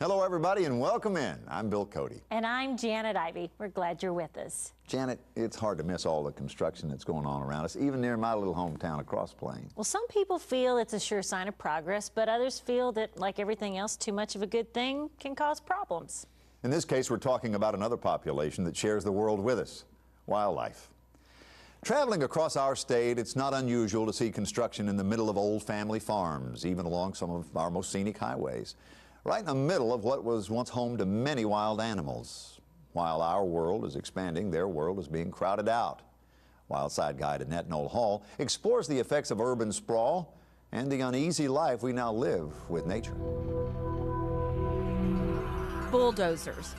Hello, everybody, and welcome in. I'm Bill Cody. And I'm Janet Ivey. We're glad you're with us. Janet, it's hard to miss all the construction that's going on around us, even near my little hometown of Cross Plains. Well, some people feel it's a sure sign of progress, but others feel that, like everything else, too much of a good thing can cause problems. In this case, we're talking about another population that shares the world with us, wildlife. Traveling across our state, it's not unusual to see construction in the middle of old family farms, even along some of our most scenic highways, right in the middle of what was once home to many wild animals. While our world is expanding, their world is being crowded out. Wildside guide Annette Noel Hall explores the effects of urban sprawl and the uneasy life we now live with nature. Bulldozers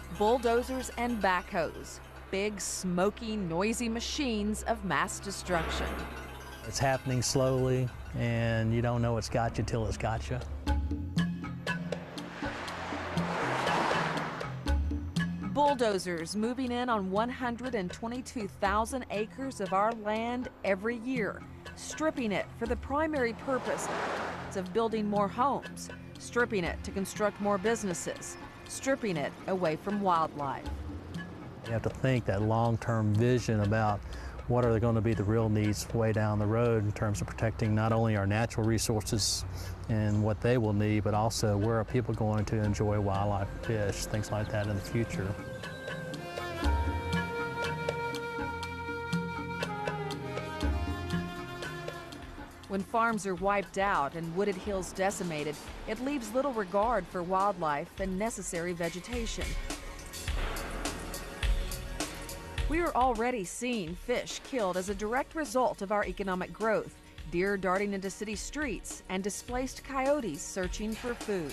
and backhoes. Big, smoky, noisy machines of mass destruction. It's happening slowly, and you don't know it's got you till it's got you. Bulldozers moving in on 122,000 acres of our land every year, stripping it for the primary purpose of building more homes, stripping it to construct more businesses, stripping it away from wildlife. You have to think that long-term vision about what are going to be the real needs way down the road in terms of protecting not only our natural resources and what they will need, but also where are people going to enjoy wildlife, fish, things like that in the future. When farms are wiped out and wooded hills decimated, it leaves little regard for wildlife and necessary vegetation. We are already seeing fish killed as a direct result of our economic growth, deer darting into city streets, and displaced coyotes searching for food.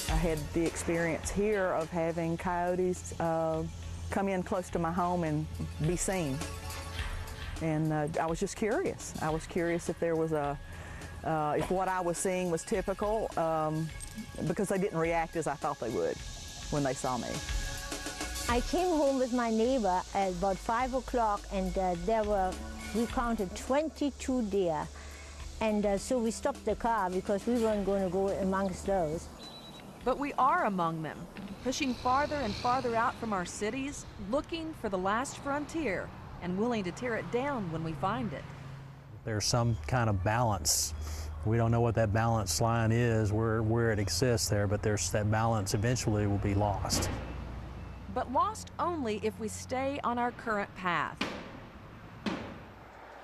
I had the experience here of having coyotes come in close to my home and be seen. And I was just curious. I was curious if there was if what I was seeing was typical, because they didn't react as I thought they would when they saw me. I came home with my neighbor at about 5 o'clock, and we counted 22 deer. And so we stopped the car because we weren't going to go amongst those. But we are among them, pushing farther and farther out from our cities, looking for the last frontier and willing to tear it down when we find it. There's some kind of balance. We don't know what that balance line is, where it exists there, but that balance eventually will be lost. But lost only if we stay on our current path.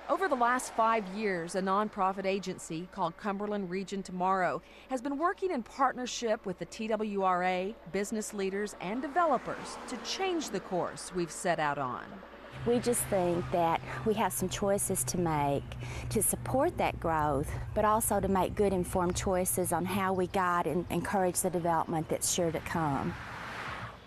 Over the last 5 years, a nonprofit agency called Cumberland Region Tomorrow has been working in partnership with the TWRA, business leaders, and developers to change the course we've set out on. We just think that we have some choices to make to support that growth, but also to make good informed choices on how we guide and encourage the development that's sure to come.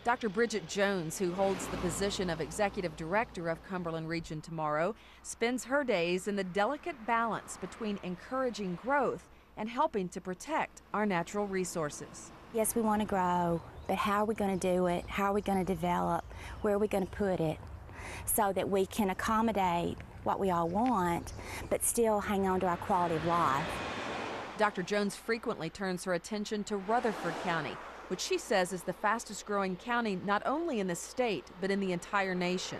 Dr. Bridget Jones, who holds the position of Executive Director of Cumberland Region Tomorrow, spends her days in the delicate balance between encouraging growth and helping to protect our natural resources. Yes, we want to grow, but how are we going to do it? How are we going to develop? Where are we going to put it? So that we can accommodate what we all want, but still hang on to our quality of life. Dr. Jones frequently turns her attention to Rutherford County, which she says is the fastest growing county not only in the state, but in the entire nation.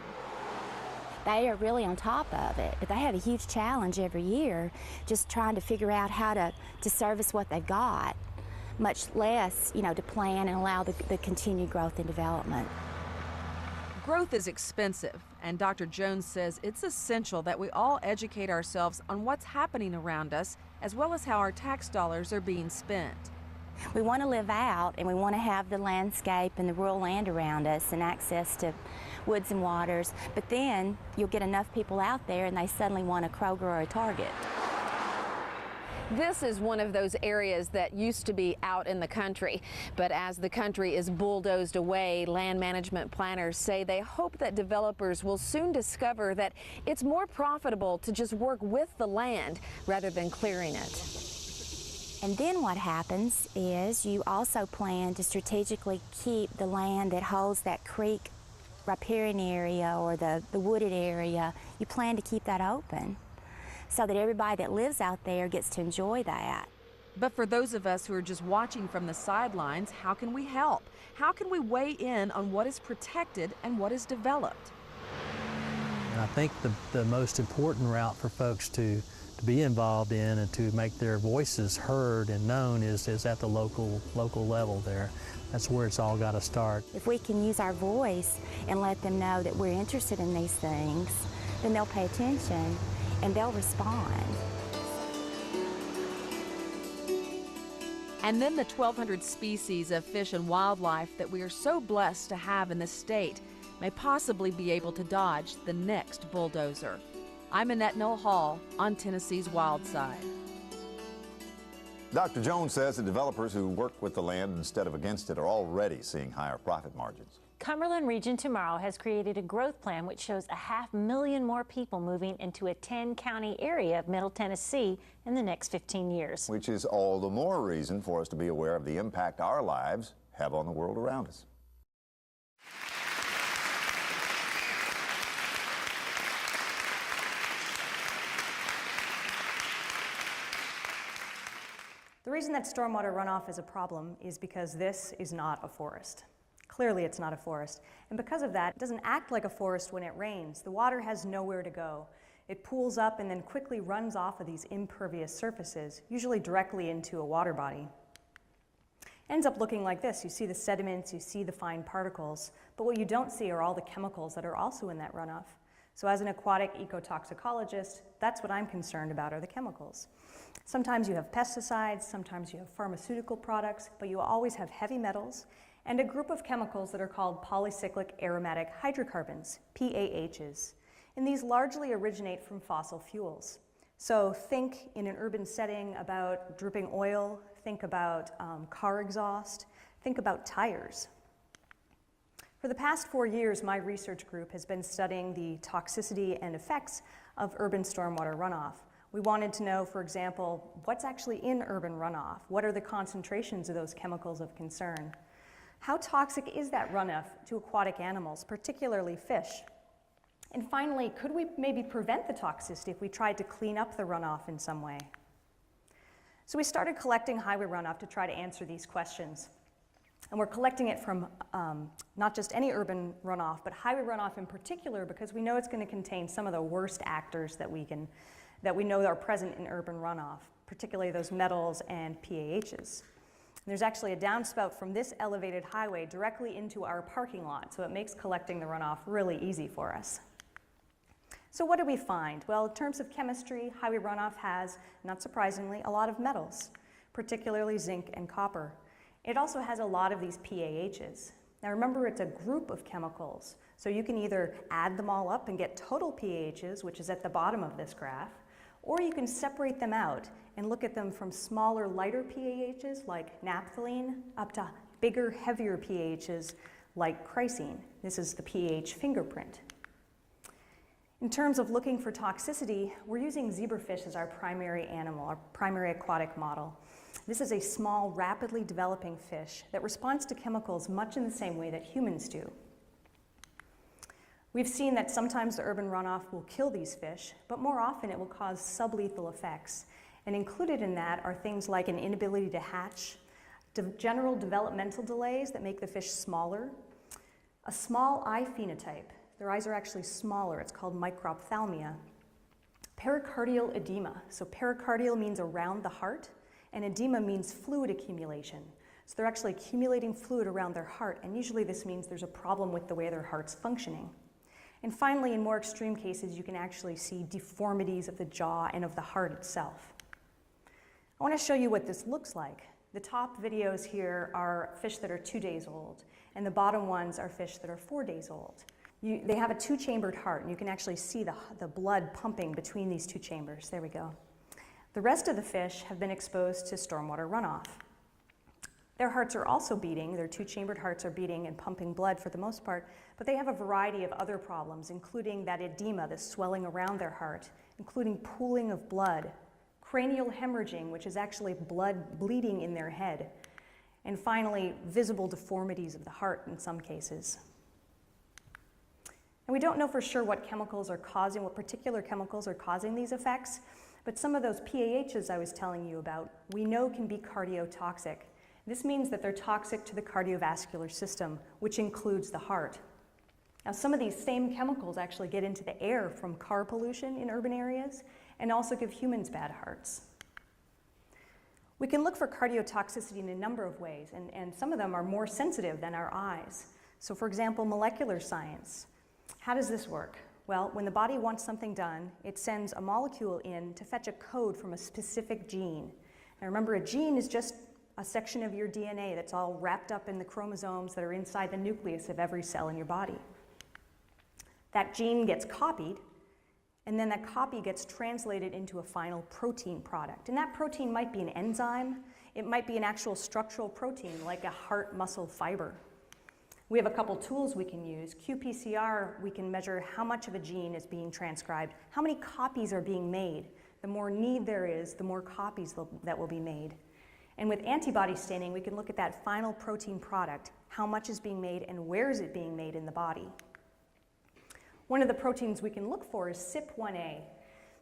They are really on top of it, but they have a huge challenge every year just trying to figure out how to service what they've got, much less, to plan and allow the continued growth and development. Growth is expensive, and Dr. Jones says it's essential that we all educate ourselves on what's happening around us, as well as how our tax dollars are being spent. We want to live out, and we want to have the landscape and the rural land around us and access to woods and waters, but then you'll get enough people out there and they suddenly want a Kroger or a Target. This is one of those areas that used to be out in the country, but as the country is bulldozed away, land management planners say they hope that developers will soon discover that it's more profitable to just work with the land rather than clearing it. And then what happens is you also plan to strategically keep the land that holds that creek riparian area or the wooded area. You plan to keep that open so that everybody that lives out there gets to enjoy that. But for those of us who are just watching from the sidelines, how can we help? How can we weigh in on what is protected and what is developed? And I think the most important route for folks to be involved in and to make their voices heard and known is at the local level there. That's where it's all got to start. If we can use our voice and let them know that we're interested in these things, then they'll pay attention and they'll respond. And then the 1,200 species of fish and wildlife that we are so blessed to have in this state may possibly be able to dodge the next bulldozer. I'm Annette Noel Hall on Tennessee's Wild Side. Dr. Jones says the developers who work with the land instead of against it are already seeing higher profit margins. Cumberland Region Tomorrow has created a growth plan which shows 500,000 more people moving into a 10-county area of Middle Tennessee in the next 15 years. Which is all the more reason for us to be aware of the impact our lives have on the world around us. The reason that stormwater runoff is a problem is because this is not a forest. Clearly it's not a forest. And because of that, it doesn't act like a forest when it rains. The water has nowhere to go. It pools up and then quickly runs off of these impervious surfaces, usually directly into a water body. It ends up looking like this. You see the sediments, you see the fine particles, but what you don't see are all the chemicals that are also in that runoff. So as an aquatic ecotoxicologist, that's what I'm concerned about, are the chemicals. Sometimes you have pesticides, sometimes you have pharmaceutical products, but you always have heavy metals and a group of chemicals that are called polycyclic aromatic hydrocarbons, PAHs. And these largely originate from fossil fuels. So think in an urban setting about dripping oil, think about car exhaust, think about tires. For the past 4 years, my research group has been studying the toxicity and effects of urban stormwater runoff. We wanted to know, for example, what's actually in urban runoff? What are the concentrations of those chemicals of concern? How toxic is that runoff to aquatic animals, particularly fish? And finally, could we maybe prevent the toxicity if we tried to clean up the runoff in some way? So we started collecting highway runoff to try to answer these questions. And we're collecting it from not just any urban runoff, but highway runoff in particular, because we know it's going to contain some of the worst actors that we know are present in urban runoff, particularly those metals and PAHs. And there's actually a downspout from this elevated highway directly into our parking lot, so it makes collecting the runoff really easy for us. So what do we find? Well, in terms of chemistry, highway runoff has, not surprisingly, a lot of metals, particularly zinc and copper. It also has a lot of these PAHs. Now remember, it's a group of chemicals, so you can either add them all up and get total PAHs, which is at the bottom of this graph, or you can separate them out and look at them from smaller, lighter PAHs like naphthalene up to bigger, heavier PAHs like chrysene. This is the pH fingerprint. In terms of looking for toxicity, we're using zebrafish as our primary animal, our primary aquatic model. This is a small, rapidly developing fish that responds to chemicals much in the same way that humans do. We've seen that sometimes the urban runoff will kill these fish, but more often it will cause sublethal effects. And included in that are things like an inability to hatch, general developmental delays that make the fish smaller, a small eye phenotype. Their eyes are actually smaller. It's called microphthalmia. Pericardial edema. So pericardial means around the heart, and edema means fluid accumulation. So they're actually accumulating fluid around their heart, and usually this means there's a problem with the way their heart's functioning. And finally, in more extreme cases, you can actually see deformities of the jaw and of the heart itself. I want to show you what this looks like. The top videos here are fish that are 2 days old, and the bottom ones are fish that are 4 days old. They have a two-chambered heart, and you can actually see the blood pumping between these two chambers. There we go. The rest of the fish have been exposed to stormwater runoff. Their hearts are also beating, their two-chambered hearts are beating and pumping blood for the most part, but they have a variety of other problems, including that edema, the swelling around their heart, including pooling of blood, cranial hemorrhaging, which is actually blood bleeding in their head, and finally, visible deformities of the heart in some cases. And we don't know for sure what chemicals are causing, what particular chemicals are causing these effects, But some of those PAHs I was telling you about, we know can be cardiotoxic. This means that they're toxic to the cardiovascular system, which includes the heart. Now, some of these same chemicals actually get into the air from car pollution in urban areas and also give humans bad hearts. We can look for cardiotoxicity in a number of ways, and some of them are more sensitive than our eyes. So for example, molecular science. How does this work? Well, when the body wants something done, it sends a molecule in to fetch a code from a specific gene. Now remember, a gene is just a section of your DNA that's all wrapped up in the chromosomes that are inside the nucleus of every cell in your body. That gene gets copied, and then that copy gets translated into a final protein product. And that protein might be an enzyme, it might be an actual structural protein like a heart muscle fiber. We have a couple tools we can use. qPCR, we can measure how much of a gene is being transcribed, how many copies are being made. The more need there is, the more copies that will be made. And with antibody staining, we can look at that final protein product, how much is being made and where is it being made in the body. One of the proteins we can look for is CYP1A.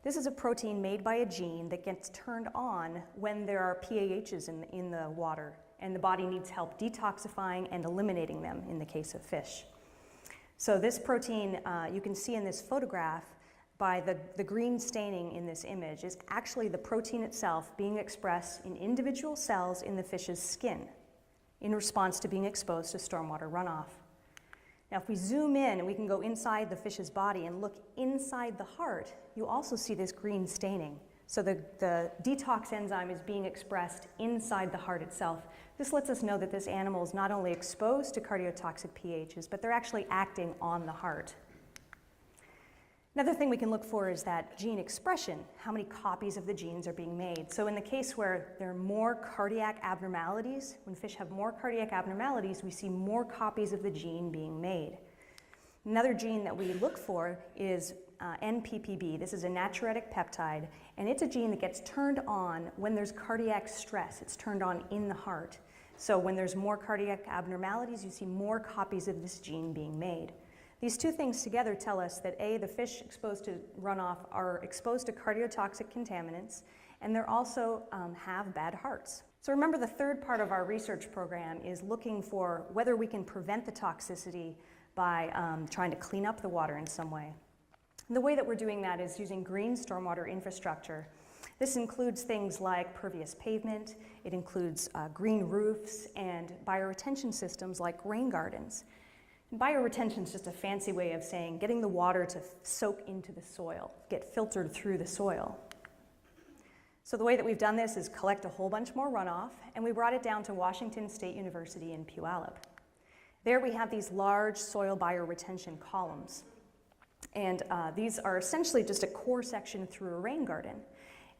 This is a protein made by a gene that gets turned on when there are PAHs in the water, and the body needs help detoxifying and eliminating them in the case of fish. So this protein, you can see in this photograph by the green staining in this image, is actually the protein itself being expressed in individual cells in the fish's skin in response to being exposed to stormwater runoff. Now if we zoom in and we can go inside the fish's body and look inside the heart, you also see this green staining. So the detox enzyme is being expressed inside the heart itself. This lets us know that this animal is not only exposed to cardiotoxic PAHs, but they're actually acting on the heart. Another thing we can look for is that gene expression, how many copies of the genes are being made. So in the case where there are more cardiac abnormalities, when fish have more cardiac abnormalities, we see more copies of the gene being made. Another gene that we look for is NPPB. This is a natriuretic peptide, and it's a gene that gets turned on when there's cardiac stress. It's turned on in the heart. So when there's more cardiac abnormalities, you see more copies of this gene being made. These two things together tell us that A, the fish exposed to runoff are exposed to cardiotoxic contaminants, and they're also have bad hearts. So remember, the third part of our research program is looking for whether we can prevent the toxicity by trying to clean up the water in some way. And the way that we're doing that is using green stormwater infrastructure. This includes things like pervious pavement, it includes green roofs, and bioretention systems like rain gardens. Bioretention is just a fancy way of saying getting the water to soak into the soil, get filtered through the soil. So the way that we've done this is collect a whole bunch more runoff, and we brought it down to Washington State University in Puyallup. There we have these large soil bioretention columns. And these are essentially just a core section through a rain garden.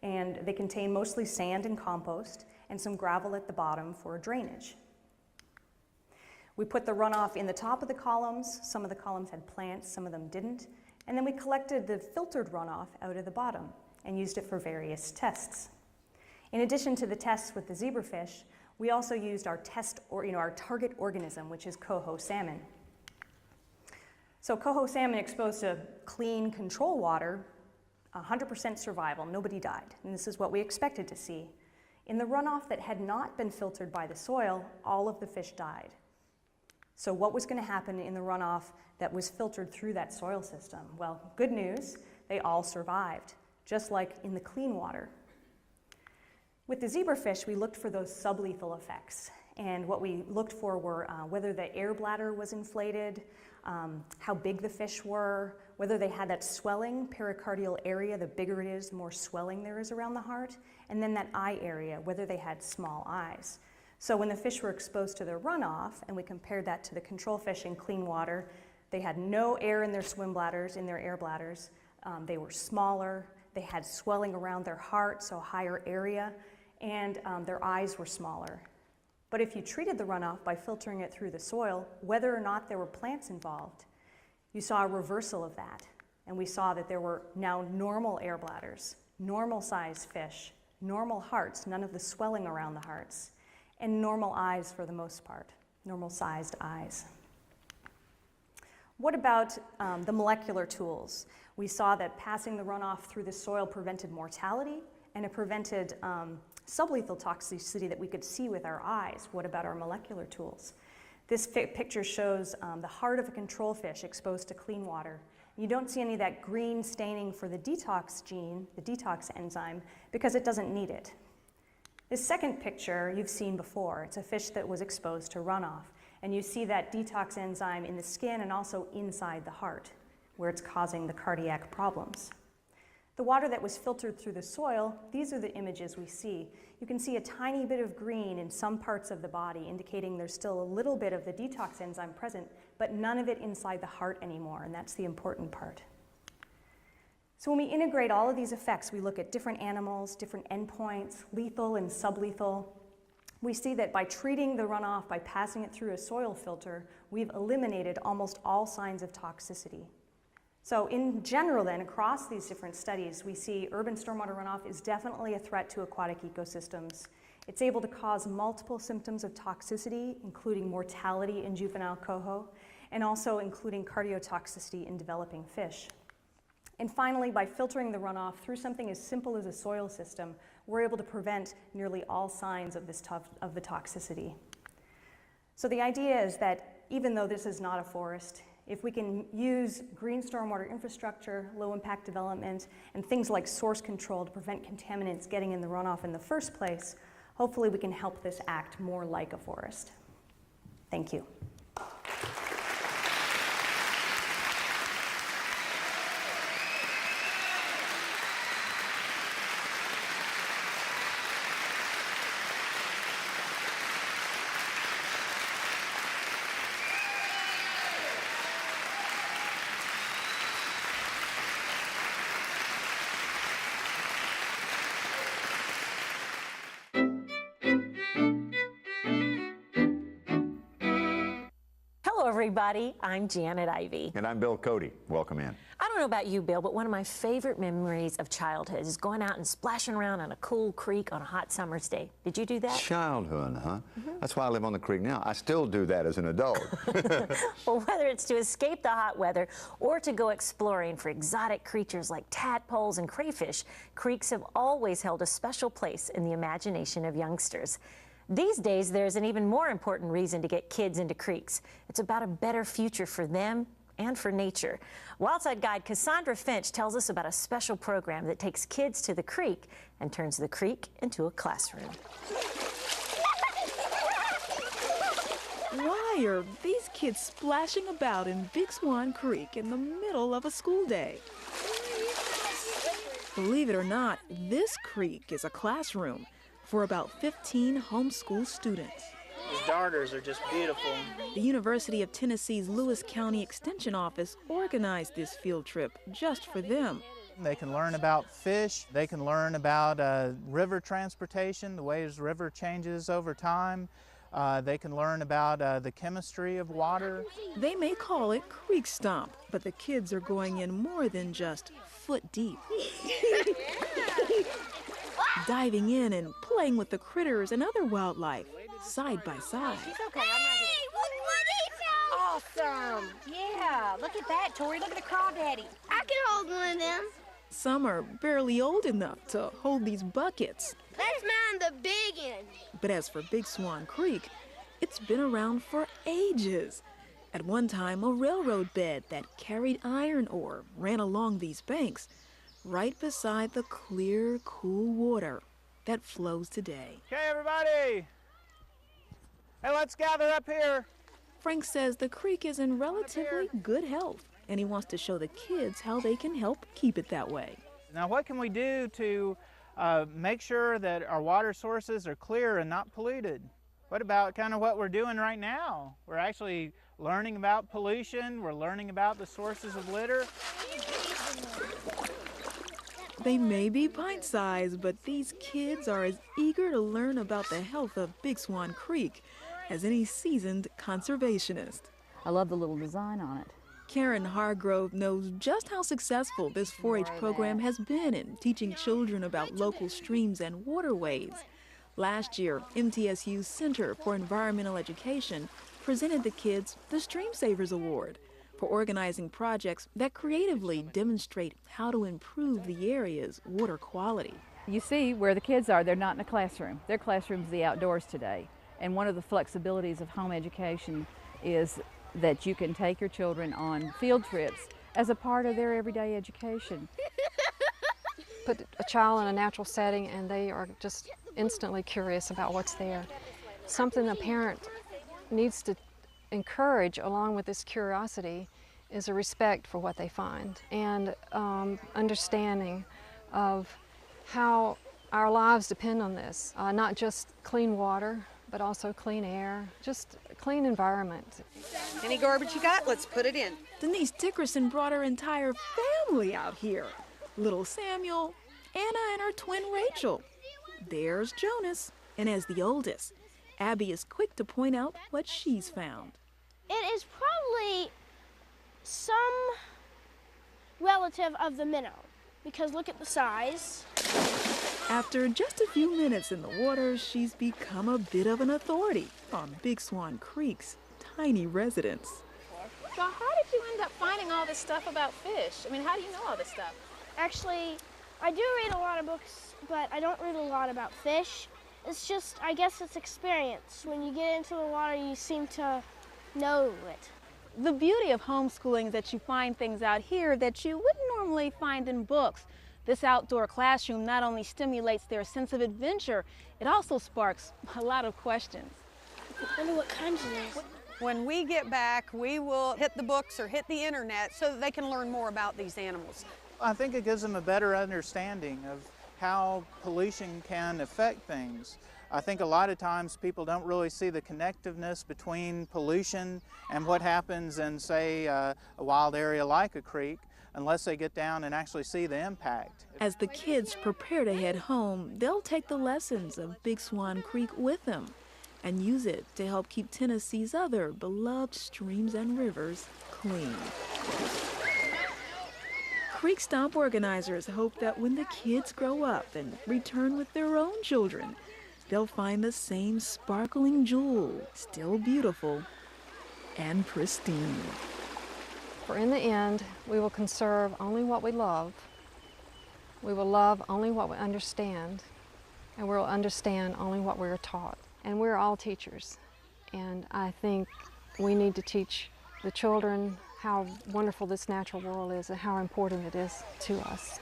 And they contain mostly sand and compost and some gravel at the bottom for drainage. We put the runoff in the top of the columns. Some of the columns had plants, some of them didn't. And then we collected the filtered runoff out of the bottom and used it for various tests. In addition to the tests with the zebrafish, we also used our our target organism, which is coho salmon. So coho salmon exposed to clean control water, 100% survival, nobody died. And this is what we expected to see. In the runoff that had not been filtered by the soil, all of the fish died. So what was going to happen in the runoff that was filtered through that soil system? Well, good news, they all survived, just like in the clean water. With the zebrafish, we looked for those sublethal effects. And what we looked for were whether the air bladder was inflated, how big the fish were, whether they had that swelling pericardial area. The bigger it is, the more swelling there is around the heart. And then that eye area, whether they had small eyes. So when the fish were exposed to their runoff, and we compared that to the control fish in clean water, they had no air in their swim bladders, in their air bladders. They were smaller. They had swelling around their heart, so higher area, and their eyes were smaller. But if you treated the runoff by filtering it through the soil, whether or not there were plants involved, you saw a reversal of that. And we saw that there were now normal air bladders, normal sized fish, normal hearts, none of the swelling around the hearts, and normal eyes for the most part, normal sized eyes. What about the molecular tools? We saw that passing the runoff through the soil prevented mortality and it prevented sublethal toxicity that we could see with our eyes. What about our molecular tools? This picture shows the heart of a control fish exposed to clean water. You don't see any of that green staining for the detox gene, the detox enzyme, because it doesn't need it. This second picture you've seen before. It's a fish that was exposed to runoff. And you see that detox enzyme in the skin and also inside the heart, where it's causing the cardiac problems. The water that was filtered through the soil, these are the images we see. You can see a tiny bit of green in some parts of the body, indicating there's still a little bit of the detox enzyme present, but none of it inside the heart anymore, and that's the important part. So when we integrate all of these effects, we look at different animals, different endpoints, lethal and sublethal. We see that by treating the runoff, by passing it through a soil filter, we've eliminated almost all signs of toxicity. So in general then, across these different studies, we see urban stormwater runoff is definitely a threat to aquatic ecosystems. It's able to cause multiple symptoms of toxicity, including mortality in juvenile coho, and also including cardiotoxicity in developing fish. And finally, by filtering the runoff through something as simple as a soil system, we're able to prevent nearly all signs of the toxicity. So the idea is that even though this is not a forest, if we can use green stormwater infrastructure, low impact development, and things like source control to prevent contaminants getting in the runoff in the first place, hopefully we can help this act more like a forest. Thank you. Hello, everybody. I'm Janet Ivey. And I'm Bill Cody. Welcome in. I don't know about you, Bill, but one of my favorite memories of childhood is going out and splashing around on a cool creek on a hot summer's day. Did you do that? Childhood, huh? That's why I live on the creek now. I still do that as an adult. Well, whether it's to escape the hot weather or to go exploring for exotic creatures like tadpoles and crayfish, creeks have always held a special place in the imagination of youngsters. These days, there's an even more important reason to get kids into creeks. It's about a better future for them and for nature. Wildside guide Cassandra Finch tells us about a special program that takes kids to the creek and turns the creek into a classroom. Why are these kids splashing about in Big Swan Creek in the middle of a school day? Believe it or not, this creek is a classroom for about 15 homeschool students. These darters are just beautiful. The University of Tennessee's Lewis County Extension Office organized this field trip just for them. They can learn about fish. They can learn about river transportation, the ways the river changes over time. They can learn about the chemistry of water. They may call it creek stomp, but the kids are going in more than just foot deep. Diving in and playing with the critters and other wildlife, side by side. Okay, awesome! Yeah, look at that, Tori. Look at the crawdaddy. I can hold one of them. Some are barely old enough to hold these buckets. Let's mine the big one. But as for Big Swan Creek, it's been around for ages. At one time, a railroad bed that carried iron ore ran along these banks, right beside the clear, cool water that flows today. Okay, everybody. Hey, let's gather up here. Frank says the creek is in relatively good health, and he wants to show the kids how they can help keep it that way. Now, what can we do to make sure that our water sources are clear and not polluted? What about kind of what we're doing right now? We're actually learning about pollution. We're learning about the sources of litter. They may be pint-sized, but these kids are as eager to learn about the health of Big Swan Creek as any seasoned conservationist. I love the little design on it. Karen Hargrove knows just how successful this 4-H program has been in teaching children about local streams and waterways. Last year, MTSU's Center for Environmental Education presented the kids the Stream Savers Award for organizing projects that creatively demonstrate how to improve the area's water quality. You see where the kids are, they're not in a classroom. Their classroom's the outdoors today. And one of the flexibilities of home education is that you can take your children on field trips as a part of their everyday education. Put a child in a natural setting and they are just instantly curious about what's there. Something a parent needs to encourage along with this curiosity is a respect for what they find and understanding of how our lives depend on this, not just clean water, but also clean air, just a clean environment. Any garbage you got, let's put it in. Denise Dickerson brought her entire family out here. Little Samuel, Anna, and her twin Rachel. There's Jonas, and as the oldest, Abby is quick to point out what she's found. It is probably some relative of the minnow, because look at the size. After just a few minutes in the water, she's become a bit of an authority on Big Swan Creek's tiny residents. So how did you end up finding all this stuff about fish? I mean, how do you know all this stuff? Actually, I do read a lot of books, but I don't read a lot about fish. It's just, I guess it's experience. When you get into the water, you seem to know it. The beauty of homeschooling is that you find things out here that you wouldn't normally find in books. This outdoor classroom not only stimulates their sense of adventure, it also sparks a lot of questions. I wonder what kinds of things. When we get back, we will hit the books or hit the internet so that they can learn more about these animals. I think it gives them a better understanding of how pollution can affect things. I think a lot of times people don't really see the connectiveness between pollution and what happens in, say, a wild area like a creek, unless they get down and actually see the impact. As the kids prepare to head home, they'll take the lessons of Big Swan Creek with them and use it to help keep Tennessee's other beloved streams and rivers clean. Creek Stomp organizers hope that when the kids grow up and return with their own children, they'll find the same sparkling jewel, still beautiful and pristine. For in the end, we will conserve only what we love, we will love only what we understand, and we'll understand only what we're taught. And we're all teachers, and I think we need to teach the children how wonderful this natural world is and how important it is to us.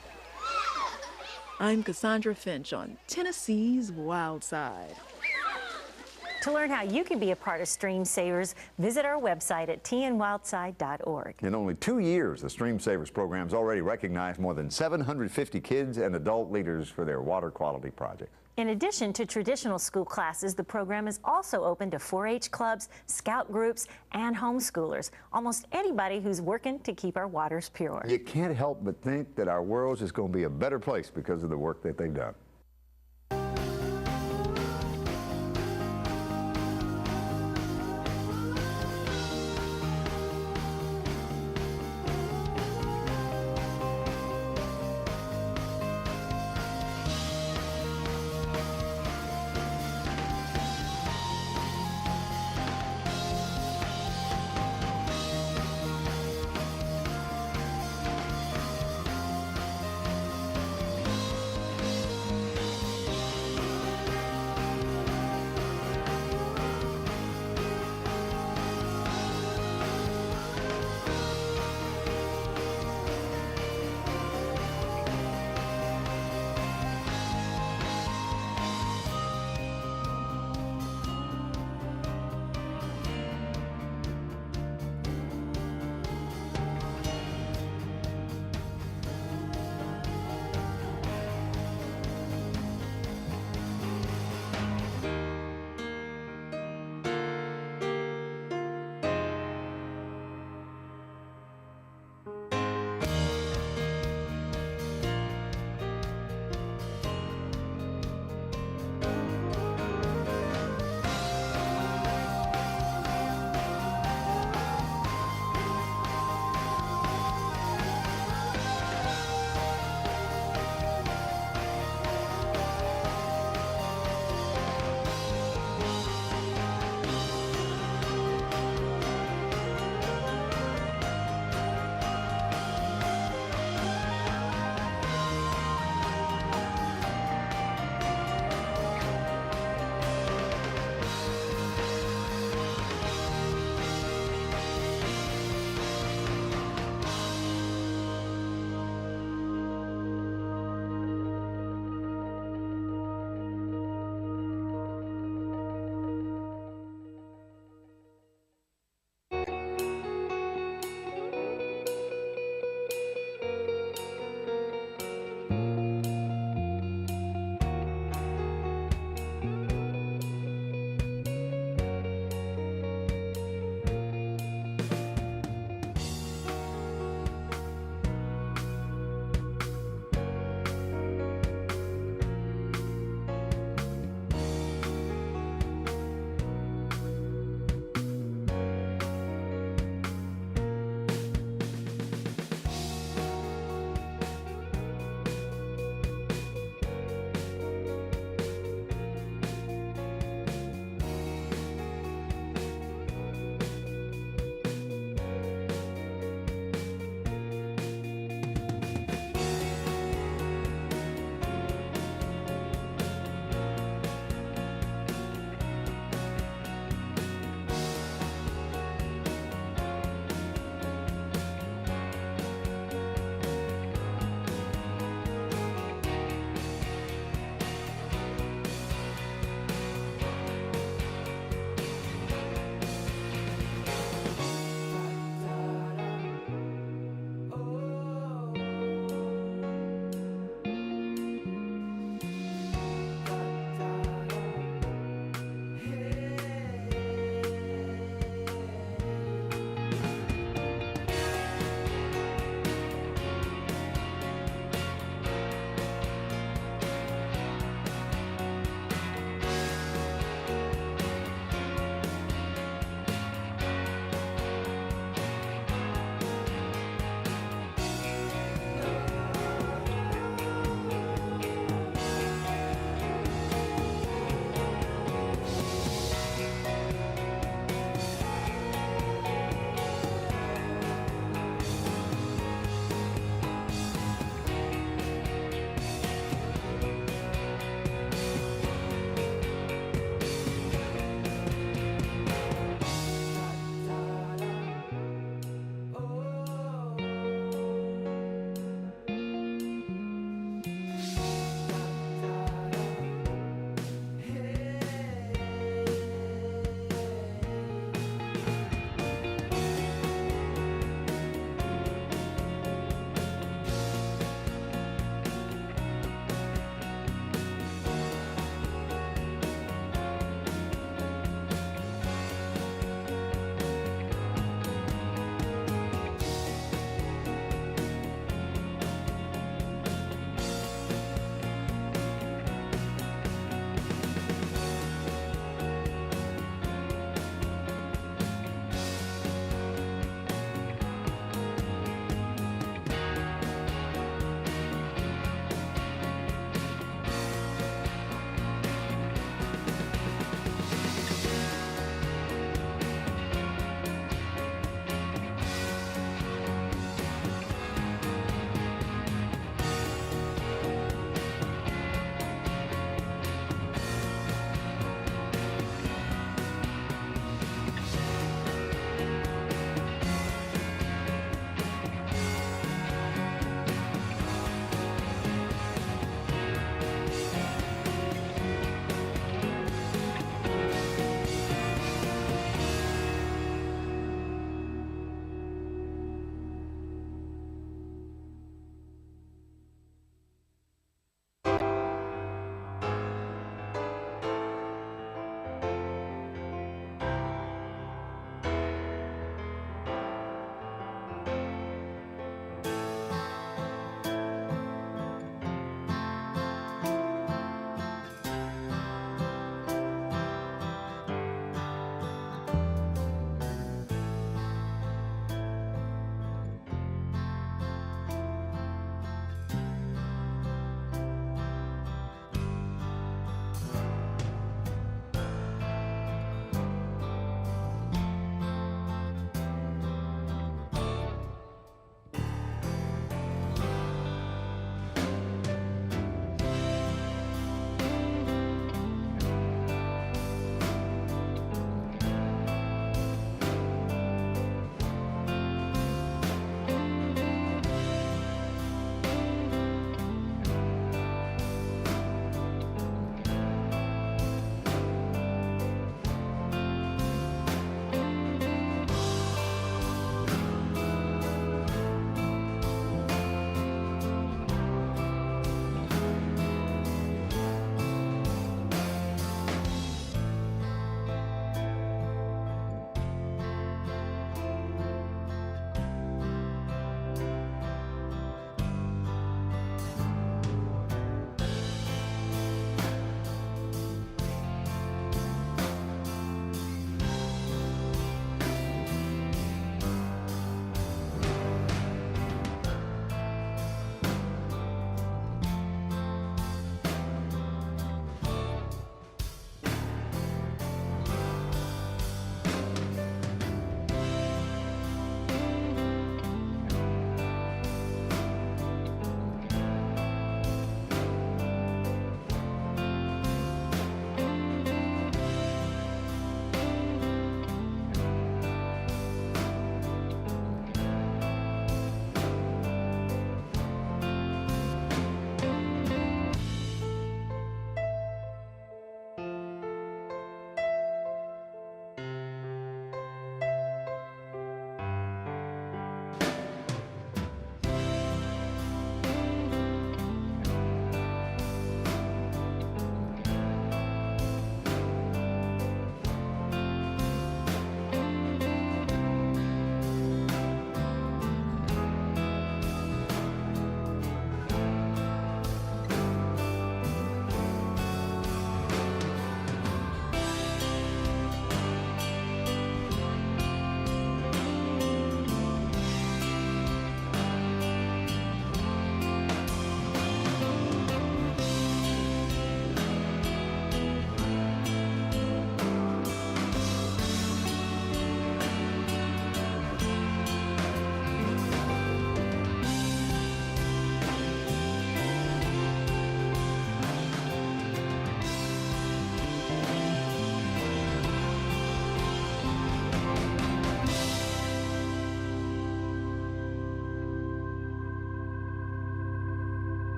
I'm Cassandra Finch on Tennessee's Wild Side. To learn how you can be a part of Stream Savers, visit our website at tnwildside.org. In only 2 years, the Stream Savers program's already recognized more than 750 kids and adult leaders for their water quality projects. In addition to traditional school classes, the program is also open to 4-H clubs, scout groups, and homeschoolers. Almost anybody who's working to keep our waters pure. You can't help but think that our world is going to be a better place because of the work that they've done.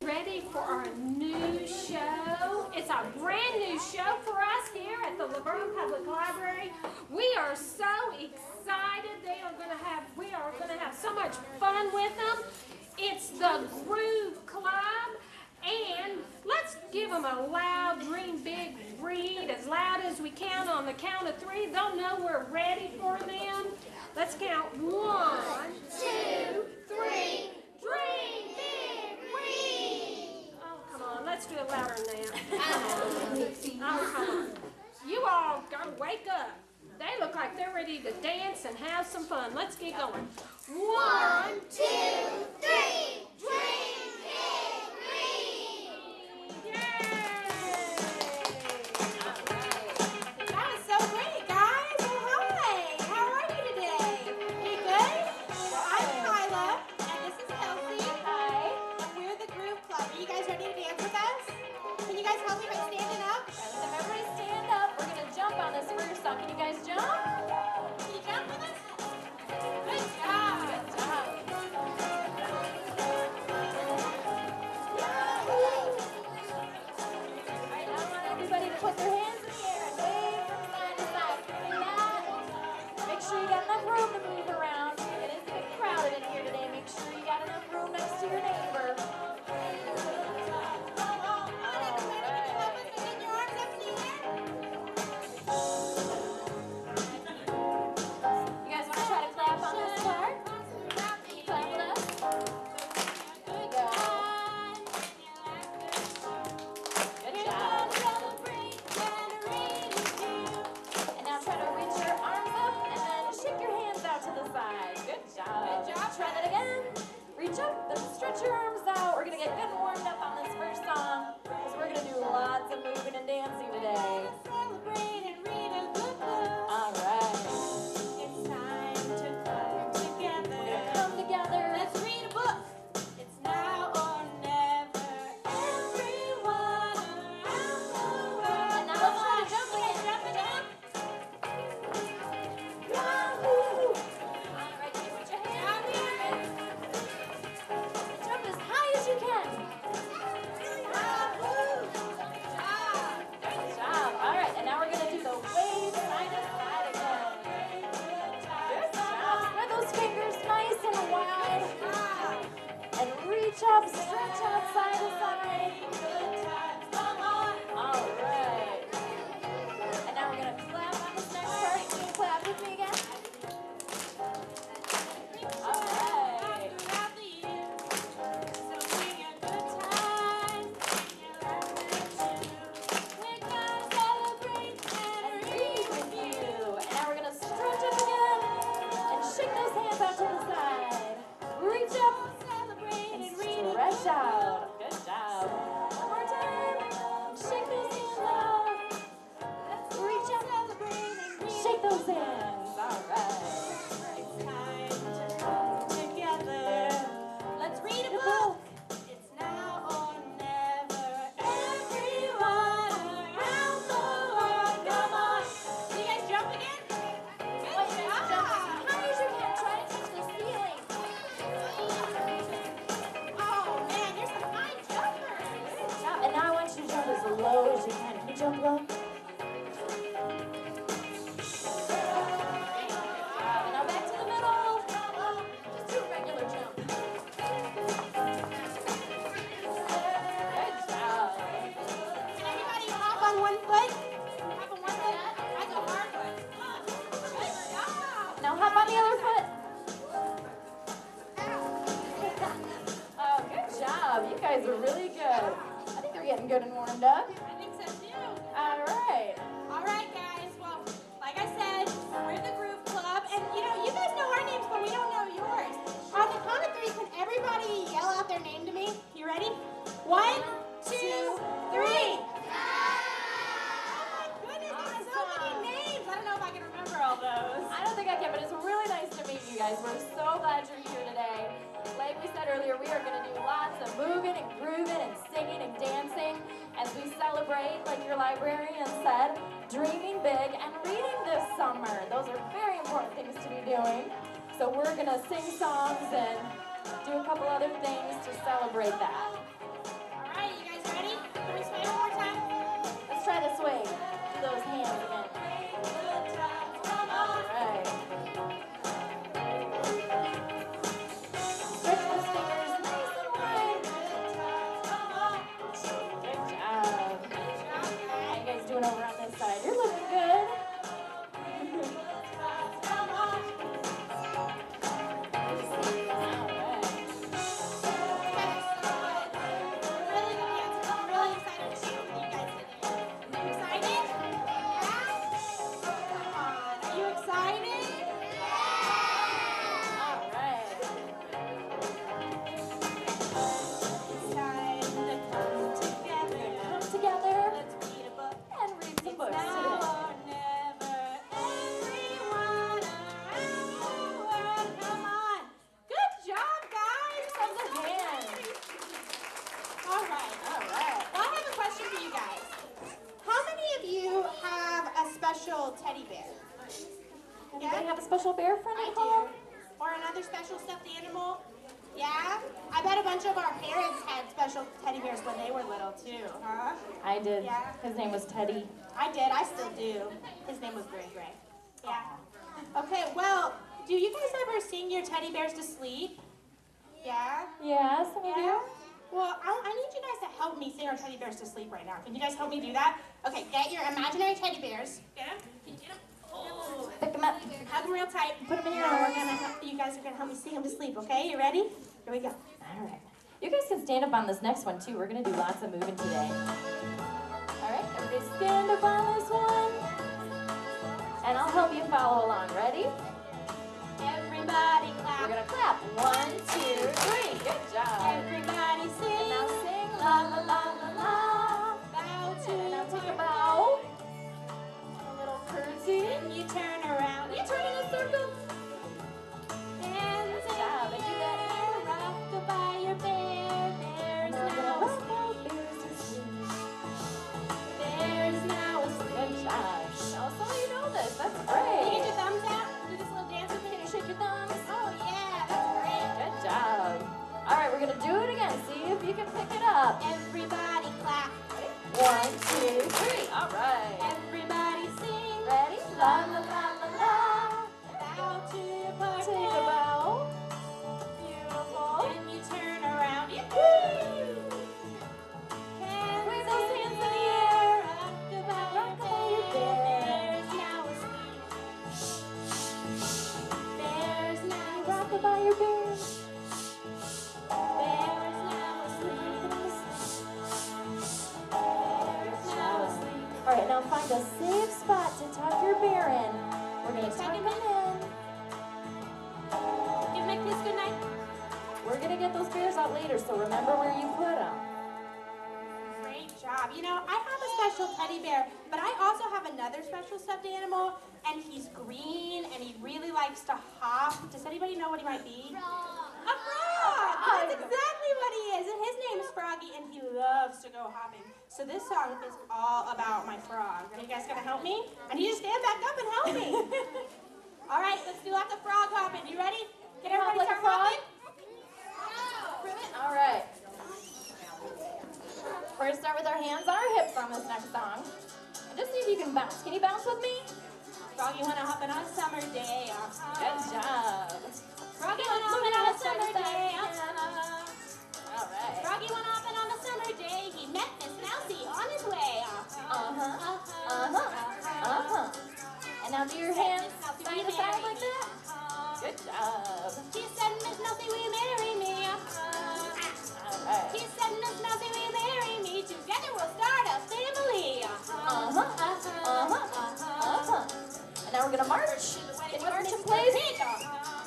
Ready for our new show. It's a brand new show for us here at the LaVergne Public Library. We are so excited. We are going to have so much fun with them. It's the Groove Club, and let's give them a loud, dream big read, as loud as we can on the count of three. They'll know we're ready for them. Let's count 1, 2, 3. Dream big read. Oh, come on. Let's do it louder than that. Oh, come on. You all gotta wake up. They look like they're ready to dance and have some fun. Let's get going. 1, 2, 3. Dream big read. Yay! That was so great, guys. Well, hi. How are you today? You good? Well, I'm Kyla, and this is Kelsey. Hi. And we're the Groove Club. Are you guys ready to dance with us? Can you guys help me by standing up? Everybody stand up. We're going to jump on this first song. Can you guys jump? Can you jump with us? Good job. Good job. All right, now I want everybody to put their hands in the air and wave from side to side. Can you do that? Make sure you got enough room to move around. It is a bit crowded in here today. Make sure you got enough room next to your neighbor. stretch up, side to side. Good times, come on. All right. And now we're gonna clap on this next part. Can you clap with me again? All right. Throughout the year, so bring your good times, bring your laughter too. We're gonna celebrate and read with you. And now we're gonna stretch up again and shake those hands out to the side. Reach up, celebrate and stretch out. Good job. One more time. Shake those hands out. Let's reach up, celebrate and shake those hands. All right. It's time to come together. Let's read a book. It's now or never. Everyone around the world, come on. You guys jump again? Good job. Raise your hand. Try to touch the ceiling. Oh man, you're some fine jumpers. Good job. And now I want you to jump as low as you can. Can you jump low? And now back to the middle. Just do a regular jump. Good job. Can everybody hop on one foot? Hop on one foot? I go hard foot. Good job. Now hop on the other foot. Oh, good job. You guys are really good. I think they're getting good and warmed up. I think so too. All right. All right, guys. Well, like I said, we're the Groove Club, and you guys know our names, but we don't know yours. On the count of three, can everybody yell out their name to me? You ready? 1, 2, 3. Goodness, there's so many names. I don't know if I can remember all those. I don't think I can, but it's really nice to meet you guys. We're so glad you're here today. Like we said earlier, we are going to do lots of moving and grooving and singing and dancing as we celebrate, like your librarian said, dreaming big and reading this summer. Those are very important things to be doing. So we're going to sing songs and do a couple other things to celebrate that. All right, you guys ready? Can we sway one more time? Let's try the sway. Do those hands again. All right. Stretch those fingers nice and wide. Good job. How you guys doing over on this side? You're looking good. Teddy bear. Anybody have a special bear friend at home? Or another special stuffed animal? Yeah? I bet a bunch of our parents had special teddy bears when they were little too, huh? I did. Yeah. His name was Teddy. I did. I still do. His name was Gray Gray. Yeah. Okay, well, do you guys ever sing your teddy bears to sleep? Yeah? Yeah, some of you. Well, I need you guys to help me sing our teddy bears to sleep right now. Can you guys help me do that? Okay, get your imaginary teddy bears. Get them? Can you get them? Oh. Pick them up. Hug them real tight. Put them in your arm. You guys are going to help me sing them to sleep, okay? You ready? Here we go. All right. You guys can stand up on this next one, too. We're going to do lots of moving today. All right, everybody stand up on this one. And I'll help you follow along. Ready? Everybody clap. We're going to clap. 1, 2, 3. Good job. Everybody sing. And now sing la la la la la. Bow to. And now take a bow. A little curtsy. And you turn around. You turn in a circle. And good job. And do that here. Rocked by your bear. Bears now asleep. Bears now asleep. Good job. Oh, so you know this. That's great. Can you get your thumbs out? Do this little dance with me. Can you shake your thumbs? Oh, yeah. That's great. Good job. All right, we're going to do it again. See if you can pick it up. Everybody clap. 1, 2, 3. All right. Everybody sing. Ready? La, la, la, la, la. Bow to your partner. Take a bow. Beautiful. When you turn around, you find a safe spot to tuck your bear in. We're gonna tuck him in. Give him a kiss goodnight. We're gonna get those bears out later, so remember where you put them. Great job. You know, I have a special teddy bear, but I also have another special stuffed animal, and he's green, and he really likes to hop. Does anybody know what he might be? A frog! That's exactly what he is, and his name is Froggy, and he loves to go hopping. So this song is all about my frog. Are you guys gonna help me? I need you to stand back up and help me. All right, let's do lots of frog hopping. You ready? Can everybody start hopping? All right. We're gonna start with our hands on our hips on this next song. And just see if you can bounce. Can you bounce with me? Froggy went hopping on a summer day. Good job. Froggy went hopping on a summer day. All right. Froggy went hopping on a summer day. He met Miss Mousy on his way. And now do your hands side to side like that. Good job. She said, Miss Mousy, will you marry me? Alright. He said, Miss Mousy, will you marry me? Together we'll start a family. And now we're gonna march. Can you march in place?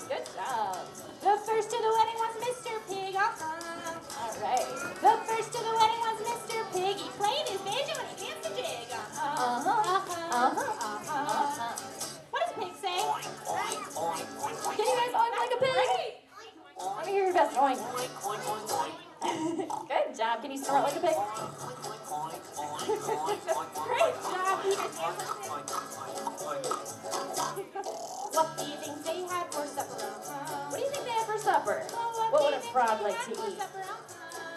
Good job. The first to the wedding was Mr. Pig. Alright. The first to the wedding was Mr. Pig. He played his banjo and he danced a jig. What does Pig say? Can you guys oink like a pig? Let me hear your best oink. Good job. Can you snort like a pig? Great job, Peter. What do you think they had for supper? What do you think they had for supper? What would a frog like to eat?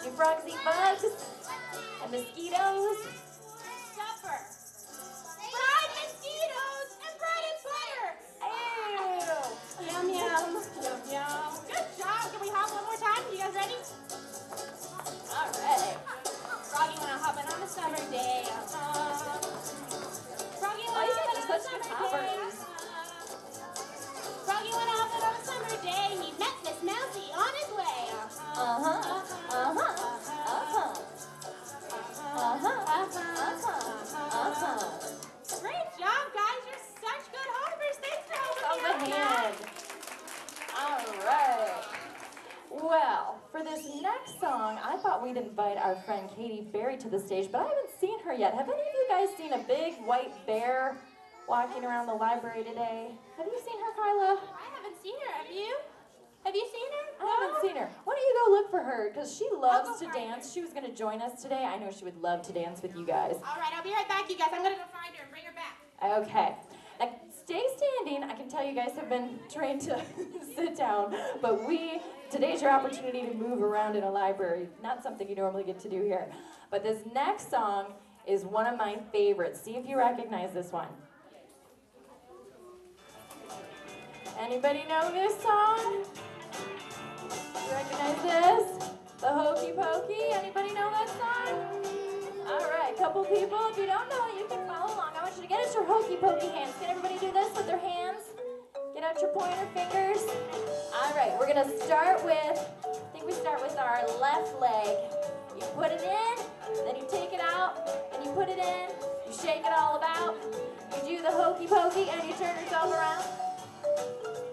Do frogs eat bugs and mosquitoes? Supper. Fried mosquitoes and bread and butter. Ew. Yum, yum. Yum, yum. Good job. Can we hop one more time? You guys ready? All right. Froggy went hopping on a summer day. Froggy went hopping on a summer day. Froggy went hopping on a summer day. He met Miss Mousy on his way. Great job, guys. You're such good hoppers. Thanks for helping me out. All right. Well, for this next song, I thought we'd invite our friend Katie Berry to the stage, but I haven't seen her yet. Have any of you guys seen a big white bear walking around the library today? Have you seen her, Kyla? I haven't seen her. Have you? Have you seen her? I haven't seen her. Why don't you go look for her? Because she loves to dance. She was going to join us today. I know she would love to dance with you guys. All right, I'll be right back, you guys. I'm going to go find her and bring her back. Okay. Now, stay standing. I can tell you guys have been trained to sit down, but today's your opportunity to move around in a library. Not something you normally get to do here. But this next song is one of my favorites. See if you recognize this one. Anybody know this song? You recognize this? The Hokey Pokey? Anybody know that song? All right, couple people. If you don't know it, you can follow along. I want you to get out your Hokey Pokey hands. Can everybody do this with their hands? Get out your pointer fingers. All right, we're gonna start with, I think we start with our left leg. You put it in, then you take it out, and you put it in, you shake it all about. You do the Hokey Pokey, and you turn yourself around.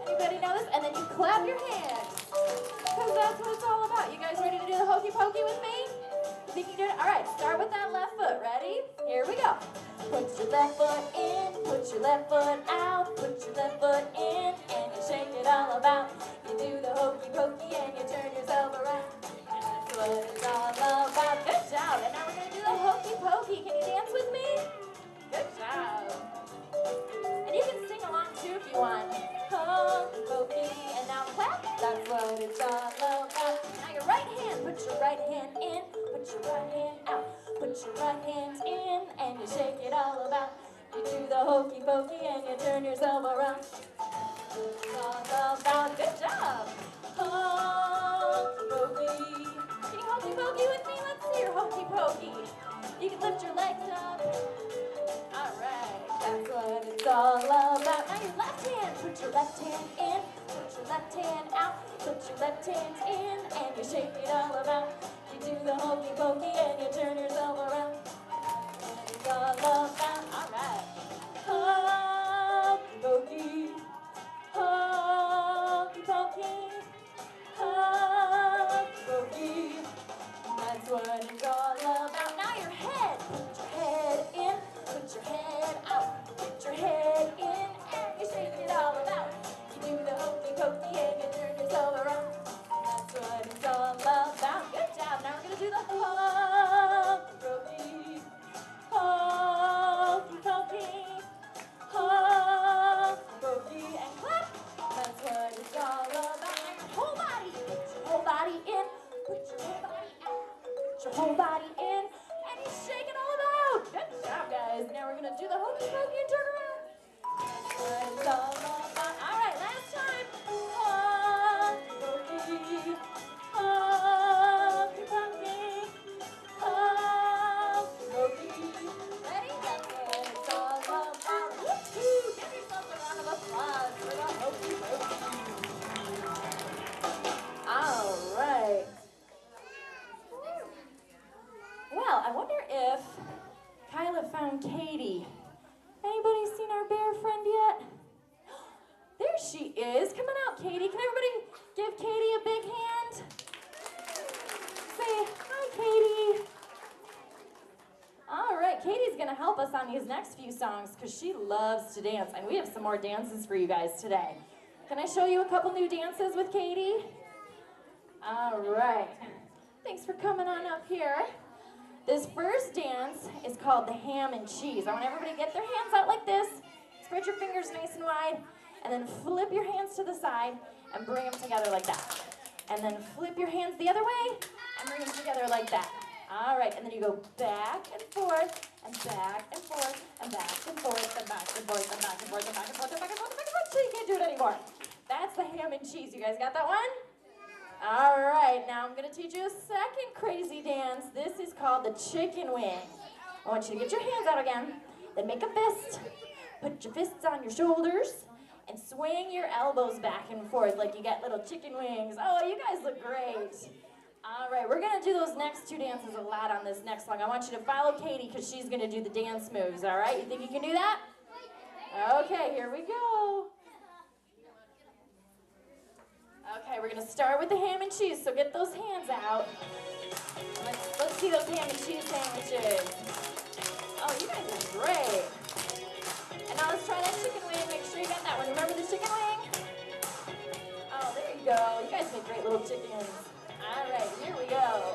Anybody know this? And then you clap your hands, because that's what it's all about. You guys ready to do the Hokey Pokey with me? You think you can do it? All right, start with that left foot. Ready? Here we go. Put your left foot in, put your left foot out, put your left foot in, and you shake it all about. You do the Hokey Pokey, and you turn yourself around. That's what it's all about. Good job. And now we're going to do the Hokey Pokey. Can you dance with me? Good job. And you can sing along too if you want. Hokey Pokey, and now clap. That's what it's all about. Now your right hand, put your right hand in, put your right hand out, put your right hand in, and you shake it all about. You do the Hokey Pokey, and you turn yourself around. It's all about. Good job. Hokey Pokey. Can you Hokey Pokey with me? Let's see your Hokey Pokey. You can lift your legs up. All right, that's what it's all about. Now your left hand, put your left hand in, put your left hand out, put your left hand in, and you shake it all about. You do the Hokey Pokey, and you turn yourself around. It's all about. All That's what it's all about. Now your head. Put your head in. Put your head out. Put your head in. And you shake it all about. You do the hokey pokey and you turn yourself around. That's what it's all about. Good job. Now we're going to do the hokey pokey. Hokey pokey. Hokey pokey. And clap. That's what it's all about. And your whole body. Put your whole body in. Put your whole body out. Put your whole body in. And you shake it all about. Good job, guys. Now we're going to do the hokey pokey and turn around. That's what it's all about. All right, last time. Hokey pokey. Hokey pokey. Hokey pokey. Ready? That's what it's all about. Woo-hoo! Give yourself a round of applause for the hokey pokey. All right. Well, I wonder if Kyla found Katie. Anybody seen our bear friend yet? There she is. Come on out, Katie. Can everybody give Katie a big hand? Say, hi, Katie. All right, Katie's going to help us on these next few songs because she loves to dance, and we have some more dances for you guys today. Can I show you a couple new dances with Katie? All right. Thanks for coming on up here. This first dance is called the ham and cheese. I want everybody to get their hands out like this. Spread your fingers nice and wide, and then flip your hands to the side and bring them together like that. And then flip your hands the other way and bring them together like that. All right, and then you go back and forth, and back and forth, and back and forth, and back and forth, and back and forth, and back and forth, and back and forth, and back and forth, till you can't do it anymore. That's the ham and cheese. You guys got that one? All right, now I'm going to teach you a second crazy dance. This is called the chicken wing. I want you to get your hands out again, then make a fist. Put your fists on your shoulders and swing your elbows back and forth like you got little chicken wings. Oh, you guys look great. All right, we're going to do those next two dances a lot on this next song. I want you to follow Katie because she's going to do the dance moves, all right? You think you can do that? Okay, here we go. Okay, we're going to start with the ham and cheese, so get those hands out. Let's see those ham and cheese sandwiches. Oh, you guys are great. And now let's try that chicken wing. Make sure you got that one. Remember the chicken wing? Oh, there you go. You guys make great little chickens. All right, here we go.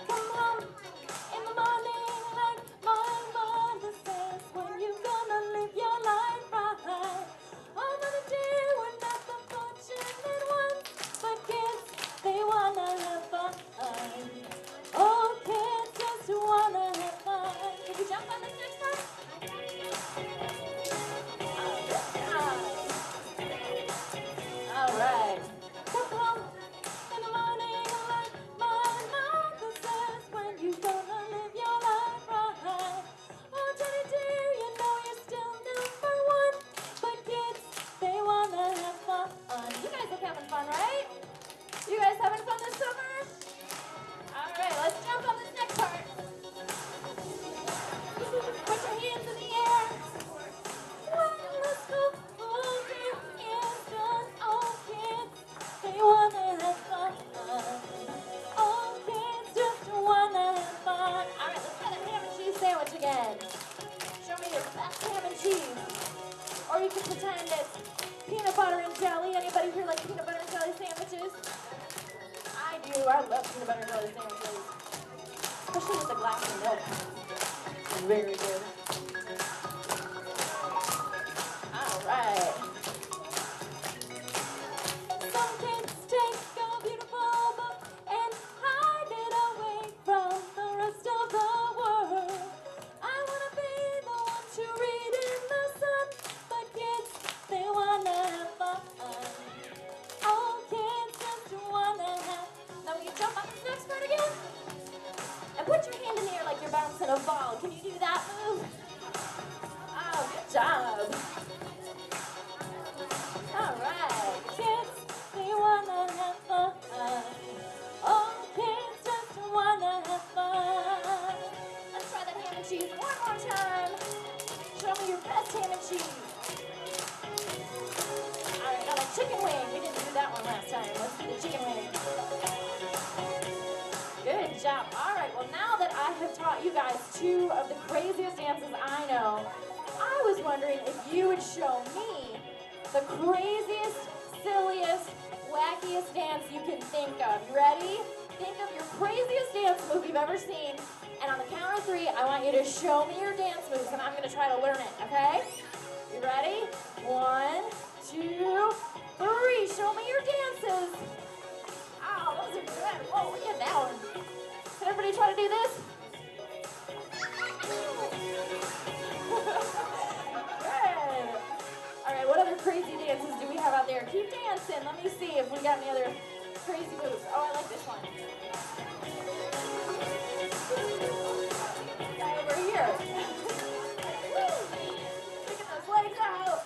Come on, in the morning, like my mother says, when you gonna live your life right. Over the day, we're not the fortunate ones, but kids, they wanna have fun. Oh, kids just wanna have fun. Can you jump on this next time? All right. Come on. In the morning, like my mother says, when you gonna live your life right. Oh, Johnny dear, you know you're still number one, but kids, they wanna have fun. You guys look having fun, right? You guys having fun this summer? All right, let's jump on this next part. Put your hands in the air. When the school year is done, oh kids, they wanna have fun. Oh, kids just wanna have fun. All right, let's try the ham and cheese sandwich again. Show me your best ham and cheese. Or you can pretend it's peanut butter and jelly. Anybody here like peanut butter and jelly sandwiches? I do. I love peanut butter and jelly sandwiches. Especially with a glass of milk. It's very good. All right. Some kids take a beautiful book and hide it away from the rest of the world. I want to be the one to read in the sun, but kids, they want to have fun. Oh, kids just want to have. Now we can jump on this next part again. And put your hand in the air like you're bouncing a ball. Can you do that move? Oh, good job. All right, kids, they wanna have fun. Oh, kids just wanna have fun. Let's try that ham and cheese one more time. Show me your best ham and cheese. All right, now the chicken wing. We didn't do that one last time. Let's do the chicken wing. Good job. All right, well, now that I have taught you guys 2 of the craziest dances I know, I was wondering if you would show me the craziest, silliest, wackiest dance you can think of. You ready? Think of your craziest dance move you've ever seen, and on the count of 3, I want you to show me your dance moves, and I'm gonna try to learn it, okay? You ready? 1, 2, 3. Show me your dances. Oh, those are good. Whoa, look at that one. Can everybody try to do this? Good. All right, what other crazy dances do we have out there? Keep dancing. Let me see if we got any other crazy moves. Oh, I like this one. Guy over here. Sticking those legs out.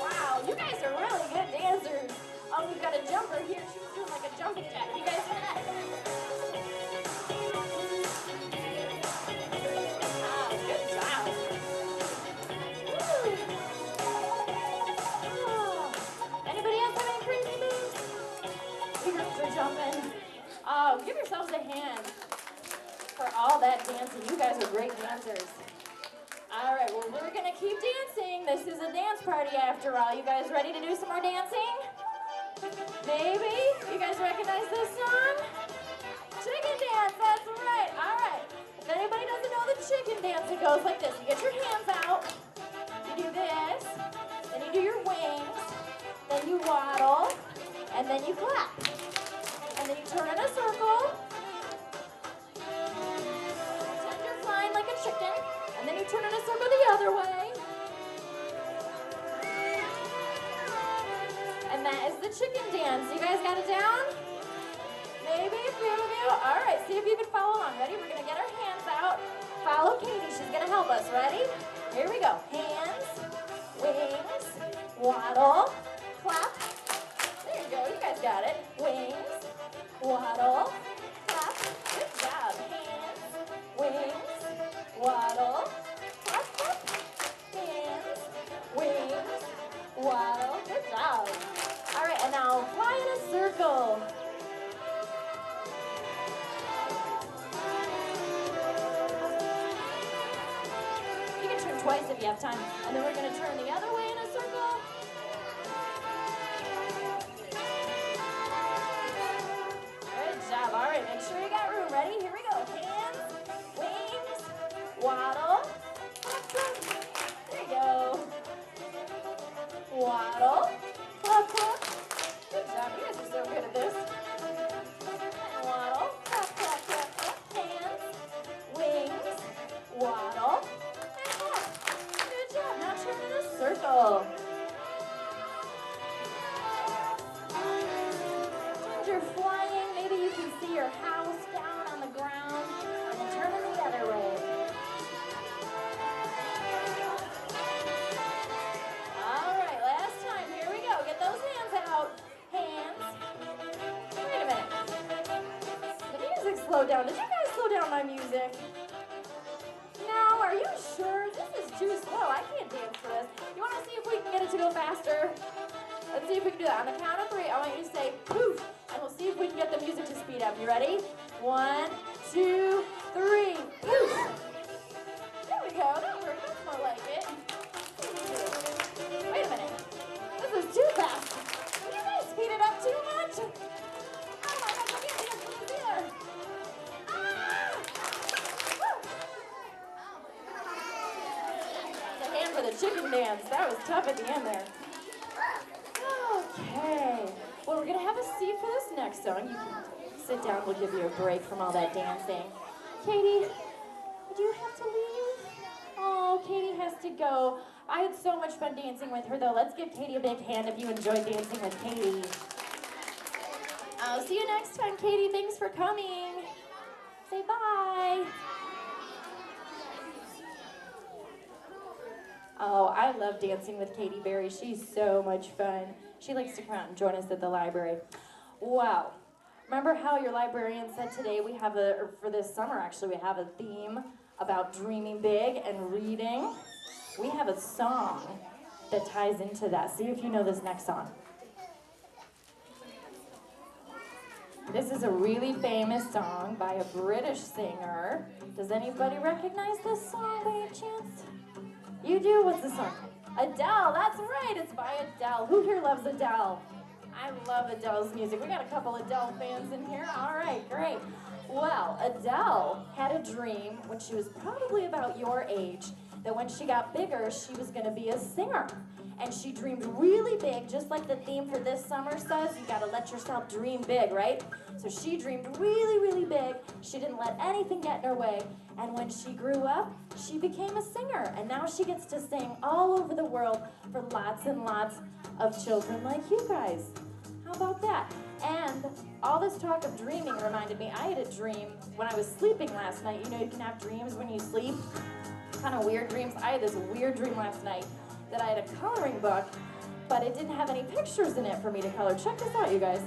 Wow, you guys are really good dancers. Oh, we've got a jumper here. She's doing like a jumping jack. You guys hear that? Wow, good job. Woo. Oh. Anybody else have any crazy moves? You girls are jumping. Oh, give yourselves a hand for all that dancing. You guys are great dancers. All right, well, we're gonna keep dancing. This is a dance party after all. You guys ready to do some more dancing? Maybe? You guys recognize this song? Chicken dance, that's right. All right. If anybody doesn't know the chicken dance, it goes like this. You get your hands out, you do this, then you do your wings, then you waddle, and then you clap. And then you turn in a circle. Pretend you're flying like a chicken, and then you turn in a circle the other way. And that is the chicken dance. You guys got it down? Maybe a few of you? All right, see if you can follow along. Ready? We're gonna get our hands out. Follow Katie, she's gonna help us. Ready? Here we go. Hands, wings, waddle, clap. There you go, you guys got it. Wings, waddle, clap. Good job. Hands, wings, waddle, clap, clap. Hands, wings, waddle. Good job. All right, and now fly in a circle. You can turn twice if you have time. And then we're going to turn the other way in a circle. Good job. All right, make sure you got room. Ready? Here we go. Hands, wings, waddle. There you go. Waddle. Clap, clap. Good job. You guys are so good at this. And waddle. Clap, clap, clap, clap. Hands, wings, waddle, and clap. Good job. Now turn in a circle. Pretend you're flying. Maybe you can see your house down on the ground. And then turn it the other way. All right, last time. Here we go. Get those hands out. Hands. Wait a minute. The music slowed down. Did you guys slow down my music? No, are you sure? This is too slow. I can't dance for this. You want to see if we can get it to go faster? Let's see if we can do that. On the count of 3, I want you to say poof, and we'll see if we can get the music to speed up. You ready? 1, 2, 3, poof. There we go. That worked. That's more like it. Wait a minute. This is too fast. Did you guys speed it up too much? Oh my gosh, I can't dance for this either. Ah! Woo! A hand for the chicken dance. That was tough at the end there. Okay. Well, we're going to have a seat for this next song. You can sit down. We'll give you a break from all that dancing. Katie, do you have to leave? Oh, Katie has to go. I had so much fun dancing with her, though. Let's give Katie a big hand if you enjoyed dancing with Katie. I'll see you next time, Katie. Thanks for coming. Say bye. Oh, I love dancing with Katie Berry. She's so much fun. She likes to come out and join us at the library. Wow. Remember how your librarian said today we have or for this summer actually, we have a theme about dreaming big and reading? We have a song that ties into that. See if you know this next song. This is a really famous song by a British singer. Does anybody recognize this song by any chance? You do? What's the song? Adele, that's right, it's by Adele. Who here loves Adele? I love Adele's music. We got a couple Adele fans in here. All right, great. Well, Adele had a dream when she was probably about your age that when she got bigger, she was going to be a singer. And she dreamed really big, just like the theme for this summer says, you got to let yourself dream big, right? So she dreamed really, really big. She didn't let anything get in her way. And when she grew up, she became a singer. And now she gets to sing all over the world for lots and lots of children like you guys. How about that? And all this talk of dreaming reminded me, I had a dream when I was sleeping last night. You know you can have dreams when you sleep, kind of weird dreams. I had this weird dream last night that I had a coloring book, but it didn't have any pictures in it for me to color. Check this out, you guys.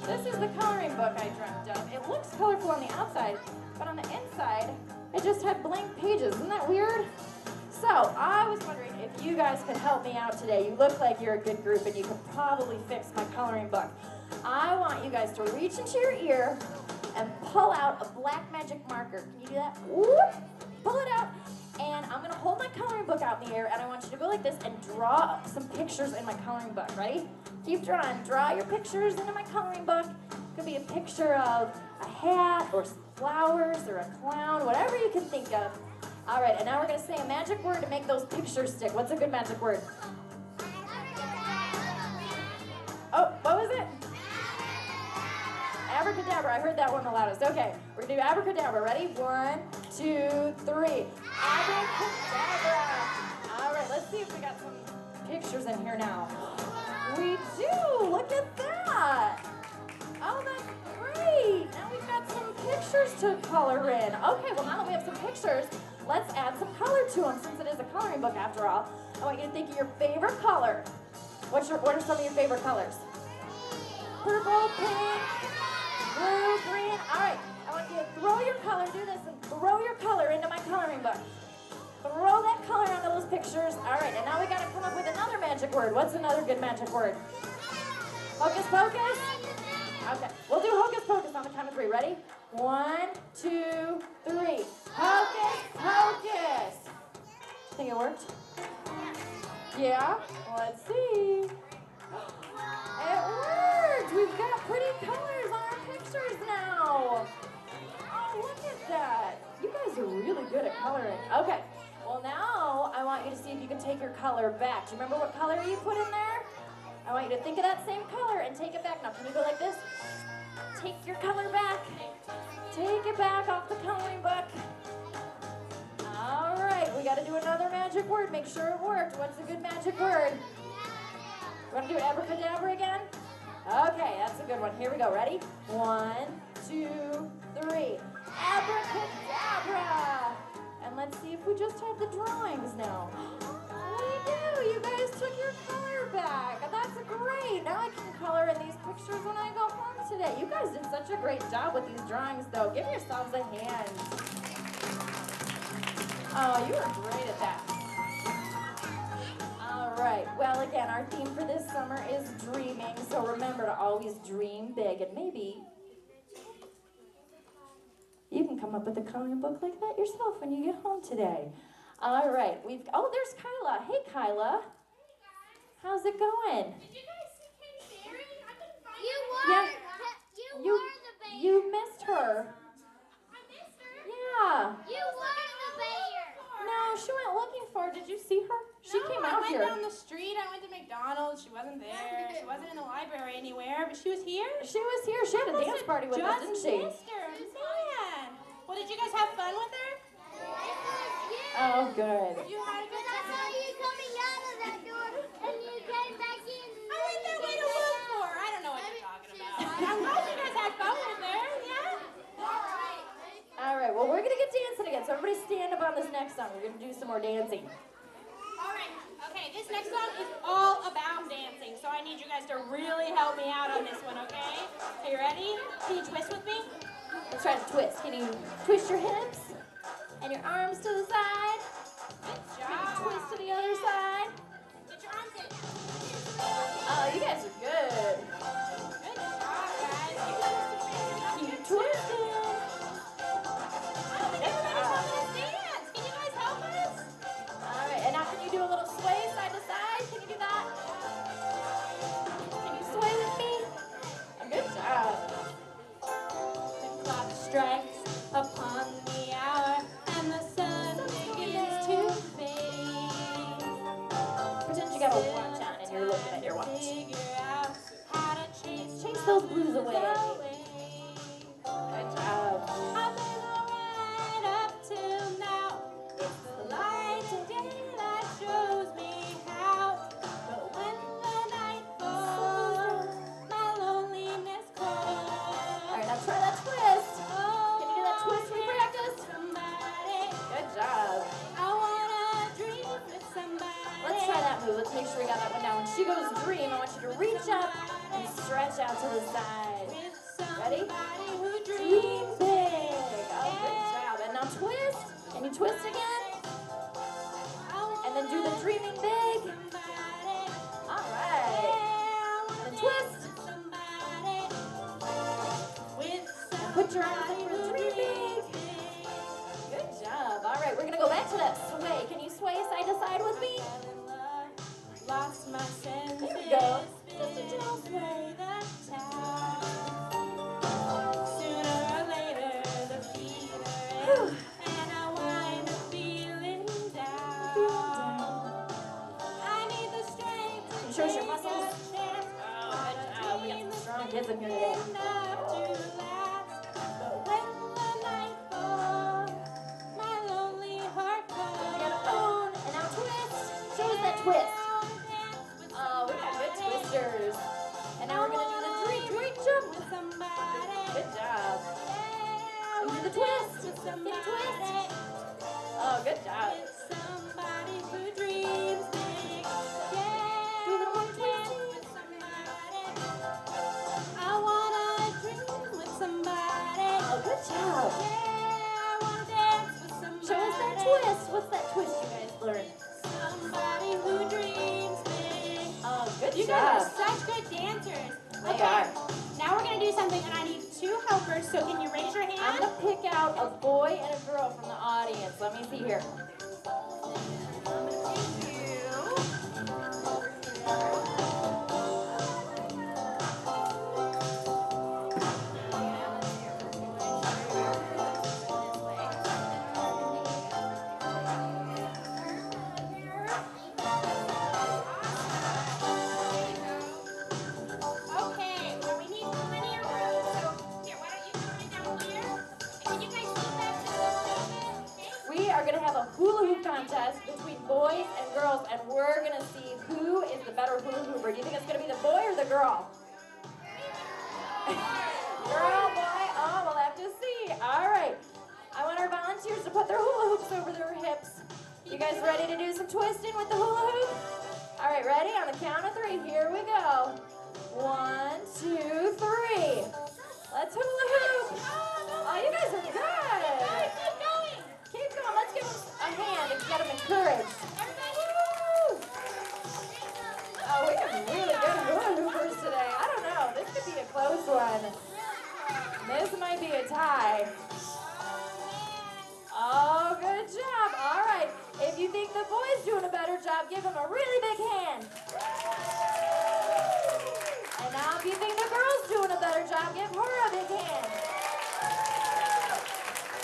This is the coloring book I dreamt of. It looks colorful on the outside, but on the inside, it just had blank pages. Isn't that weird? So I was wondering if you guys could help me out today. You look like you're a good group and you could probably fix my coloring book. I want you guys to reach into your ear and pull out a black magic marker. Can you do that? Whoop! Pull it out. And I'm gonna hold my coloring book out in the air and I want you to go like this and draw some pictures in my coloring book. Ready? Keep drawing. Draw your pictures into my coloring book. It could be a picture of a hat or some flowers or a clown, whatever you can think of. All right, and now we're gonna say a magic word to make those pictures stick. What's a good magic word? Oh, what was it? Abracadabra. I heard that one the loudest. Okay, we're gonna do abracadabra. Ready? 1, 2, 3. Abracadabra. All right, let's see if we got some pictures in here now. We do. Look at that. Oh, that's great. Now we've got some pictures to color in. Okay, well now that we have some pictures, let's add some color to them since it is a coloring book after all. I want you to think of your favorite color. What are some of your favorite colors? Purple, pink, blue, green. All right, I want you to throw your color, do this, and throw your color into my coloring book. Throw that color onto those pictures. All right, and now we gotta come up with another magic word. What's another good magic word? Hocus pocus? Okay, we'll do hocus pocus on the count of 3. Ready? 1, 2, 3. Hocus pocus. Think it worked? Yeah? Let's see. It worked! We've got pretty colors on our pictures now. Oh, look at that. You guys are really good at coloring. Okay, well now I want you to see if you can take your color back. Do you remember what color you put in there? I want you to think of that same color and take it back. Now, can you go like this? Take your color back. Take it back off the coloring book. All right, we got to do another magic word. Make sure it worked. What's a good magic word? You want to do abracadabra again? Okay, that's a good one. Here we go. Ready? 1, 2, 3. Abracadabra. And let's see if we just have the drawings now. We do. You guys took your color back. That's great. Now I can color in these pictures when I go home today. You guys did such a great job with these drawings, though. Give yourselves a hand. Oh, you were great at that. All right. Well, again, our theme for this summer is dreaming. So remember to always dream big. And maybe you can come up with a coloring book like that yourself when you get home today. All right. Oh, there's Kyla. Hey, Kyla. How's it going? Did you guys see Katy Berry? I couldn't find her. You were the bear. You missed her. I missed her? Yeah. You were the bear. No, she went looking for her. Did you see her? She came out here. I went down the street. I went to McDonald's. She wasn't there. She wasn't in the library anywhere, but she was here. She was here. She had a dance party with us, didn't she? Missed her. Man. Well, did you guys have fun with her? Oh, good. You had a good time. I saw you coming out of that door, and you came back in. I went that way to look for her. I don't know what you're talking about. I'm glad you guys had fun with her. Yeah? All right. Well, we're going to get dancing again. So everybody stand up on this next song. We're going to do some more dancing. All right. Okay, this next song is all about dancing, so I need you guys to really help me out on this one, okay? Okay, you ready? Can you twist with me? Let's try to twist. Can you twist your hips and your arms to the side? Good Can job. you twist to the other side? Get your arms in. Oh, you guys are good. Good job. away. Good job. I've been alright up till now. It's the light today that shows me how. But when the night falls, my loneliness calls. All right, now try that twist. Can you do that twist we practiced? Good job. I wanna dream with somebody. Let's try that move. Let's make sure we got that one down. When she goes dream, I want you to reach up and stretch out to the side. Ready? Dream big. Oh, good job. And now twist. Can you twist again? And then do the dreaming big. All right. And then twist. And put your arms up for dream big. Good job. All right, we're gonna go back to that sway. Can you sway side to side with me? Lost my senses. There we go. Just a gentle sway. Sooner or later, the fever ends, and I wind up feeling down. I need the strength to Show us your muscles. take a chance. Oh, good job. We got some strong kids in here today. Enough to last, but when the night falls, my lonely heart calls. And now twist. Show us that twist. Oh, we got good twisters. And now we're gonna do the dream jump. With somebody. Good job. And do the twist. Can you twist? Oh, good job. Somebody who dreams big. Yeah. Do a little more twist. I wanna dream with somebody. Oh, good job. Yeah, I wanna dance with somebody. Show us that twist. What's that twist you guys learned? Somebody who dreams big. Oh, good You job. guys are such good dancers. They are. Now we're gonna do something, and I need 2 helpers. So can you raise your hand? I'm gonna pick out a boy and a girl from the audience. Let me see here. Okay, well, we need plenty of room. So here, why don't you come down here? And can you guys leave that just a little bit? Okay? We are gonna have a hula hoop contest between boys and girls, and we're gonna see who is the better hula hooper. Do you think it's gonna be the boy or the girl? Girl, boy, oh, we'll have to see. All right, I want our volunteers to put their hula hoops over their hips. You guys ready to do some twisting with the hula hoop? All right, ready? On the count of 3, here we go. 1, 2, 3. Let's hula hoop. Oh, you guys are good. Keep going. Keep going. Let's give them a hand and get them encouraged. Woo! Oh, we have really good hula hoopers today. I don't know. This could be a close one. This might be a tie. Oh, good job. All right. If you think the boy's doing a better job, give him a really big hand. And now if you think the girl's doing a better job, give her a big hand.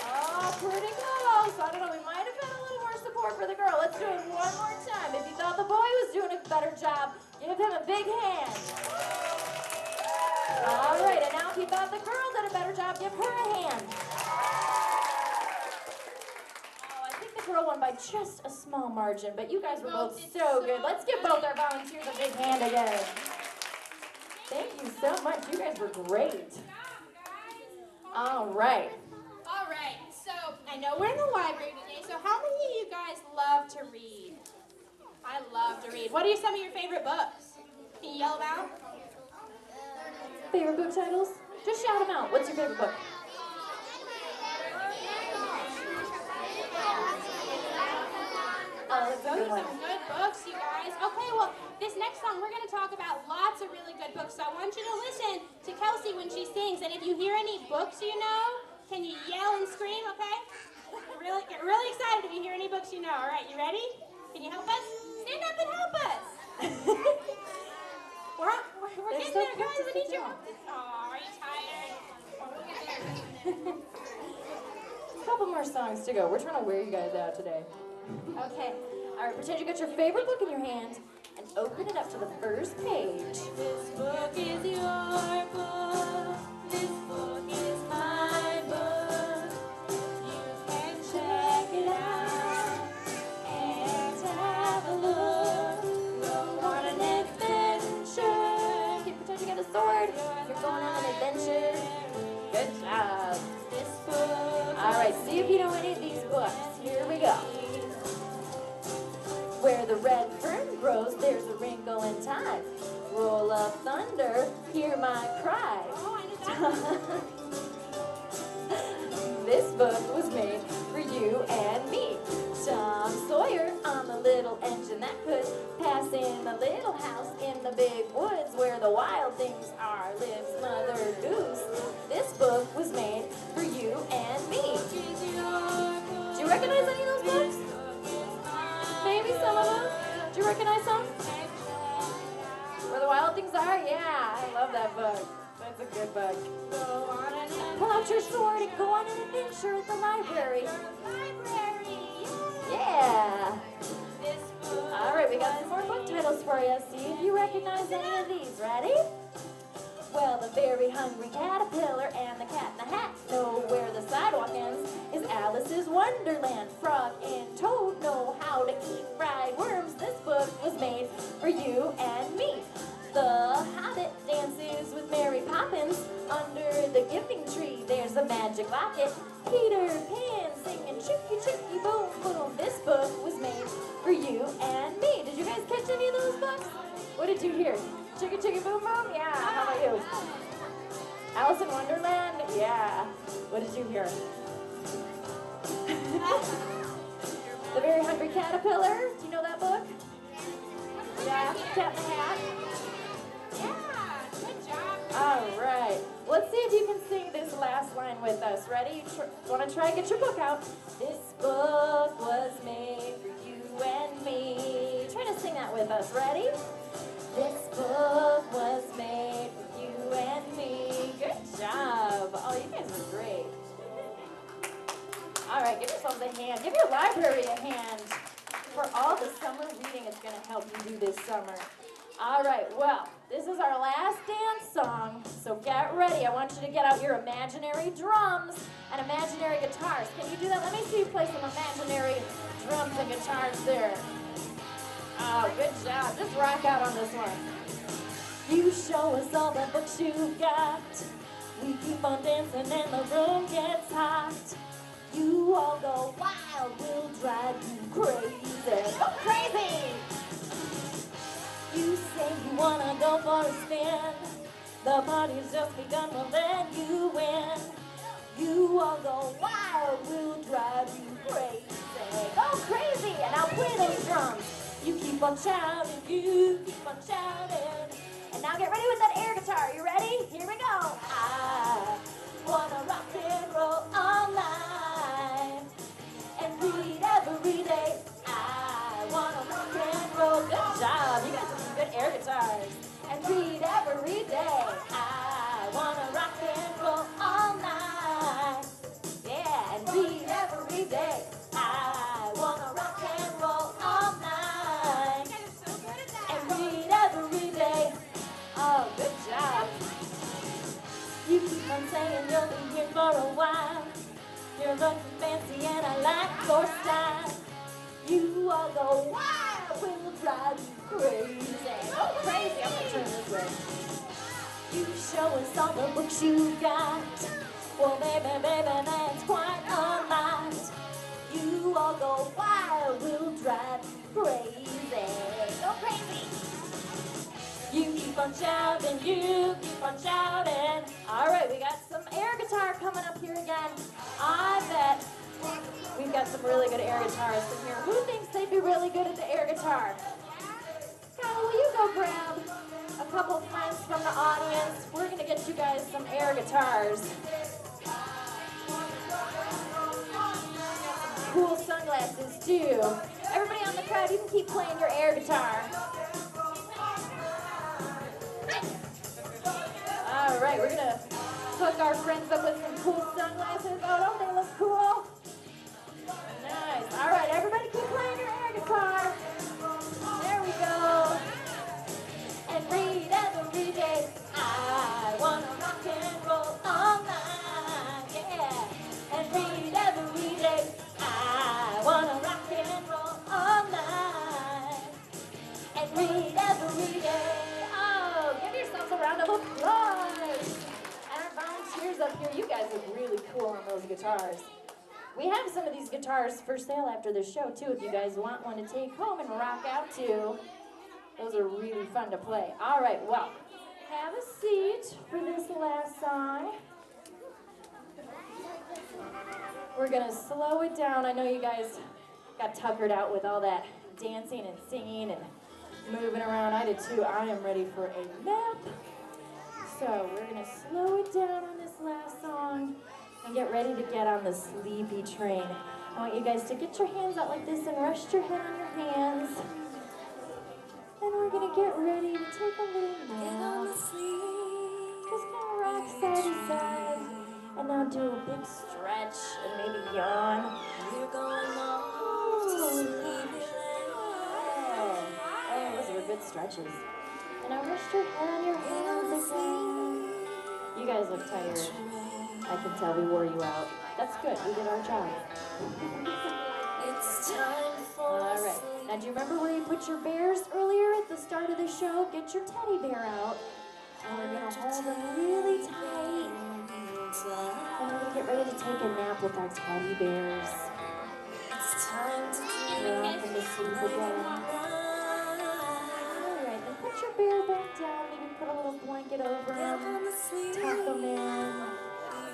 Oh, pretty close. I don't know. We might have had a little more support for the girl. Let's do it one more time. If you thought the boy was doing a better job, give him a big hand. All right. And now if you thought the girl did a better job, give her a hand. The girl won by just a small margin, but you guys were both so good. Let's give both our volunteers a big hand again. Thank you so much. You guys were great. All right. All right, so I know we're in the library today, so how many of you guys love to read? I love to read. What are some of your favorite books? Can you yell them out? Favorite book titles? Just shout them out. What's your favorite book? Those are some good books, you guys. Okay, well, this next song, we're going to talk about lots of really good books, so I want you to listen to Kelsey when she sings, and if you hear any books you know, can you yell and scream, okay? Get really excited if you hear any books you know. All right, you ready? Can you help us? Stand up and help us. we're getting there, guys. We need your help. Oh, are you tired? We'll get there. A couple more songs to go. We're trying to wear you guys out today. Okay. All right, pretend you got your favorite book in your hand and open it up to the first page. This book is your book. Good job. All right, see if you know any of these books. Here we go. Where the red fern grows, there's a wrinkle in time. Roll of thunder, hear my cry. This book was made for you and me. Tom Sawyer on the little engine that could pass in the little house in the big woods where the wild things are lives Mother Goose. This book was made for you and me. Do you recognize any of those books? Maybe some of them? Do you recognize some? Where the Wild Things Are? Yeah, I love that book. That's a good book. Pull out your sword and go on an adventure at the library. Yeah. All right, we got some more book titles for you. See if you recognize any of these. Ready? Well, the very hungry caterpillar and the cat in the hat know where the sidewalk ends is Alice's Wonderland. Frog and Toad know how to eat fried worms. This book was made for you and me. The Hobbit dances with Mary Poppins under the giving tree. There's a magic locket. Peter Pan singing chooky chooky boom boom. This book was made for you and me. Did you guys catch any of those books? What did you hear? Chicka chicka boom boom? Yeah, how about you? Alice in Wonderland? Yeah. What did you hear? The Very Hungry Caterpillar? Do you know that book? Yeah, Cat in the Hat? Yeah, good job. All right. Let's see if you can sing this last line with us. Ready? Want to try and get your book out? This book was made for you and me. Try to sing that with us. Ready? This book was made for you and me. Good job. Oh, you guys are great. All right, give yourselves a hand. Give your library a hand for all the summer reading it's going to help you do this summer. All right, well, this is our last dance song, so get ready. I want you to get out your imaginary drums and imaginary guitars. Can you do that? Let me see you play some imaginary drums and guitars there. Oh, good job. Just rock out on this one. You show us all the books you got. We keep on dancing and the room gets hot. You all go wild, we'll drive you crazy. Go crazy! You say you wanna go for a spin. The party's just begun, well then you win. You all go wild, we'll drive you crazy. Go crazy! And now play those drums. You keep on shouting, you keep on shouting. And now get ready with that air guitar. You ready? Here we go. I wanna rock and roll all night and read every day. I wanna rock and roll. Good job. You guys have some good air guitars. And read every day. I wanna rock and roll all night. Yeah, and read every day. I wanna rock and roll all night. And read every day. Oh, good job. You keep on saying you'll be here for a while. You're looking fancy and I like your style. You all go wild, we'll drive you crazy. Go crazy, I'm gonna turn this way. You show us all the books you got. Well, baby, that's quite a lot. You all go wild, we'll drive you crazy. Go crazy. You keep on shouting, you keep on shouting. All right, we got some air guitar coming up here again. I bet we've got some really good air guitarists in here. Who thinks they'd be really good at the air guitar? Kyle, will you go grab a couple friends from the audience? We're gonna get you guys some air guitars. Cool sunglasses too. Everybody on the crowd, you can keep playing your air guitar. All right, we're gonna hook our friends up with some cool sunglasses. Oh, don't they look cool? Nice. All right, everybody keep playing your air guitar. There we go. And read every day. I wanna rock and roll all night. Yeah. And read every day. I wanna rock and roll all night. And read every day. Oh, give yourselves a round of applause. And our volunteers up here, you guys look really cool on those guitars. We have some of these guitars for sale after the show, too, if you guys want one to take home and rock out to. Those are really fun to play. All right, well, have a seat for this last song. We're going to slow it down. I know you guys got tuckered out with all that dancing and singing and moving around. I did, too. I am ready for a nap. So we're going to slow it down on this last song and get ready to get on the sleepy train. I want you guys to get your hands out like this and rest your head on your hands. And we're going to get ready to take a little nap. Just kind of rock side to side. And now do a big stretch and maybe yawn. Oh, those were good stretches. And now rest your head on your hands again. You guys look tired. I can tell we wore you out. That's good. We did our job. All right. Now, do you remember where you put your bears earlier at the start of the show? Get your teddy bear out. And we're going to hold them really tight. And we're going to get ready to take a nap with our teddy bears. Rock them to sleep again. All right. Then put your bear back down. Maybe put a little blanket over him. Tuck them in.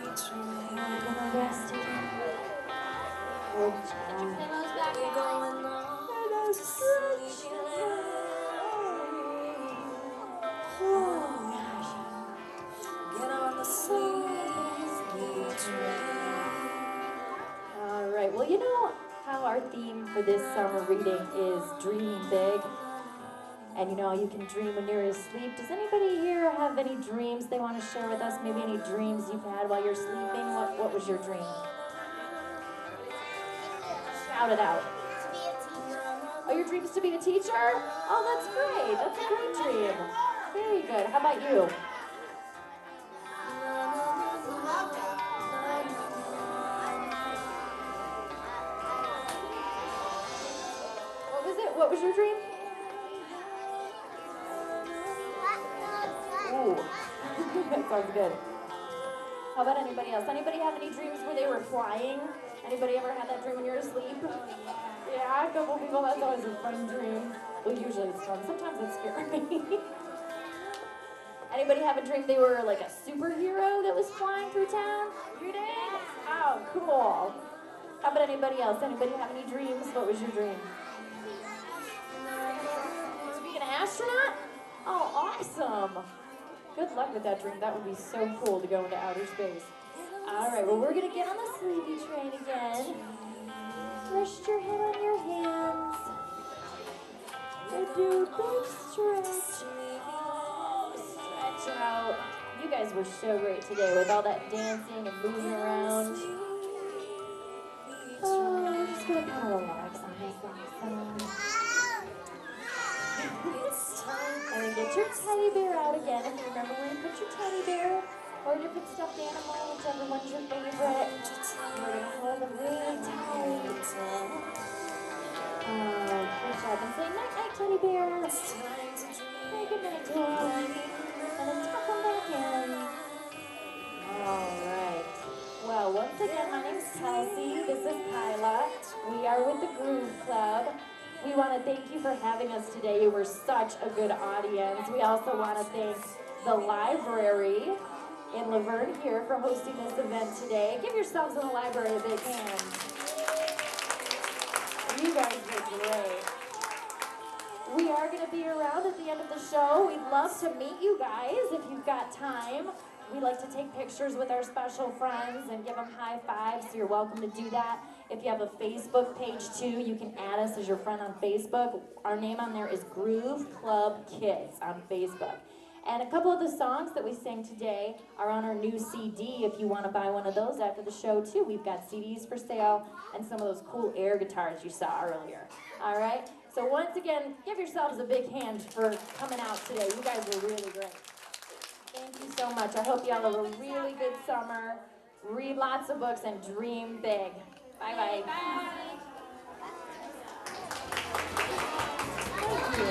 We're gonna rest again. Good job. Get your pillows back on. Oh gosh. Get on the sleepy train. All right. Well, you know how our theme for this summer reading is dreaming big. And you know, you can dream when you're asleep. Does anybody here have any dreams they want to share with us? Maybe any dreams you've had while you're sleeping? What was your dream? Shout it out. Oh, your dream is to be a teacher? Oh, that's great. That's a great dream. Very good. How about you? What was it? What was your dream? Ooh, that sounds good. How about anybody else? Anybody have any dreams where they were flying? Anybody ever had that dream when you're asleep? Yeah, a couple people, that's always a fun dream. Well, usually it's fun. Sometimes it's scary. Anybody have a dream they were like a superhero that was flying through town? You did? Oh, cool. How about anybody else? Anybody have any dreams? What was your dream? To be an astronaut? Oh, awesome. Good luck with that dream. That would be so cool to go into outer space. All right, well, we're going to get on the sleepy train again. Rest your head on your hands. And do a big stretch. Stretch out. You guys were so great today with all that dancing and moving around. Oh, we're just going to kind of relax on this last song. And then get your teddy bear out again. If you remember where you put your teddy bear or a different stuffed animal, whichever one's your favorite. We're going to hold them really tight. Oh, good job. And say night-night, teddy bear. Say goodnight to them. And then tuck them back in. All right. Well, once again, my name's Kelsey. This is Kyla. We are with the Groove Club. We want to thank you for having us today. You were such a good audience. We also want to thank the library in LaVergne here for hosting this event today. Give yourselves in the library a big hand. You guys did great. We are going to be around at the end of the show. We'd love to meet you guys if you've got time. We like to take pictures with our special friends and give them high fives, so you're welcome to do that. If you have a Facebook page too, you can add us as your friend on Facebook. Our name on there is Groove Club Kids on Facebook. And a couple of the songs that we sang today are on our new CD if you want to buy one of those after the show too. We've got CDs for sale and some of those cool air guitars you saw earlier. All right? So once again, give yourselves a big hand for coming out today. You guys were really great. Thank you so much. I hope you all have a really good summer. Read lots of books and dream big. Bye-bye. Thank you.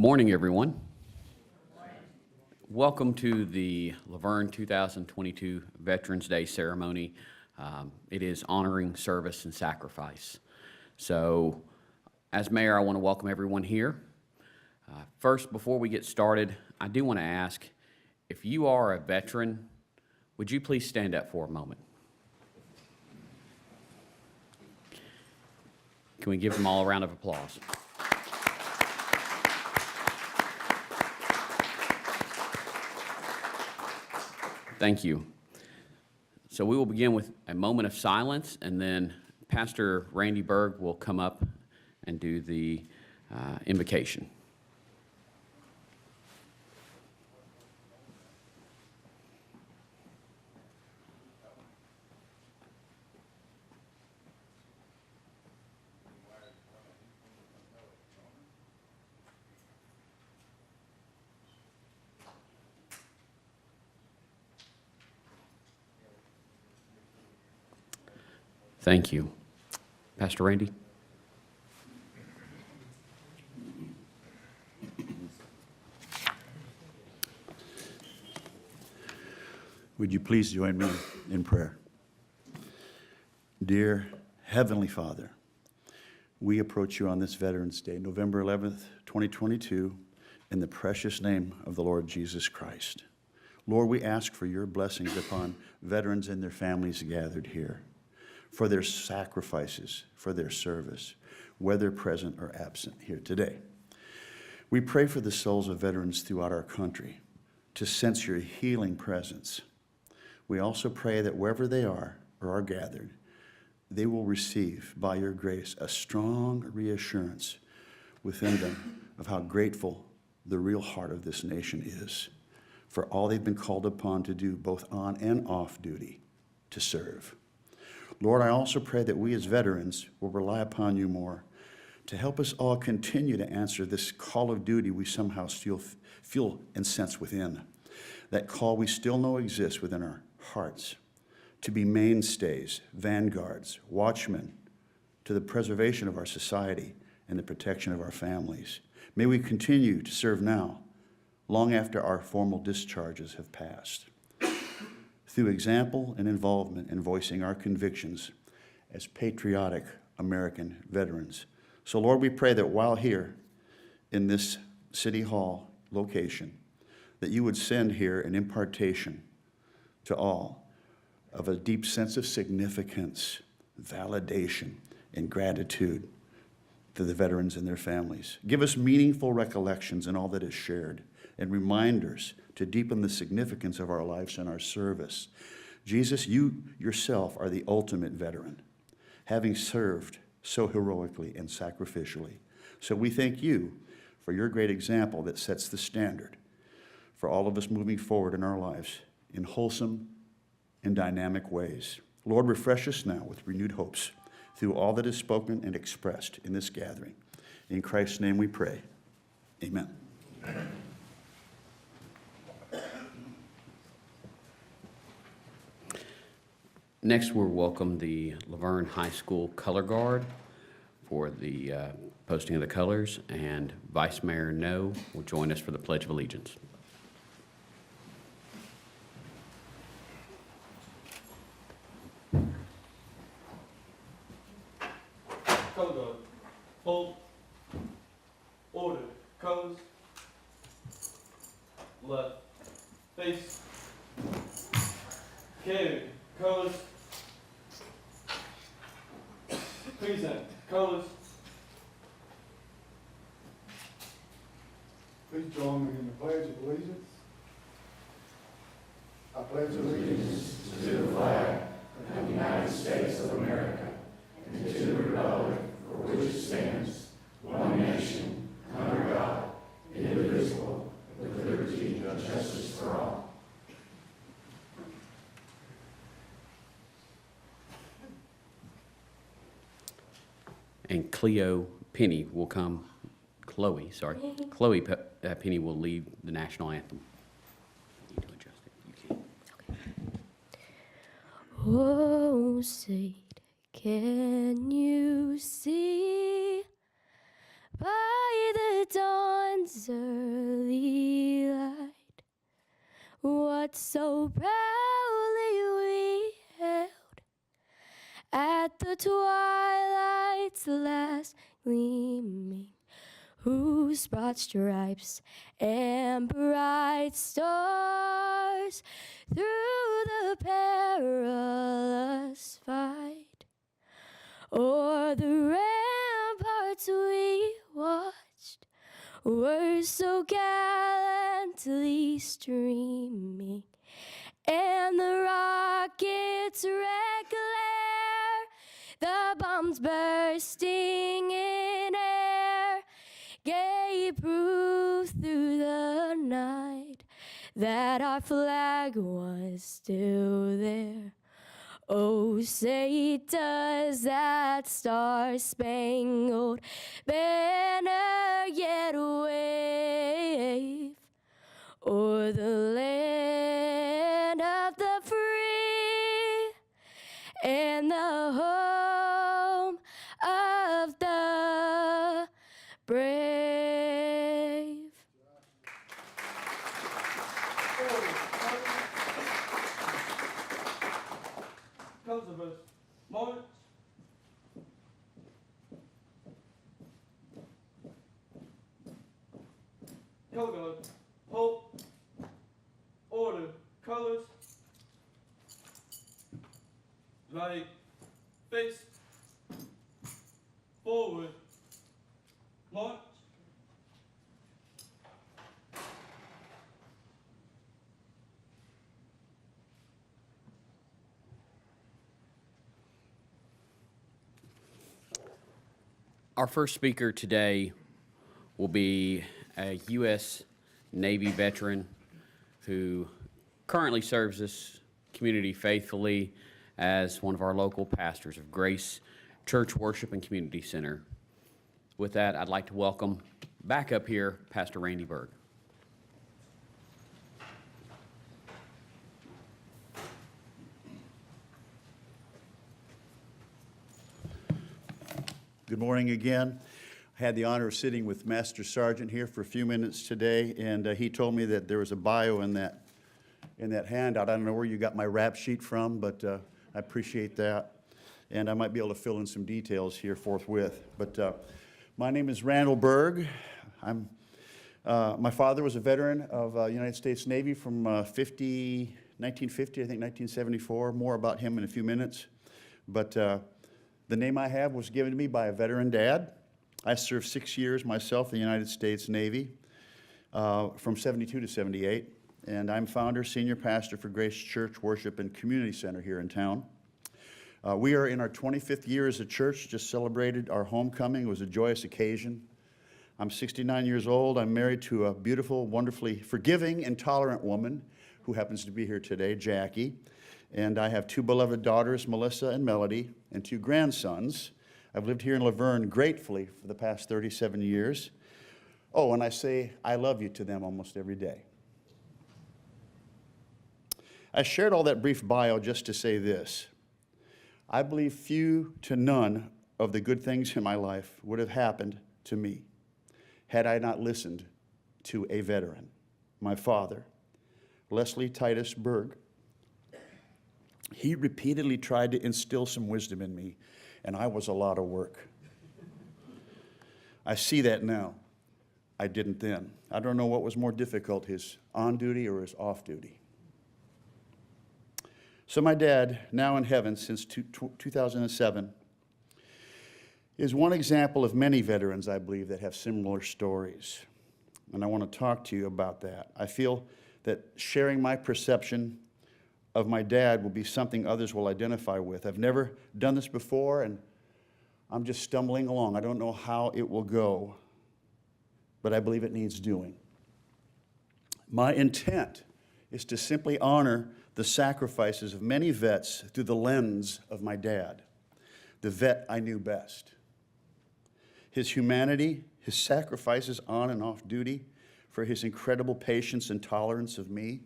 morning, everyone. Welcome to the LaVergne 2022 Veterans Day ceremony. It is honoring service and sacrifice. So, as mayor, I want to welcome everyone here. First, before we get started, I do want to ask, if you are a veteran, would you please stand up for a moment? Can we give them all a round of applause? Thank you. So we will begin with a moment of silence, and then Pastor Randy Berg will come up and do the invocation. Thank you. Pastor Randy? Would you please join me in prayer? Dear Heavenly Father, we approach you on this Veterans Day, November 11th, 2022, in the precious name of the Lord Jesus Christ. Lord, we ask for your blessings upon veterans and their families gathered here, for their sacrifices, for their service, whether present or absent here today. We pray for the souls of veterans throughout our country to sense your healing presence. We also pray that wherever they are or are gathered, they will receive by your grace a strong reassurance within them of how grateful the real heart of this nation is for all they've been called upon to do, both on and off duty, to serve. Lord, I also pray that we as veterans will rely upon you more to help us all continue to answer this call of duty we somehow still feel and sense within. That call we still know exists within our hearts, to be mainstays, vanguards, watchmen to the preservation of our society and the protection of our families. May we continue to serve now, long after our formal discharges have passed, through example and involvement in voicing our convictions as patriotic American veterans. So Lord, we pray that while here in this City Hall location, that you would send here an impartation to all of a deep sense of significance, validation, and gratitude to the veterans and their families. Give us meaningful recollections in all that is shared, and reminders to deepen the significance of our lives and our service. Jesus, you yourself are the ultimate veteran, having served so heroically and sacrificially. So we thank you for your great example that sets the standard for all of us moving forward in our lives in wholesome and dynamic ways. Lord, refresh us now with renewed hopes through all that is spoken and expressed in this gathering. In Christ's name we pray. Amen. Next, we'll welcome the LaVergne High School Color Guard for the posting of the colors, and Vice Mayor No will join us for the Pledge of Allegiance. Color guard. Hold. Order. Colors. Left. Face. Carry. Colors. Present. Colors. Please join me in the Pledge of Allegiance. I pledge allegiance to the flag of the United States of America and to the republic for which it stands, one nation, under God, indivisible, with liberty and justice for all. And Chloe Penny will lead the national anthem. You need to adjust it. You can. Oh, Saint, can you see by the dawn's early light, what so proudly we hailed at the twilight's last gleaming, whose broad stripes and bright stars through the perilous fight o'er the ramparts we watched were so gallantly streaming, and the rockets' red glare, the bombs bursting in air, gave proof through the night that our flag was still there. Oh, say does that star-spangled banner yet wave o'er the land of the free and the home of the brave. Kosovo, march. Kogo, halt. Order, colors. Right, face. Forward, march. Our first speaker today will be a U.S. Navy veteran who currently serves this community faithfully as one of our local pastors of Grace Church Worship and Community Center. With that, I'd like to welcome back up here Pastor Randy Berg. Good morning again. I had the honor of sitting with Master Sergeant here for a few minutes today, and he told me that there was a bio in that handout. I don't know where you got my rap sheet from, but I appreciate that. And I might be able to fill in some details here forthwith. But my name is Randall Berg. My father was a veteran of United States Navy from 1950, I think 1974. More about him in a few minutes. But the name I have was given to me by a veteran dad. I served 6 years myself in the United States Navy from 72 to 78. And I'm founder, senior pastor for Grace Church Worship and Community Center here in town. We are in our 25th year as a church, just celebrated our homecoming. It was a joyous occasion. I'm 69 years old. I'm married to a beautiful, wonderfully forgiving and tolerant woman who happens to be here today, Jackie. And I have two beloved daughters, Melissa and Melody, and two grandsons. I've lived here in LaVergne gratefully for the past 37 years. Oh, and I say I love you to them almost every day. I shared all that brief bio just to say this. I believe few to none of the good things in my life would have happened to me had I not listened to a veteran, my father, Leslie Titus Berg. He repeatedly tried to instill some wisdom in me, and I was a lot of work. I see that now. I didn't then. I don't know what was more difficult, his on duty or his off duty. So my dad, now in heaven since 2007, is one example of many veterans, I believe, that have similar stories. And I want to talk to you about that. I feel that sharing my perception of my dad will be something others will identify with. I've never done this before, and I'm just stumbling along. I don't know how it will go, but I believe it needs doing. My intent is to simply honor the sacrifices of many vets through the lens of my dad, the vet I knew best. His humanity, his sacrifices on and off duty, for his incredible patience and tolerance of me,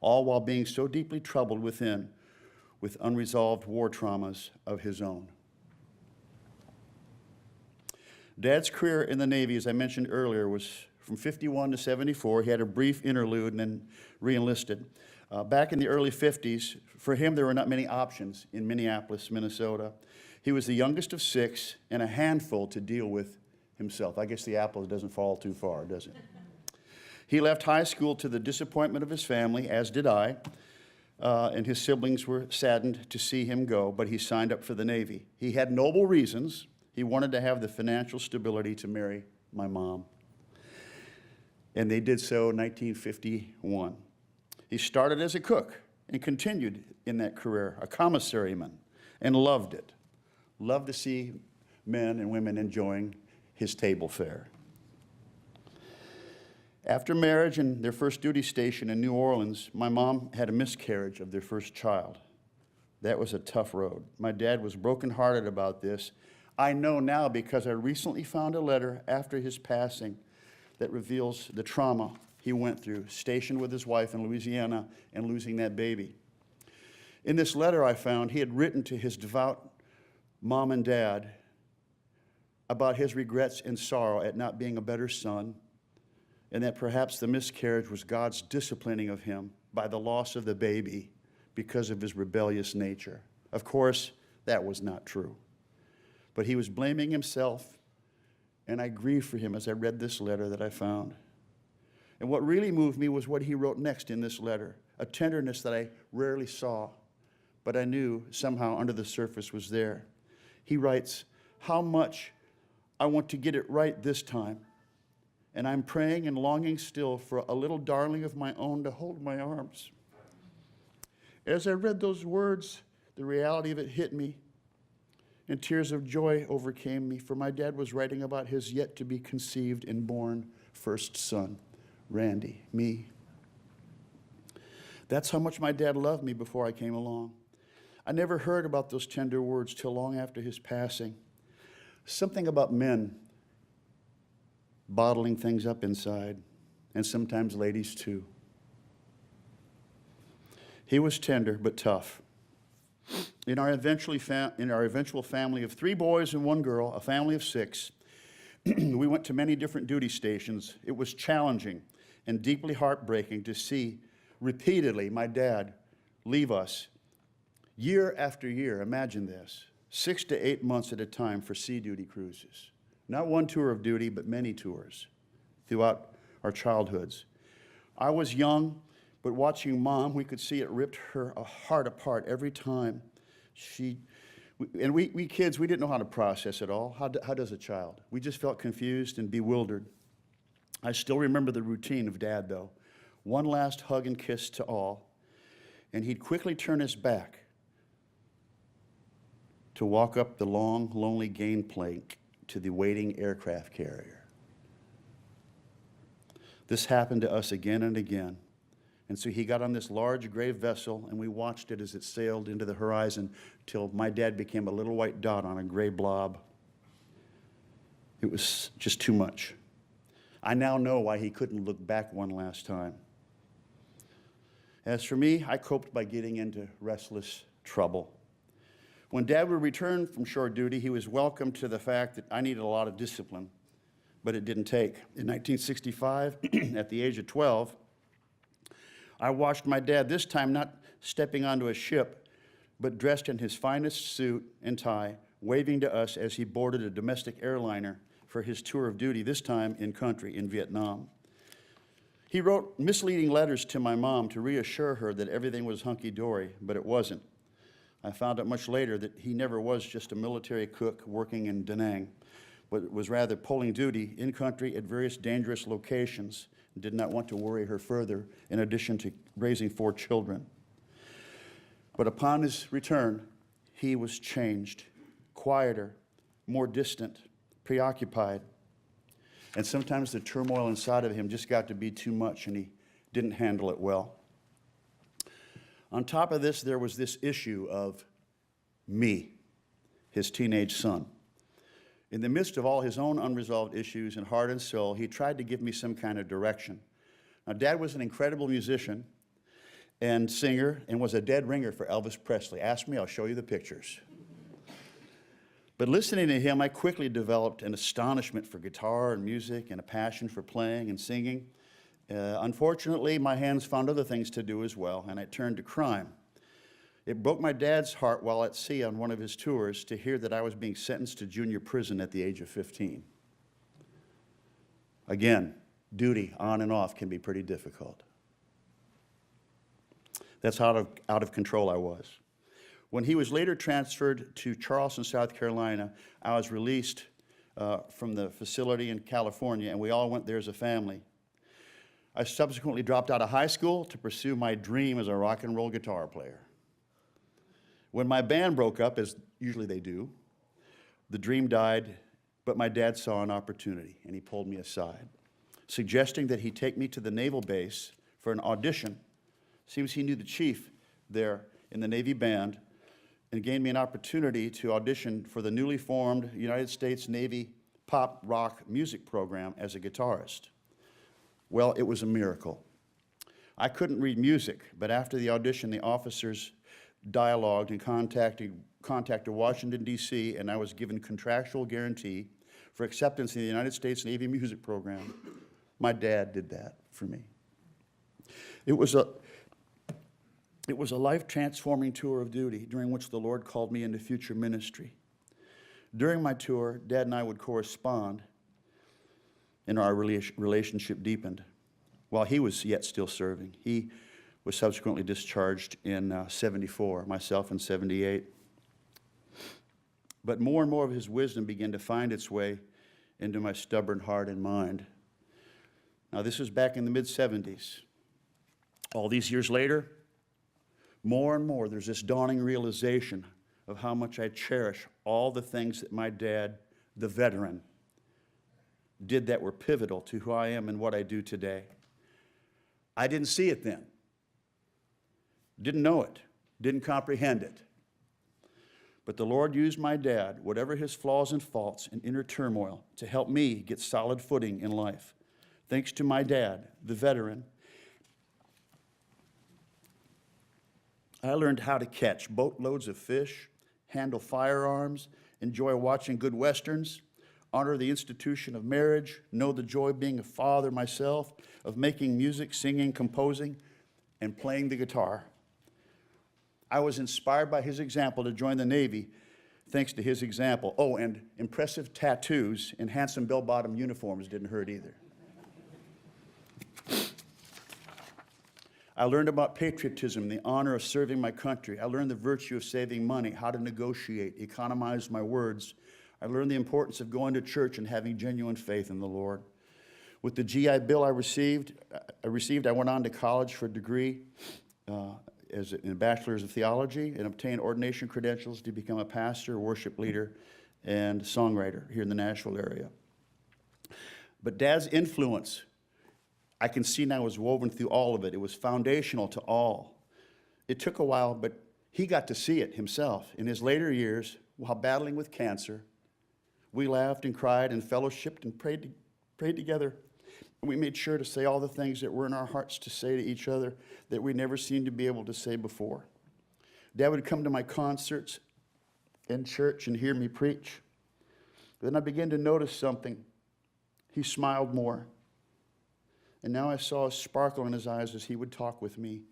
all while being so deeply troubled within with unresolved war traumas of his own. Dad's career in the Navy, as I mentioned earlier, was from 51 to 74. He had a brief interlude and then re-enlisted. Back in the early 50s, for him there were not many options in Minneapolis, Minnesota. He was the youngest of 6 and a handful to deal with himself. I guess the apple doesn't fall too far, does it? He left high school to the disappointment of his family, as did I, and his siblings were saddened to see him go, but he signed up for the Navy. He had noble reasons. He wanted to have the financial stability to marry my mom. And they did so in 1951. He started as a cook and continued in that career, a commissaryman, and loved it. Loved to see men and women enjoying his table fare. After marriage and their first duty station in New Orleans, my mom had a miscarriage of their first child. That was a tough road. My dad was brokenhearted about this. I know now because I recently found a letter after his passing that reveals the trauma he went through, stationed with his wife in Louisiana and losing that baby. In this letter I found, he had written to his devout mom and dad about his regrets and sorrow at not being a better son, and that perhaps the miscarriage was God's disciplining of him by the loss of the baby because of his rebellious nature. Of course, that was not true. But he was blaming himself, and I grieved for him as I read this letter that I found. And what really moved me was what he wrote next in this letter, a tenderness that I rarely saw, but I knew somehow under the surface was there. He writes, "How much I want to get it right this time, and I'm praying and longing still for a little darling of my own to hold my arms." As I read those words, the reality of it hit me, and tears of joy overcame me, for my dad was writing about his yet-to-be-conceived and born first son, Randy, me. That's how much my dad loved me before I came along. I never heard about those tender words till long after his passing. Something about men bottling things up inside, and sometimes ladies too. He was tender but tough. In our eventual family of 3 boys and 1 girl, a family of 6, we went to many different duty stations. It was challenging and deeply heartbreaking to see repeatedly my dad leave us year after year. Imagine this, 6 to 8 months at a time for sea duty cruises. Not one tour of duty, but many tours throughout our childhoods. I was young, but watching Mom, we could see it ripped her heart apart every time. We kids, we didn't know how to process it all. How does a child? We just felt confused and bewildered. I still remember the routine of Dad, though. One last hug and kiss to all, and he'd quickly turn his back to walk up the long, lonely gangplank to the waiting aircraft carrier. This happened to us again and again. And so he got on this large gray vessel, and we watched it as it sailed into the horizon till my dad became a little white dot on a gray blob. It was just too much. I now know why he couldn't look back one last time. As for me, I coped by getting into restless trouble. When Dad would return from shore duty, he was welcome to the fact that I needed a lot of discipline, but it didn't take. In 1965, at the age of 12, I watched my dad, this time not stepping onto a ship, but dressed in his finest suit and tie, waving to us as he boarded a domestic airliner for his tour of duty, this time in country in Vietnam. He wrote misleading letters to my mom to reassure her that everything was hunky-dory, but it wasn't. I found out much later that he never was just a military cook working in Da Nang, but was rather pulling duty in country at various dangerous locations and did not want to worry her further, in addition to raising 4 children. But upon his return, he was changed, quieter, more distant, preoccupied. And sometimes the turmoil inside of him just got to be too much, and he didn't handle it well. On top of this, there was this issue of me, his teenage son. In the midst of all his own unresolved issues and heart and soul, he tried to give me some kind of direction. Now, Dad was an incredible musician and singer and was a dead ringer for Elvis Presley. Ask me, I'll show you the pictures. But listening to him, I quickly developed an astonishment for guitar and music and a passion for playing and singing. Unfortunately, my hands found other things to do as well, and I turned to crime. It broke my dad's heart while at sea on one of his tours to hear that I was being sentenced to junior prison at the age of 15. Again, duty on and off can be pretty difficult. That's how out of control I was. When he was later transferred to Charleston, South Carolina, I was released from the facility in California, and we all went there as a family. I subsequently dropped out of high school to pursue my dream as a rock and roll guitar player. When my band broke up, as usually they do, the dream died, but my dad saw an opportunity, and he pulled me aside, suggesting that he take me to the naval base for an audition. Seems he knew the chief there in the Navy band and gave me an opportunity to audition for the newly formed United States Navy pop rock music program as a guitarist. Well, it was a miracle. I couldn't read music, but after the audition, the officers dialogued and contacted Washington, D.C., and I was given contractual guarantee for acceptance in the United States Navy music program. My dad did that for me. It was a life-transforming tour of duty during which the Lord called me into future ministry. During my tour, Dad and I would correspond, and our relationship deepened while he was yet still serving. He was subsequently discharged in 74, myself in 78. But more and more of his wisdom began to find its way into my stubborn heart and mind. Now, this was back in the mid-70s. All these years later, more and more, there's this dawning realization of how much I cherish all the things that my dad, the veteran, did that were pivotal to who I am and what I do today. I didn't see it then. Didn't know it. Didn't comprehend it. But the Lord used my dad, whatever his flaws and faults and inner turmoil, to help me get solid footing in life. Thanks to my dad, the veteran, I learned how to catch boatloads of fish, handle firearms, enjoy watching good westerns, honor the institution of marriage, know the joy of being a father myself, of making music, singing, composing, and playing the guitar. I was inspired by his example to join the Navy, thanks to his example. Oh, and impressive tattoos and handsome bell-bottom uniforms didn't hurt either. I learned about patriotism, the honor of serving my country. I learned the virtue of saving money, how to negotiate, economize my words. I learned the importance of going to church and having genuine faith in the Lord. With the GI Bill I received, I went on to college for a degree in a bachelor's of theology and obtained ordination credentials to become a pastor, worship leader, and songwriter here in the Nashville area. But Dad's influence, I can see now, was woven through all of it. It was foundational to all. It took a while, but he got to see it himself. In his later years, while battling with cancer, we laughed and cried and fellowshiped and prayed together. We made sure to say all the things that were in our hearts to say to each other that we never seemed to be able to say before. Dad would come to my concerts in church and hear me preach. Then I began to notice something. He smiled more. And now I saw a sparkle in his eyes as he would talk with me.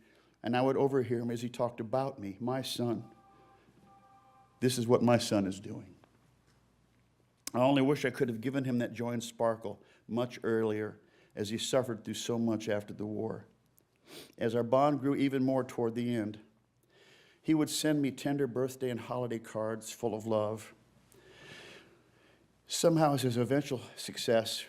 And I would overhear him as he talked about me, my son. This is what my son is doing. I only wish I could have given him that joy and sparkle much earlier, as he suffered through so much after the war. As our bond grew even more toward the end, he would send me tender birthday and holiday cards full of love. Somehow his eventual success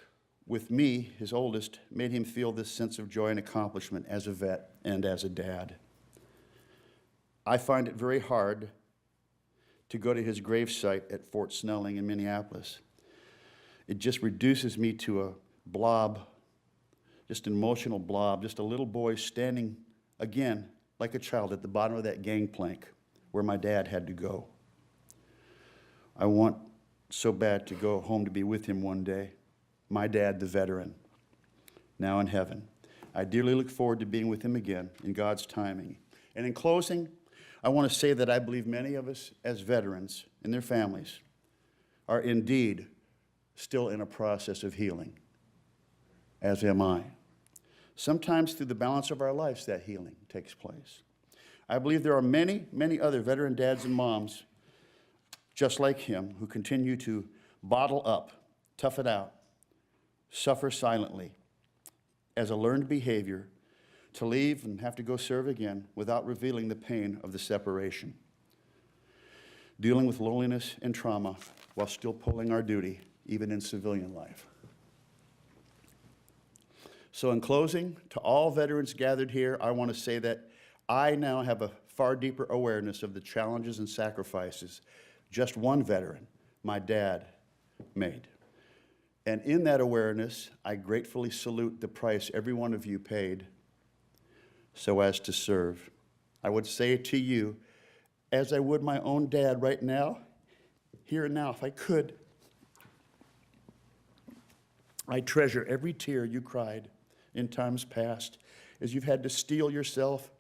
with me, his oldest, made him feel this sense of joy and accomplishment as a vet and as a dad. I find it very hard to go to his gravesite at Fort Snelling in Minneapolis. It just reduces me to a blob, just an emotional blob, just a little boy standing again like a child at the bottom of that gangplank where my dad had to go. I want so bad to go home to be with him one day. My dad, the veteran, now in heaven. I dearly look forward to being with him again in God's timing. And in closing, I want to say that I believe many of us as veterans and their families are indeed still in a process of healing, as am I. Sometimes through the balance of our lives, that healing takes place. I believe there are many, many other veteran dads and moms just like him who continue to bottle up, tough it out, suffer silently as a learned behavior to leave and have to go serve again without revealing the pain of the separation. Dealing with loneliness and trauma while still pulling our duty, even in civilian life. So in closing, to all veterans gathered here, I want to say that I now have a far deeper awareness of the challenges and sacrifices just one veteran, my dad, made. And in that awareness, I gratefully salute the price every one of you paid so as to serve. I would say to you, as I would my own dad right now, here and now, if I could, I treasure every tear you cried in times past as you've had to steel yourself,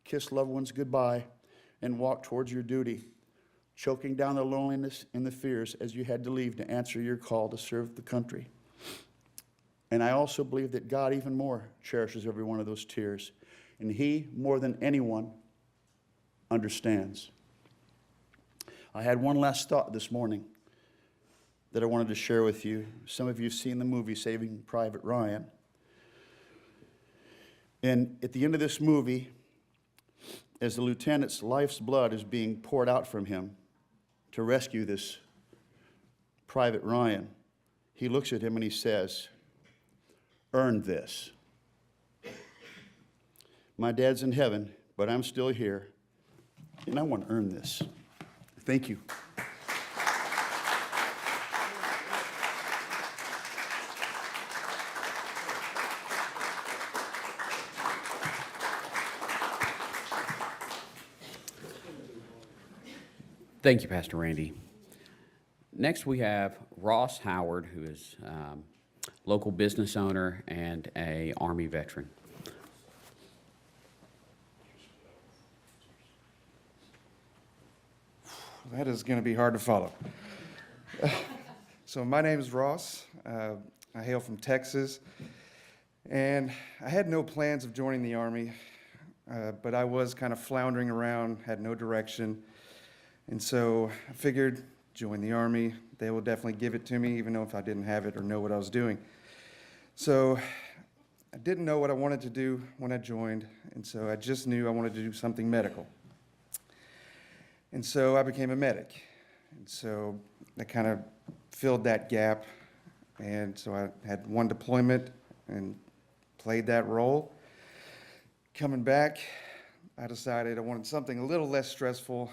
kiss loved ones goodbye, and walk towards your duty, choking down the loneliness and the fears as you had to leave to answer your call to serve the country. And I also believe that God even more cherishes every one of those tears, and He, more than anyone, understands. I had one last thought this morning that I wanted to share with you. Some of you have seen the movie Saving Private Ryan. And at the end of this movie, as the lieutenant's life's blood is being poured out from him to rescue this Private Ryan, he looks at him and he says, "Earn this. My dad's in heaven, but I'm still here, and I want to earn this." Thank you. Thank you, Pastor Randy. Next, we have Ross Howard, who is local business owner and an Army veteran. That is going to be hard to follow. So my name is Ross. I hail from Texas, and I had no plans of joining the Army, but I was kind of floundering around, had no direction. And so I figured, join the Army. They will definitely give it to me, even though if I didn't have it or know what I was doing. So I didn't know what I wanted to do when I joined, and so I just knew I wanted to do something medical. And so I became a medic. And so I kind of filled that gap. And so I had one deployment and played that role. Coming back, I decided I wanted something a little less stressful.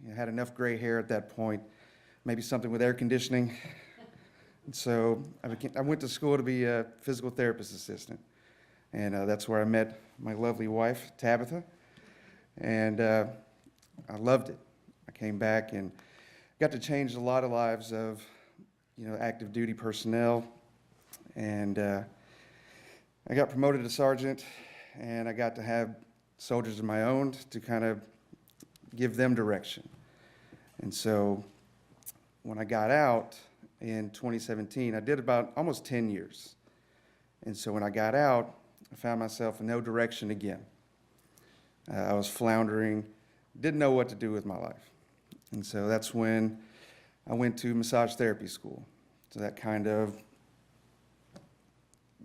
I had enough gray hair at that point, maybe something with air conditioning. And so I went to school to be a physical therapist assistant. And that's where I met my lovely wife, Tabitha. And I loved it. I came back and got to change a lot of lives of, active duty personnel. And I got promoted to sergeant, and I got to have soldiers of my own to kind of give them direction. And so when I got out in 2017, I did about almost 10 years. And so when I got out, I found myself in no direction again. I was floundering, didn't know what to do with my life. And so that's when I went to massage therapy school. So that kind of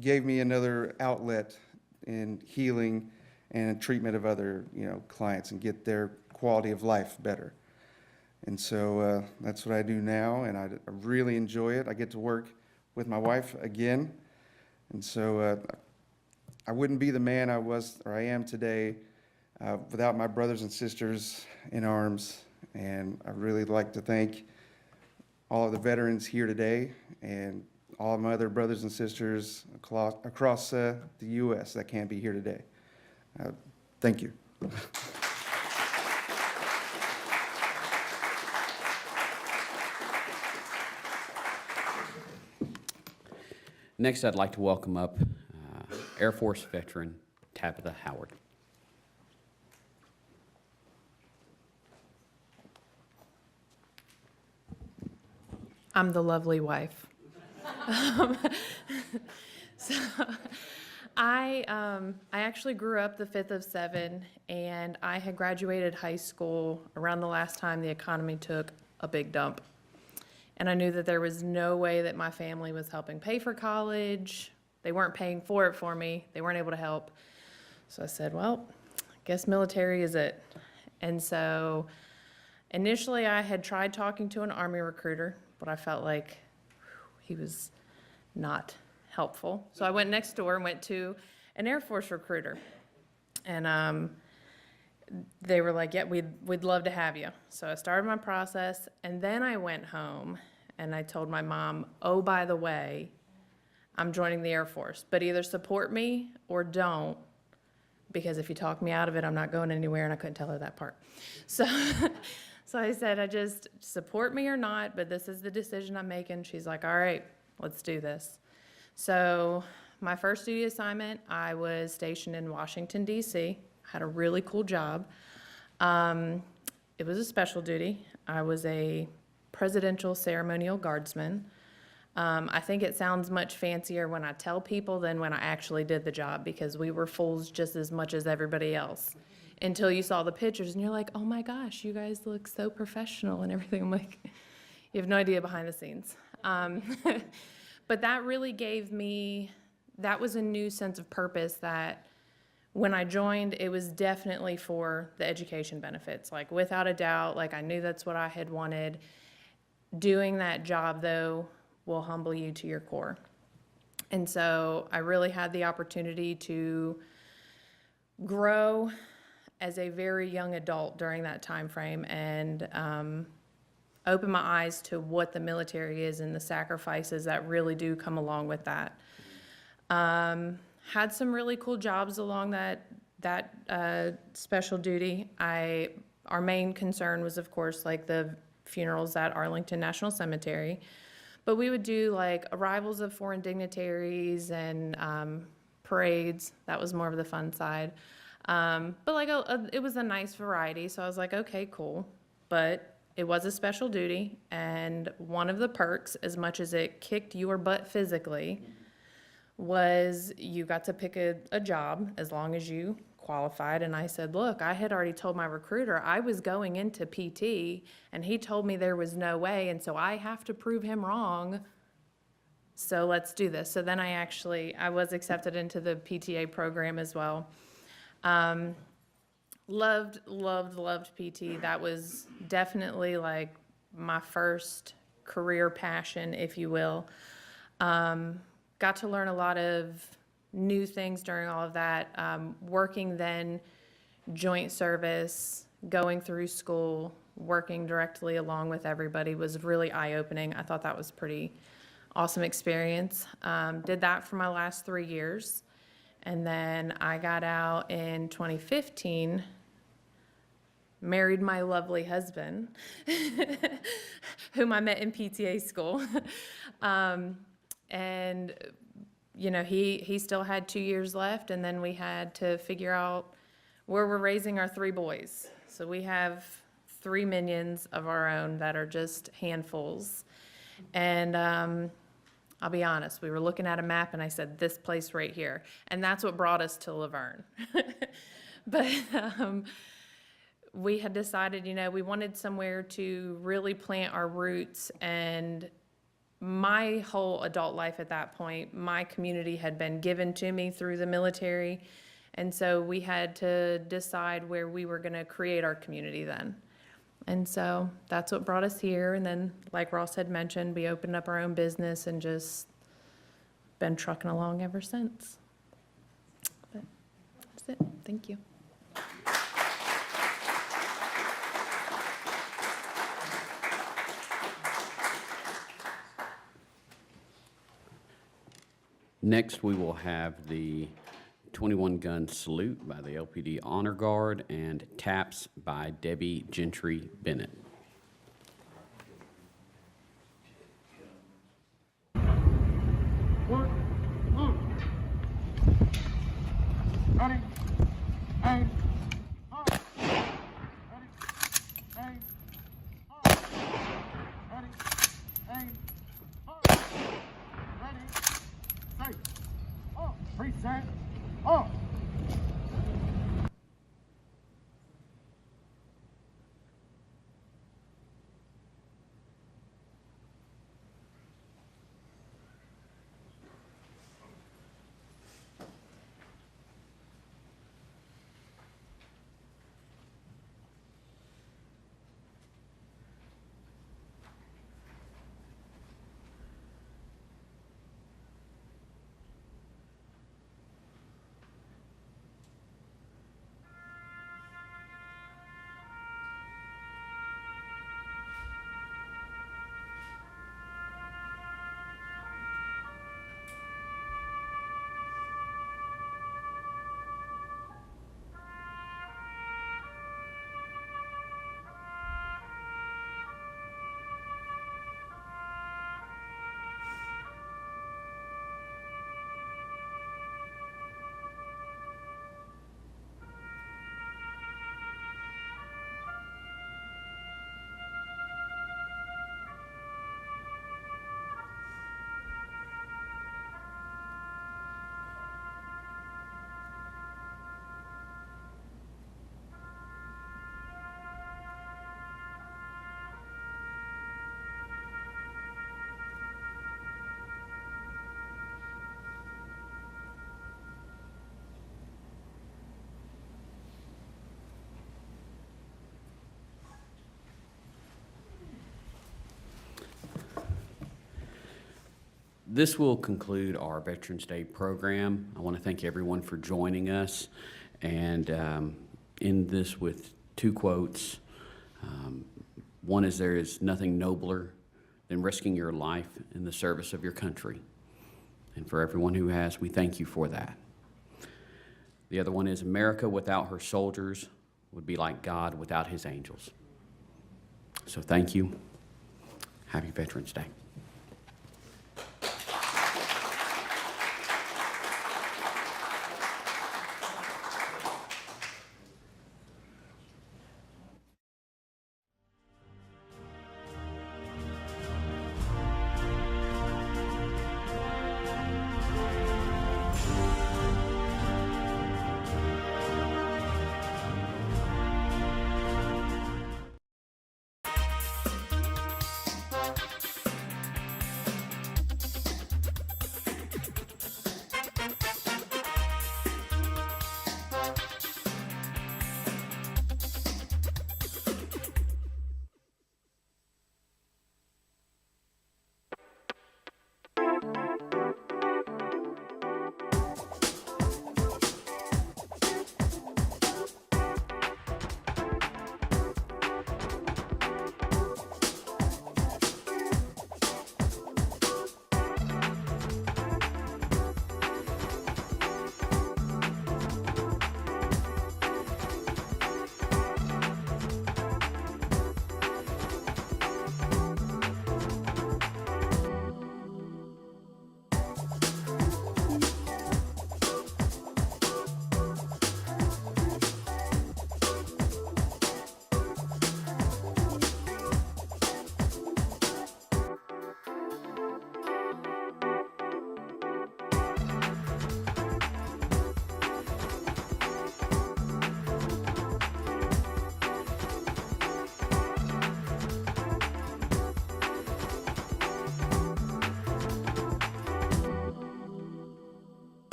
gave me another outlet in healing and treatment of other, clients and get their quality of life better. And so that's what I do now, and I really enjoy it. I get to work with my wife again. And so I wouldn't be the man I was or I am today without my brothers and sisters in arms. And I really like to thank all of the veterans here today and all of my other brothers and sisters across the U.S. that can't be here today. Thank you. Next, I'd like to welcome up Air Force veteran Tabitha Howard. I'm the lovely wife. So I actually grew up the fifth of seven, and I had graduated high school around the last time the economy took a big dump. And I knew that there was no way that my family was helping pay for college. They weren't paying for it for me. They weren't able to help. So I said, well, I guess military is it. And so initially I had tried talking to an Army recruiter, but I felt like he was not helpful. So I went next door and went to an Air Force recruiter. And they were like, yeah, we'd love to have you. So I started my process, and then I went home and I told my mom, oh, by the way, I'm joining the Air Force, but either support me or don't, because if you talk me out of it, I'm not going anywhere, and I couldn't tell her that part. So, so I said, I just support me or not, but this is the decision I'm making. She's like, all right, let's do this. So my first duty assignment, I was stationed in Washington, D.C., had a really cool job. It was a special duty. I was a presidential ceremonial guardsman. I think it sounds much fancier when I tell people than when I actually did the job, because we were fools just as much as everybody else until you saw the pictures and you're like, oh my gosh, you guys look so professional and everything. I'm like, you have no idea behind the scenes. But that really gave me, that was a new sense of purpose that when I joined, it was definitely for the education benefits. Like, without a doubt, like, I knew that's what I had wanted. Doing that job, though, will humble you to your core. And so I really had the opportunity to grow as a very young adult during that time frame, and open my eyes to what the military is and the sacrifices that really do come along with that. Had some really cool jobs along that special duty. Our main concern was, of course, like the funerals at Arlington National Cemetery, but we would do like arrivals of foreign dignitaries and parades. That was more of the fun side. But like it was a nice variety, so I was like, okay, cool. But it was a special duty, and one of the perks, as much as it kicked your butt physically, was you got to pick a job as long as you qualified. And I said, look, I had already told my recruiter I was going into PT, and he told me there was no way, and so I have to prove him wrong. So let's do this. So then I was accepted into the PTA program as well. Loved PT. That was definitely like my first career passion, if you will. Got to learn a lot of new things during all of that. Working then joint service, going through school, working directly along with everybody was really eye-opening. I thought that was a pretty awesome experience. Did that for my last 3 years. And then I got out in 2015, married my lovely husband, whom I met in PTA school. And, you know, he still had 2 years left, and then we had to figure out where we're raising our 3 boys. So we have 3 minions of our own that are just handfuls. And I'll be honest, we were looking at a map and I said, this place right here. And that's what brought us to LaVergne. But we had decided, you know, we wanted somewhere to really plant our roots. And my whole adult life at that point, my community had been given to me through the military. And so we had to decide where we were going to create our community then. And so that's what brought us here. And then, like Ross had mentioned, we opened up our own business and just been trucking along ever since. But that's it. Thank you. Next, we will have the 21-gun salute by the LPD Honor Guard and taps by Debbie Gentry Bennett. Ready, aim, ready, aim, ready, aim. This will conclude our Veterans Day program. I want to thank everyone for joining us and end this with two quotes. One is, there is nothing nobler than risking your life in the service of your country. And for everyone who has, we thank you for that. The other one is, America without her soldiers would be like God without his angels. So thank you. Happy Veterans Day.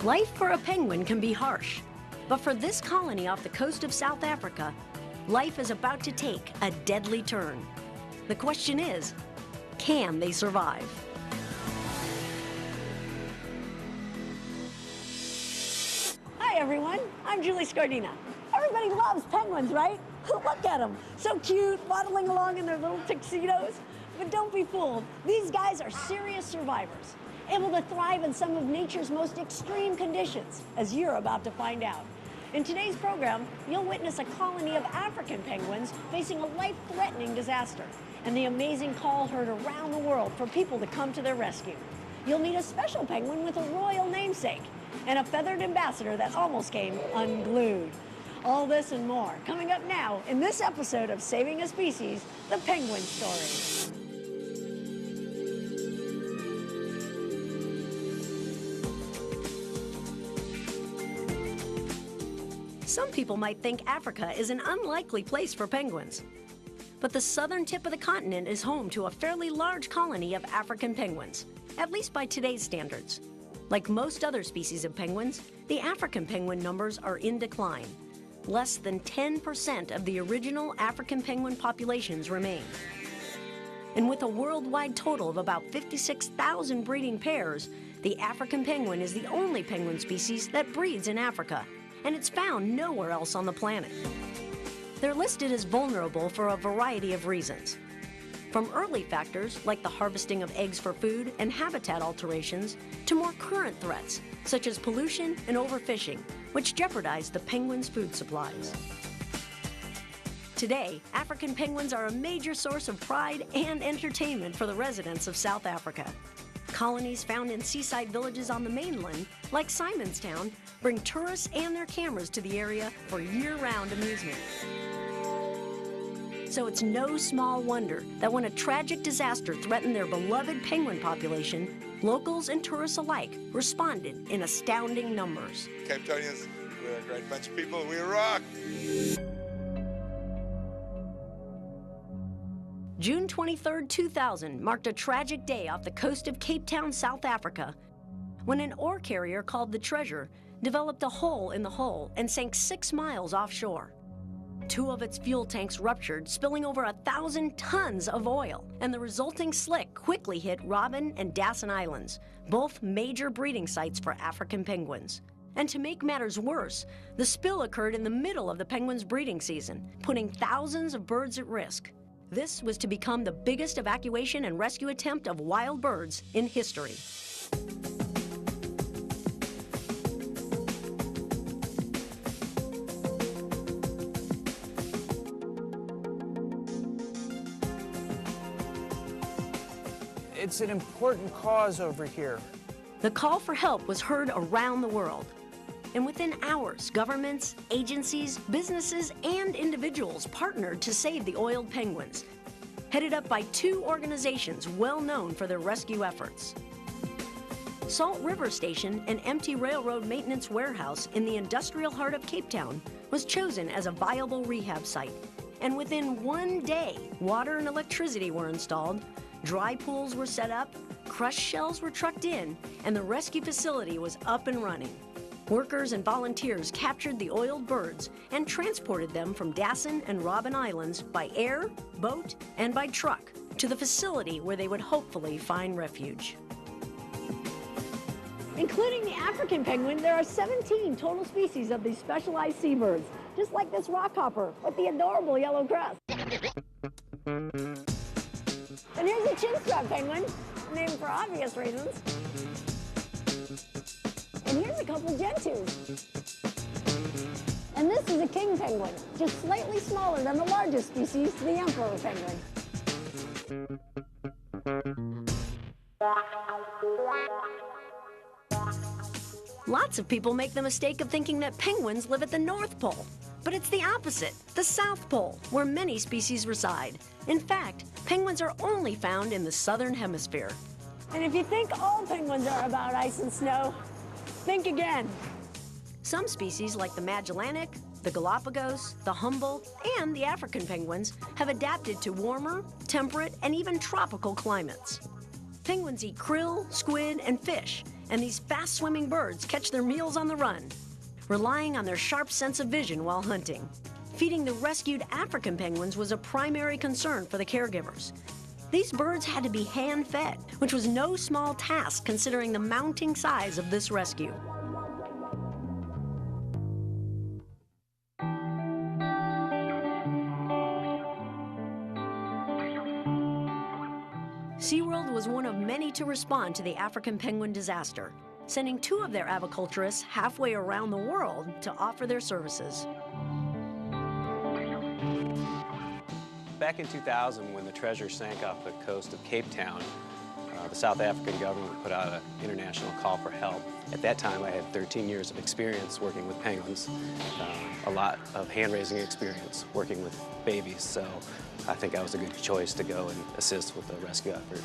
Life for a penguin can be harsh, but for this colony off the coast of South Africa, life is about to take a deadly turn. The question is, can they survive? Hi everyone, I'm Julie Scardina. Everybody loves penguins, right? Look at them, so cute, waddling along in their little tuxedos. But don't be fooled, these guys are serious survivors, able to thrive in some of nature's most extreme conditions, as you're about to find out. In today's program, you'll witness a colony of African penguins facing a life-threatening disaster, and the amazing call heard around the world for people to come to their rescue. You'll meet a special penguin with a royal namesake, and a feathered ambassador that almost came unglued. All this and more coming up now in this episode of Saving a Species, The Penguin Story. Some people might think Africa is an unlikely place for penguins. But the southern tip of the continent is home to a fairly large colony of African penguins, at least by today's standards. Like most other species of penguins, the African penguin numbers are in decline. Less than 10% of the original African penguin populations remain. And with a worldwide total of about 56,000 breeding pairs, the African penguin is the only penguin species that breeds in Africa, and it's found nowhere else on the planet. They're listed as vulnerable for a variety of reasons. From early factors like the harvesting of eggs for food and habitat alterations, to more current threats such as pollution and overfishing, which jeopardize the penguins' food supplies. Today, African penguins are a major source of pride and entertainment for the residents of South Africa. Colonies found in seaside villages on the mainland, like Simonstown, bring tourists and their cameras to the area for year-round amusement. So it's no small wonder that when a tragic disaster threatened their beloved penguin population, locals and tourists alike responded in astounding numbers. Cape Townians, we're a great bunch of people, we rock! June 23, 2000 marked a tragic day off the coast of Cape Town, South Africa, when an ore carrier called the Treasure developed a hole in the hull and sank 6 miles offshore. 2 of its fuel tanks ruptured, spilling over 1,000 tons of oil, and the resulting slick quickly hit Robben and Dasson Islands, both major breeding sites for African penguins. And to make matters worse, the spill occurred in the middle of the penguins' breeding season, putting thousands of birds at risk. This was to become the biggest evacuation and rescue attempt of wild birds in history. It's an important cause over here. The call for help was heard around the world. And within hours, governments, agencies, businesses, and individuals partnered to save the oiled penguins, headed up by 2 organizations well known for their rescue efforts. Salt River Station, an empty railroad maintenance warehouse in the industrial heart of Cape Town, was chosen as a viable rehab site. And within 1 day, water and electricity were installed, dry pools were set up, crushed shells were trucked in, and the rescue facility was up and running. Workers and volunteers captured the oiled birds and transported them from Dasson and Robben Islands by air, boat, and by truck to the facility where they would hopefully find refuge. Including the African penguin, there are 17 total species of these specialized seabirds, just like this rockhopper with the adorable yellow crest. And here's a chinstrap penguin, named for obvious reasons. And here's a couple gentoos. And this is a king penguin, just slightly smaller than the largest species, the emperor penguin. Lots of people make the mistake of thinking that penguins live at the North Pole. But it's the opposite, the South Pole, where many species reside. In fact, penguins are only found in the southern hemisphere. And if you think all penguins are about ice and snow, think again. Some species like the Magellanic, the Galapagos, the Humboldt, and the African penguins have adapted to warmer, temperate, and even tropical climates. Penguins eat krill, squid, and fish, and these fast-swimming birds catch their meals on the run, relying on their sharp sense of vision while hunting. Feeding the rescued African penguins was a primary concern for the caregivers. These birds had to be hand-fed, which was no small task considering the mounting size of this rescue. SeaWorld was one of many to respond to the African penguin disaster, sending 2 of their aviculturists halfway around the world to offer their services. Back in 2000, when the Treasure sank off the coast of Cape Town, the South African government put out an international call for help. At that time, I had 13 years of experience working with penguins, a lot of hand-raising experience working with babies, so I think I was a good choice to go and assist with the rescue effort.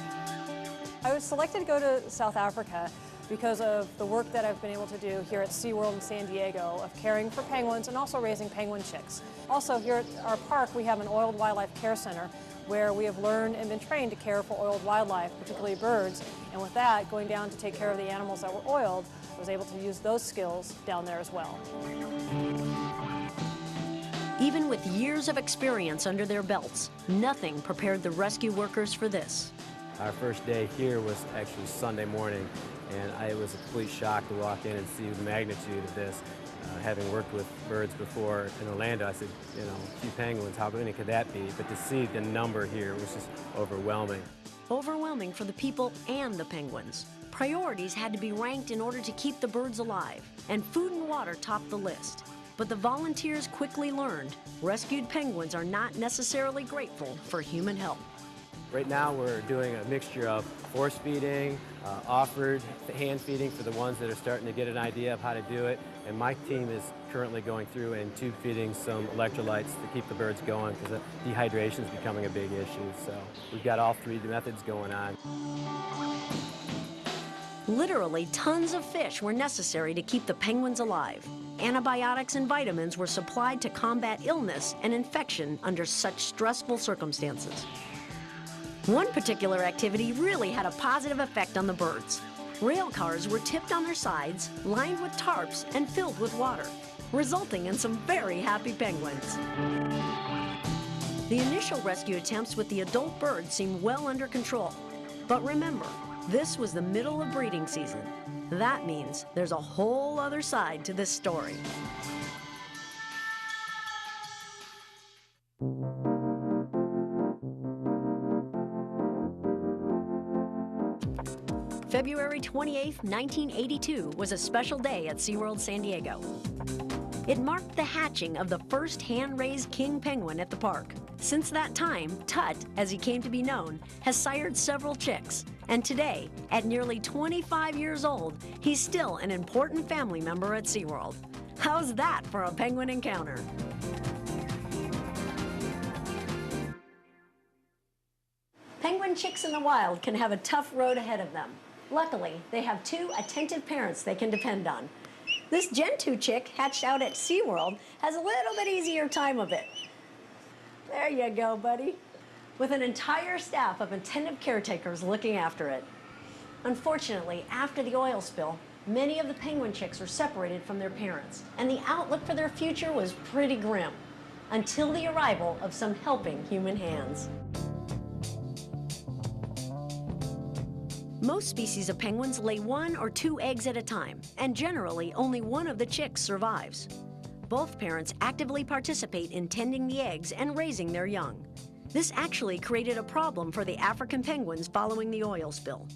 I was selected to go to South Africa because of the work that I've been able to do here at SeaWorld in San Diego of caring for penguins and also raising penguin chicks. Also, here at our park, we have an oiled wildlife care center where we have learned and been trained to care for oiled wildlife, particularly birds. And with that, going down to take care of the animals that were oiled, I was able to use those skills down there as well. Even with years of experience under their belts, nothing prepared the rescue workers for this. Our first day here was actually Sunday morning, and it was a complete shock to walk in and see the magnitude of this. Having worked with birds before in Orlando, I said, you know, a few penguins, how many could that be? But to see the number here was just overwhelming. Overwhelming for the people and the penguins. Priorities had to be ranked in order to keep the birds alive, and food and water topped the list. But the volunteers quickly learned rescued penguins are not necessarily grateful for human help. Right now we're doing a mixture of force feeding, offered hand feeding for the ones that are starting to get an idea of how to do it, and my team is currently going through and tube feeding some electrolytes to keep the birds going because dehydration is becoming a big issue. So we've got all 3 methods going on. Literally tons of fish were necessary to keep the penguins alive. Antibiotics and vitamins were supplied to combat illness and infection under such stressful circumstances. One particular activity really had a positive effect on the birds. Rail cars were tipped on their sides, lined with tarps, and filled with water, resulting in some very happy penguins. The initial rescue attempts with the adult birds seemed well under control. But remember, this was the middle of breeding season. That means there's a whole other side to this story. February 28, 1982 was a special day at SeaWorld San Diego. It marked the hatching of the first hand-raised king penguin at the park. Since that time, Tut, as he came to be known, has sired several chicks. And today, at nearly 25 years old, he's still an important family member at SeaWorld. How's that for a penguin encounter? Penguin chicks in the wild can have a tough road ahead of them. Luckily, they have 2 attentive parents they can depend on. This Gen 2 chick hatched out at SeaWorld has a little bit easier time of it. There you go, buddy. With an entire staff of attentive caretakers looking after it. Unfortunately, after the oil spill, many of the penguin chicks were separated from their parents, and the outlook for their future was pretty grim, until the arrival of some helping human hands. Most species of penguins lay 1 or 2 eggs at a time, and generally only one of the chicks survives. Both parents actively participate in tending the eggs and raising their young. This actually created a problem for the African penguins following the oil spill.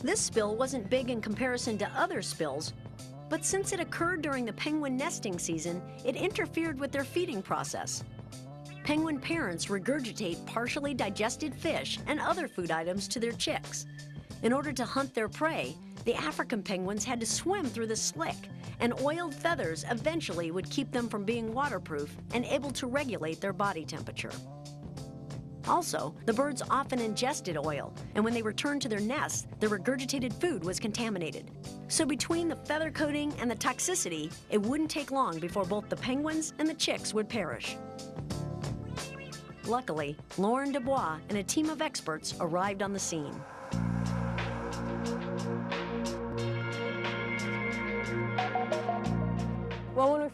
This spill wasn't big in comparison to other spills, but since it occurred during the penguin nesting season, it interfered with their feeding process. Penguin parents regurgitate partially digested fish and other food items to their chicks. In order to hunt their prey, the African penguins had to swim through the slick, and oiled feathers eventually would keep them from being waterproof and able to regulate their body temperature. Also, the birds often ingested oil, and when they returned to their nests, their regurgitated food was contaminated. So between the feather coating and the toxicity, it wouldn't take long before both the penguins and the chicks would perish. Luckily, Lauren Dubois and a team of experts arrived on the scene.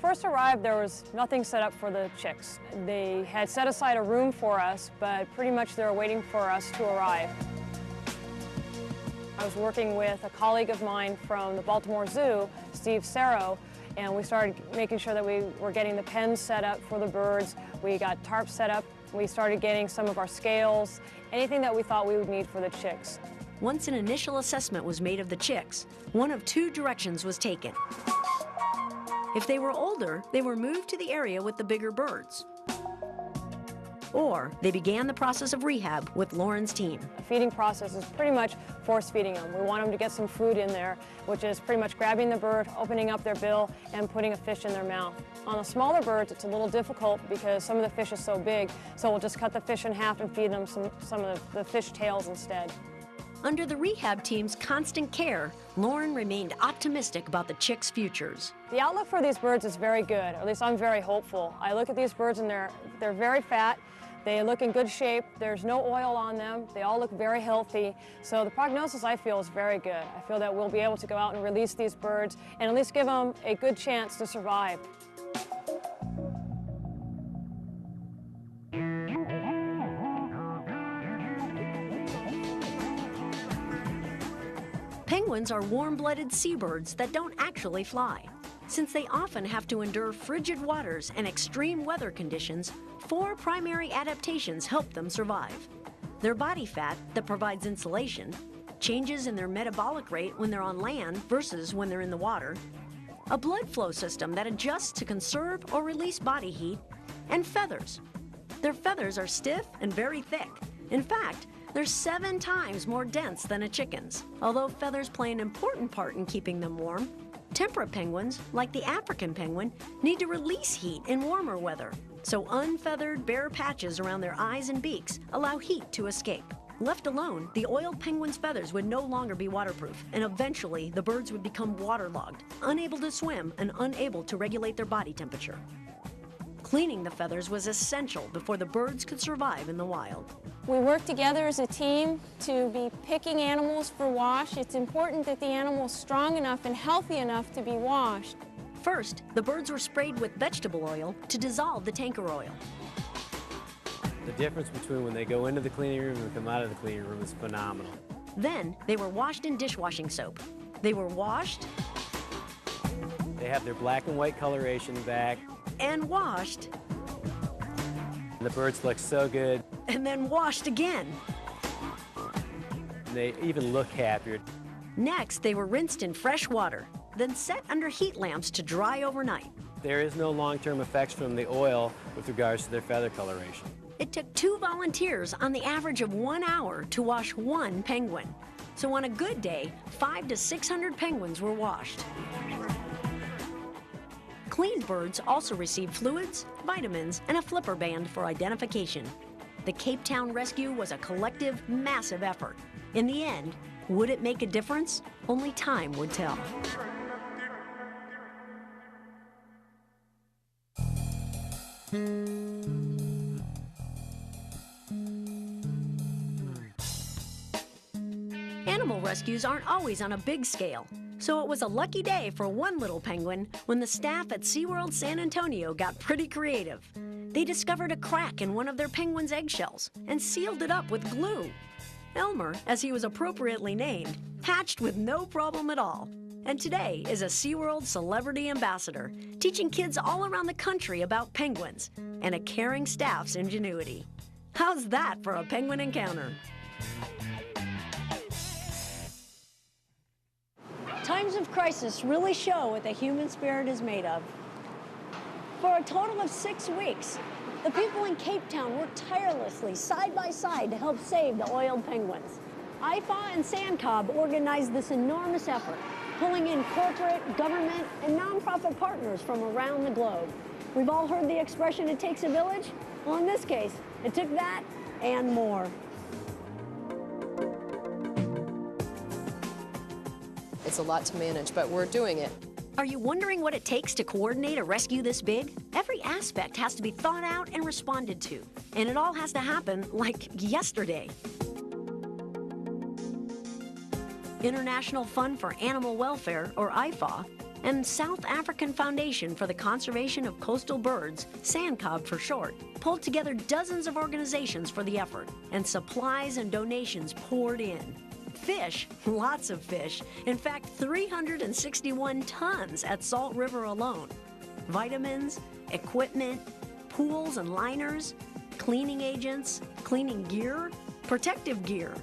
first arrived, there was nothing set up for the chicks. They had set aside a room for us, but pretty much they were waiting for us to arrive. I was working with a colleague of mine from the Baltimore Zoo, Steve Serro, and we started making sure that we were getting the pens set up for the birds. We got tarps set up. We started getting some of our scales, anything that we thought we would need for the chicks. Once an initial assessment was made of the chicks, one of two directions was taken. If they were older, they were moved to the area with the bigger birds. Or they began the process of rehab with Lauren's team. The feeding process is pretty much force feeding them. We want them to get some food in there, which is pretty much grabbing the bird, opening up their bill, and putting a fish in their mouth. On the smaller birds, it's a little difficult because some of the fish is so big, so we'll just cut the fish in half and feed them some of the fish tails instead. Under the rehab team's constant care, Lauren remained optimistic about the chicks' futures. The outlook for these birds is very good, or at least I'm very hopeful. I look at these birds and they're very fat. They look in good shape. There's no oil on them. They all look very healthy. So the prognosis, I feel, is very good. I feel that we'll be able to go out and release these birds and at least give them a good chance to survive. Penguins are warm-blooded seabirds that don't actually fly. Since they often have to endure frigid waters and extreme weather conditions, 4 primary adaptations help them survive. Their body fat that provides insulation, changes in their metabolic rate when they're on land versus when they're in the water, a blood flow system that adjusts to conserve or release body heat, and feathers. Their feathers are stiff and very thick. In fact, they're 7 times more dense than a chicken's. Although feathers play an important part in keeping them warm, temperate penguins, like the African penguin, need to release heat in warmer weather. So unfeathered, bare patches around their eyes and beaks allow heat to escape. Left alone, the oiled penguin's feathers would no longer be waterproof, and eventually the birds would become waterlogged, unable to swim and unable to regulate their body temperature. Cleaning the feathers was essential before the birds could survive in the wild. We work together as a team to be picking animals for wash. It's important that the animal's strong enough and healthy enough to be washed. First, the birds were sprayed with vegetable oil to dissolve the tanker oil. The difference between when they go into the cleaning room and come out of the cleaning room is phenomenal. Then, they were washed in dishwashing soap. They were washed. They have their black and white coloration back. And washed. And the birds look so good. And then washed again. And they even look happier. Next, they were rinsed in fresh water, then set under heat lamps to dry overnight. There is no long-term effects from the oil with regards to their feather coloration. It took 2 volunteers on the average of 1 hour to wash 1 penguin. So on a good day, 500 to 600 penguins were washed. Cleaned birds also received fluids, vitamins, and a flipper band for identification. The Cape Town rescue was a collective, massive effort. In the end, would it make a difference? Only time would tell. Animal rescues aren't always on a big scale. So it was a lucky day for one little penguin when the staff at SeaWorld San Antonio got pretty creative. They discovered a crack in one of their penguin's eggshells and sealed it up with glue. Elmer, as he was appropriately named, hatched with no problem at all. And today is a SeaWorld celebrity ambassador, teaching kids all around the country about penguins and a caring staff's ingenuity. How's that for a penguin encounter? Times of crisis really show what the human spirit is made of. For a total of 6 weeks, the people in Cape Town worked tirelessly, side by side, to help save the oiled penguins. IFA and SANCOB organized this enormous effort, pulling in corporate, government, and nonprofit partners from around the globe. We've all heard the expression, it takes a village. Well, in this case, it took that and more. It's a lot to manage, but we're doing it. Are you wondering what it takes to coordinate a rescue this big? Every aspect has to be thought out and responded to, and it all has to happen like yesterday. International Fund for Animal Welfare, or IFA, And South African Foundation for the Conservation of Coastal Birds, SANCCOB for short, pulled together dozens of organizations for the effort, and supplies and donations poured in. Fish, lots of fish, in fact 361 tons at Salt River alone. Vitamins, equipment, pools and liners, cleaning agents, cleaning gear, protective gear,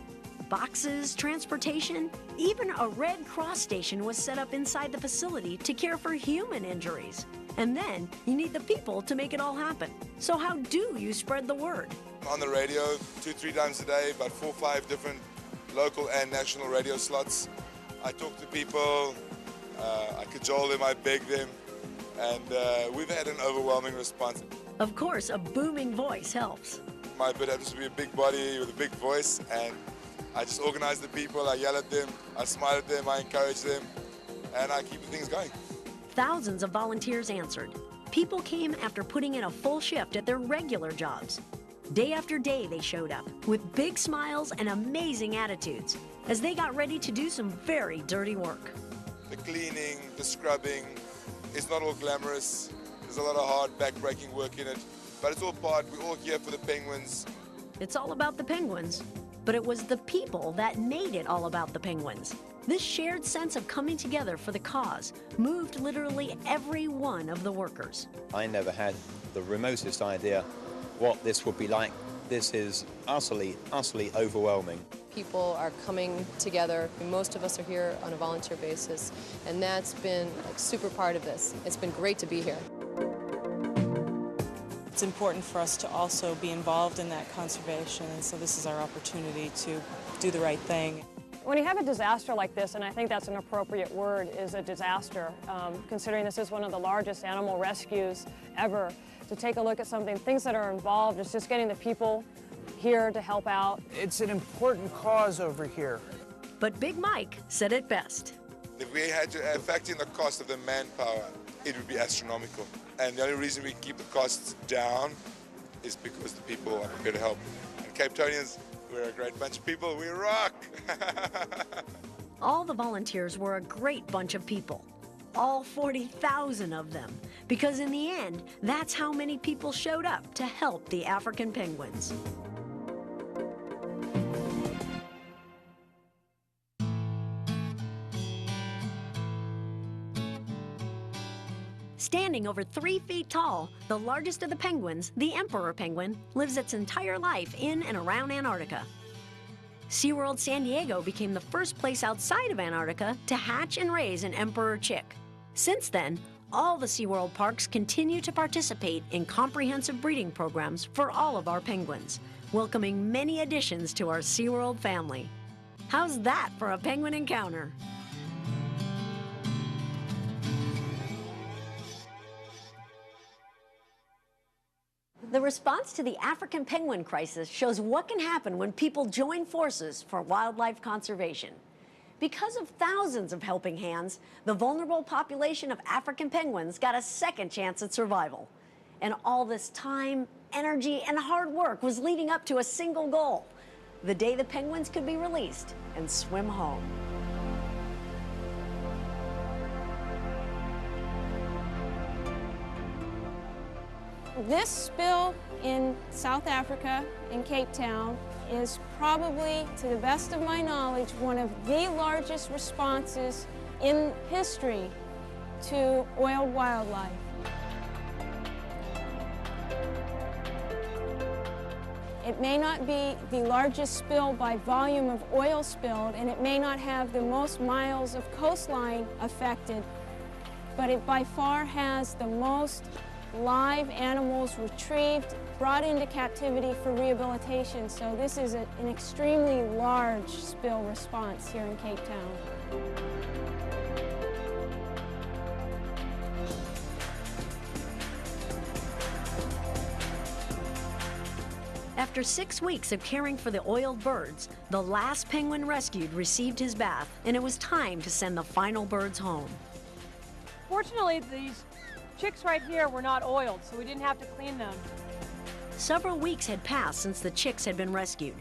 boxes, transportation, even a Red Cross station was set up inside the facility to care for human injuries. And then you need the people to make it all happen. So how do you spread the word? On the radio 2-3 times a day, about 4 or 5 different local and national radio slots. I talk to people, I cajole them, I beg them, and we've had an overwhelming response. Of course, a booming voice helps. My bid happens to be a big body with a big voice, and I just organize the people, I yell at them, I smile at them, I encourage them, and I keep things going. Thousands of volunteers answered. People came after putting in a full shift at their regular jobs. Day after day they showed up with big smiles and amazing attitudes as they got ready to do some very dirty work. The cleaning, the scrubbing, it's not all glamorous. There's a lot of hard, back-breaking work in it, but it's all part. We're all here for the penguins. It's all about the penguins, but it was the people that made it all about the penguins. This shared sense of coming together for the cause moved literally every one of the workers. I never had the remotest idea what this would be like. This is utterly, utterly overwhelming. People are coming together. Most of us are here on a volunteer basis, and that's been a super part of this. It's been great to be here. It's important for us to also be involved in that conservation, and so this is our opportunity to do the right thing. When you have a disaster like this, and I think that's an appropriate word, is a disaster, considering this is one of the largest animal rescues ever, to take a look at something, things that are involved, is just getting the people here to help out. It's an important cause over here. But Big Mike said it best. If we had to factor in the cost of the manpower, it would be astronomical. And the only reason we keep the costs down is because the people are prepared to help. And Cape Townians, we're a great bunch of people. We rock! All the volunteers were a great bunch of people. All 40,000 of them. Because in the end, that's how many people showed up to help the African penguins. Standing over 3 feet tall, the largest of the penguins, the emperor penguin, lives its entire life in and around Antarctica. SeaWorld San Diego became the first place outside of Antarctica to hatch and raise an emperor chick. Since then, all the SeaWorld parks continue to participate in comprehensive breeding programs for all of our penguins, welcoming many additions to our SeaWorld family. How's that for a penguin encounter? The response to the African penguin crisis shows what can happen when people join forces for wildlife conservation. Because of thousands of helping hands, the vulnerable population of African penguins got a second chance at survival. And all this time, energy, and hard work was leading up to a single goal: the day the penguins could be released and swim home. This spill in South Africa, in Cape Town, is probably, to the best of my knowledge, one of the largest responses in history to oiled wildlife. It may not be the largest spill by volume of oil spilled, and it may not have the most miles of coastline affected, but it by far has the most live animals retrieved, brought into captivity for rehabilitation. So this is an extremely large spill response here in Cape Town. After 6 weeks of caring for the oiled birds, the last penguin rescued received his bath, and it was time to send the final birds home. Fortunately, these chicks right here were not oiled, so we didn't have to clean them. Several weeks had passed since the chicks had been rescued.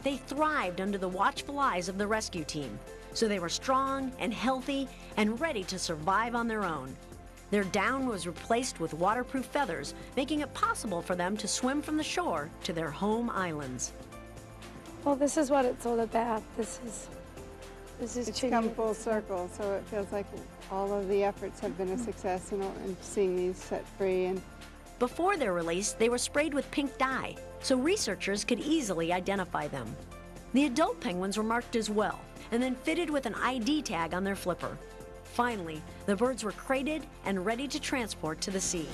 They thrived under the watchful eyes of the rescue team. so they were strong and healthy and ready to survive on their own. Their down was replaced with waterproof feathers, making it possible for them to swim from the shore to their home islands. Well, this is what it's all about. This is It's come full circle, so it feels like all of the efforts have been a success in seeing these set free. And before their release, they were sprayed with pink dye, so researchers could easily identify them. The adult penguins were marked as well, and then fitted with an ID tag on their flipper. Finally, the birds were crated and ready to transport to the sea.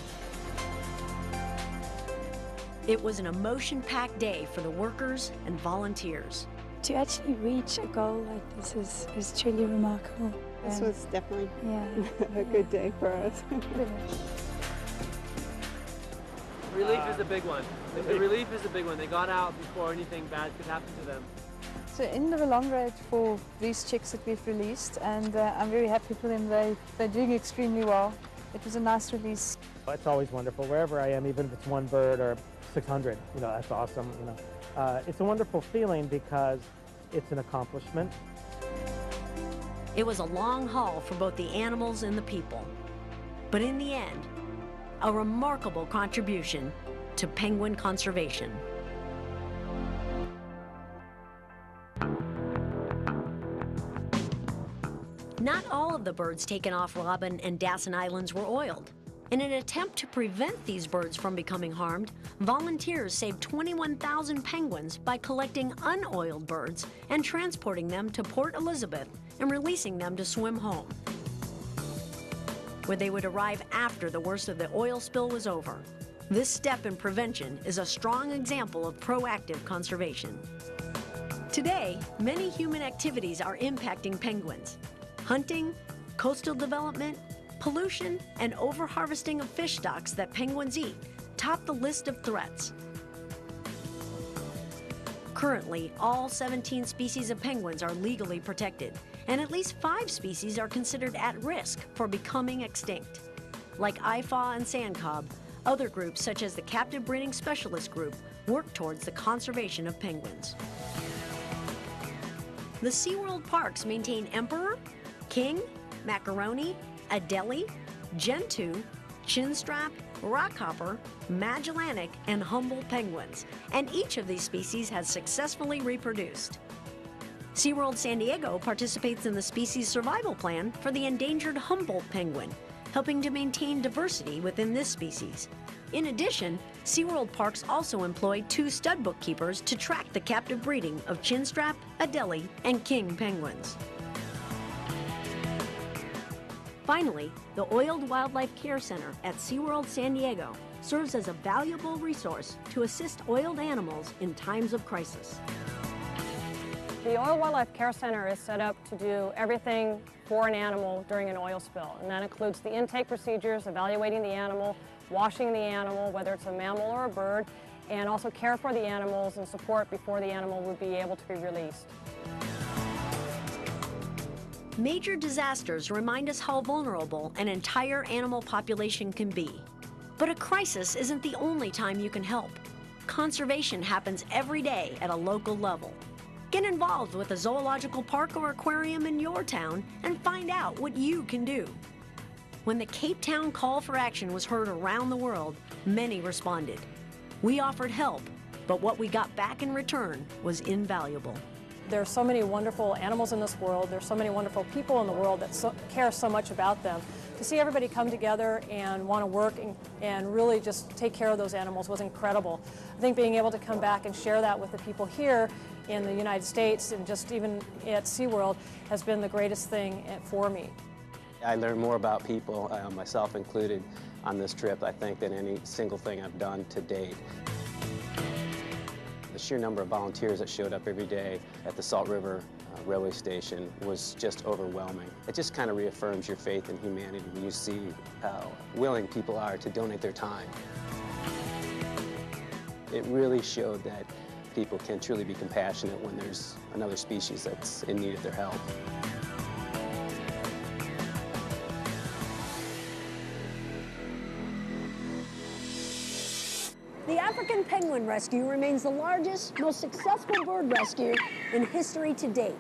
It was an emotion-packed day for the workers and volunteers. To actually reach a goal like this is truly remarkable. This was definitely a good day for us. Relief is the big one. The relief is the big one. They got out before anything bad could happen to them. So in the long ride for these chicks that we've released, and I'm very happy for them. They're doing extremely well. It was a nice release. It's always wonderful wherever I am, even if it's one bird or 600. You know, that's awesome. You know, it's a wonderful feeling because it's an accomplishment. It was a long haul for both the animals and the people, but in the end, a remarkable contribution to penguin conservation. Not all of the birds taken off Robben and Dasson Islands were oiled. In an attempt to prevent these birds from becoming harmed, volunteers saved 21,000 penguins by collecting unoiled birds and transporting them to Port Elizabeth and releasing them to swim home, where they would arrive after the worst of the oil spill was over. This step in prevention is a strong example of proactive conservation. Today, many human activities are impacting penguins. Hunting, coastal development, pollution, and overharvesting of fish stocks that penguins eat top the list of threats. Currently, all 17 species of penguins are legally protected, and at least 5 species are considered at risk for becoming extinct. Like IFAW and Sandcob, other groups such as the Captive Breeding Specialist Group work towards the conservation of penguins. The SeaWorld parks maintain Emperor, King, Macaroni, Adelie, Gentoo, Chinstrap, Rockhopper, Magellanic, and Humboldt penguins, and each of these species has successfully reproduced. SeaWorld San Diego participates in the species survival plan for the endangered Humboldt penguin, helping to maintain diversity within this species. In addition, SeaWorld parks also employ 2 stud bookkeepers to track the captive breeding of Chinstrap, Adelie, and King penguins. Finally, the Oiled Wildlife Care Center at SeaWorld San Diego serves as a valuable resource to assist oiled animals in times of crisis. The Oiled Wildlife Care Center is set up to do everything for an animal during an oil spill, and that includes the intake procedures, evaluating the animal, washing the animal, whether it's a mammal or a bird, and also care for the animals and support before the animal would be able to be released. Major disasters remind us how vulnerable an entire animal population can be. But a crisis isn't the only time you can help. Conservation happens every day at a local level. Get involved with a zoological park or aquarium in your town and find out what you can do. When the Cape Town call for action was heard around the world, many responded. We offered help, but what we got back in return was invaluable. There are so many wonderful animals in this world. There's so many wonderful people in the world that care so much about them. To see everybody come together and want to work and really just take care of those animals was incredible. I think being able to come back and share that with the people here in the United States and just even at SeaWorld has been the greatest thing for me. I learned more about people, myself included, on this trip, I think, than any single thing I've done to date. The sheer number of volunteers that showed up every day at the Salt River railway station was just overwhelming. It just kind of reaffirms your faith in humanity when you see how willing people are to donate their time. It really showed that people can truly be compassionate when there's another species that's in need of their help. The African penguin rescue remains the largest, most successful bird rescue in history to date.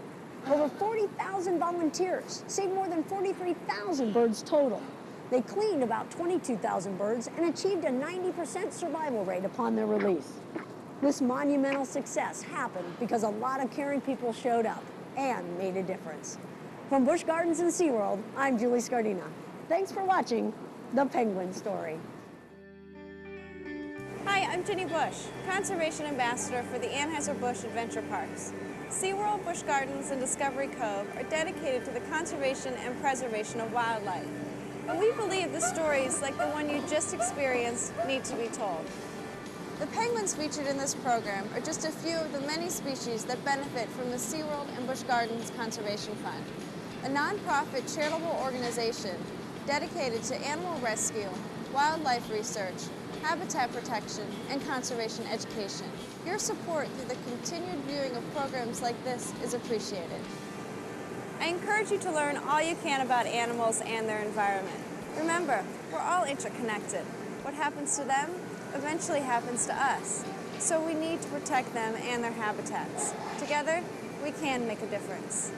Over 40,000 volunteers saved more than 43,000 birds total. They cleaned about 22,000 birds and achieved a 90% survival rate upon their release. This monumental success happened because a lot of caring people showed up and made a difference. From Busch Gardens and SeaWorld, I'm Julie Scardina. Thanks for watching The Penguin Story. Hi, I'm Jenny Bush, Conservation Ambassador for the Anheuser-Busch Adventure Parks. SeaWorld, Busch Gardens, and Discovery Cove are dedicated to the conservation and preservation of wildlife. And we believe the stories like the one you just experienced need to be told. The penguins featured in this program are just a few of the many species that benefit from the SeaWorld and Busch Gardens Conservation Fund, a nonprofit charitable organization dedicated to animal rescue, wildlife research, habitat protection, and conservation education. Your support through the continued viewing of programs like this is appreciated. I encourage you to learn all you can about animals and their environment. Remember, we're all interconnected. What happens to them eventually happens to us. So we need to protect them and their habitats. Together, we can make a difference.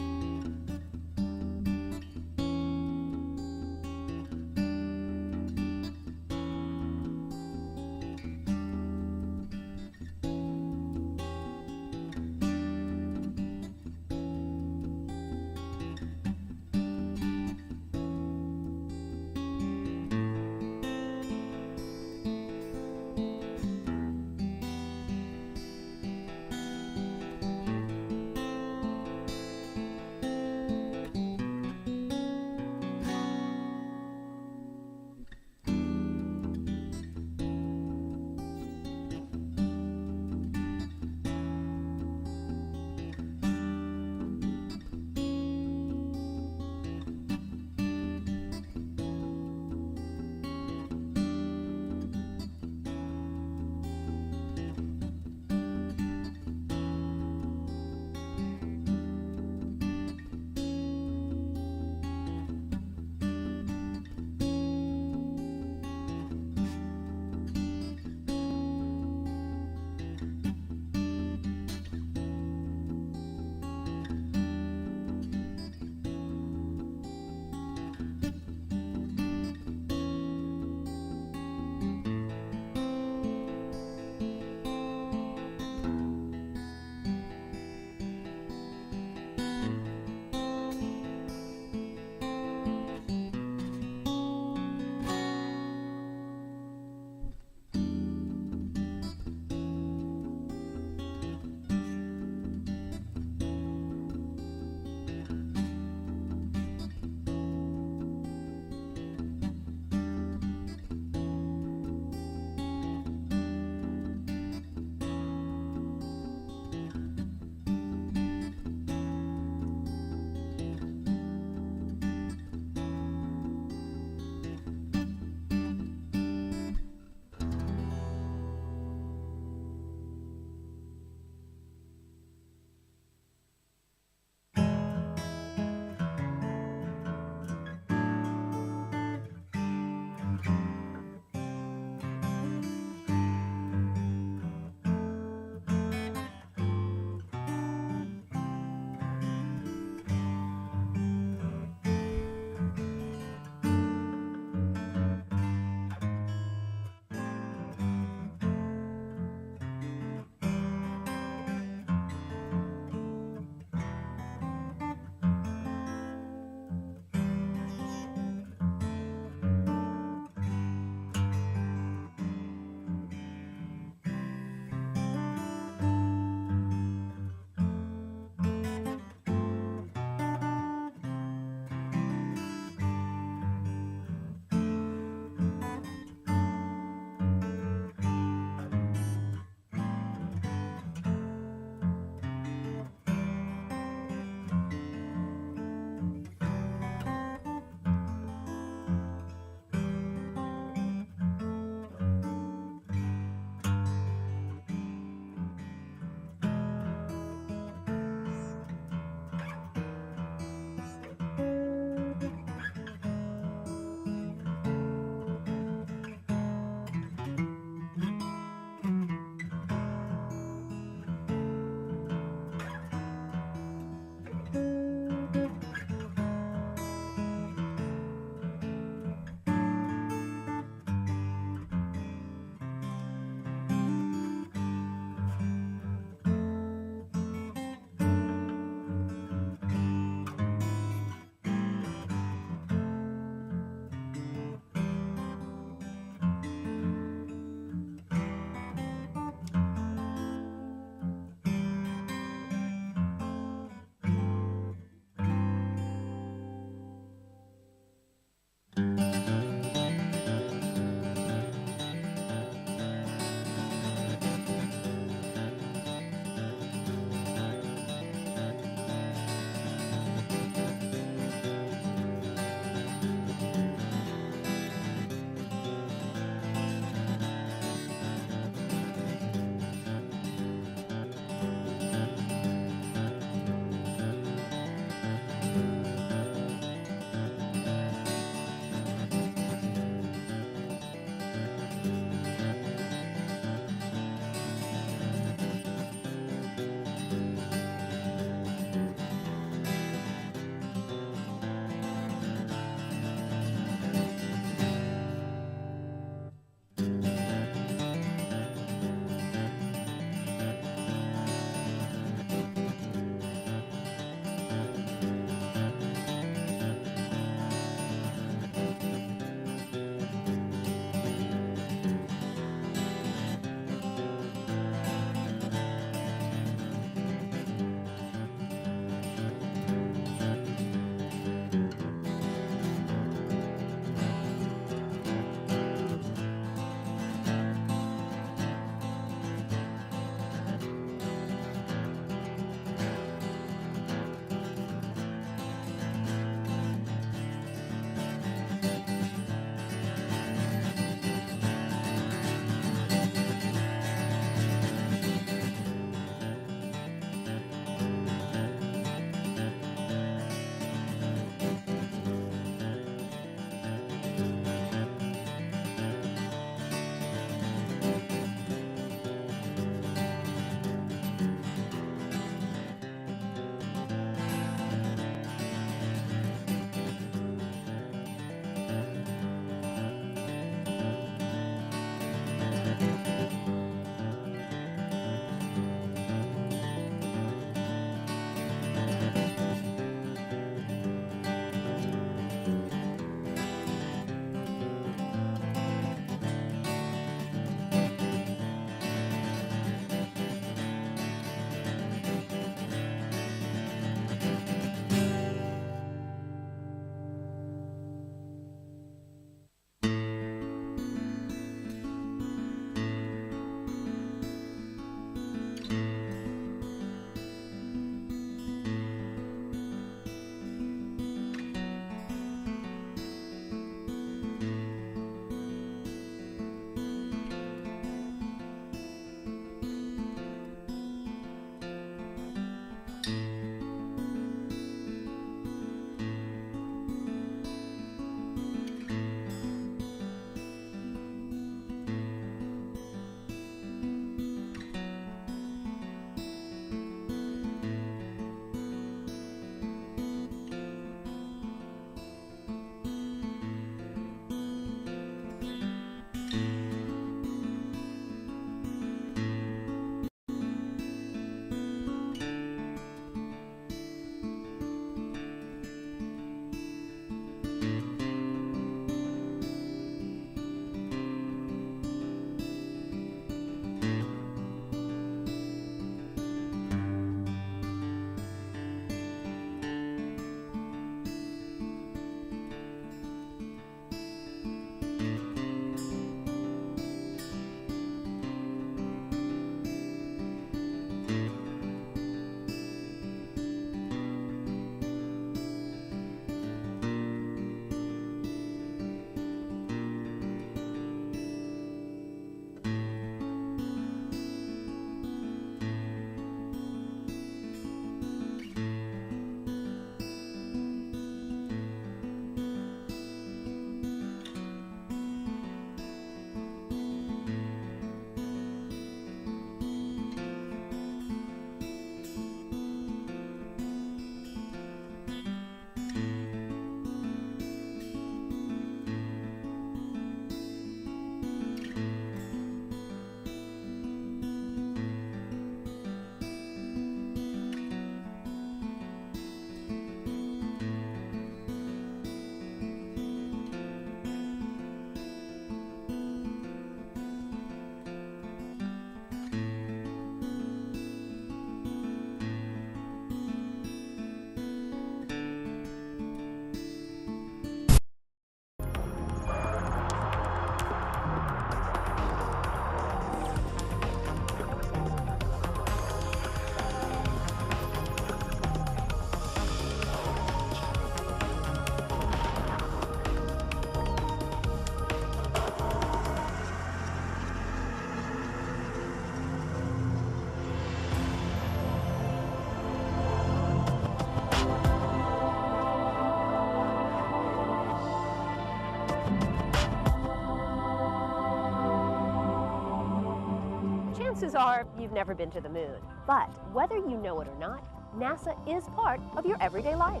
chances are you've never been to the moon. But whether you know it or not, NASA is part of your everyday life.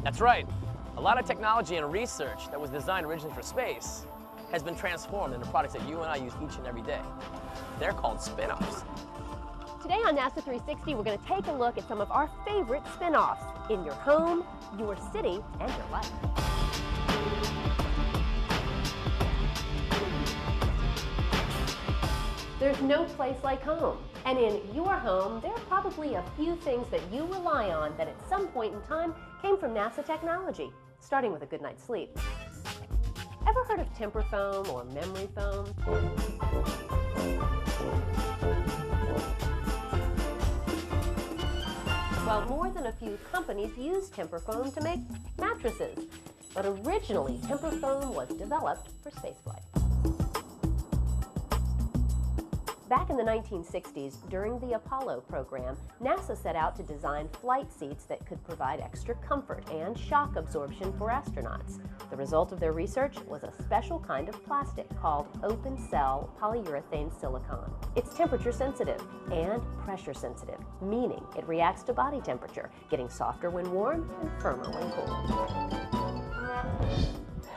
That's right. A lot of technology and research that was designed originally for space has been transformed into products that you and I use each and every day. They're called spin-offs. Today on NASA 360, we're going to take a look at some of our favorite spin-offs in your home, your city, and your life. There's no place like home. And in your home, there are probably a few things that you rely on that at some point in time came from NASA technology, starting with a good night's sleep. Ever heard of temper foam or memory foam? Well, more than a few companies use temper foam to make mattresses. But originally, temper foam was developed for spaceflight. Back in the 1960s, during the Apollo program, NASA set out to design flight seats that could provide extra comfort and shock absorption for astronauts. The result of their research was a special kind of plastic called open-cell polyurethane silicone. It's temperature sensitive and pressure sensitive, meaning it reacts to body temperature, getting softer when warm and firmer when cold.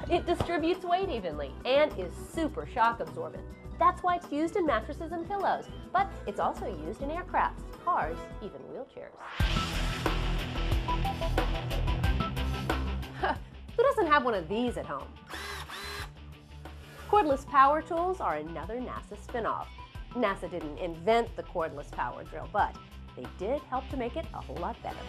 It distributes weight evenly and is super shock absorbent. That's why it's used in mattresses and pillows, but it's also used in aircraft, cars, even wheelchairs. Who doesn't have one of these at home? Cordless power tools are another NASA spin-off. NASA didn't invent the cordless power drill, but they did help to make it a whole lot better.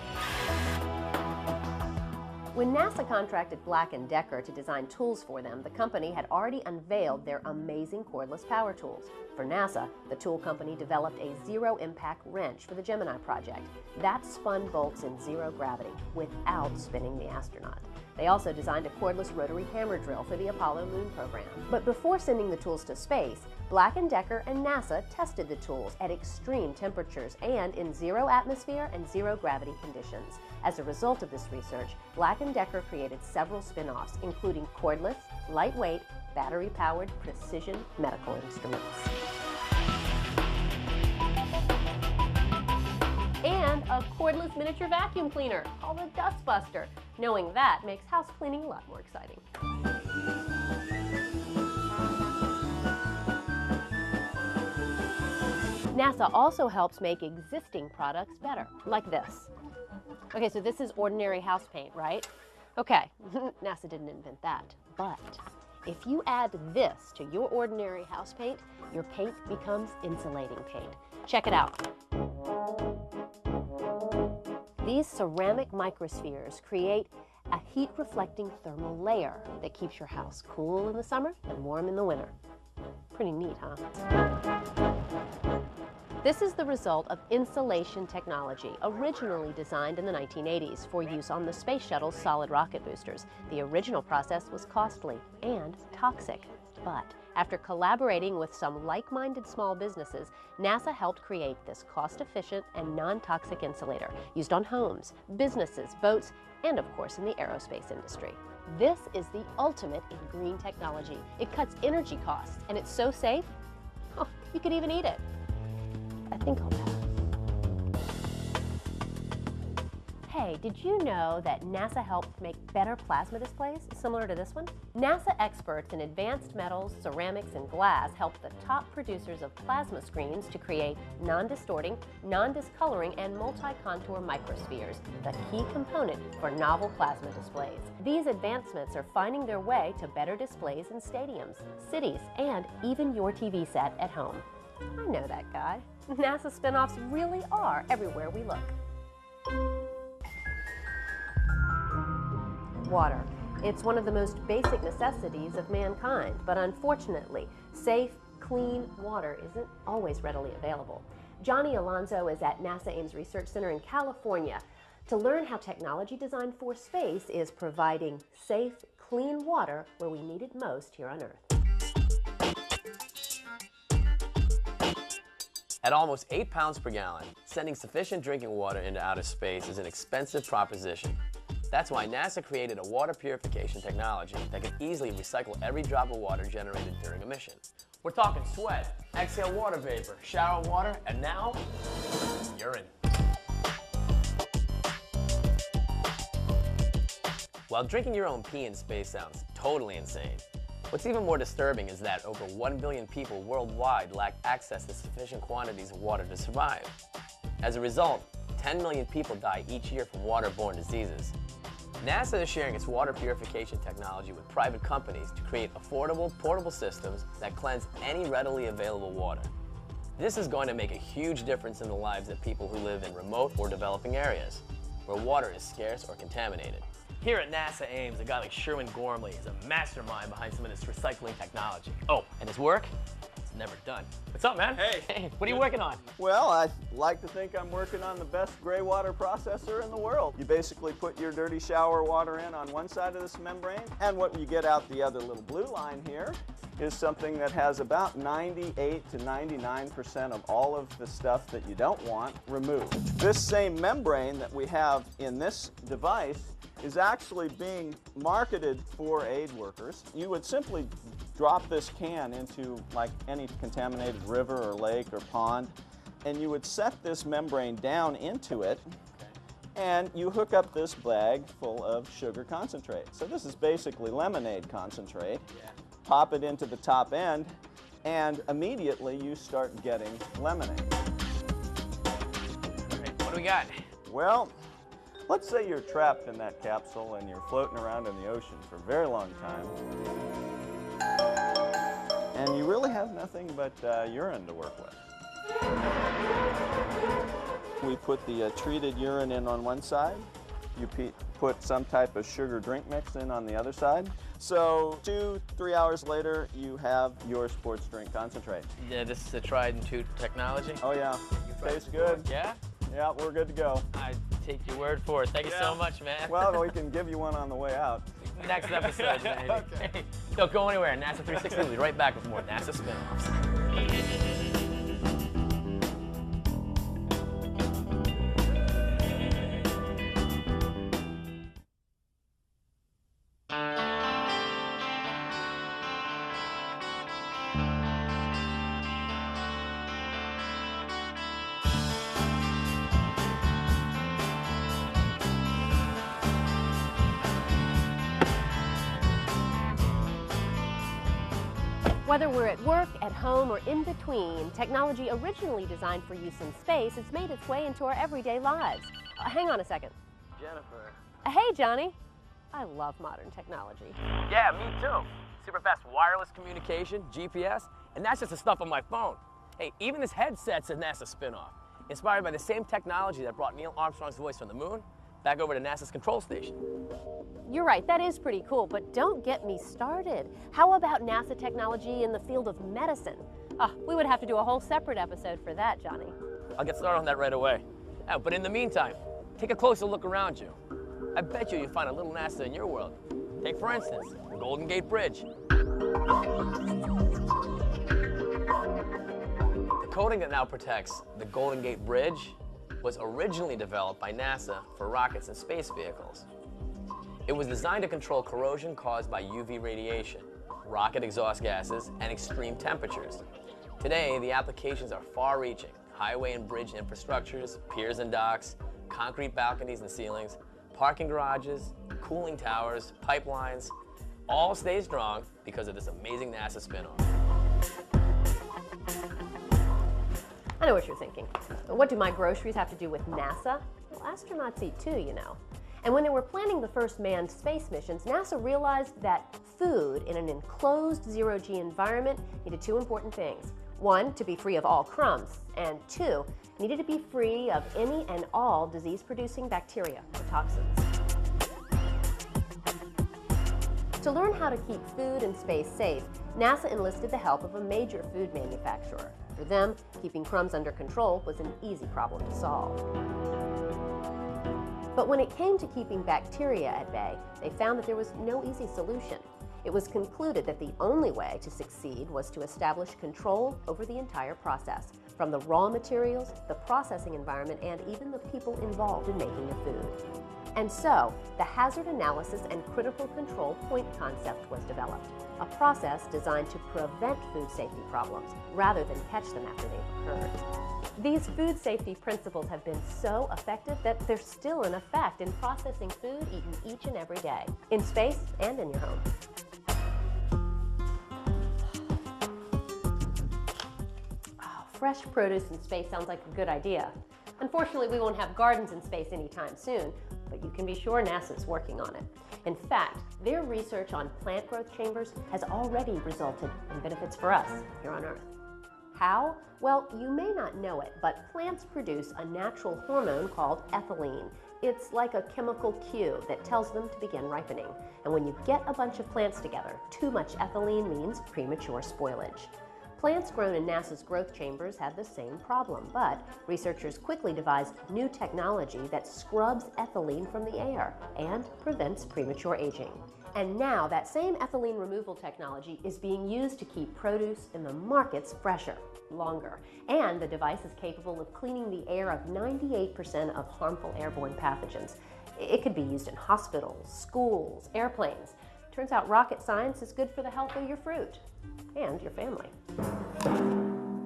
When NASA contracted Black & Decker to design tools for them, the company had already unveiled their amazing cordless power tools. For NASA, the tool company developed a zero-impact wrench for the Gemini project. That spun bolts in zero gravity without spinning the astronaut. They also designed a cordless rotary hammer drill for the Apollo moon program. But before sending the tools to space, Black & Decker and NASA tested the tools at extreme temperatures and in zero atmosphere and zero gravity conditions. As a result of this research, Black & Decker created several spin-offs, including cordless, lightweight, battery-powered precision medical instruments. And a cordless miniature vacuum cleaner called a Dust Buster. Knowing that makes house cleaning a lot more exciting. NASA also helps make existing products better, like this. Okay, so this is ordinary house paint, right? Okay, NASA didn't invent that, but if you add this to your ordinary house paint, your paint becomes insulating paint. Check it out. These ceramic microspheres create a heat-reflecting thermal layer that keeps your house cool in the summer and warm in the winter. Pretty neat, huh? This is the result of insulation technology, originally designed in the 1980s for use on the Space Shuttle's solid rocket boosters. The original process was costly and toxic. But after collaborating with some like-minded small businesses, NASA helped create this cost-efficient and non-toxic insulator used on homes, businesses, boats, and of course in the aerospace industry. This is the ultimate in green technology. It cuts energy costs, and it's so safe, you could even eat it. I think I'll pass. Hey, did you know that NASA helped make better plasma displays similar to this one? NASA experts in advanced metals, ceramics, and glass helped the top producers of plasma screens to create non-distorting, non-discoloring, and multi-contour microspheres, the key component for novel plasma displays. These advancements are finding their way to better displays in stadiums, cities, and even your TV set at home. I know that guy. NASA spin-offs really are everywhere we look. Water. It's one of the most basic necessities of mankind, but unfortunately, safe, clean water isn't always readily available. Johnny Alonso is at NASA Ames Research Center in California to learn how technology designed for space is providing safe, clean water where we need it most here on Earth. At almost 8 pounds per gallon, sending sufficient drinking water into outer space is an expensive proposition. That's why NASA created a water purification technology that can easily recycle every drop of water generated during a mission. We're talking sweat, exhale water vapor, shower water, and now, urine. While drinking your own pee in space sounds totally insane, what's even more disturbing is that over 1 billion people worldwide lack access to sufficient quantities of water to survive. As a result, 10 million people die each year from waterborne diseases. NASA is sharing its water purification technology with private companies to create affordable, portable systems that cleanse any readily available water. This is going to make a huge difference in the lives of people who live in remote or developing areas, where water is scarce or contaminated. Here at NASA Ames, a guy like Sherwin Gormley is a mastermind behind some of this recycling technology. Oh, and his work? It's never done. What's up, man? Hey. What are you working on? Well, I like to think I'm working on the best gray water processor in the world. You basically put your dirty shower water in on one side of this membrane, and what you get out the other little blue line here is something that has about 98 to 99% of all of the stuff that you don't want removed. This same membrane that we have in this device is actually being marketed for aid workers. You would simply drop this can into like any contaminated river or lake or pond, and you would set this membrane down into it, and you hook up this bag full of sugar concentrate. So this is basically lemonade concentrate. Pop it into the top end, and immediately you start getting lemonade. What do we got? Well, let's say you're trapped in that capsule and you're floating around in the ocean for a very long time, and you really have nothing but urine to work with. We put the treated urine in on one side. You put some type of sugar drink mix in on the other side. So 2-3 hours later, you have your sports drink concentrate. Yeah, this is a tried and true technology. Oh yeah, tastes good. Yeah? Yeah, we're good to go. I take your word for it. Thank you so much, man. Well, we can give you one on the way out. Next episode, maybe. Okay. Don't go anywhere. NASA 360 will be right back with more NASA spin-offs. Whether we're at work, at home, or in between, technology originally designed for use in space has made its way into our everyday lives. Hang on a second. Jennifer. Hey, Johnny. I love modern technology. Yeah, me too. Super fast wireless communication, GPS, and that's just the stuff on my phone. Hey, even this headset's a NASA spin-off, inspired by the same technology that brought Neil Armstrong's voice from the moon back over to NASA's control station. You're right, that is pretty cool, but don't get me started. How about NASA technology in the field of medicine? We would have to do a whole separate episode for that, Johnny. I'll get started on that right away. Oh, but in the meantime, take a closer look around you. I bet you'll find a little NASA in your world. Take, for instance, the Golden Gate Bridge. The coating that now protects the Golden Gate Bridge was originally developed by NASA for rockets and space vehicles. It was designed to control corrosion caused by UV radiation, rocket exhaust gases, and extreme temperatures. Today, the applications are far-reaching. Highway and bridge infrastructures, piers and docks, concrete balconies and ceilings, parking garages, cooling towers, pipelines, all stay strong because of this amazing NASA spin-off. I know what you're thinking. What do my groceries have to do with NASA? Well, astronauts eat too, you know. And when they were planning the first manned space missions, NASA realized that food in an enclosed zero-G environment needed two important things. One, to be free of all crumbs, and two, needed to be free of any and all disease-producing bacteria or toxins. To learn how to keep food and space safe, NASA enlisted the help of a major food manufacturer. For them, keeping crumbs under control was an easy problem to solve. But when it came to keeping bacteria at bay, they found that there was no easy solution. It was concluded that the only way to succeed was to establish control over the entire process, from the raw materials, the processing environment, and even the people involved in making the food. And so, the hazard analysis and critical control point concept was developed, a process designed to prevent food safety problems rather than catch them after they've occurred. These food safety principles have been so effective that they're still in effect in processing food eaten each and every day, in space and in your home. Oh, fresh produce in space sounds like a good idea. Unfortunately, we won't have gardens in space anytime soon, but you can be sure NASA's working on it. In fact, their research on plant growth chambers has already resulted in benefits for us here on Earth. How? Well, you may not know it, but plants produce a natural hormone called ethylene. It's like a chemical cue that tells them to begin ripening. And when you get a bunch of plants together, too much ethylene means premature spoilage. Plants grown in NASA's growth chambers had the same problem, but researchers quickly devised new technology that scrubs ethylene from the air and prevents premature aging. And now that same ethylene removal technology is being used to keep produce in the markets fresher, longer. And the device is capable of cleaning the air of 98% of harmful airborne pathogens. It could be used in hospitals, schools, airplanes. Turns out rocket science is good for the health of your fruit and your family.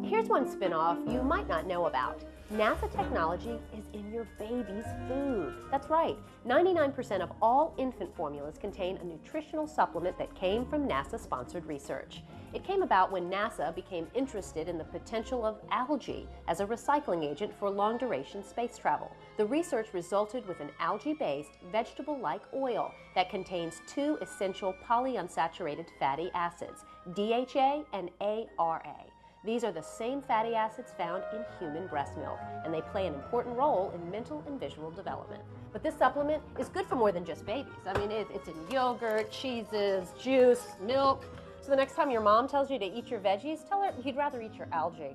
Here's one spin-off you might not know about. NASA technology is in your baby's food. That's right, 99% of all infant formulas contain a nutritional supplement that came from NASA-sponsored research. It came about when NASA became interested in the potential of algae as a recycling agent for long-duration space travel. The research resulted with an algae-based, vegetable-like oil that contains two essential polyunsaturated fatty acids, DHA and ARA. These are the same fatty acids found in human breast milk, and they play an important role in mental and visual development. But this supplement is good for more than just babies. I mean, it's in yogurt, cheeses, juice, milk. So the next time your mom tells you to eat your veggies, tell her you'd rather eat your algae.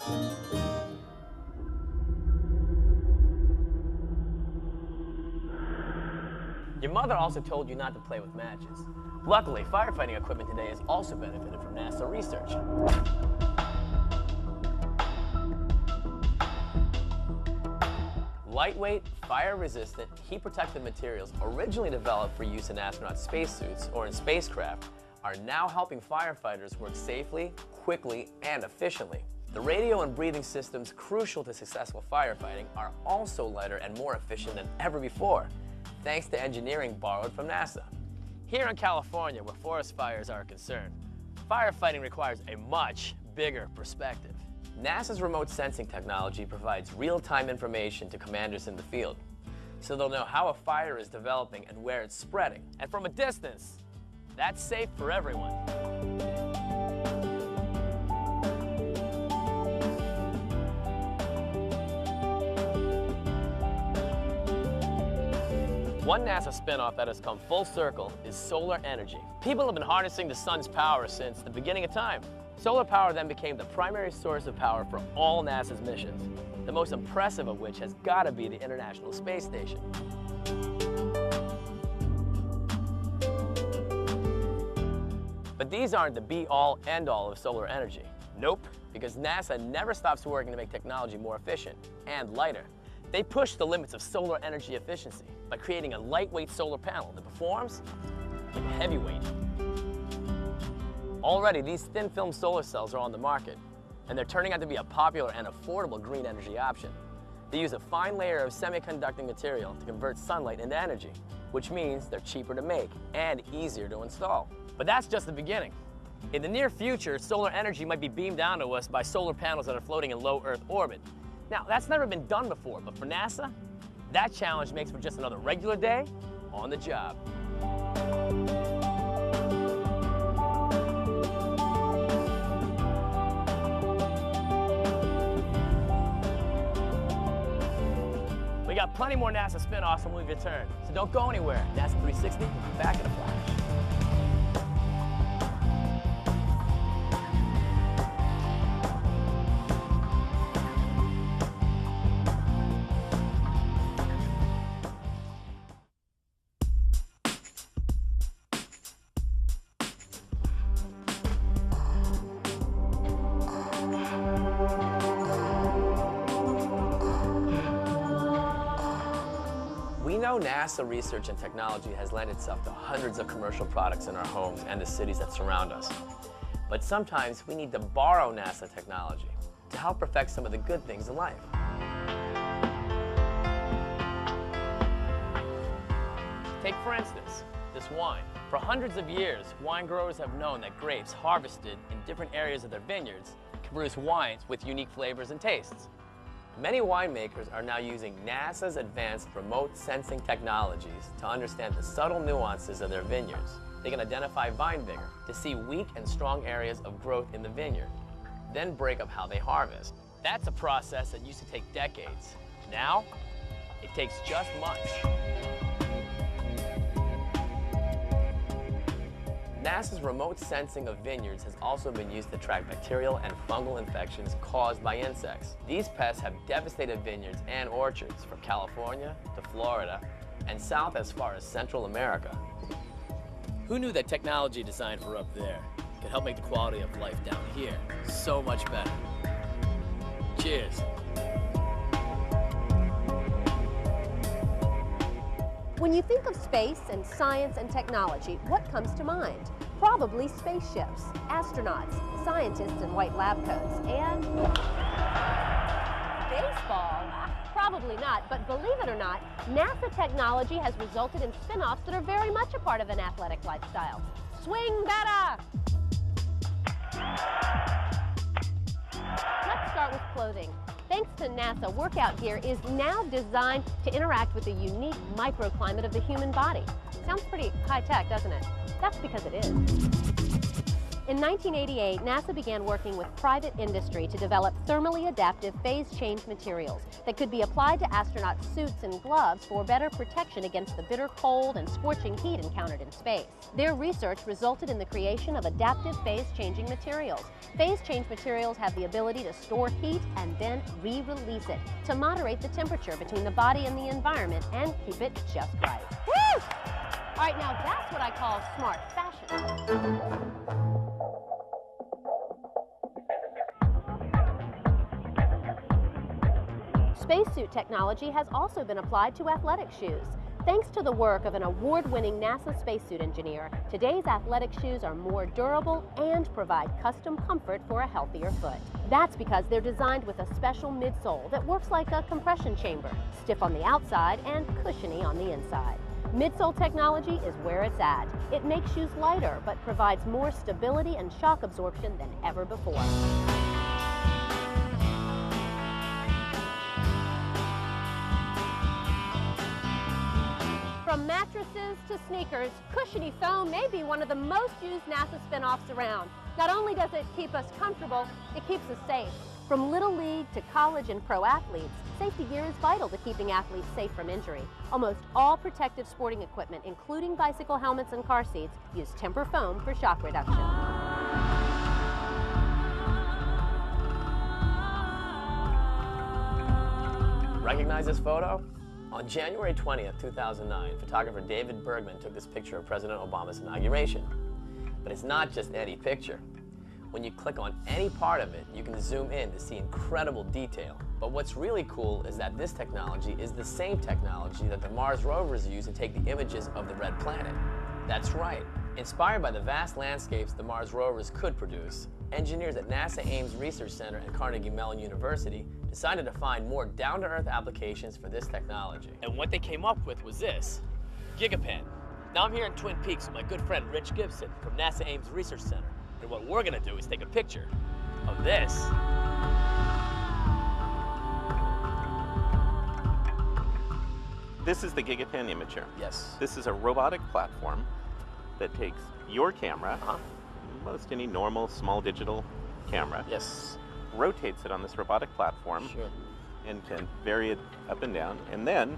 Your mother also told you not to play with matches. Luckily, firefighting equipment today has also benefited from NASA research. Lightweight, fire-resistant, heat-protected materials originally developed for use in astronaut spacesuits or in spacecraft are now helping firefighters work safely, quickly, and efficiently. The radio and breathing systems crucial to successful firefighting are also lighter and more efficient than ever before, thanks to engineering borrowed from NASA. Here in California, where forest fires are concerned, firefighting requires a much bigger perspective. NASA's remote sensing technology provides real-time information to commanders in the field, so they'll know how a fire is developing and where it's spreading. And from a distance, that's safe for everyone. One NASA spin-off that has come full circle is solar energy. People have been harnessing the sun's power since the beginning of time. Solar power then became the primary source of power for all NASA's missions, the most impressive of which has got to be the International Space Station. But these aren't the be-all, end-all of solar energy. Nope, because NASA never stops working to make technology more efficient and lighter. They push the limits of solar energy efficiency by creating a lightweight solar panel that performs like a heavyweight. Already, these thin-film solar cells are on the market, and they're turning out to be a popular and affordable green energy option. They use a fine layer of semiconducting material to convert sunlight into energy, which means they're cheaper to make and easier to install. But that's just the beginning. In the near future, solar energy might be beamed down to us by solar panels that are floating in low Earth orbit. Now, that's never been done before, but for NASA, that challenge makes for just another regular day on the job. We got plenty more NASA spin-offs when we return, so don't go anywhere. NASA 360 will be back in a flash. know NASA research and technology has lent itself to hundreds of commercial products in our homes and the cities that surround us. But sometimes we need to borrow NASA technology to help perfect some of the good things in life. Take, for instance, this wine. For hundreds of years, wine growers have known that grapes harvested in different areas of their vineyards can produce wines with unique flavors and tastes. Many winemakers are now using NASA's advanced remote sensing technologies to understand the subtle nuances of their vineyards. They can identify vine vigor to see weak and strong areas of growth in the vineyard, then break up how they harvest. That's a process that used to take decades. Now, it takes just months. NASA's remote sensing of vineyards has also been used to track bacterial and fungal infections caused by insects. These pests have devastated vineyards and orchards from California to Florida and south as far as Central America. Who knew that technology designed for up there could help make the quality of life down here so much better? Cheers. When you think of space and science and technology, what comes to mind? Probably spaceships, astronauts, scientists in white lab coats, and baseball. Probably not, but believe it or not, NASA technology has resulted in spin-offs that are very much a part of an athletic lifestyle. Swing better! Let's start with clothing. Thanks to NASA, workout gear is now designed to interact with the unique microclimate of the human body. Sounds pretty high-tech, doesn't it? That's because it is. In 1988, NASA began working with private industry to develop thermally adaptive phase change materials that could be applied to astronaut suits and gloves for better protection against the bitter cold and scorching heat encountered in space. Their research resulted in the creation of adaptive phase changing materials. Phase change materials have the ability to store heat and then re-release it to moderate the temperature between the body and the environment and keep it just right. Woo! All right, now that's what I call smart fashion. Spacesuit technology has also been applied to athletic shoes. Thanks to the work of an award-winning NASA spacesuit engineer, today's athletic shoes are more durable and provide custom comfort for a healthier foot. That's because they're designed with a special midsole that works like a compression chamber, stiff on the outside and cushiony on the inside. Midsole technology is where it's at. It makes shoes lighter, but provides more stability and shock absorption than ever before. From mattresses to sneakers, cushiony foam may be one of the most used NASA spin-offs around. Not only does it keep us comfortable, it keeps us safe. From Little League to college and pro athletes, safety gear is vital to keeping athletes safe from injury. Almost all protective sporting equipment, including bicycle helmets and car seats, use Tempur foam for shock reduction. Recognize this photo? On January 20th, 2009, photographer David Bergman took this picture of President Obama's inauguration. But it's not just any picture. When you click on any part of it, you can zoom in to see incredible detail. But what's really cool is that this technology is the same technology that the Mars rovers use to take the images of the red planet. That's right. Inspired by the vast landscapes the Mars rovers could produce, engineers at NASA Ames Research Center and Carnegie Mellon University decided to find more down-to-earth applications for this technology. And what they came up with was this, GigaPen. Now I'm here in Twin Peaks with my good friend Rich Gibson from NASA Ames Research Center. And what we're gonna do is take a picture of this. This is the GigaPen imager. Yes. This is a robotic platform that takes your camera, most any normal small digital camera, yes, rotates it on this robotic platform, and can vary it up and down, and then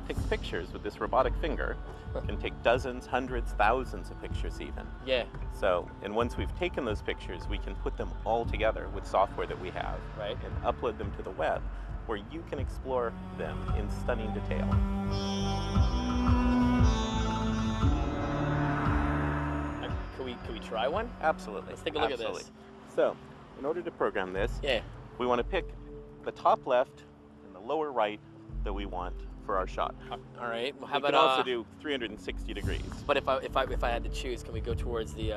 takes pictures with this robotic finger. Can take dozens, hundreds, thousands of pictures even. Yeah. So, and once we've taken those pictures, we can put them all together with software that we have, right, and upload them to the web, where you can explore them in stunning detail. Can we try one? Absolutely. Let's take a look at this. So, in order to program this, we want to pick the top left and the lower right that we want for our shot. All right. Well, how We about could also do 360 degrees. But if I had to choose, can we go towards the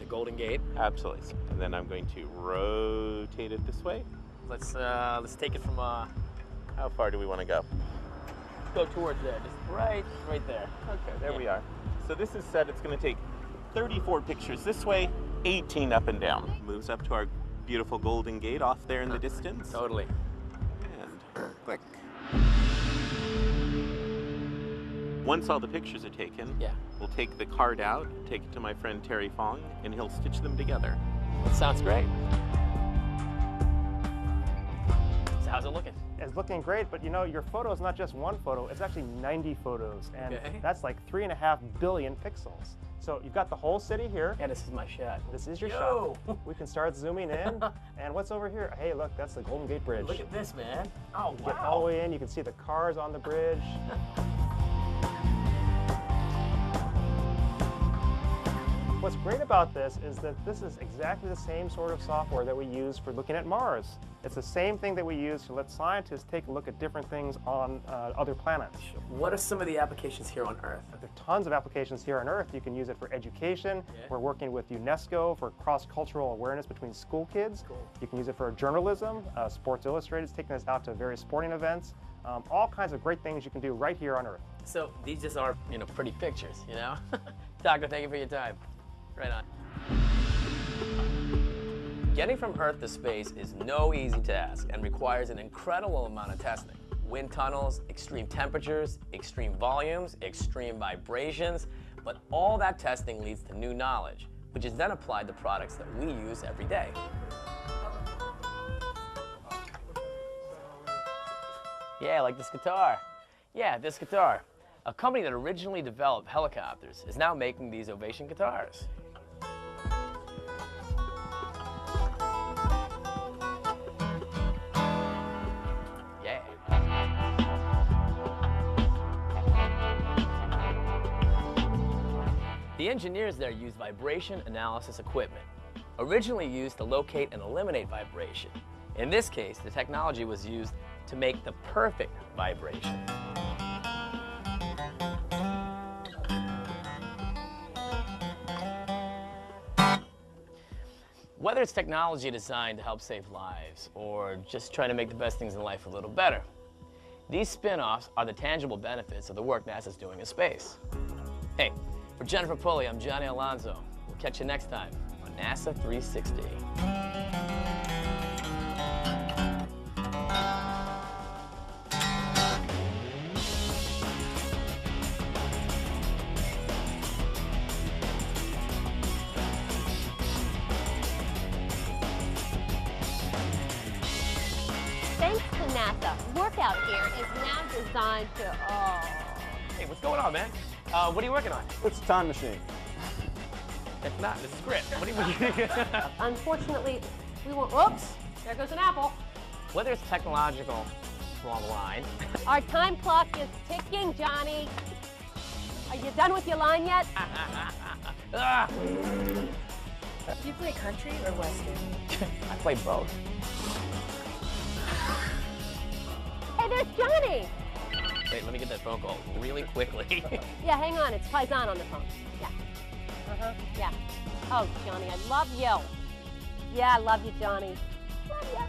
Golden Gate? Absolutely. And then I'm going to rotate it this way. Let's take it from. How far do we want to go? Go towards there, just right there. Okay, there we are. So this is set. It's going to take 34 pictures this way, 18 up and down. Moves up to our beautiful Golden Gate off there in the distance. Totally. And click. Once all the pictures are taken, we'll take the card out, take it to my friend Terry Fong, and he'll stitch them together. Sounds great. So how's it looking? It's looking great, but you know, your photo is not just one photo, it's actually 90 photos, and that's like 3.5 billion pixels. So you've got the whole city here. Yeah, this is my shot. This is your shot. We can start zooming in, and what's over here? Hey, look, that's the Golden Gate Bridge. Look at this, man. Oh, wow. Get all the way in, you can see the cars on the bridge. What's great about this is that this is exactly the same sort of software that we use for looking at Mars. It's the same thing that we use to let scientists take a look at different things on other planets. What are some of the applications here on Earth? There are tons of applications here on Earth. You can use it for education. We're working with UNESCO for cross-cultural awareness between school kids. You can use it for journalism. Sports Illustrated is taking us out to various sporting events. All kinds of great things you can do right here on Earth. So these just are, pretty pictures, Doctor, thank you for your time. Right on. Getting from Earth to space is no easy task and requires an incredible amount of testing. Wind tunnels, extreme temperatures, extreme volumes, extreme vibrations, but all that testing leads to new knowledge, which is then applied to products that we use every day. Yeah, like this guitar. Yeah, this guitar. A company that originally developed helicopters is now making these Ovation guitars. Yeah. The engineers there use vibration analysis equipment, originally used to locate and eliminate vibration. In this case, the technology was used to make the perfect vibration. Whether it's technology designed to help save lives or just trying to make the best things in life a little better, these spin-offs are the tangible benefits of the work NASA's doing in space. Hey, for Jennifer Pulley, I'm Johnny Alonso. We'll catch you next time on NASA 360. Thanks to NASA, work out here is now designed to, Hey, what's going on, man? What are you working on? It's a time machine. It's not the script. What are you Unfortunately, we won't, whoops, there goes an apple. Whether it's technological, wrong line. Our time clock is ticking, Johnny. Are you done with your line yet? Do you play country or western? I play both. Hey, there's Johnny. Wait, let me get that phone call really quickly. Yeah, hang on, it's Paisan on the phone. Yeah. Yeah. Oh, Johnny, I love you. Yeah, I love you, Johnny. Love you.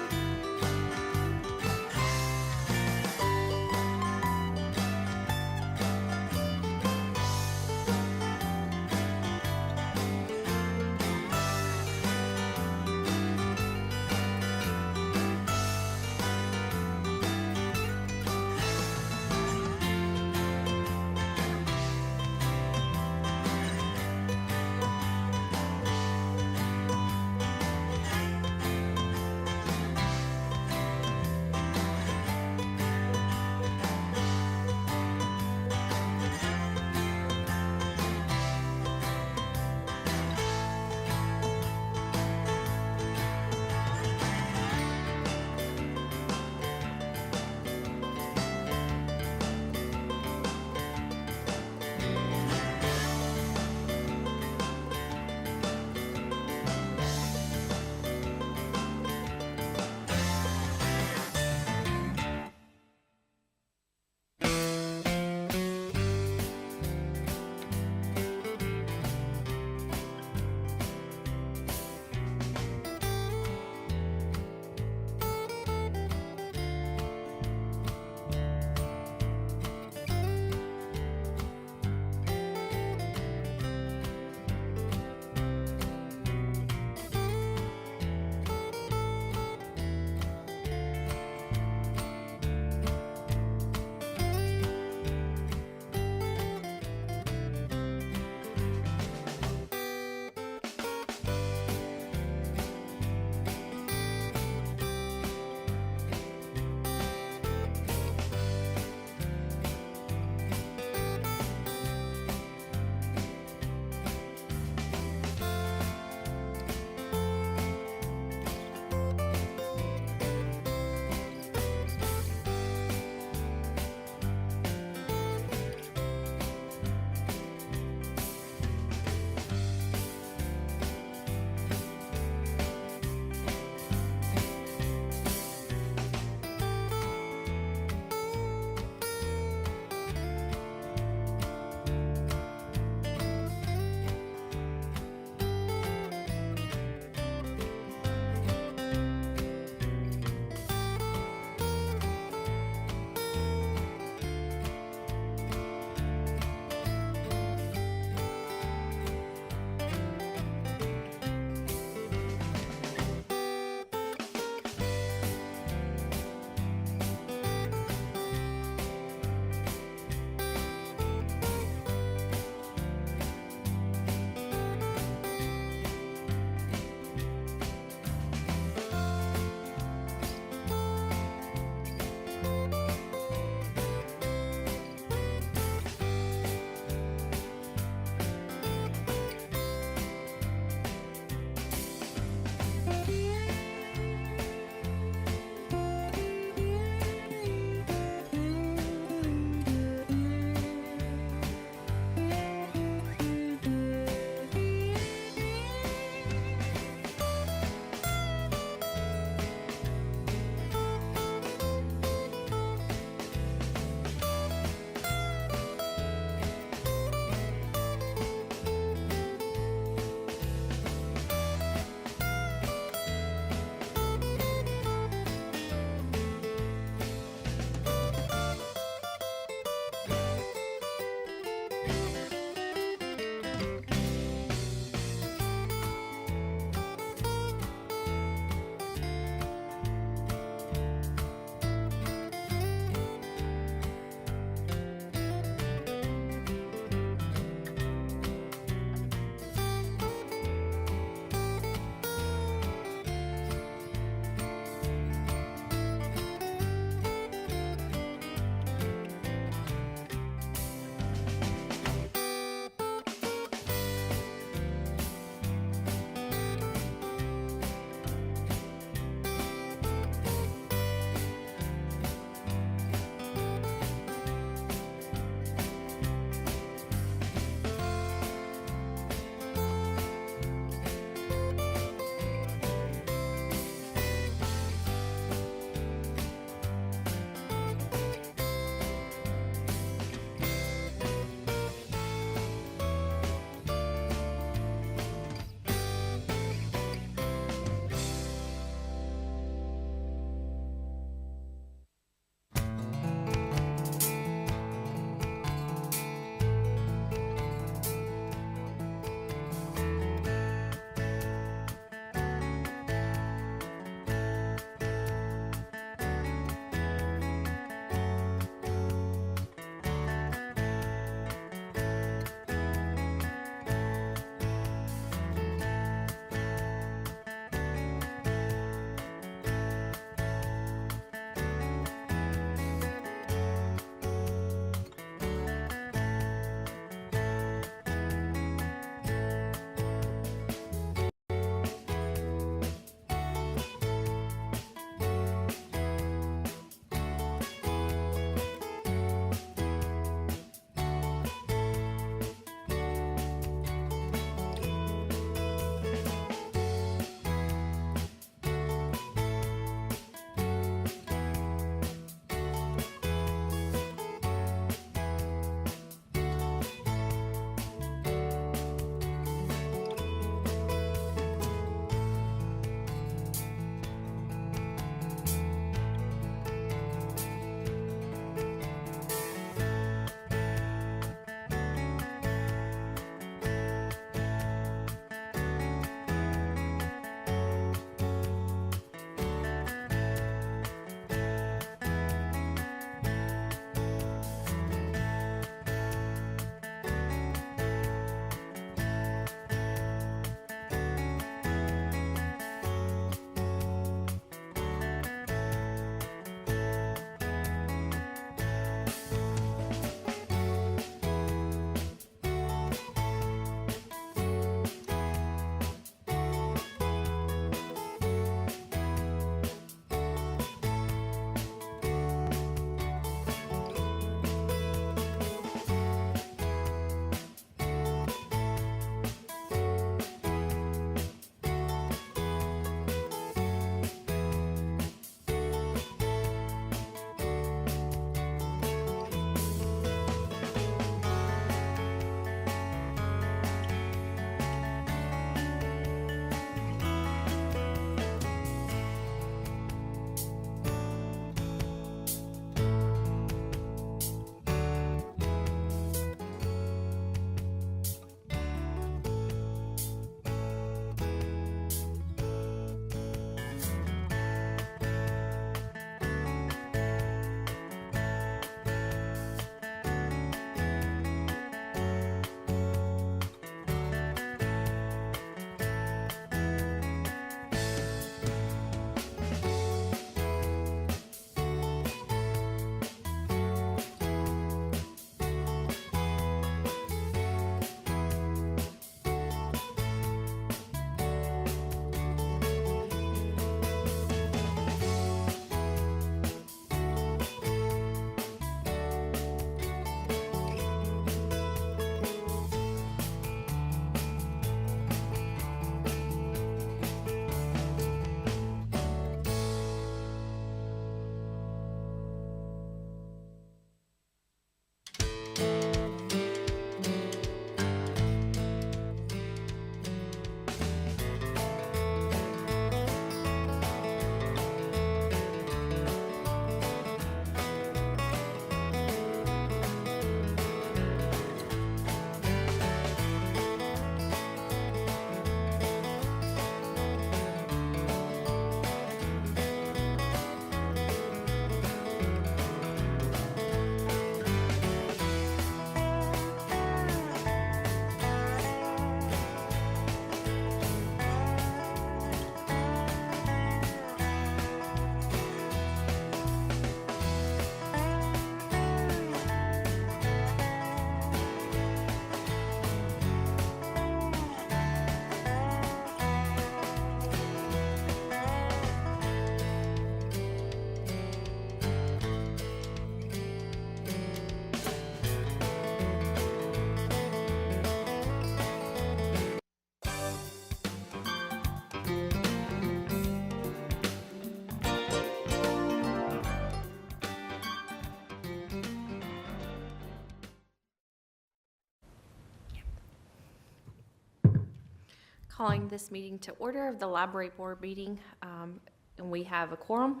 calling this meeting to order of the library board meeting, and we have a quorum.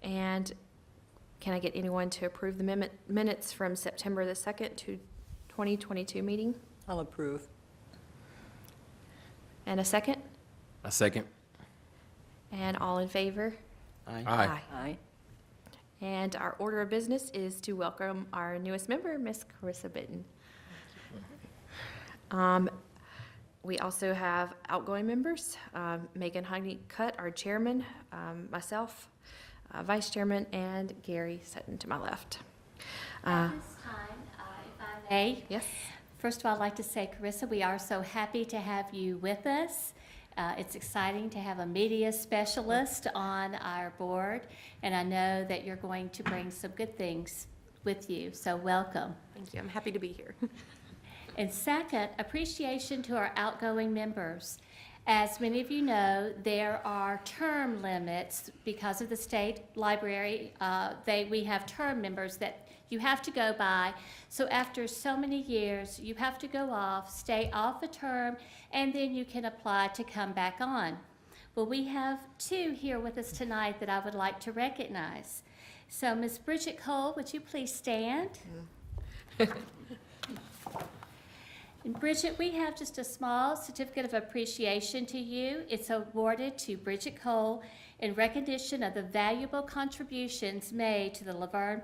And can I get anyone to approve the minutes from September the 2nd to 2022 meeting? I'll approve. And a second? A second. And all in favor? Aye. Aye. Aye. And our order of business is to welcome our newest member, Miss Carissa Bitton. We also have outgoing members, Megan Honeycutt, our chairman, myself, vice chairman, and Gary Sutton to my left. At this time, if I may. Yes. First of all, I'd like to say, Carissa, we are so happy to have you with us. It's exciting to have a media specialist on our board, and I know that you're going to bring some good things with you, so welcome. Thank you. I'm happy to be here. And second, appreciation to our outgoing members. As many of you know, there are term limits because of the state library. We have term members that you have to go by. So after so many years, you have to go off, stay off a term, and then you can apply to come back on. Well, we have two here with us tonight that I would like to recognize. So Ms. Bridget Cole, would you please stand? And Bridget, we have just a small certificate of appreciation to you. It's awarded to Bridget Cole in recognition of the valuable contributions made to the LaVergne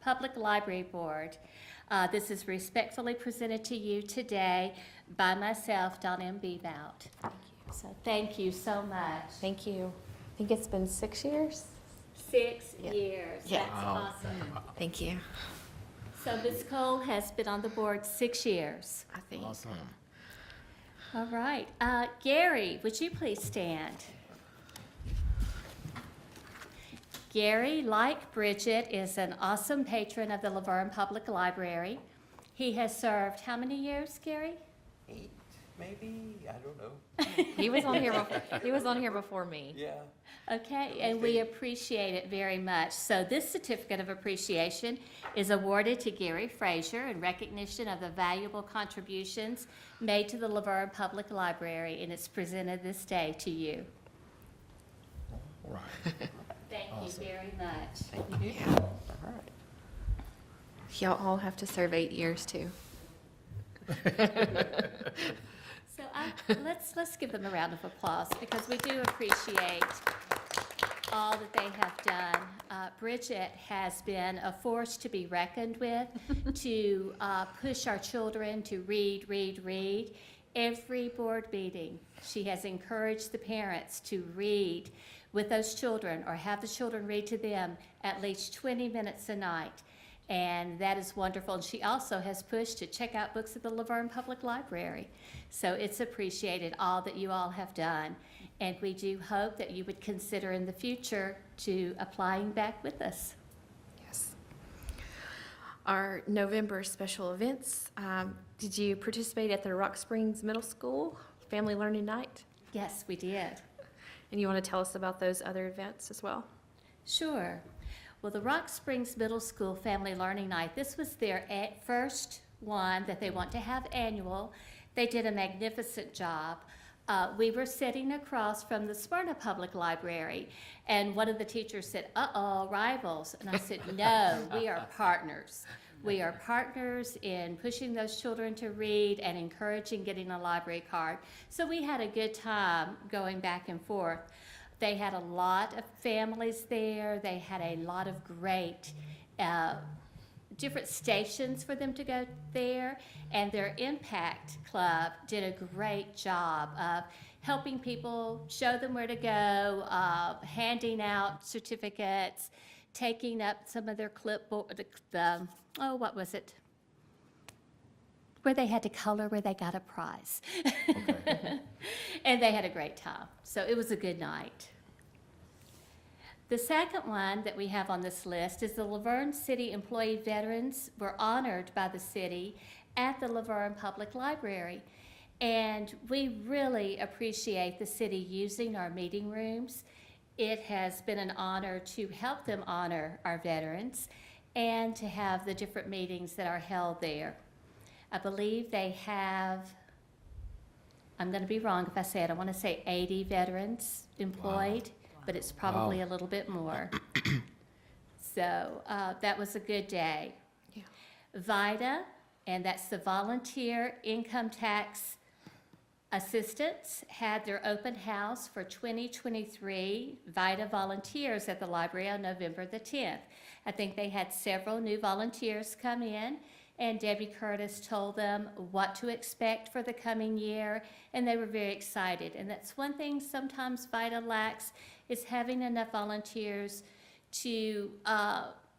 Public Library Board. This is respectfully presented to you today by myself, Dawn M. Bebout. So thank you so much. Thank you. I think it's been 6 years? 6 years. Yeah. That's awesome. Thank you. So Ms. Cole has been on the board 6 years. I think. Awesome. All right. Gary, would you please stand? Gary, like Bridget, is an awesome patron of the LaVergne Public Library. He has served how many years, Gary? 8, maybe? I don't know. He was on here before me. Yeah. Okay, and we appreciate it very much. So this certificate of appreciation is awarded to Gary Frazier in recognition of the valuable contributions made to the LaVergne Public Library, and it's presented this day to you. All right. Thank you very much. Thank you. All right. Y'all all have to serve 8 years too. So let's give them a round of applause because we do appreciate all that they have done. Bridget has been a force to be reckoned with to push our children to read. Every board meeting, she has encouraged the parents to read with those children or have the children read to them at least 20 minutes a night. And that is wonderful. And she also has pushed to check out books at the LaVergne Public Library. So it's appreciated all that you all have done. And we do hope that you would consider in the future to applying back with us. Yes. Our November special events, did you participate at the Rock Springs Middle School Family Learning Night? Yes, we did. And you want to tell us about those other events as well? Sure. Well, the Rock Springs Middle School Family Learning Night, this was their first one that they want to have annual. They did a magnificent job. We were sitting across from the Smyrna Public Library, and one of the teachers said, "Uh-oh, rivals." And I said, "No, we are partners. We are partners in pushing those children to read and encouraging getting a library card." So we had a good time going back and forth. They had a lot of families there. They had a lot of great different stations for them to go there. And their Impact Club did a great job of helping people, show them where to go, handing out certificates, taking up some of their clipboard, what was it? Where they had to color where they got a prize. Okay. And they had a great time. So it was a good night. The second one that we have on this list is the LaVergne City Employee Veterans were honored by the city at the LaVergne Public Library. And we really appreciate the city using our meeting rooms. It has been an honor to help them honor our veterans and to have the different meetings that are held there. I believe they have I'm going to be wrong if I say it. I want to say 80 veterans employed, but it's probably a little bit more. So that was a good day. Yeah. VITA, and that's the Volunteer Income Tax Assistants, had their open house for 2023 VITA volunteers at the library on November the 10th. I think they had several new volunteers come in, and Debbie Curtis told them what to expect for the coming year, and they were very excited. And that's one thing sometimes VITA lacks, is having enough volunteers to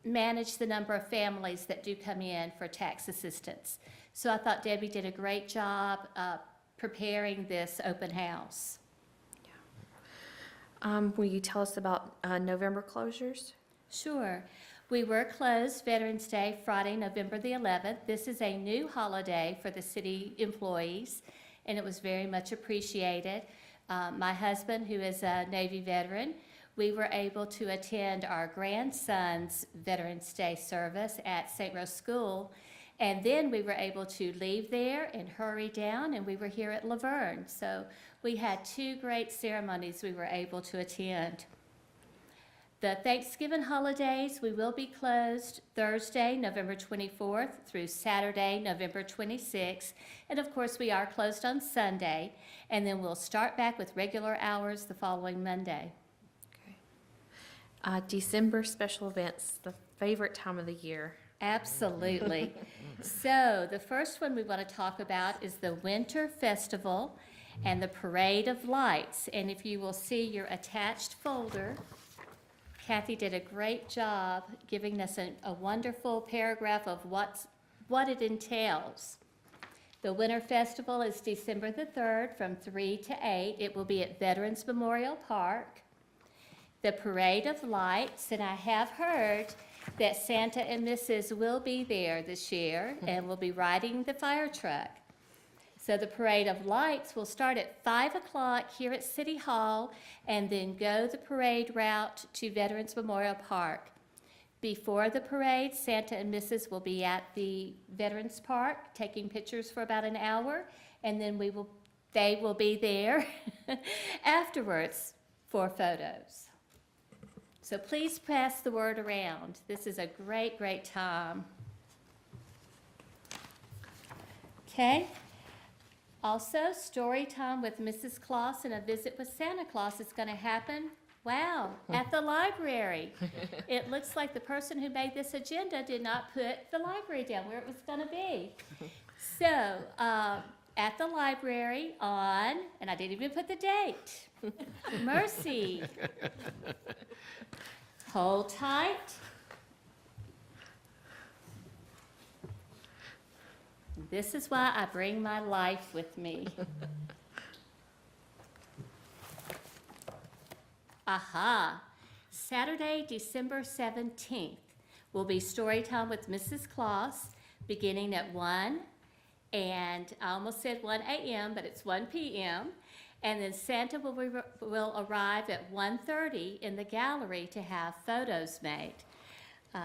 manage the number of families that do come in for tax assistance. So I thought Debbie did a great job preparing this open house. Will you tell us about November closures? Sure. We were closed Veterans Day, Friday, November the 11th. This is a new holiday for the city employees, and it was very much appreciated. My husband, who is a Navy veteran, we were able to attend our grandson's Veterans Day service at St. Rose School, and then we were able to leave there and hurry down, and we were here at LaVergne. So we had two great ceremonies we were able to attend. The Thanksgiving holidays, we will be closed Thursday, November 24th through Saturday, November 26th. And of course, we are closed on Sunday, and then we'll start back with regular hours the following Monday. December special events, the favorite time of the year. Absolutely. So the first one we want to talk about is the Winter Festival and the Parade of Lights. And if you will see your attached folder, Kathy did a great job giving us a wonderful paragraph of what it entails. The Winter Festival is December the 3rd from 3 to 8. It will be at Veterans Memorial Park. The Parade of Lights, and I have heard that Santa and Mrs. will be there this year and will be riding the fire truck. So the Parade of Lights will start at 5 o'clock here at City Hall and then go the parade route to Veterans Memorial Park. Before the parade, Santa and Mrs. will be at the Veterans Park taking pictures for about an hour, and then they will be there afterwards for photos. So please pass the word around. This is a great, great time. Okay. Also, story time with Mrs. Claus and a visit with Santa Claus is going to happen, wow, at the library. It looks like the person who made this agenda did not put the library down where it was going to be. So, at the library on, and I didn't even put the date, Mercy. Hold tight. This is why I bring my life with me. Aha. Saturday, December 17th will be story time with Mrs. Claus beginning at 1, and I almost said 1 a.m., but it's 1 p.m., and then Santa will arrive at 1:30 in the gallery to have photos made.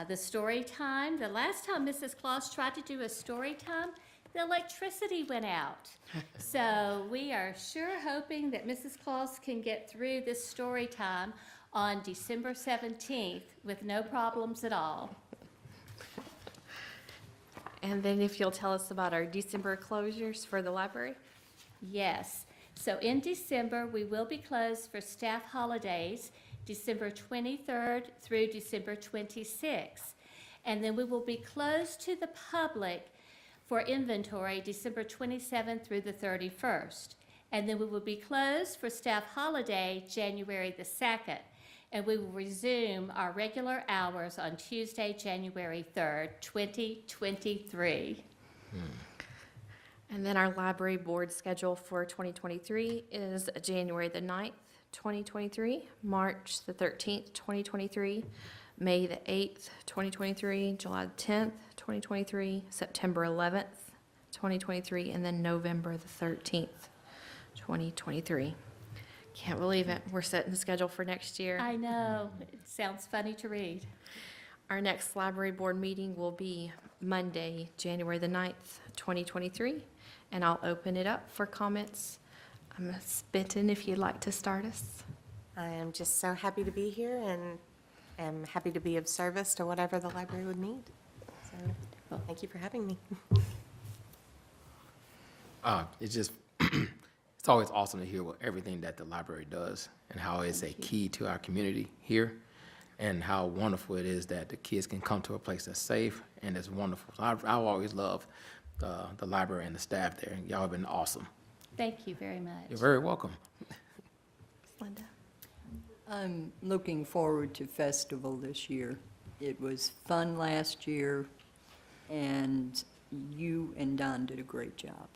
The story time, the last time Mrs. Claus tried to do a story time, the electricity went out. So we are sure hoping that Mrs. Claus can get through this story time on December 17th with no problems at all. And then if you'll tell us about our December closures for the library. Yes. So in December, we will be closed for staff holidays, December 23rd through December 26th. And then we will be closed to the public for inventory December 27th through the 31st. And then we will be closed for staff holiday January the 2nd. And we will resume our regular hours on Tuesday, January 3rd, 2023. And then our library board schedule for 2023 is January the 9th, 2023, March the 13th, 2023, May the 8th, 2023, July the 10th, 2023, September 11th, 2023, and then November the 13th, 2023. Can't believe it. We're setting the schedule for next year. I know. It sounds funny to read. Our next library board meeting will be Monday, January the 9th, 2023, and I'll open it up for comments Ms. Benton, if you'd like to start us. I am just so happy to be here and am happy to be of service to whatever the library would need. So thank you for having me. It's just, it's always awesome to hear everything that the library does and how it's a key to our community here, and how wonderful it is that the kids can come to a place that's safe and it's wonderful. So I always love the library and the staff there. Y'all have been awesome. Thank you very much. You're very welcome. Linda. I'm looking forward to Festival this year. It was fun last year, and you and Don did a great job.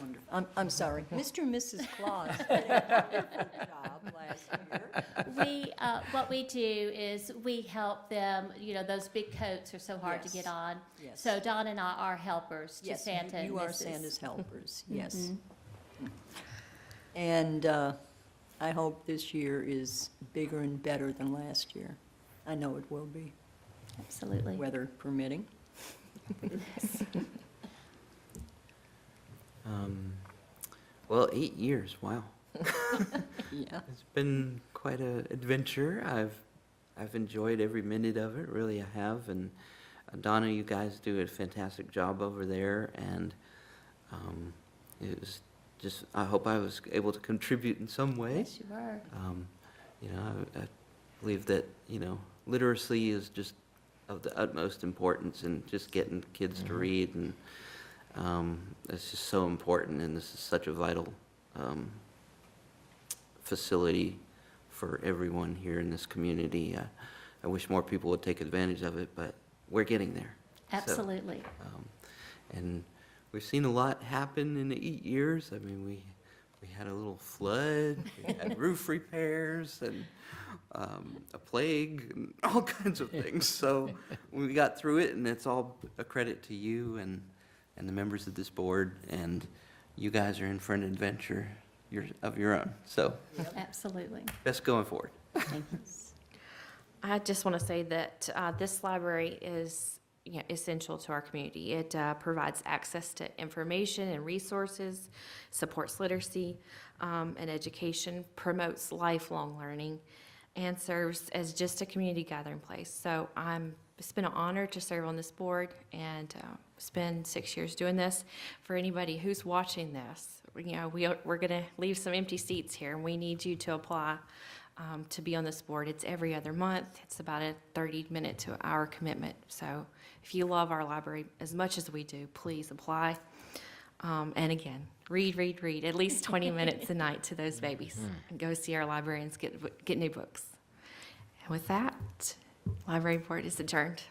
Wonderful. I'm sorry, Mr. and Mrs. Claus did a wonderful job last year. What we do is we help them, those big coats are so hard to get on. Yes. So Don and I are helpers to Yes, Santa and you are Mrs. Santa's helpers, Mhm. yes. And I hope this year is bigger and better than last year. I know it will be. Absolutely. Weather permitting. Well, 8 years, wow. Yeah. It's been quite an adventure. I've enjoyed every minute of it, really I have. And Donna, you guys do a fantastic job over there, and it was just, I hope I was able to contribute in some way. Yes, you were. I believe that, literacy is just of the utmost importance in just getting kids to read, and it's just so important, and this is such a vital facility for everyone here in this community. I wish more people would take advantage of it, but we're getting there. Absolutely. And we've seen a lot happen in 8 years. I mean, we had a little flood, we had roof repairs, and a plague, and all kinds of things. So we got through it, and it's all a credit to you and the members of this board, and you guys are in for an adventure of your own. So Absolutely. best going forward. Thank you. I just want to say that this library is essential to our community. It provides access to information and resources, supports literacy and education, promotes lifelong learning, and serves as just a community gathering place. So it's been an honor to serve on this board and spend 6 years doing this. For anybody who's watching this, we're going to leave some empty seats here, and we need you to apply to be on this board. It's every other month. It's about a 30-minute to an hour commitment. So if you love our library as much as we do, please apply. And again, read at least 20 minutes a night to those babies, and go see our librarians get new books. And with that, library board is adjourned.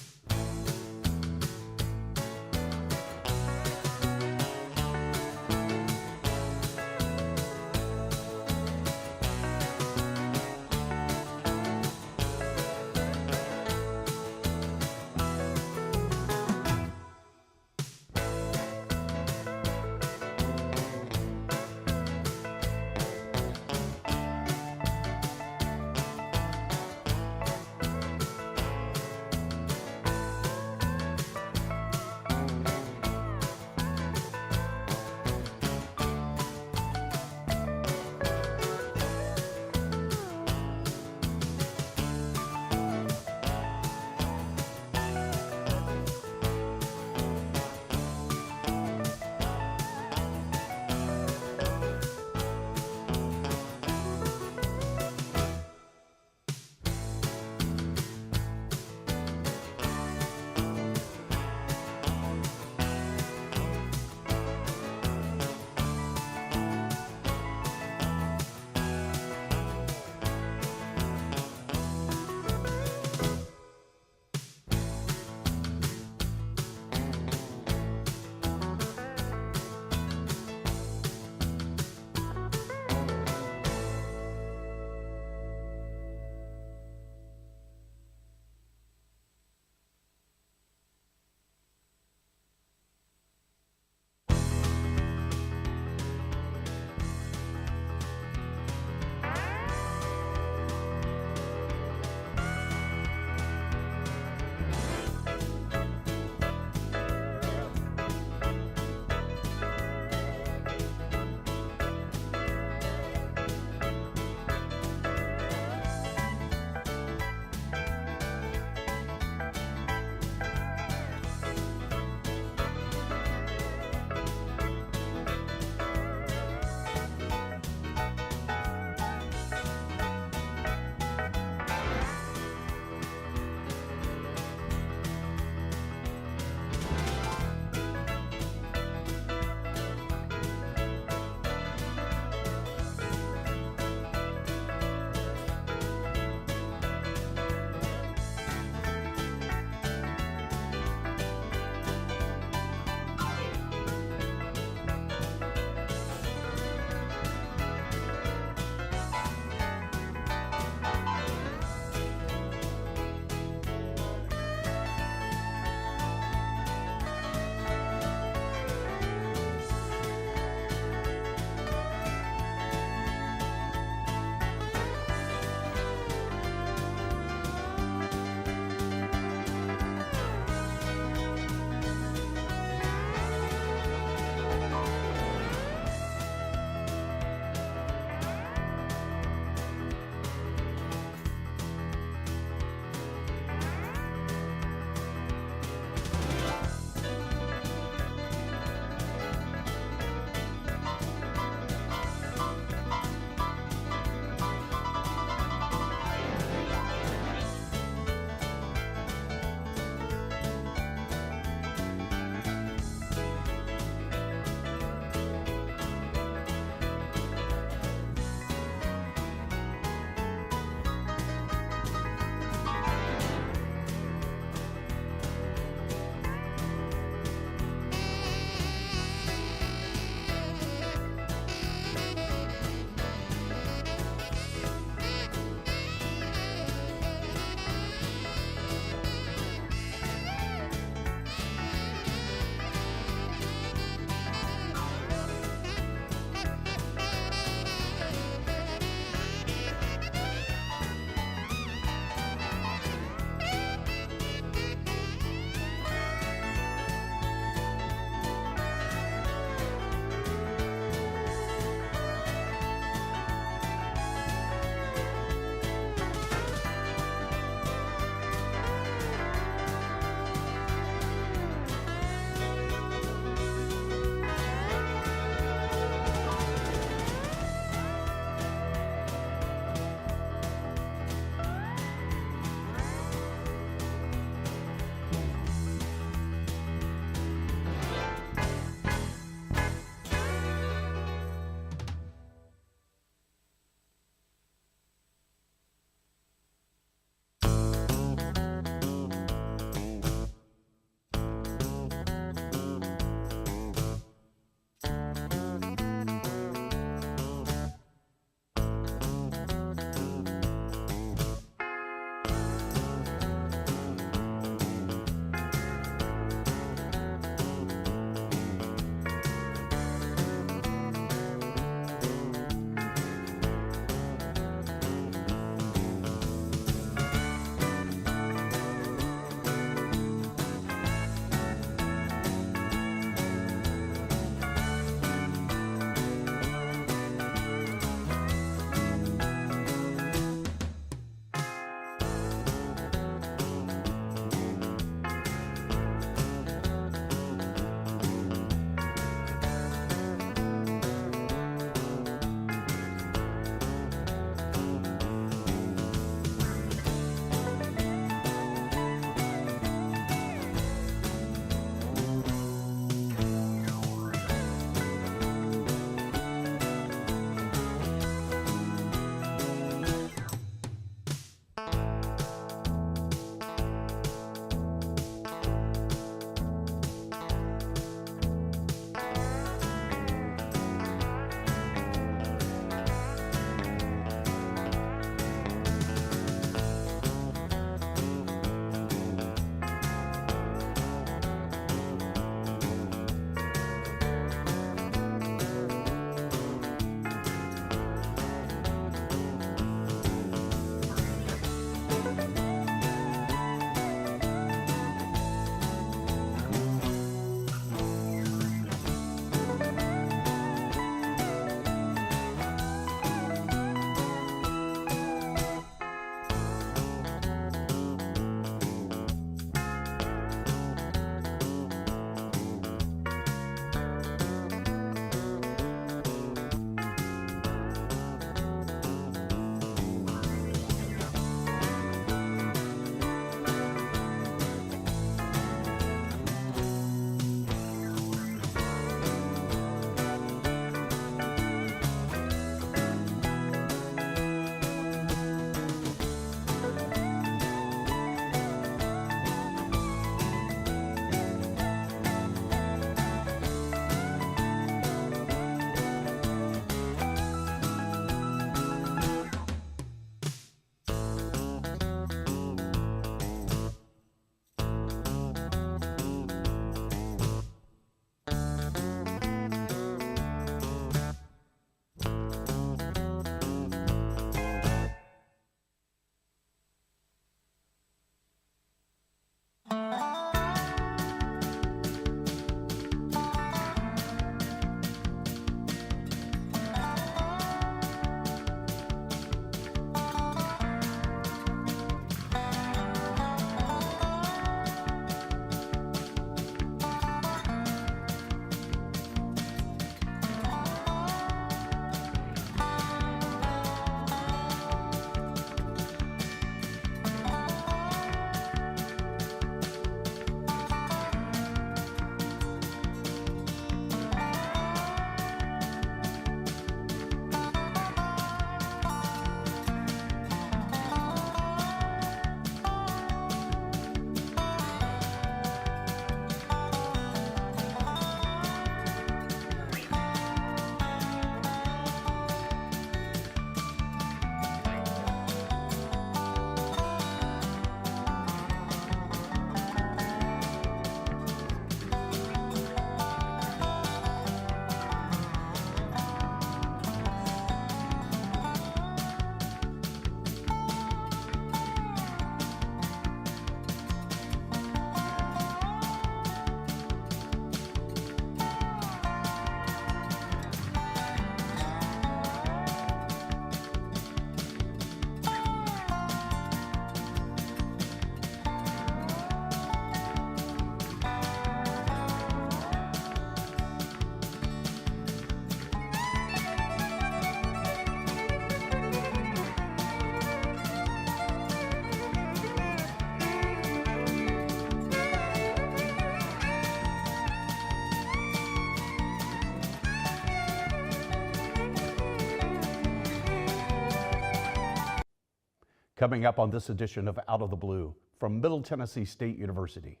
Coming up on this edition of Out of the Blue from Middle Tennessee State University.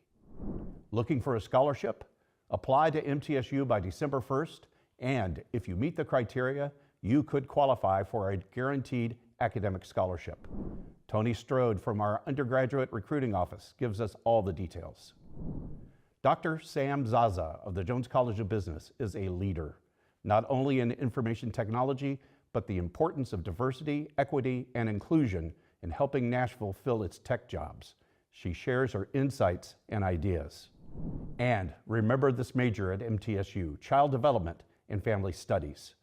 Looking for a scholarship? Apply to MTSU by December 1st, and if you meet the criteria, you could qualify for a guaranteed academic scholarship. Tony Strode from our undergraduate recruiting office gives us all the details. Dr. Sam Zaza of the Jones College of Business is a leader, not only in information technology, but the importance of diversity, equity, and inclusion in helping Nashville fill its tech jobs. She shares her insights and ideas. And remember this major at MTSU, Child Development and Family Studies.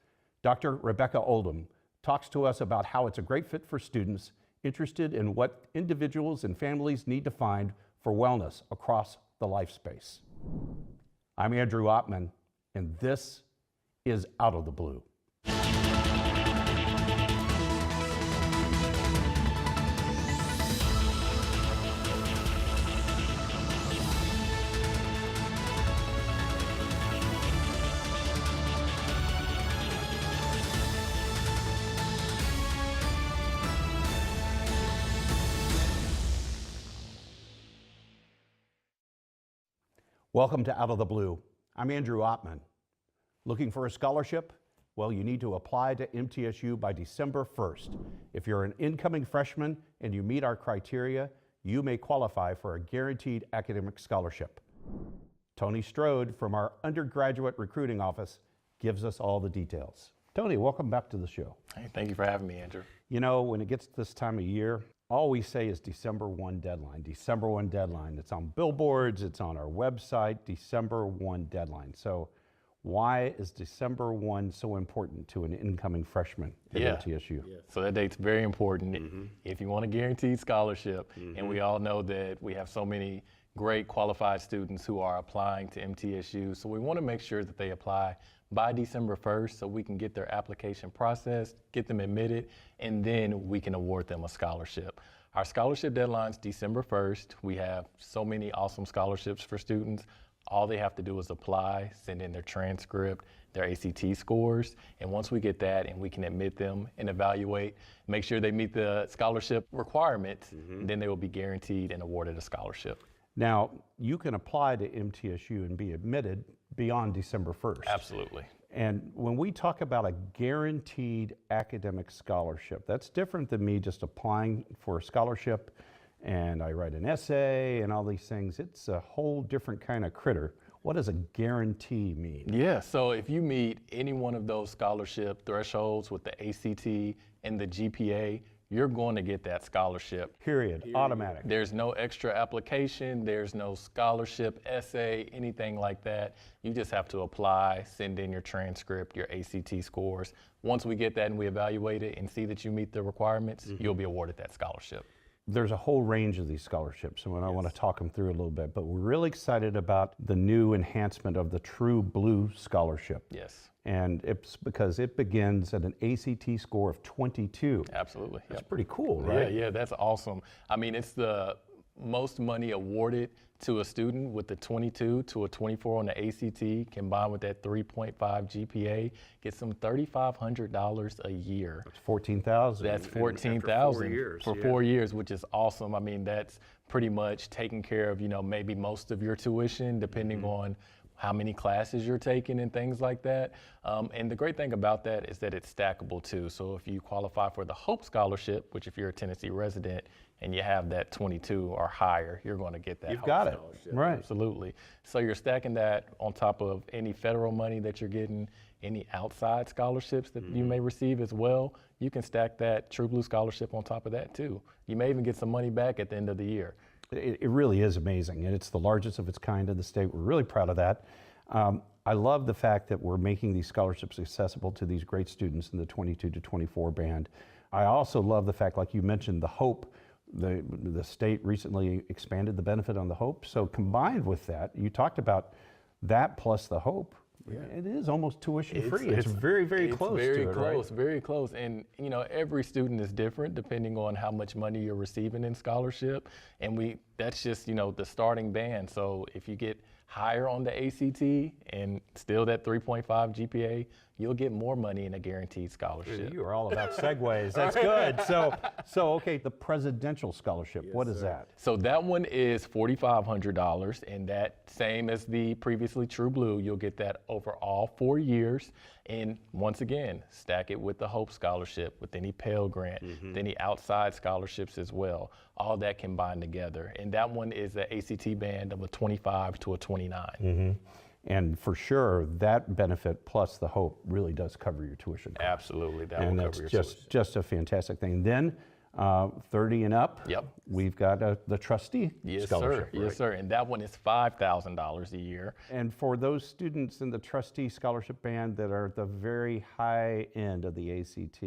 Dr. Rebecca Oldham talks to us about how it's a great fit for students interested in what individuals and families need to find for wellness across the life space. I'm Andrew Ottman, and this is Out of the Blue. Welcome to Out of the Blue. I'm Andrew Ottman. Looking for a scholarship? Well, you need to apply to MTSU by December 1st. If you're an incoming freshman and you meet our criteria, you may qualify for a guaranteed academic scholarship. Tony Strode from our undergraduate recruiting office gives us all the details. Tony, welcome back to the show. Hey, thank you for having me, Andrew. You know, when it gets this time of year, all we say is December 1 deadline, December 1 deadline. It's on billboards, it's on our website, December 1 deadline. So why is December 1 so important to an incoming freshman at MTSU? Yeah. So that date's very important if you want a guaranteed scholarship. And we all know that we have so many great qualified students who are applying to MTSU. So we want to make sure that they apply by December 1st so we can get their application processed, get them admitted, and then we can award them a scholarship. Our scholarship deadline's December 1st. We have so many awesome scholarships for students. All they have to do is apply, send in their transcript, their ACT scores, and once we get that and we can admit them and evaluate, make sure they meet the scholarship requirements, then they will be guaranteed and awarded a scholarship. Now, you can apply to MTSU and be admitted beyond December 1st. Absolutely. And when we talk about a guaranteed academic scholarship, that's different than me just applying for a scholarship and I write an essay and all these things. It's a whole different kind of critter. What does a guarantee mean? Yeah, so if you meet any one of those scholarship thresholds with the ACT and the GPA, you're going to get that scholarship. Period. Automatic. There's no extra application, there's no scholarship essay, anything like that. You just have to apply, send in your transcript, your ACT scores. Once we get that and we evaluate it and see that you meet the requirements, you'll be awarded that scholarship. There's a whole range of these scholarships, and I want to talk them through a little bit, but we're really excited about the new enhancement of the True Blue Scholarship. Yes. And it's because it begins at an ACT score of 22. Absolutely. That's pretty cool, right? Yeah, that's awesome. I mean, it's the most money awarded to a student with the 22 to a 24 on the ACT, combined with that 3.5 GPA, gets them $3,500 a year. That's $14,000. That's $14,000 for 4 years, which is awesome. I mean, that's pretty much taking care of, you know, maybe most of your tuition, depending on how many classes you're taking and things like that. And the great thing about that is that it's stackable too. So if you qualify for the Hope Scholarship, which if you're a Tennessee resident and you have that 22 or higher, you're going to get that You've Hope got it, Scholarship. right. Absolutely. So you're stacking that on top of any federal money that you're getting, any outside scholarships that you may receive as well. You can stack that True Blue Scholarship on top of that too. You may even get some money back at the end of the year. It really is amazing, and it's the largest of its kind in the state. We're really proud of that. I love the fact that we're making these scholarships accessible to these great students in the 22 to 24 band. I also love the fact, like you mentioned, the Hope. The state recently expanded the benefit on the Hope. So combined with that, you talked about that plus the Hope. Yeah. It is almost tuition free. It's very, very close to it, very close, right? very close. And you know, every student is different depending on how much money you're receiving in scholarship. And we that's just, the starting band. So if you get higher on the ACT and still that 3.5 GPA, you'll get more money in a guaranteed scholarship. You are all about segues. That's good. So okay, the presidential scholarship, what is that? So that one is $4,500, and that same as the previously True Blue, you'll get that over all 4 years. And once again, stack it with the Hope Scholarship, with any Pell Grant, with any outside scholarships as well. All that combined together. And that one is an ACT band of a 25 to a 29. And for sure, that benefit plus the Hope really does cover your tuition costs. Absolutely, that And will that's cover your tuition. just a fantastic thing. Then 30 and up, we've got the trustee scholarship. Yes, sir. And that one is $5,000 a year. And for those students in the trustee scholarship band that are at the very high end of the ACT,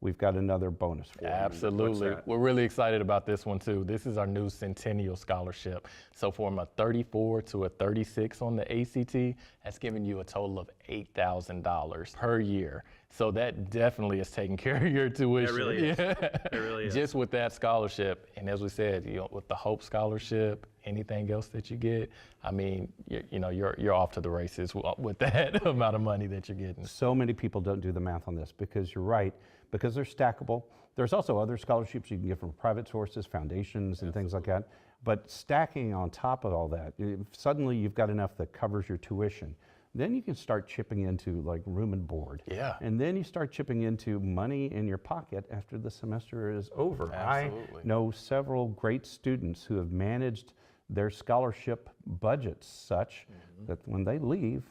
we've got another bonus for you. Absolutely. We're really excited about this one too. This is our new Centennial Scholarship. So from a 34 to a 36 on the ACT, that's giving you a total of $8,000 per year. So that definitely is taking care of your tuition. It really is. It really is. Just with that scholarship. And as we said, with the Hope Scholarship, anything else that you get, I mean, you're off to the races with that amount of money that you're getting. So many people don't do the math on this because you're right, because they're stackable. There's also other scholarships you can get from private sources, foundations, and things like that. But stacking on top of all that, suddenly you've got enough that covers your tuition. Then you can start chipping into like room and board. Yeah. And then you start chipping into money in your pocket after the semester is over. Absolutely. I know several great students who have managed their scholarship budgets such that when they leave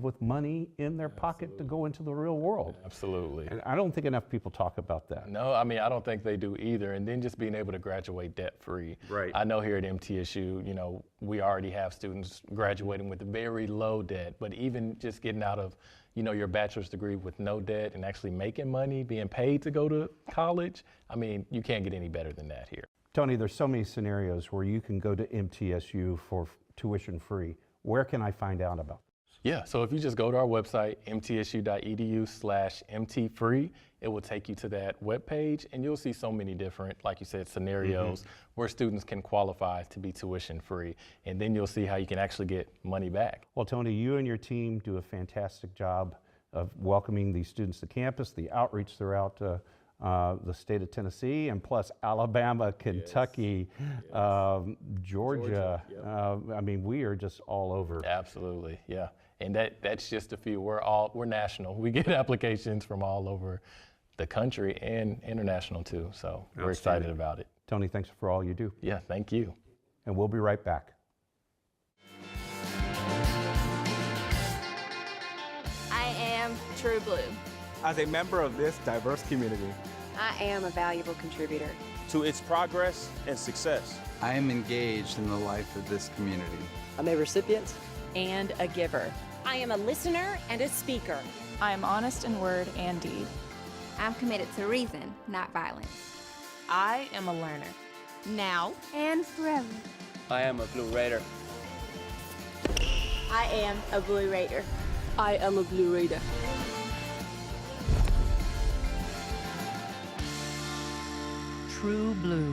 with money in their pocket to go into the real world. Absolutely. And I don't think enough people talk about that. No, I mean, I don't think they do either. And then just being able to graduate debt-free. Right. I know here at MTSU, we already have students graduating with very low debt, but even just getting out of, your bachelor's degree with no debt and actually making money, being paid to go to college, I mean, you can't get any better than that here. Tony, there's so many scenarios where you can go to MTSU for tuition free. Where can I find out about this? Yeah, so if you just go to our website, mtsu.edu/mtfree, it will take you to that webpage, and you'll see so many different, like you said, scenarios where students can qualify to be tuition free. And then you'll see how you can actually get money back. Well, Tony, you and your team do a fantastic job of welcoming these students to campus, the outreach throughout the state of Tennessee, and plus Alabama, Kentucky, Georgia. I mean, we are just all over. Absolutely, yeah. And that's just a few. We're national. We get applications from all over the country and international too. So we're excited about it. Tony, thanks for all you do. Yeah, thank you. And we'll be right back. I am True Blue. As a member of this diverse community, I am a valuable contributor to its progress and success. I am engaged in the life of this community. I'm a recipient and a giver. I am a listener and a speaker. I am honest in word and deed. I'm committed to reason, not violence. I am a learner. Now and forever. I am a Blue Raider. I am a Blue Raider. I am a Blue Raider. True Blue.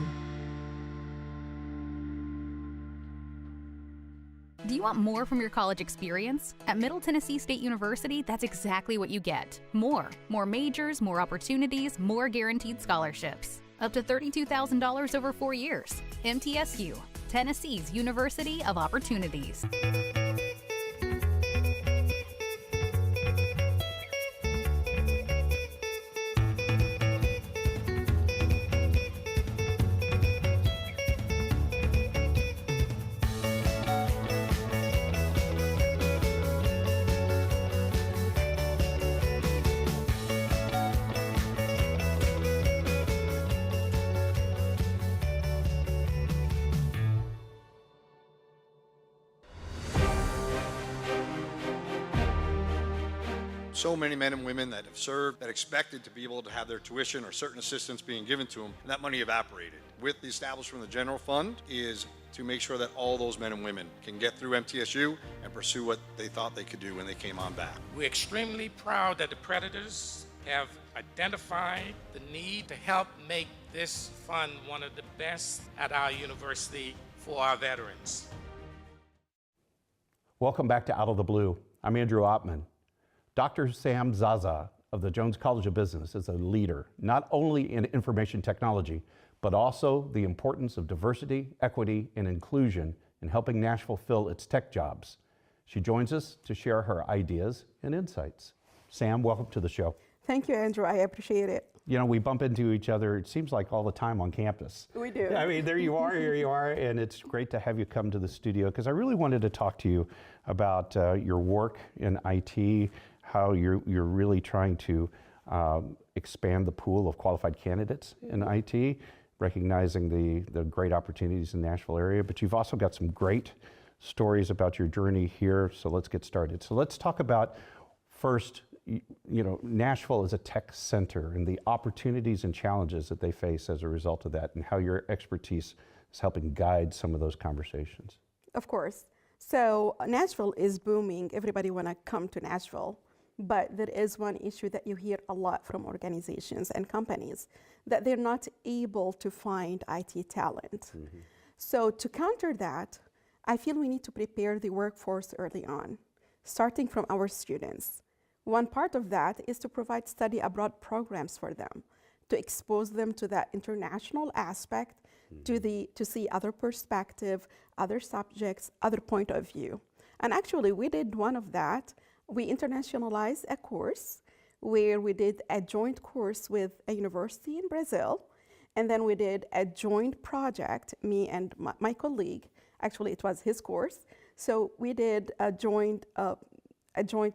Do you want more from your college experience? At Middle Tennessee State University, that's exactly what you get. More majors, more opportunities, more guaranteed scholarships. Up to $32,000 over 4 years. MTSU, Tennessee's University of Opportunities. So many men and women that have served that expected to be able to have their tuition or certain assistance being given to them, and that money evaporated. With the establishment of the general fund is to make sure that all those men and women can get through MTSU and pursue what they thought they could do when they came on back. We're extremely proud that the Predators have identified the need to help make this fund one of the best at our university for our veterans. Welcome back to Out of the Blue. I'm Andrew Ottman. Dr. Sam Zaza of the Jones College of Business is a leader, not only in information technology, but also the importance of diversity, equity, and inclusion in helping Nashville fill its tech jobs. She joins us to share her ideas and insights. Sam, welcome to the show. Thank you, Andrew. I appreciate it. You know, we bump into each other, it seems like all the time on campus. We do. I mean, there you are, here you are, and it's great to have you come to the studio because I really wanted to talk to you about your work in IT, how you're really trying to expand the pool of qualified candidates in IT, recognizing the great opportunities in the Nashville area, but you've also got some great stories about your journey here, so let's get started. So let's talk about first, you know, Nashville is a tech center and the opportunities and challenges that they face as a result of that and how your expertise is helping guide some of those conversations. Of course. So Nashville is booming. Everybody want to come to Nashville. But there is one issue that you hear a lot from organizations and companies, that they're not able to find IT talent. Mm-hmm. So to counter that, I feel we need to prepare the workforce early on, starting from our students. One part of that is to provide study abroad programs for them, to expose them to that international aspect, to see other perspective, other subjects, other point of view. And actually, we did one of that. We internationalized a course where we did a joint course with a university in Brazil, and then we did a joint project, me and my colleague. Actually, it was his course. So we did a joint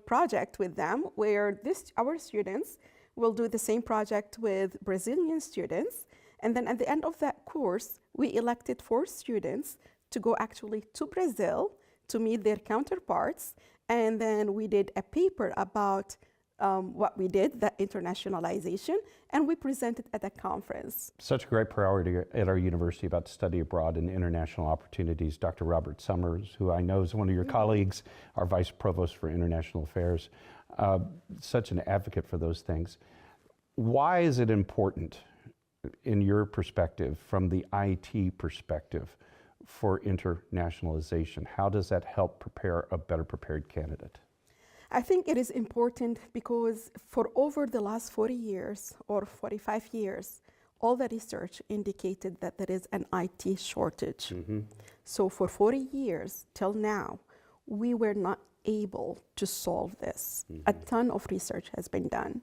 project with them where our students will do the same project with Brazilian students. And then at the end of that course, we elected 4 students to go actually to Brazil to meet their counterparts. And then we did a paper about what we did, the internationalization, and we presented at a conference. Such a great priority at our university about study abroad and international opportunities. Dr. Robert Summers, who I know is one of your colleagues, our Vice Provost for International Affairs, such an advocate for those things. Why is it important, in your perspective, from the IT perspective, for internationalization? How does that help prepare a better prepared candidate? I think it is important because for over the last 40 years or 45 years, all the research indicated that there is an IT shortage. Mm-hmm. So for 40 years till now, we were not able to solve this. Mm-hmm. A ton of research has been done.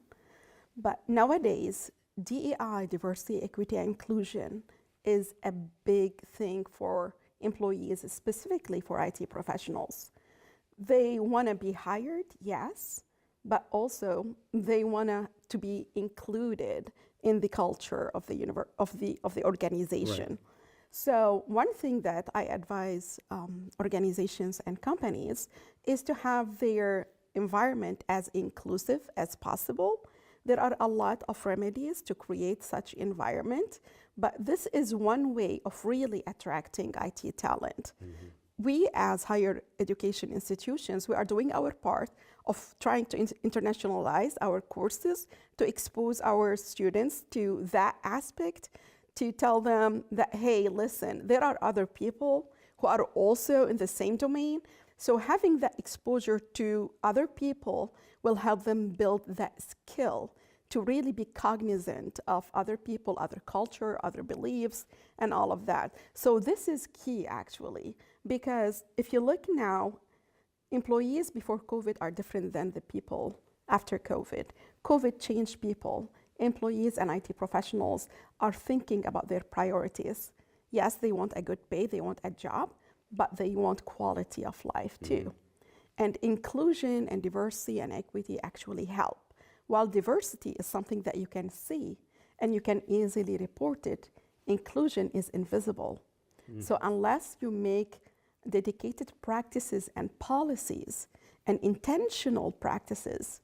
But nowadays, DEI, diversity, equity, and inclusion, is a big thing for employees, specifically for IT professionals. They want to be hired, yes, but also they want to be included in the culture of the organization. Right. So one thing that I advise organizations and companies is to have their environment as inclusive as possible. There are a lot of remedies to create such environment, but this is one way of really attracting IT talent. Mm-hmm. We as higher education institutions, we are doing our part of trying to internationalize our courses, to expose our students to that aspect, to tell them that, hey, listen, there are other people who are also in the same domain. So having that exposure to other people will help them build that skill to really be cognizant of other people, other culture, other beliefs, and all of that. So this is key, actually, because if you look now, employees before COVID are different than the people after COVID. COVID changed people. Employees and IT professionals are thinking about their priorities. Yes, they want a good pay, they want a job, but they want quality of life too. Mm-hmm. And inclusion and diversity and equity actually help. While diversity is something that you can see and you can easily report it, inclusion is invisible. Mm. So unless you make dedicated practices and policies and intentional practices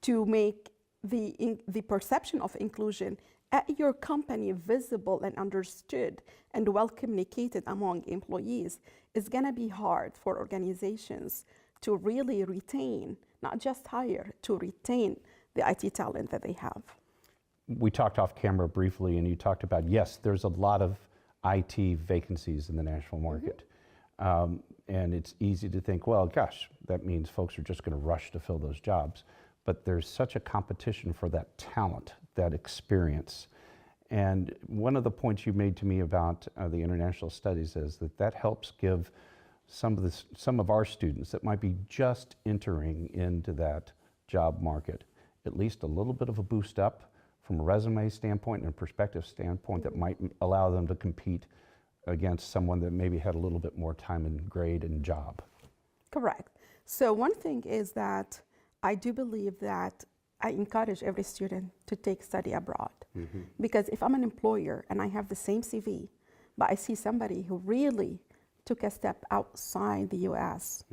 to make the perception of inclusion at your company visible and understood and well communicated among employees, it's going to be hard for organizations to really retain, not just hire, to retain the IT talent that they have. We talked off camera briefly, and you talked about, yes, there's a lot of IT vacancies in the national market. And it's easy to think, well, gosh, that means folks are just going to rush to fill those jobs. But there's such a competition for that talent, that experience. And one of the points you made to me about the international studies is that that helps give some of our students that might be just entering into that job market at least a little bit of a boost up from a resume standpoint and a perspective standpoint that might allow them to compete against someone that maybe had a little bit more time and grade and job. Correct. So one thing is that I do believe that I encourage every student to take study abroad. Because if I'm an employer and I have the same CV, but I see somebody who really took a step outside the US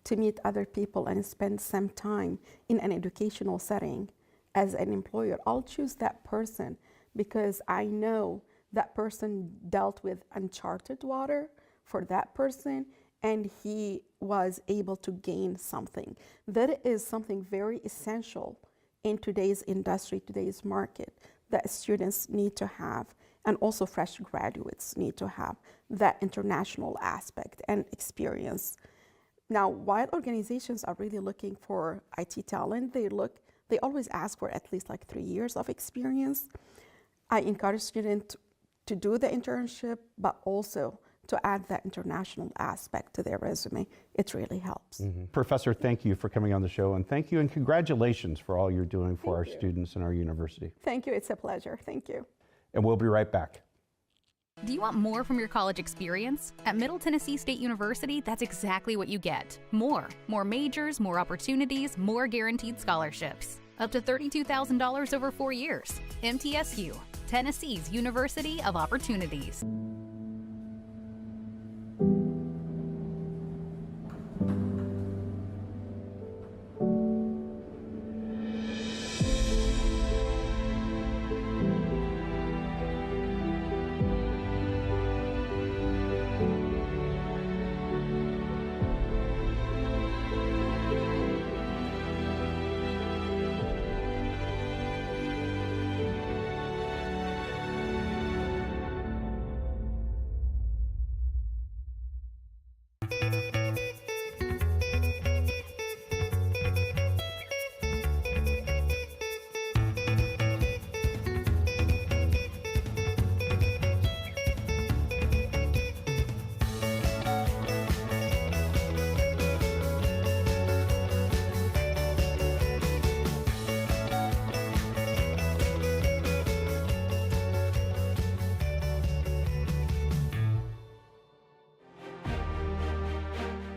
to meet other people and spend some time in an educational setting as an employer, I'll choose that person because I know that person dealt with uncharted water for that person and he was able to gain something. That is something very essential in today's industry, today's market, that students need to have, and also fresh graduates need to have that international aspect and experience. Now, while organizations are really looking for IT talent, they always ask for at least like 3 years of experience. I encourage students to do the internship, but also to add that international aspect to their resume. It really helps. Professor, thank you for coming on the show, and thank you and congratulations for all you're doing for our students and our university. Thank you, it's a pleasure, thank you. And we'll be right back. Do you want more from your college experience? At Middle Tennessee State University, that's exactly what you get. More majors, more opportunities, more guaranteed scholarships. Up to $32,000 over 4 years. MTSU, Tennessee's University of Opportunities.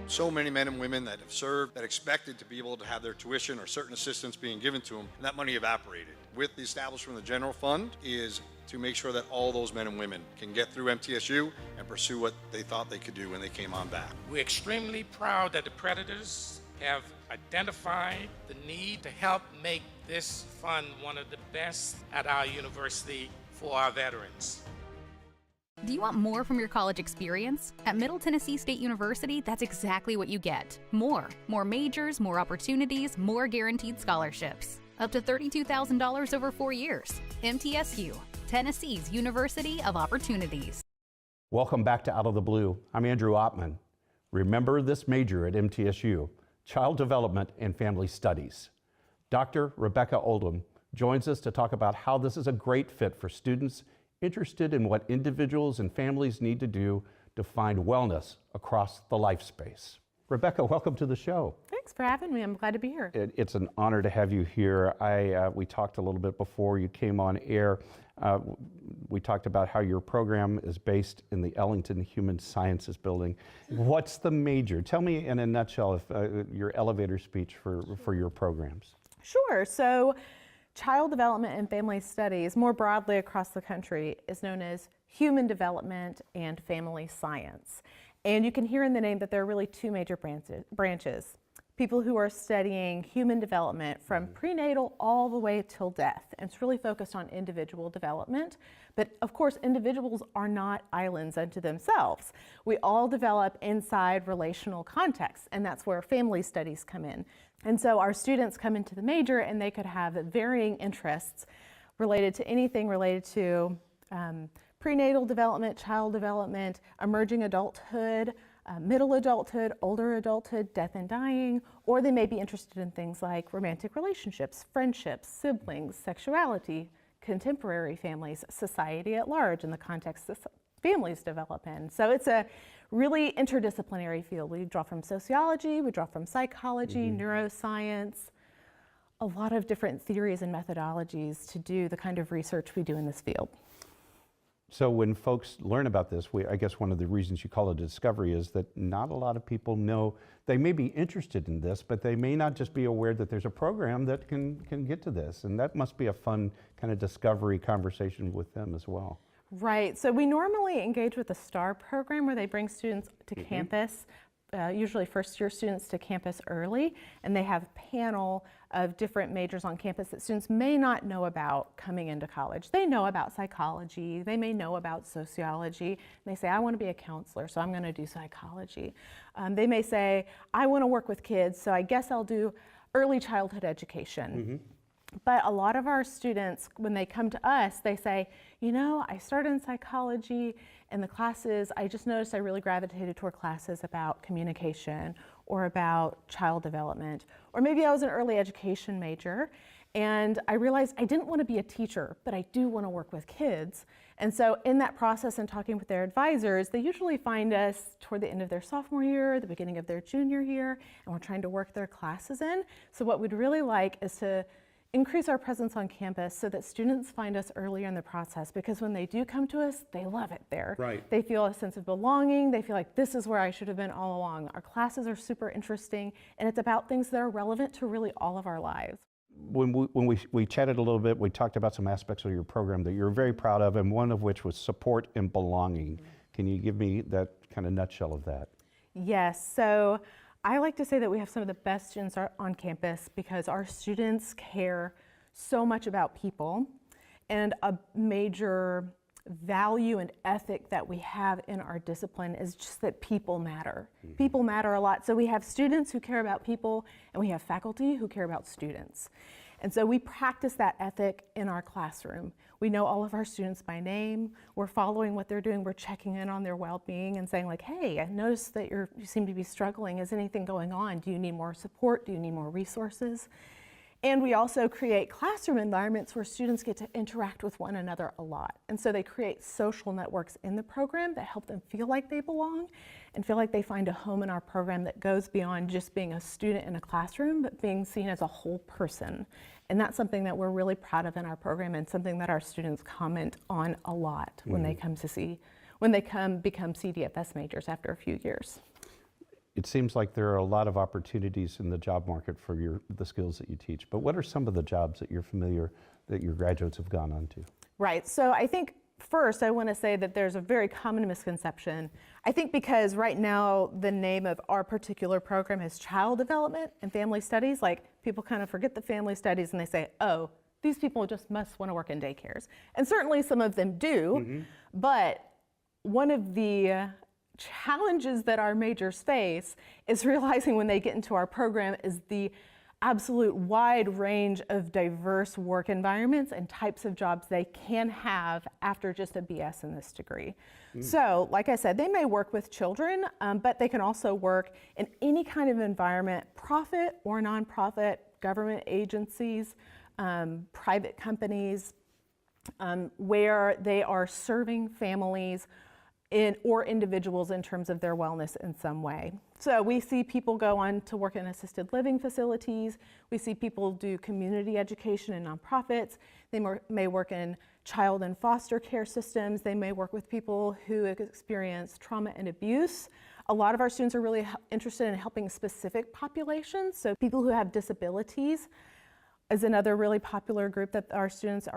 So many men and women that have served, that expected to be able to have their tuition or certain assistance being given to them, and that money evaporated. With the establishment of the general fund is to make sure that all those men and women can get through MTSU and pursue what they thought they could do when they came on back. We're extremely proud that the Predators have identified the need to help make this fund one of the best at our university for our veterans. Do you want more from your college experience? At Middle Tennessee State University, that's exactly what you get. More majors, more opportunities, more guaranteed scholarships. Up to $32,000 over 4 years. MTSU, Tennessee's University of Opportunities. Welcome back to Out of the Blue. I'm Andrew Ottman. Remember this major at MTSU, Child Development and Family Studies. Dr. Rebecca Oldham joins us to talk about how this is a great fit for students interested in what individuals and families need to do to find wellness across the life space. Rebecca, welcome to the show. Thanks for having me. I'm glad to be here. It's an honor to have you here. We talked a little bit before you came on air. We talked about how your program is based in the Ellington Human Sciences Building. What's the major? Tell me in a nutshell your elevator speech for your programs. Sure. So Child Development and Family Studies, more broadly across the country, is known as Human Development and Family Science. And you can hear in the name that there are really two major branches. People who are studying human development from prenatal all the way till death. And it's really focused on individual development. But of course, individuals are not islands unto themselves. We all develop inside relational contexts, and that's where family studies come in. And so our students come into the major and they could have varying interests, related to anything related to prenatal development, child development, emerging adulthood, middle adulthood, older adulthood, death and dying, or they may be interested in things like romantic relationships, friendships, siblings, sexuality, contemporary families, society at large in the context that families develop in. So it's a really interdisciplinary field. We draw from sociology, we draw from psychology, neuroscience, a lot of different theories and methodologies to do the kind of research we do in this field. So when folks learn about this, I guess one of the reasons you call it a discovery is that not a lot of people know. They may be interested in this, but they may not just be aware that there's a program that can get to this. And that must be a fun kind of discovery conversation with them as well. Right, so we normally engage with the STAR program where they bring students to campus, usually first-year students to campus early, and they have a panel of different majors on campus that students may not know about coming into college. They know about psychology, they may know about sociology, and they say, I want to be a counselor, so I'm going to do psychology. They may say, I want to work with kids, so I guess I'll do early childhood education. But a lot of our students, when they come to us, they say, you know, I started in psychology and the classes, I just noticed I really gravitated toward classes about communication or about child development. Or maybe I was an early education major and I realized I didn't want to be a teacher, but I do want to work with kids. And so in that process and talking with their advisors, they usually find us toward the end of their sophomore year, the beginning of their junior year, and we're trying to work their classes in. So what we'd really like is to increase our presence on campus so that students find us earlier in the process, because when they do come to us, they love it there. Right. They feel a sense of belonging. They feel like this is where I should have been all along. Our classes are super interesting, and it's about things that are relevant to really all of our lives. When we chatted a little bit, we talked about some aspects of your program that you're very proud of, and one of which was support and belonging. Can you give me that kind of nutshell of that? Yes, so I like to say that we have some of the best students on campus because our students care so much about people, and a major value and ethic that we have in our discipline is just that people matter. People matter a lot. So we have students who care about people and we have faculty who care about students. And so we practice that ethic in our classroom. We know all of our students by name. We're following what they're doing. We're checking in on their well-being and saying like, hey, I noticed that you seem to be struggling. Is anything going on? Do you need more support? Do you need more resources? And we also create classroom environments where students get to interact with one another a lot. And so they create social networks in the program that help them feel like they belong and feel like they find a home in our program that goes beyond just being a student in a classroom, but being seen as a whole person. And that's something that we're really proud of in our program and something that our students comment on a lot when they come become CDFS majors after a few years. It seems like there are a lot of opportunities in the job market for the skills that you teach, but what are some of the jobs that you're familiar that your graduates have gone on to? Right, so I think first I want to say that there's a very common misconception. I think because right now the name of our particular program is child development and family studies, like people kind of forget the family studies and they say, oh, these people just must want to work in daycares. And certainly some of them do, but one of the challenges that our majors face is realizing when they get into our program is the absolute wide range of diverse work environments and types of jobs they can have after just a BS in this degree. So, like I said, they may work with children, but they can also work in any kind of environment, profit or nonprofit, government agencies, private companies, where they are serving families or individuals in terms of their wellness in some way. So we see people go on to work in assisted living facilities. We see people do community education in nonprofits. They may work in child and foster care systems. They may work with people who have experienced trauma and abuse. A lot of our students are really interested in helping specific populations. So people who have disabilities is another really popular group that our students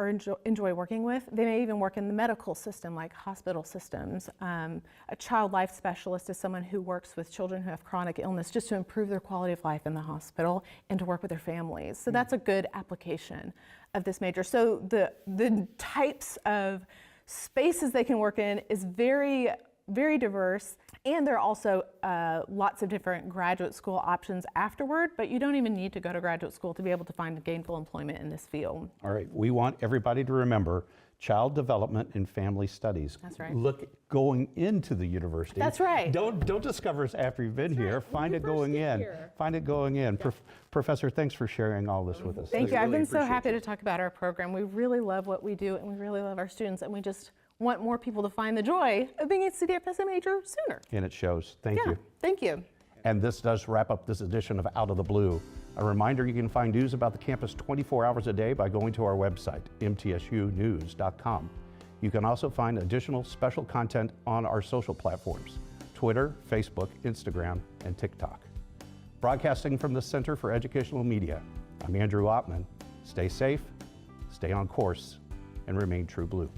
enjoy working with. They may even work in the medical system, like hospital systems. A child life specialist is someone who works with children who have chronic illness just to improve their quality of life in the hospital and to work with their families. So that's a good application of this major. So the types of spaces they can work in is very, very diverse. And there are also lots of different graduate school options afterward, but you don't even need to go to graduate school to be able to find gainful employment in this field. All right, we want everybody to remember child development and family studies. That's right. Look going into the university. That's right. Don't discover us after you've been here. Find it going in. Find it going in. Professor, thanks for sharing all this with us. Thank you. I've Really been so appreciate happy it. to talk about our program. We really love what we do, and we really love our students, and we just want more people to find the joy of being a CDFSA major sooner. And it shows. Thank you. Thank you. And this does wrap up this edition of Out of the Blue. A reminder, you can find news about the campus 24 hours a day by going to our website, mtsunews.com. You can also find additional special content on our social platforms, Twitter, Facebook, Instagram, and TikTok. Broadcasting from the Center for Educational Media, I'm Andrew Ottman. Stay safe, stay on course, and remain true blue.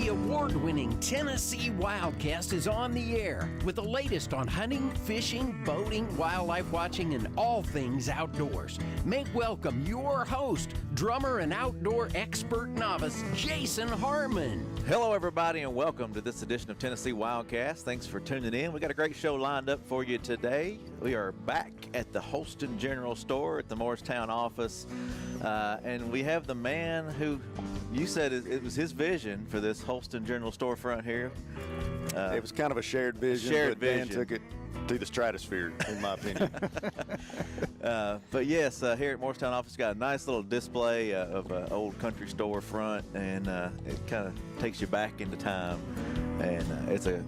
Award-winning Tennessee Wildcast is on the air with the latest on hunting, fishing, boating, wildlife watching, and all things outdoors. Make welcome your host, drummer and outdoor expert novice, Jason Harmon. Hello, everybody, and welcome to this edition of Tennessee Wildcast. Thanks for tuning in. We got a great show lined up for you today. We are back at the Holston General Store at the Morristown office, and we have the man who you said it was his vision for this Holston General Storefront here. It was kind of a shared vision, but Dan took it to the stratosphere, in my opinion. But yes, here at Morristown office, got a nice little display of an old country storefront, and it kind of takes you back into time. And it's a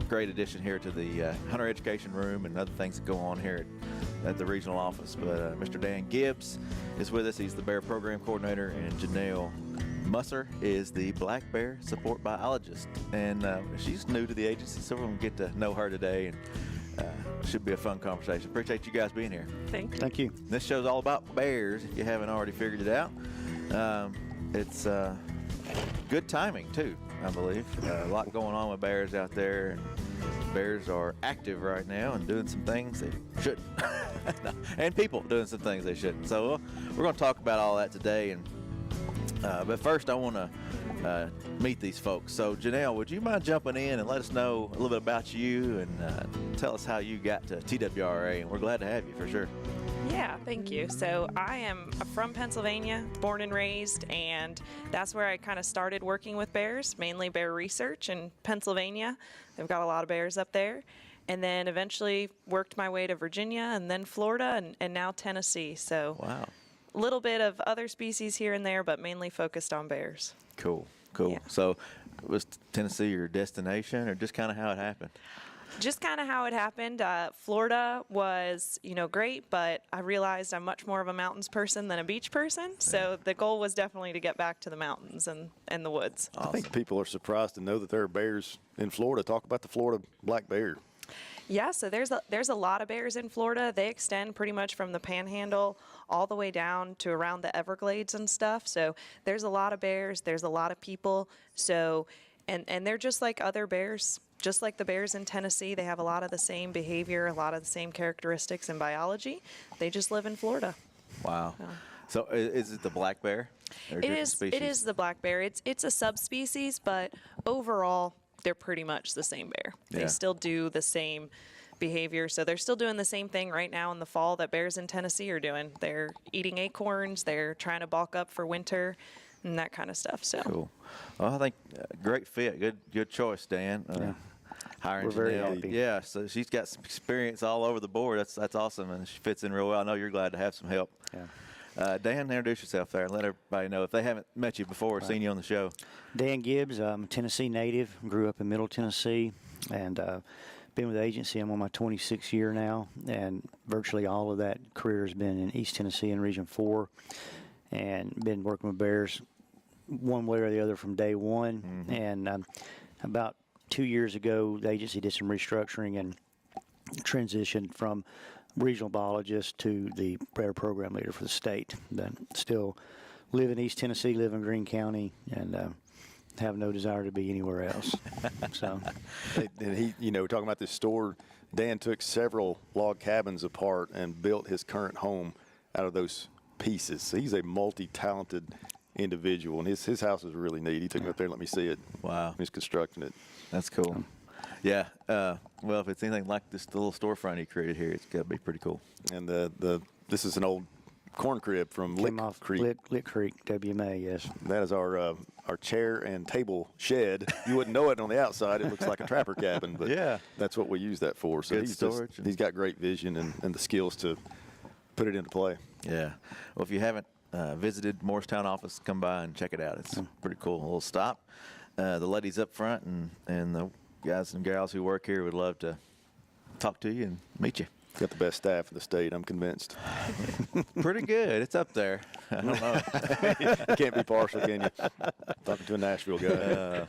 great addition here to the hunter education room and other things that go on here at the regional office. But Mr. Dan Gibbs is with us. He's the bear program coordinator, and Janelle Musser is the black bear support biologist, and she's new to the agency, so we're going to get to know her today, and should be a fun conversation. Appreciate you guys being here. Thank you. Thank you. This show's all about bears, if you haven't already figured it out. It's good timing, too, I believe. A lot going on with bears out there, and bears are active right now and doing some things they shouldn't. And people doing some things they shouldn't. So we're going to talk about all that today, and but first, I want to meet these folks. So, Janelle, would you mind jumping in and let us know a little bit about you and tell us how you got to TWRA? And we're glad to have you for sure. Yeah, thank you. So I am from Pennsylvania, born and raised, and that's where I kind of started working with bears, mainly bear research in Pennsylvania. They've got a lot of bears up there. And then eventually worked my way to Virginia and then Florida and now Tennessee. So wow. A little bit of other species here and there, but mainly focused on bears. Cool. Yeah. So was Tennessee your destination, or just kind of how it happened? Just kind of how it happened. Florida was, great, but I realized I'm much more of a mountains person than a beach person. So the goal was definitely to get back to the mountains and the woods. Awesome. I think people are surprised to know that there are bears in Florida. Talk about the Florida black bear. Yeah, so there's a lot of bears in Florida. They extend pretty much from the Panhandle all the way down to around the Everglades and stuff. So there's a lot of bears. There's a lot of people. So and they're just like other bears, just like the bears in Tennessee. They have a lot of the same behavior, a lot of the same characteristics in biology. They just live in Florida. Wow. So is it the black bear? It is the black bear. It's a subspecies, but overall they're pretty much the same bear. They still do the same behavior. So they're still doing the same thing right now in the fall that bears in Tennessee are doing. They're eating acorns, they're trying to bulk up for winter, and that kind of stuff. So Cool. Well, I think great fit. Good choice, Dan. Hiring We're very Janelle. happy. Yeah, so she's got some experience all over the board. That's awesome, and she fits in real well. I know you're glad to have some help. Yeah. Dan, introduce yourself there and let everybody know if they haven't met you before or seen you on the show. Dan Gibbs, I'm a Tennessee native, grew up in Middle Tennessee, and been with the agency. I'm on my 26th year now, and virtually all of that career has been in East Tennessee and Region 4, and been working with bears one way or the other from day one. And about 2 years ago, the agency did some restructuring and transitioned from regional biologist to the bear program leader for the state. But still live in East Tennessee, live in Greene County, and have no desire to be anywhere else. So, and he, talking about this store, Dan took several log cabins apart and built his current home out of those pieces. So he's a multi-talented individual, and his house is really neat. He took me up there and let me see it. Wow. He's constructing it. That's cool. Yeah. Well, if it's anything like this little storefront he created here, it's got to be pretty cool. And this is an old corn crib from Lick Creek. Lick Creek, WMA, yes. That is our chair and table shed. You wouldn't know it on the outside. It looks like a trapper cabin, but yeah, that's what we use that for. So good storage. He's got great vision and the skills to put it into play. Yeah. Well, if you haven't visited Morristown office, come by and check it out. It's pretty cool. A little stop. The ladies up front and the guys and gals who work here would love to talk to you and meet you. Got the best staff in the state, I'm convinced. Pretty good. It's up there. I don't know. You can't be partial, can you? Talking to a Nashville guy.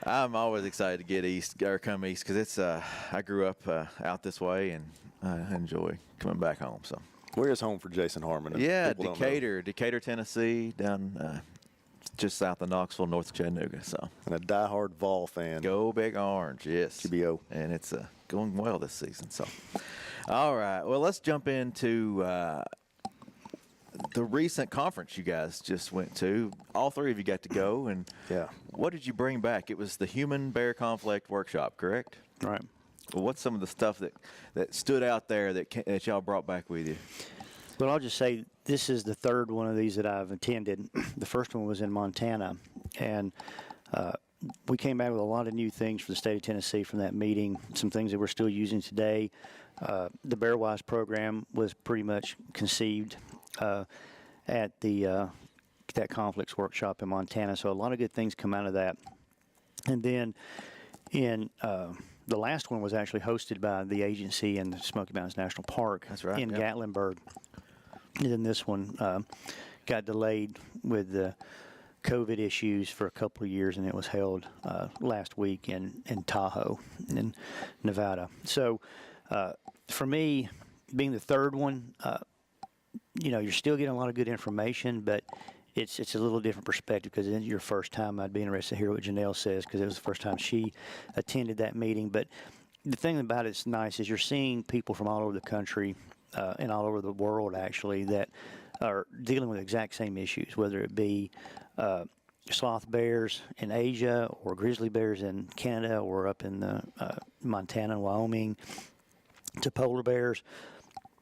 I'm always excited to get come east because it's. I grew up out this way and I enjoy coming back home. So. Where is home for Jason Harmon? Yeah, Decatur, Tennessee, down just south of Knoxville, north of Chattanooga. So. And a diehard Vol fan. Go Big Orange, yes. GBO. And it's going well this season. So, all right. Well, let's jump into the recent conference you guys just went to. All three of you got to go. And what did you bring back? It was the Human Bear Conflict Workshop, correct? Right. Well, what's some of the stuff that stood out there that y'all brought back with you? Well, I'll just say this is the third one of these that I've attended. The first one was in Montana, and we came back with a lot of new things for the state of Tennessee from that meeting, some things that we're still using today. The Bearwise program was pretty much conceived at that conflicts workshop in Montana, so a lot of good things come out of that. And then in the last one was actually hosted by the agency in the Smoky Mountains National Park. That's right, in yep. Gatlinburg. And then this one got delayed with the COVID issues for a couple of years, and it was held last week in Tahoe, in Nevada. So for me, being the third one, you're still getting a lot of good information, but it's a little different perspective because it's your first time. I'd be interested to hear what Janelle says because it was the first time she attended that meeting. But the thing about it's nice is you're seeing people from all over the country and all over the world, actually, that are dealing with the exact same issues, whether it be sloth bears in Asia or grizzly bears in Canada or up in Montana and Wyoming, to polar bears.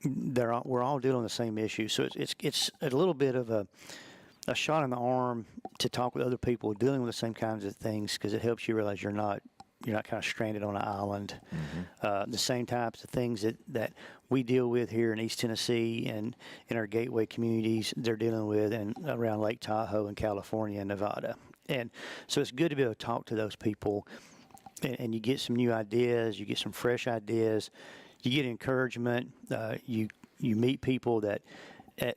We're all dealing with the same issue. So it's a little bit of a shot in the arm to talk with other people dealing with the same kinds of things because it helps you realize you're not kind of stranded on an island. Mm-hmm. The same types of things that we deal with here in East Tennessee and in our gateway communities, they're dealing with and around Lake Tahoe in California and Nevada. And so it's good to be able to talk to those people and you get some new ideas, you get some fresh ideas, you get encouragement, you meet people that,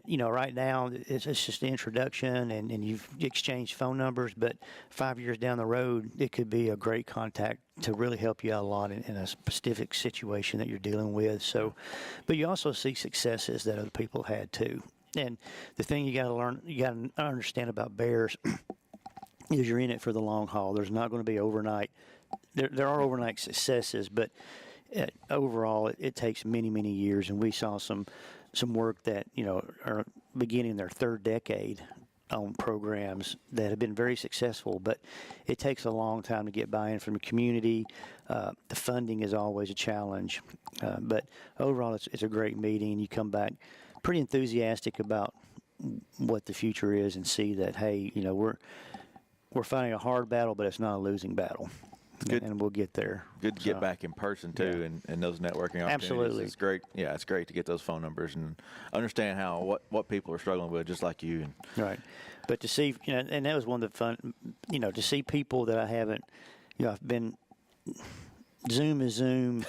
right now it's just the introduction and you've exchanged phone numbers, but 5 years down the road, it could be a great contact to really help you out a lot in a specific situation that you're dealing with. So, but you also see successes that other people had too. And the thing you got to understand about bears is you're in it for the long haul. There's not going to be overnight. There are overnight successes, but overall it takes many, many years. And we saw some work that, are beginning their third decade on programs that have been very successful, but it takes a long time to get buy-in from the community. The funding is always a challenge, but overall it's a great meeting. You come back pretty enthusiastic about what the future is and see that, hey, you know, we're fighting a hard battle, but it's not a losing battle. Good. And we'll get there. Good to get back in person too, and those networking opportunities. Absolutely. It's great. Yeah, it's great to get those phone numbers and understand what people are struggling with, just like you. Right. But to see, you know, and that was one of the fun, you know, to see people that I haven't, you know, I've been, Zoom is Zoom,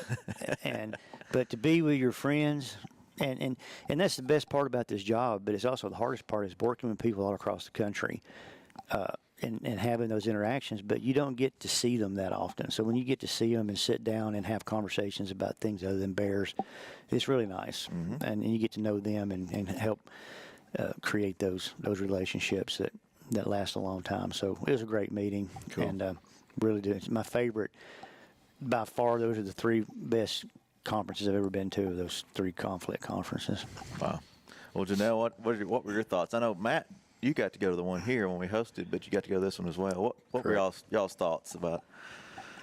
but to be with your friends, and that's the best part about this job, but it's also the hardest part is working with people all across the country. And having those interactions, but you don't get to see them that often. So when you get to see them and sit down and have conversations about things other than bears, it's really nice. Mm-hmm. And you get to know them and help create those relationships that last a long time. So it was a great meeting. Cool. And really did. It's my favorite. By far, those are the three best conferences I've ever been to, those three conflict conferences. Wow. Well, Janelle, what were your thoughts? I know, Matt, you got to go to the one here when we hosted, but you got to go to this one as well. What were y'all's thoughts about?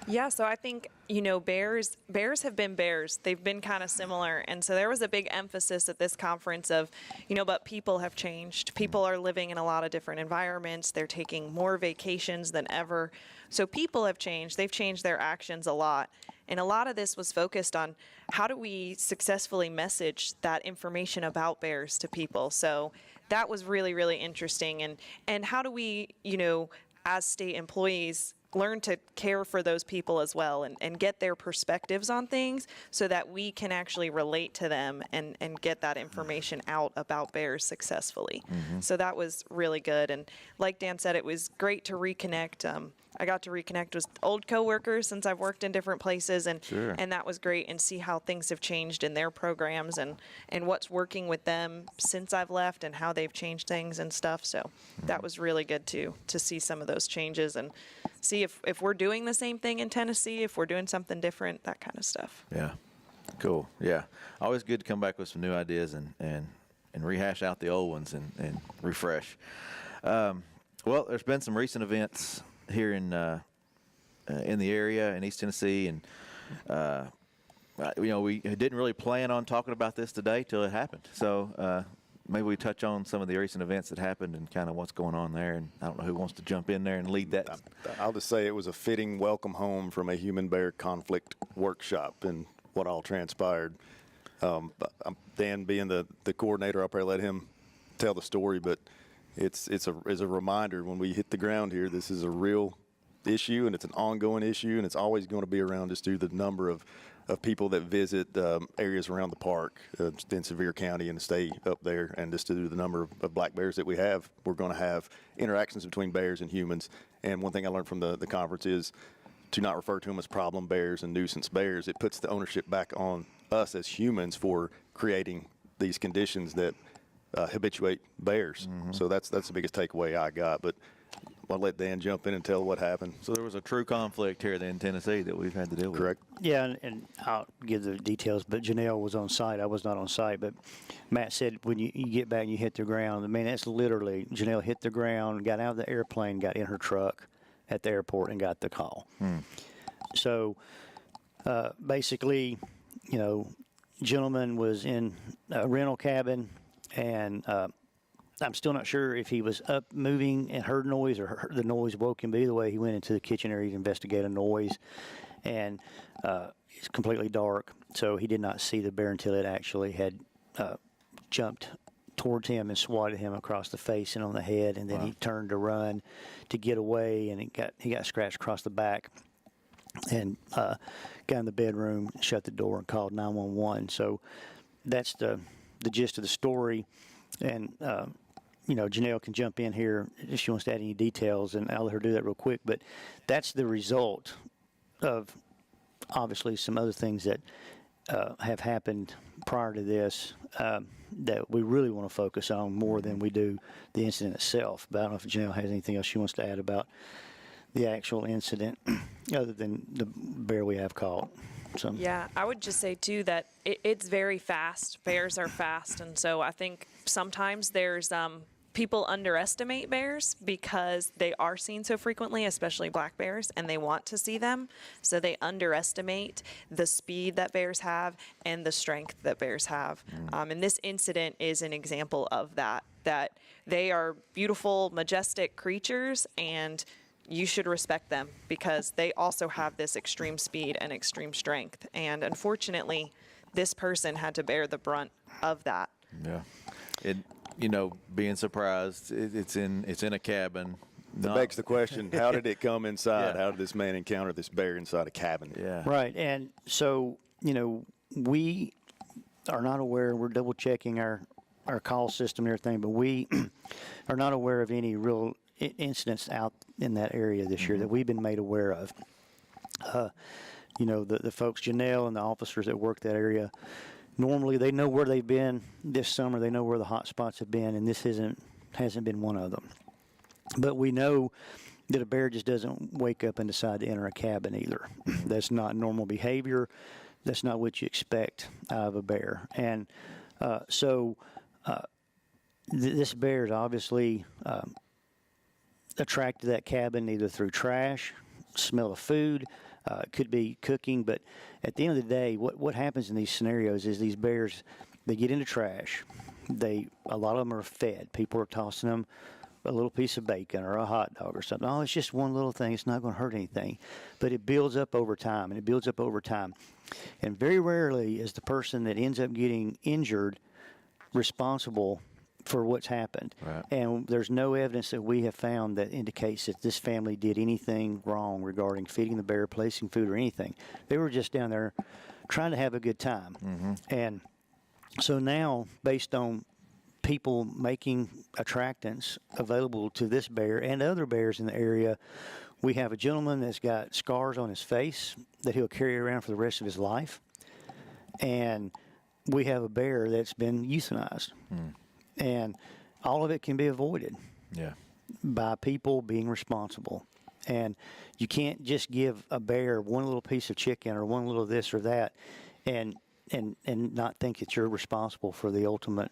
Yeah, so I think, you know, bears have been bears. They've been kind of similar. And so there was a big emphasis at this conference of, you know, but people have changed. People are living in a lot of different environments. They're taking more vacations than ever. So people have changed. They've changed their actions a lot. And a lot of this was focused on how do we successfully message that information about bears to people. So that was really, really interesting. And how do we, you know, as state employees, learn to care for those people as well and get their perspectives on things so that we can actually relate to them and get that information out about bears successfully. Mm-hmm. So that was really good. And like Dan said, it was great to reconnect. I got to reconnect with old coworkers since I've worked in different places, and sure. And that was great, and see how things have changed in their programs and what's working with them since I've left and how they've changed things and stuff. So that was really good to see some of those changes and see if we're doing the same thing in Tennessee, if we're doing something different, that kind of stuff. Yeah, cool. Yeah, always good to come back with some new ideas and rehash out the old ones and refresh. Well, there's been some recent events here in the area in East Tennessee, and you know, we didn't really plan on talking about this today till it happened. So maybe we touch on some of the recent events that happened and kind of what's going on there. And I don't know who wants to jump in there and lead that. I'll just say it was a fitting welcome home from a human-bear conflict workshop and what all transpired. Dan, being the coordinator, I'll probably let him tell the story, but it's a reminder when we hit the ground here, this is a real issue and it's an ongoing issue, and it's always going to be around just due to the number of people that visit areas around the park in Sevier County and stay up there, and just due to the number of black bears that we have, we're going to have interactions between bears and humans. And one thing I learned from the conference is to not refer to them as problem bears and nuisance bears. It puts the ownership back on us as humans for creating these conditions that habituate bears. Mm-hmm. So that's the biggest takeaway I got. But I'll let Dan jump in and tell what happened. So there was a true conflict here in Tennessee that we've had to deal with. Correct. Yeah, and I'll give the details, but Janelle was on site. I was not on site, but Matt said when you get back and you hit the ground, I mean, that's literally, Janelle hit the ground, got out of the airplane, got in her truck at the airport, and got the call. So basically, you know, gentleman was in a rental cabin, and I'm still not sure if he was up moving and heard noise or heard the noise woke him, but either way, he went into the kitchen area to investigate a noise, and it's completely dark, so he did not see the bear until it actually had jumped towards him and swatted him across the face and on the head, and then he turned to run to get away, and he got scratched across the back, and got in the bedroom, shut the door, and called 911. So that's the gist of the story. And you know, Janelle can jump in here if she wants to add any details, and I'll let her do that real quick. But that's the result of obviously some other things that have happened prior to this that we really want to focus on more than we do the incident itself. But I don't know if Janelle has anything else she wants to add about the actual incident other than the bear we have caught. So. Yeah, I would just say, too, that it's very fast. Bears are fast, and so I think sometimes there's people underestimate bears because they are seen so frequently, especially black bears, and they want to see them. So they underestimate the speed that bears have and the strength that bears have. And this incident is an example of that they are beautiful, majestic creatures, and you should respect them because they also have this extreme speed and extreme strength. And unfortunately, this person had to bear the brunt of that. Yeah. Being surprised, it's in a cabin. That begs the question, how did it come inside? Yeah. How did this man encounter this bear inside a cabin? Yeah. Right. And so, we are not aware, we're double checking our call system and everything, but we are not aware of any real incidents out in that area this year that we've been made aware of. The folks, Janelle and the officers that work that area, normally they know where they've been this summer. They know where the hot spots have been, and this hasn't been one of them. But we know that a bear just doesn't wake up and decide to enter a cabin either. That's not normal behavior. That's not what you expect out of a bear. And this bear is obviously attracted to that cabin either through trash, smell of food, could be cooking. But at the end of the day, what happens in these scenarios is these bears, they get into trash. A lot of them are fed. People are tossing them a little piece of bacon or a hot dog or something. Oh, it's just one little thing. It's not going to hurt anything. But it builds up over time, and it builds up over time. And very rarely is the person that ends up getting injured responsible for what's happened. Right. And there's no evidence that we have found that indicates that this family did anything wrong regarding feeding the bear, placing food, or anything. They were just down there trying to have a good time. Mm-hmm. And so now, based on people making attractants available to this bear and other bears in the area, we have a gentleman that's got scars on his face that he'll carry around for the rest of his life. And we have a bear that's been euthanized. And all of it can be avoided by people being responsible. And you can't just give a bear one little piece of chicken or one little this or that and not think that you're responsible for the ultimate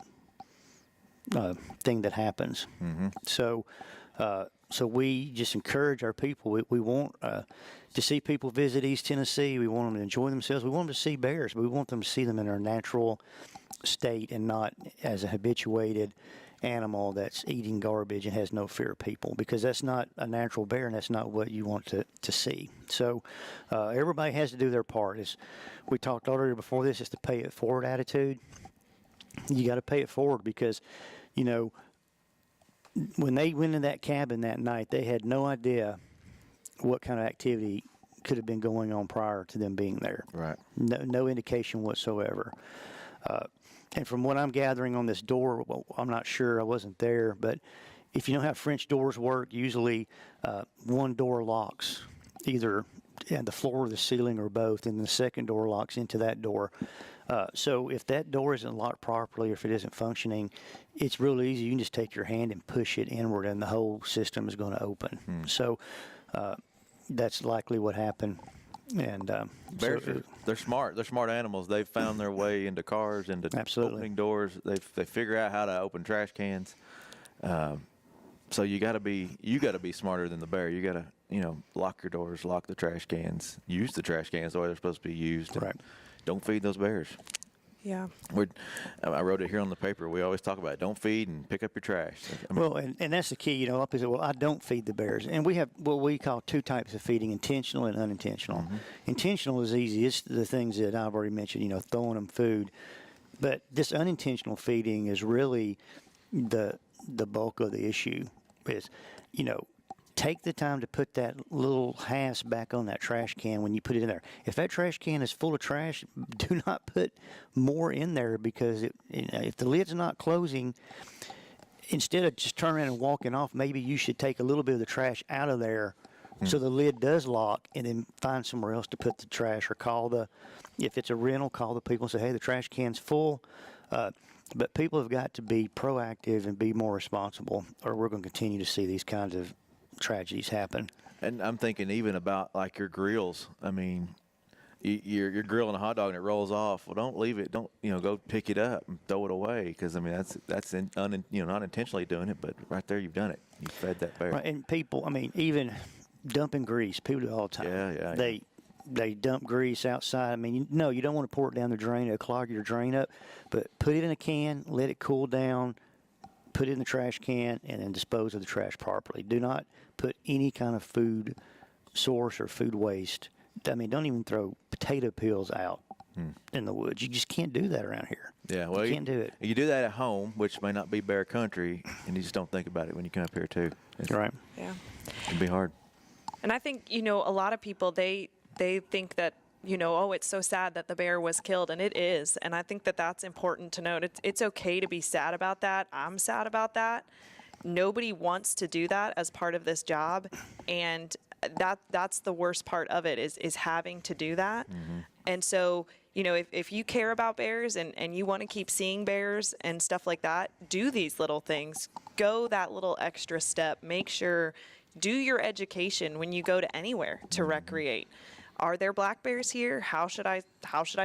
thing that happens. Mm-hmm. So we just encourage our people. We want to see people visit East Tennessee. We want them to enjoy themselves. We want them to see bears, but we want them to see them in their natural state and not as a habituated animal that's eating garbage and has no fear of people, because that's not a natural bear and that's not what you want to see. So everybody has to do their part. As we talked earlier before this, is the pay it forward attitude. You got to pay it forward because, when they went in that cabin that night, they had no idea what kind of activity could have been going on prior to them being there. Right. No indication whatsoever. And from what I'm gathering on this door, well, I'm not sure, I wasn't there, but if you know how French doors work, usually one door locks either at the floor or the ceiling or both, and the second door locks into that door. So if that door isn't locked properly, or if it isn't functioning, it's real easy. You can just take your hand and push it inward, and the whole system is going to open. So that's likely what happened. And bears, they're smart. They're smart animals. They've found their way into cars, into opening doors. They figure out how to open trash cans. So you got to be smarter than the bear. You got to lock your doors, lock the trash cans, use the trash cans the way they're supposed to be used. Right. Don't feed those bears. Yeah. I wrote it here on the paper. We always talk about it. Don't feed and pick up your trash. Well, and that's the key. A lot of people say, well, I don't feed the bears. And we have what we call two types of feeding, intentional and unintentional. Mm-hmm. Intentional is easy. It's the things that I've already mentioned, throwing them food. But this unintentional feeding is really the bulk of the issue is, take the time to put that little hasp back on that trash can when you put it in there. If that trash can is full of trash, do not put more in there, because if the lid's not closing, instead of just turning around and walking off, maybe you should take a little bit of the trash out of there so the lid does lock, and then find somewhere else to put the trash, or if it's a rental, call the people and say, hey, the trash can's full. But people have got to be proactive and be more responsible, or we're going to continue to see these kinds of tragedies happen. And I'm thinking even about like your grills. I mean, you're grilling a hot dog and it rolls off. Well, don't leave it. Don't go pick it up and throw it away, because I mean that's not intentionally doing it, but right there you've done it. You fed that bear. Right, and people, I mean, even dumping grease, people do it all the time. Yeah. They dump grease outside. I mean, you don't want to pour it down the drain. It'll clog your drain up. But put it in a can, let it cool down, put it in the trash can, and then dispose of the trash properly. Do not put any kind of food source or food waste. I mean, don't even throw potato peels out in the woods. You just can't do that around here. Yeah, well, you can't do it. You do that at home, which may not be bear country, and you just don't think about it when you come up here too. Right. Yeah. It'd be hard. And I think, a lot of people, they think that, oh, it's so sad that the bear was killed, and it is. And I think that that's important to note. It's okay to be sad about that. I'm sad about that. Nobody wants to do that as part of this job, and that's the worst part of it is having to do that. Mm-hmm. And so, if you care about bears and you want to keep seeing bears and stuff like that, do these little things. Go that little extra step. Make sure, do your education when you go to anywhere to recreate. Are there black bears here? How should I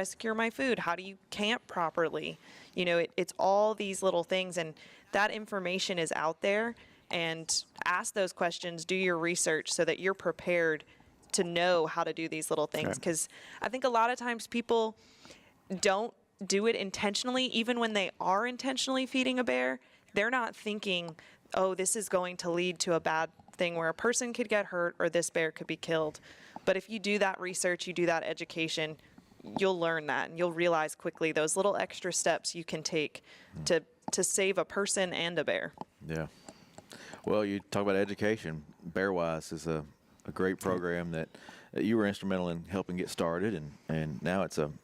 secure my food? How do you camp properly? It's all these little things, and that information is out there. And ask those questions, do your research so that you're prepared to know how to do these little things. Because I think a lot of times people don't do it intentionally. Even when they are intentionally feeding a bear, they're not thinking, oh, this is going to lead to a bad thing where a person could get hurt or this bear could be killed. But if you do that research, you do that education, you'll learn that, and you'll realize quickly those little extra steps you can take to save a person and a bear. Yeah. Well, you talk about education. Bearwise is a great program that you were instrumental in helping get started, and now it's in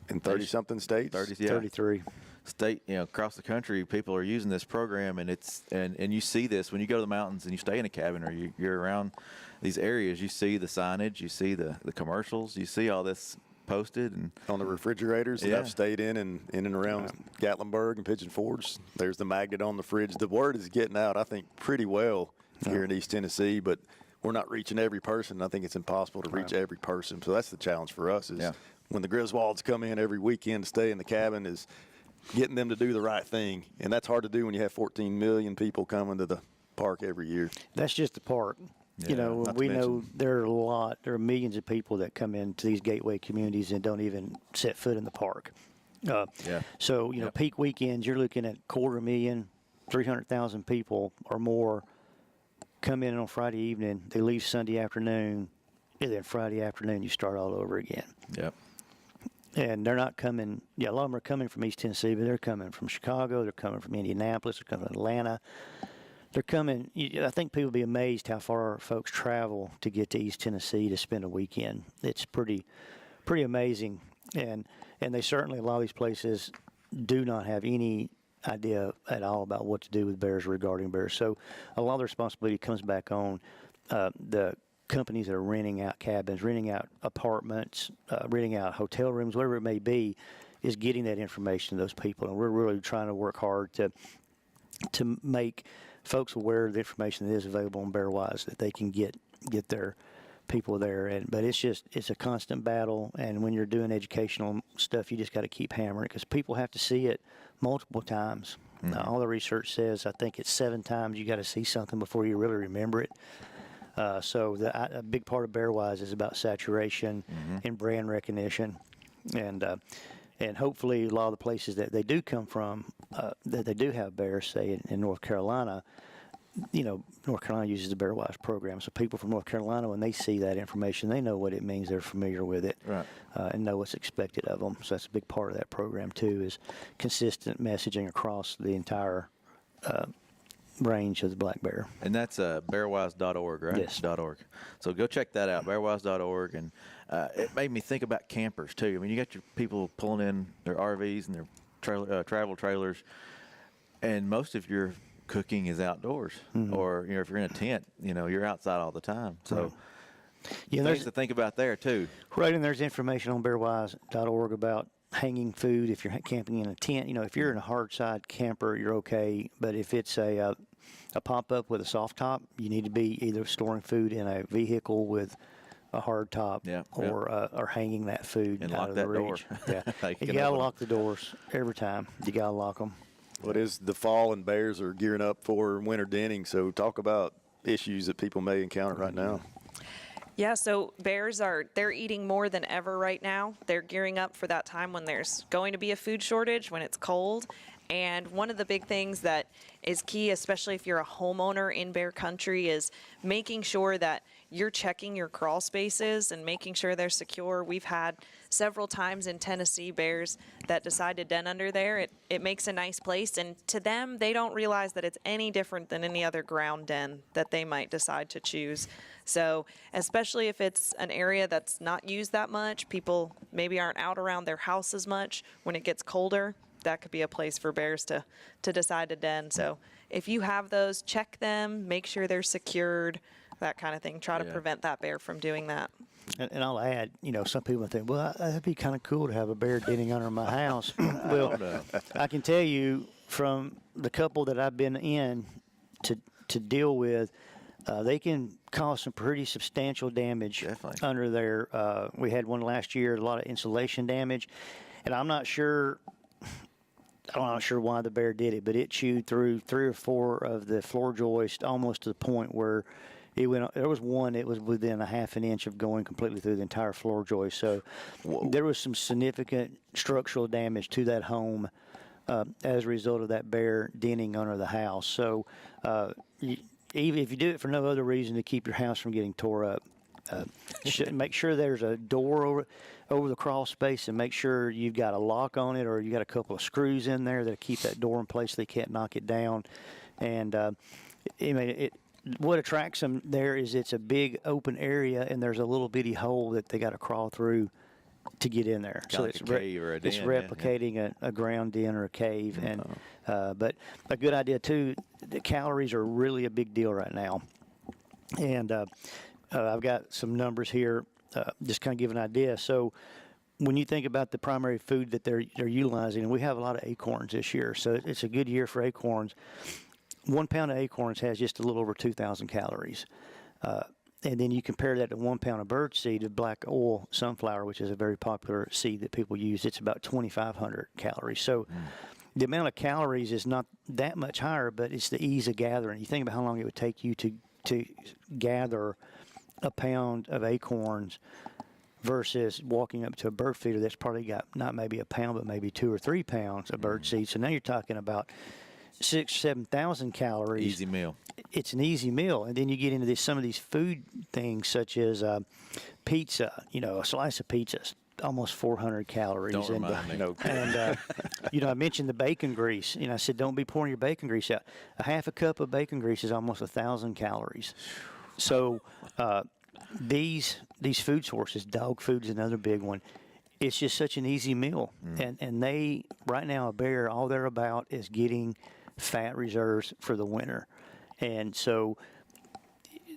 30-something states. 33 state, across the country, people are using this program, and and you see this when you go to the mountains and you stay in a cabin, or you're around these areas. You see the signage, you see the commercials, you see all this posted and on the refrigerators that I've stayed in and around Gatlinburg and Pigeon Forge. There's the magnet on the fridge. The word is getting out, I think, pretty well here in East Tennessee, but we're not reaching every person. I think it's impossible to reach every person. So that's the challenge for us is when the Griswolds come in every weekend to stay in the cabin is getting them to do the right thing. And that's hard to do when you have 14 million people coming to the park every year. That's just the park. We know there are millions of people that come into these gateway communities and don't even set foot in the park. So, peak weekends, you're looking at 250,000, 300,000 people or more come in on Friday evening. They leave Sunday afternoon, and then Friday afternoon you start all over again. Yep. And they're not coming, a lot of them are coming from East Tennessee, but they're coming from Chicago, they're coming from Indianapolis, they're coming from Atlanta. They're coming, I think people will be amazed how far folks travel to get to East Tennessee to spend a weekend. It's pretty amazing. And they certainly, a lot of these places do not have any idea at all about what to do with bears, regarding bears. So a lot of the responsibility comes back on the companies that are renting out cabins, renting out apartments, renting out hotel rooms, whatever it may be, is getting that information to those people. And we're really trying to work hard to make folks aware of the information that is available on Bearwise, that they can get their people there. But it's a constant battle, and when you're doing educational stuff, you just got to keep hammering it because people have to see it multiple times. All the research says, I think it's 7 times you got to see something before you really remember it. So a big part of Bearwise is about saturation and brand recognition, and hopefully a lot of the places that they do come from, that they do have bears, say in North Carolina, North Carolina uses the Bearwise program. So people from North Carolina, when they see that information, they know what it means. They're familiar with it, and know what's expected of them. So that's a big part of that program too, is consistent messaging across the entire range of the black bear. And that's bearwise.org, right? Yes. .org. So go check that out, bearwise.org. And it made me think about campers, too. I mean, you got your people pulling in their RVs and their travel trailers, and most of your cooking is outdoors. Or, if you're in a tent, you're outside all the time. So things to think about there, too. Right, and there's information on bearwise.org about hanging food if you're camping in a tent. If you're in a hard side camper, you're okay. But if it's a pop-up with a soft top, you need to be either storing food in a vehicle with a hard top or hanging that food And out lock of that the door. reach. Yeah, Like you an gotta open- lock the doors every time. You gotta lock them. Well, it is the fall, and bears are gearing up for winter denning. So talk about issues that people may encounter right now. Yeah, so bears they're eating more than ever right now. They're gearing up for that time when there's going to be a food shortage, when it's cold. And one of the big things that is key, especially if you're a homeowner in bear country, is making sure that you're checking your crawl spaces and making sure they're secure. We've had several times in Tennessee bears that decide to den under there. It makes a nice place, and to them, they don't realize that it's any different than any other ground den that they might decide to choose. So especially if it's an area that's not used that much, people maybe aren't out around their house as much when it gets colder, that could be a place for bears to decide to den. So if you have those, check them, make sure they're secured, that kind of thing. Try to prevent that bear from doing that. And I'll add, some people think, well, that'd be kind of cool to have a bear denning under my house. Well, I can tell you from the couple that I've been in to deal with, they can cause some pretty substantial damage under there. We had one last year, a lot of insulation damage, and I'm not sure why the bear did it, but it chewed through 3 or 4 of the floor joists almost to the point where it went. There was one that was within a half an inch of going completely through the entire floor joist. So there was some significant structural damage to that home as a result of that bear denning under the house. So even if you do it for no other reason to keep your house from getting tore up, make sure there's a door over the crawl space, and make sure you've got a lock on it, or you got a couple of screws in there that keep that door in place so they can't knock it down. And what attracts them there is it's a big open area, and there's a little bitty hole that they got to crawl through to get in there. Kinda like a cave or a it's den, replicating a ground den or a cave. And but a good idea too. The calories are really a big deal right now, and I've got some numbers here, just kind of give an idea. So when you think about the primary food that they're utilizing, and we have a lot of acorns this year, so it's a good year for acorns. 1 pound of acorns has just a little over 2,000 calories. And then you compare that to 1 pound of bird seed of black oil sunflower, which is a very popular seed that people use. It's about 2,500 calories. So the amount of calories is not that much higher, but it's the ease of gathering. You think about how long it would take you to gather a pound of acorns versus walking up to a bird feeder that's probably got not maybe a pound, but maybe 2 or 3 pounds of bird seed. So now you're talking about 6,000 or 7,000 calories. Easy meal. It's an easy meal. And then you get into some of these food things such as pizza. A slice of pizza is almost 400 calories. Don't remind me. And I mentioned the bacon grease. I said, don't be pouring your bacon grease out. A half a cup of bacon grease is almost 1,000 calories. So these food sources, dog food is another big one. It's just such an easy meal. And they, right now, a bear, all they're about is getting fat reserves for the winter. And so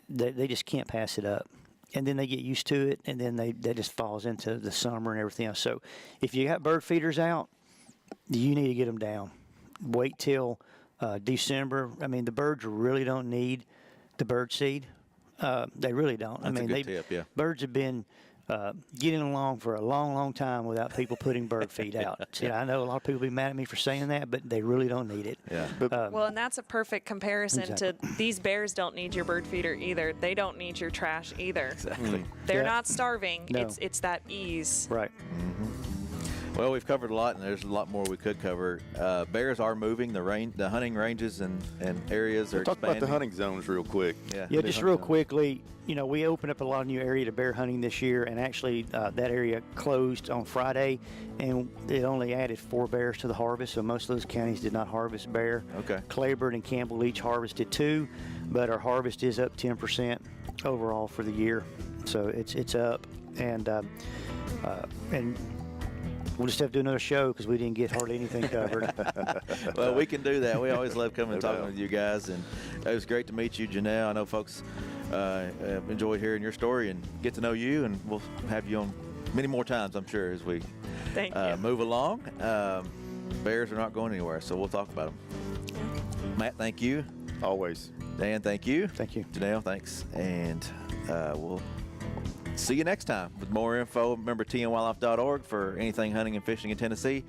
they just can't pass it up. And then they get used to it, and then they just falls into the summer and everything else. So if you got bird feeders out, you need to get them down. Wait till December. I mean, the birds really don't need the bird seed. They really don't. That's a good tip, yeah. Birds have been getting along for a long, long time without people putting bird feed out. I know a lot of people be mad at me for saying that, but they really don't need it. Yeah. Well, and that's a perfect comparison to these bears don't need your bird feeder either. They don't need your trash either. Exactly. They're not starving. No. It's that ease. Right. Well, we've covered a lot, and there's a lot more we could cover. Bears are moving. The hunting ranges and areas are Talk expanding. about the hunting zones real quick. Yeah, just real quickly, we opened up a lot of new area to bear hunting this year, and actually that area closed on Friday, and it only added 4 bears to the harvest, so most of those counties did not harvest bear. Okay. Claiborne and Campbell each harvested 2, but our harvest is up 10% overall for the year, so it's up, and we'll just have to do another show because we didn't get hardly anything covered. Well, we can do that. We always love coming and talking with you guys, and it was great to meet you, Janelle. I know folks enjoyed hearing your story and get to know you, and we'll have you on many more times, I'm sure, as we move along. Bears are not going anywhere, so we'll talk about them. Matt, thank you. Always. Dan, thank you. Thank you. Janelle, thanks. And we'll see you next time. With more info, remember tnwildlife.org for anything hunting and fishing in Tennessee.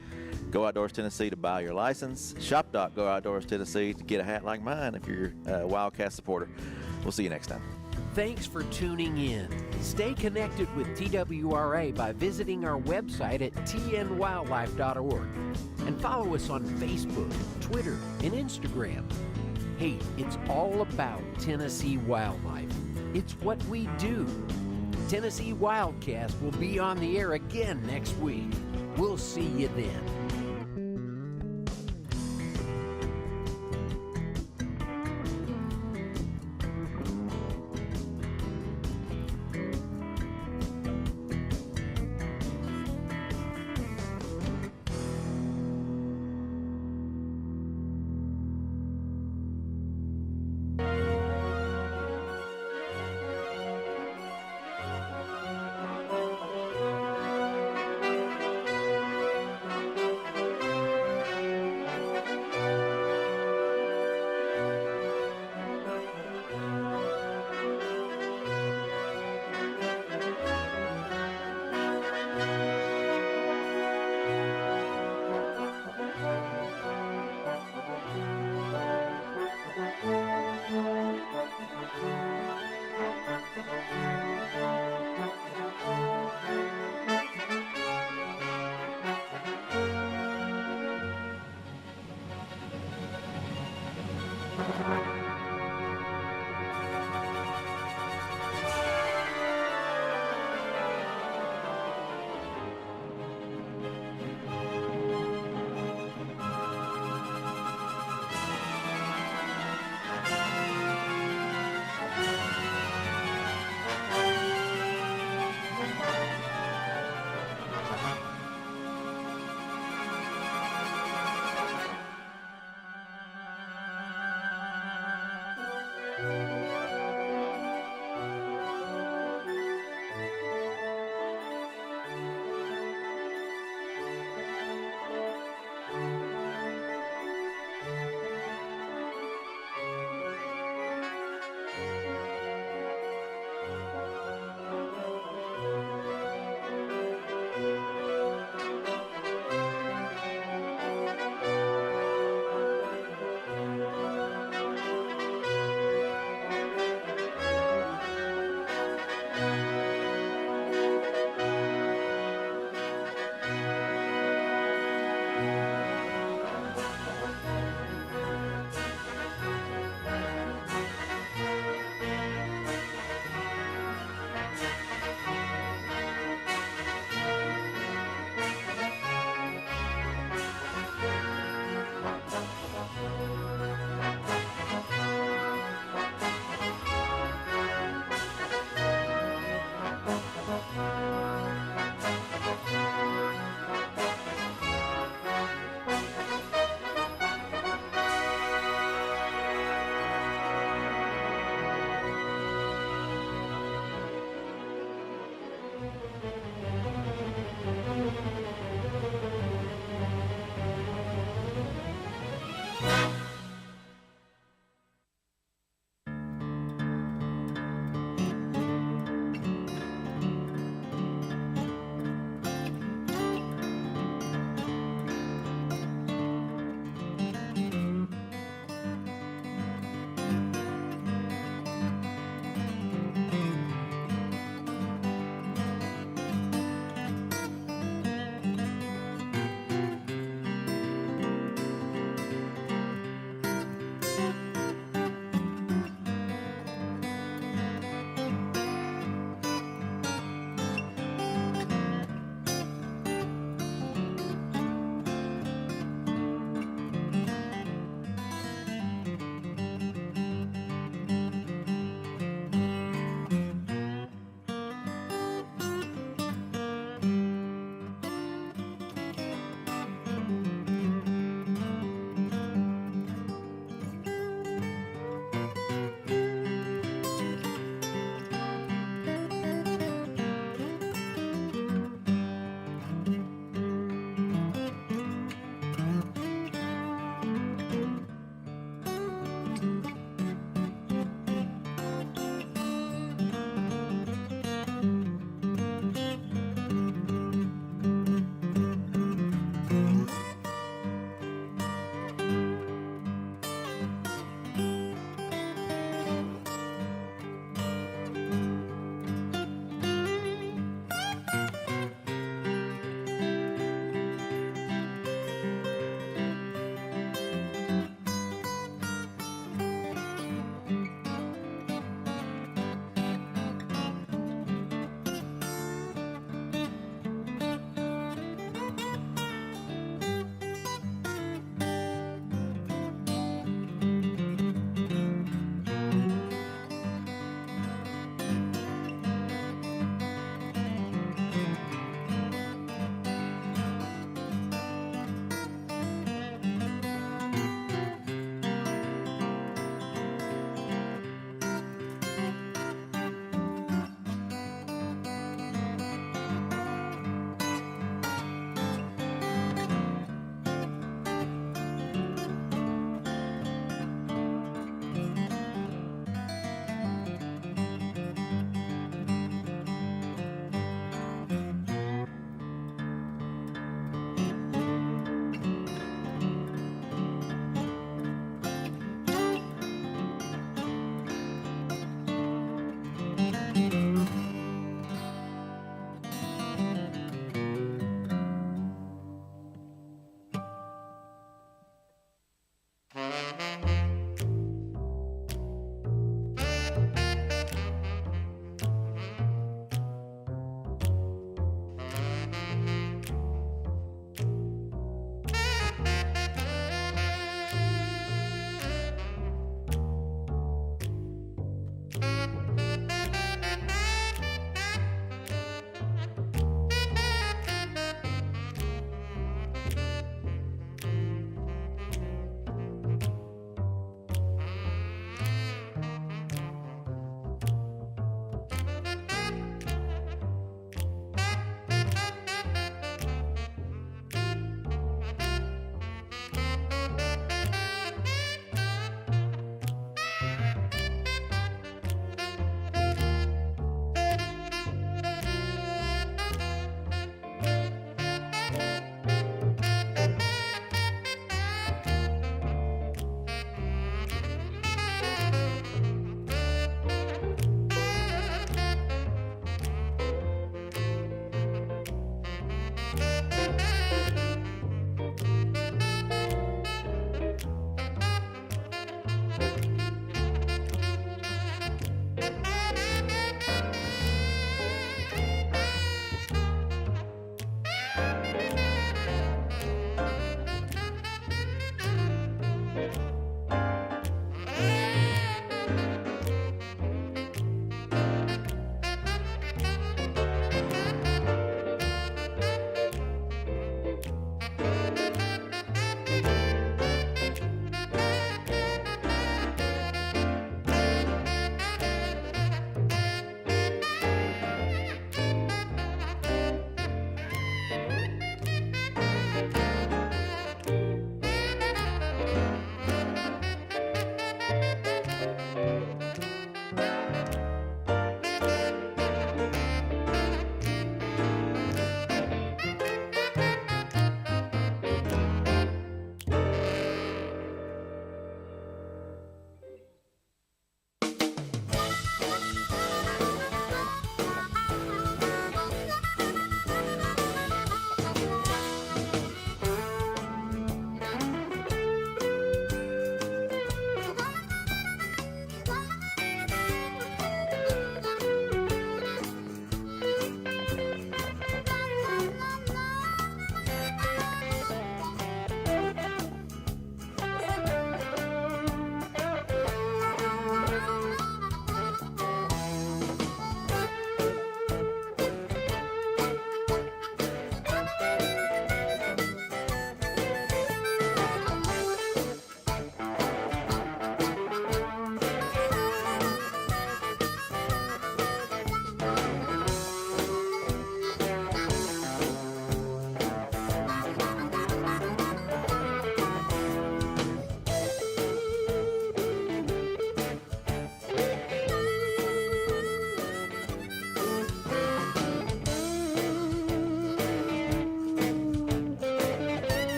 Go Outdoors Tennessee to buy your license. Shop.Go Outdoors Tennessee to get a hat like mine if you're a Wildcat supporter. We'll see you next time. Thanks for tuning in. Stay connected with TWRA by visiting our website at tnwildlife.org and follow us on Facebook, Twitter, and Instagram. Hey, it's all about Tennessee wildlife. It's what we do. Tennessee Wildcast will be on the air again next week. We'll see you then.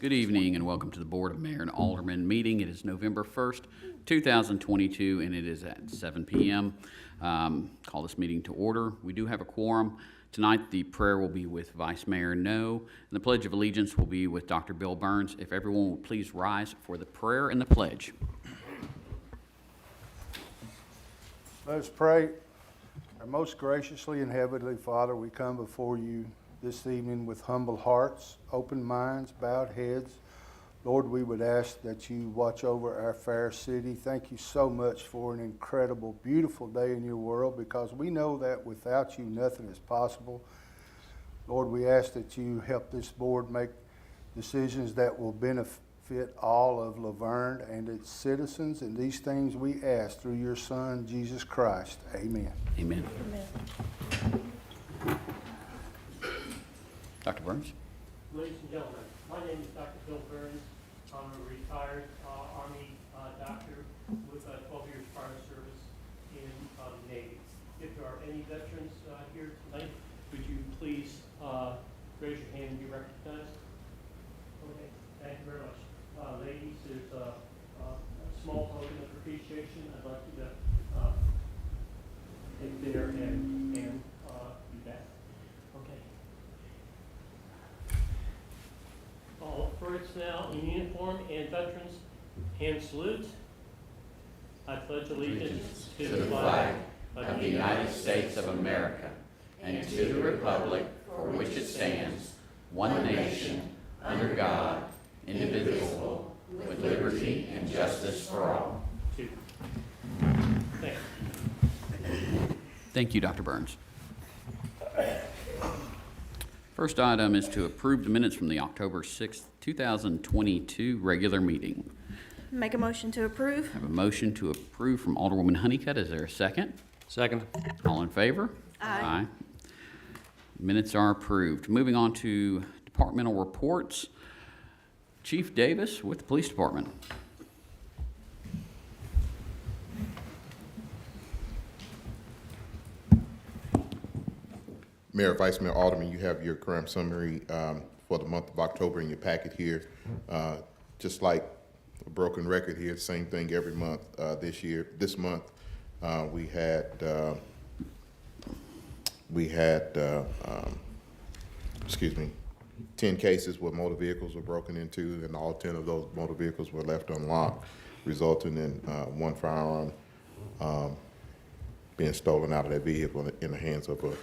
Good evening and welcome to the Board of Mayor and Aldermen meeting. It is November 1st, 2022, and it is at 7 p.m. Call this meeting to order. We do have a quorum. Tonight, the prayer will be with Vice Mayor No, and the Pledge of Allegiance will be with Dr. Bill Burns. If everyone will please rise for the prayer and the pledge. Let us pray. Our most graciously and heavenly Father, we come before you this evening with humble hearts, open minds, bowed heads. Lord, we would ask that you watch over our fair city. Thank you so much for an incredible, beautiful day in your world, because we know that without you, nothing is possible. Lord, we ask that you help this board make decisions that will benefit all of LaVergne and its citizens. And these things we ask through your Son, Jesus Christ. Amen. Amen. Dr. Burns. Ladies and gentlemen, my name is Dr. Bill Burns. I'm a retired Army doctor with 12 years prior service in the Navy. If there are any veterans here tonight, would you please raise your hand and be recognized? Okay, thank you very much. Ladies, there's a small token of appreciation. I'd like you to take there and do that. Okay. All first now in uniform and veterans, hand salute. I pledge allegiance to the flag of the United States of America and to the republic for which it stands, one nation, under God, indivisible, with liberty and justice for all. Thank you. Thank you, Dr. Burns. First item is to approve the minutes from the October 6th, 2022 regular meeting. Make a motion to approve. I have a motion to approve from Alderwoman Honeycutt. Is there a second? Second. All in favor? Aye. Minutes are approved. Moving on to departmental reports. Chief Davis with the Police Department. Mayor, Vice Mayor, Alderman, you have your current summary for the month of October in your packet here. Just like a broken record here, same thing every month. This month, we had 10 cases where motor vehicles were broken into, and all 10 of those motor vehicles were left unlocked, resulting in one firearm being stolen out of that vehicle in the hands of a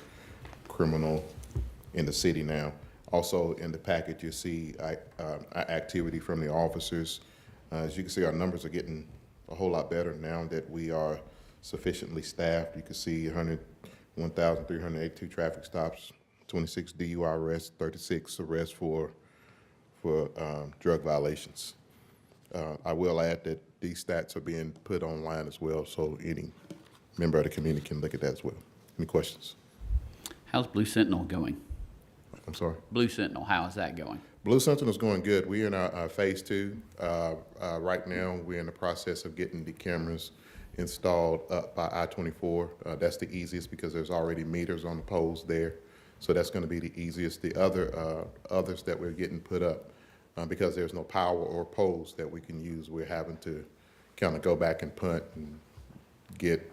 criminal in the city now. Also in the packet, you see activity from the officers. As you can see, our numbers are getting a whole lot better now that we are sufficiently staffed. You can see 1,382 traffic stops, 26 DUI arrests, 36 arrests for drug violations. I will add that these stats are being put online as well, so any member of the community can look at that as well. Any questions? How's Blue Sentinel going? I'm sorry? Blue Sentinel, how is that going? Blue Sentinel is going good. We're in our phase 2. Right now, we're in the process of getting the cameras installed up by I-24. That's the easiest because there's already meters on the poles there. So that's going to be the easiest. The others that we're getting put up, because there's no power or poles that we can use, we're having to kind of go back and punt and get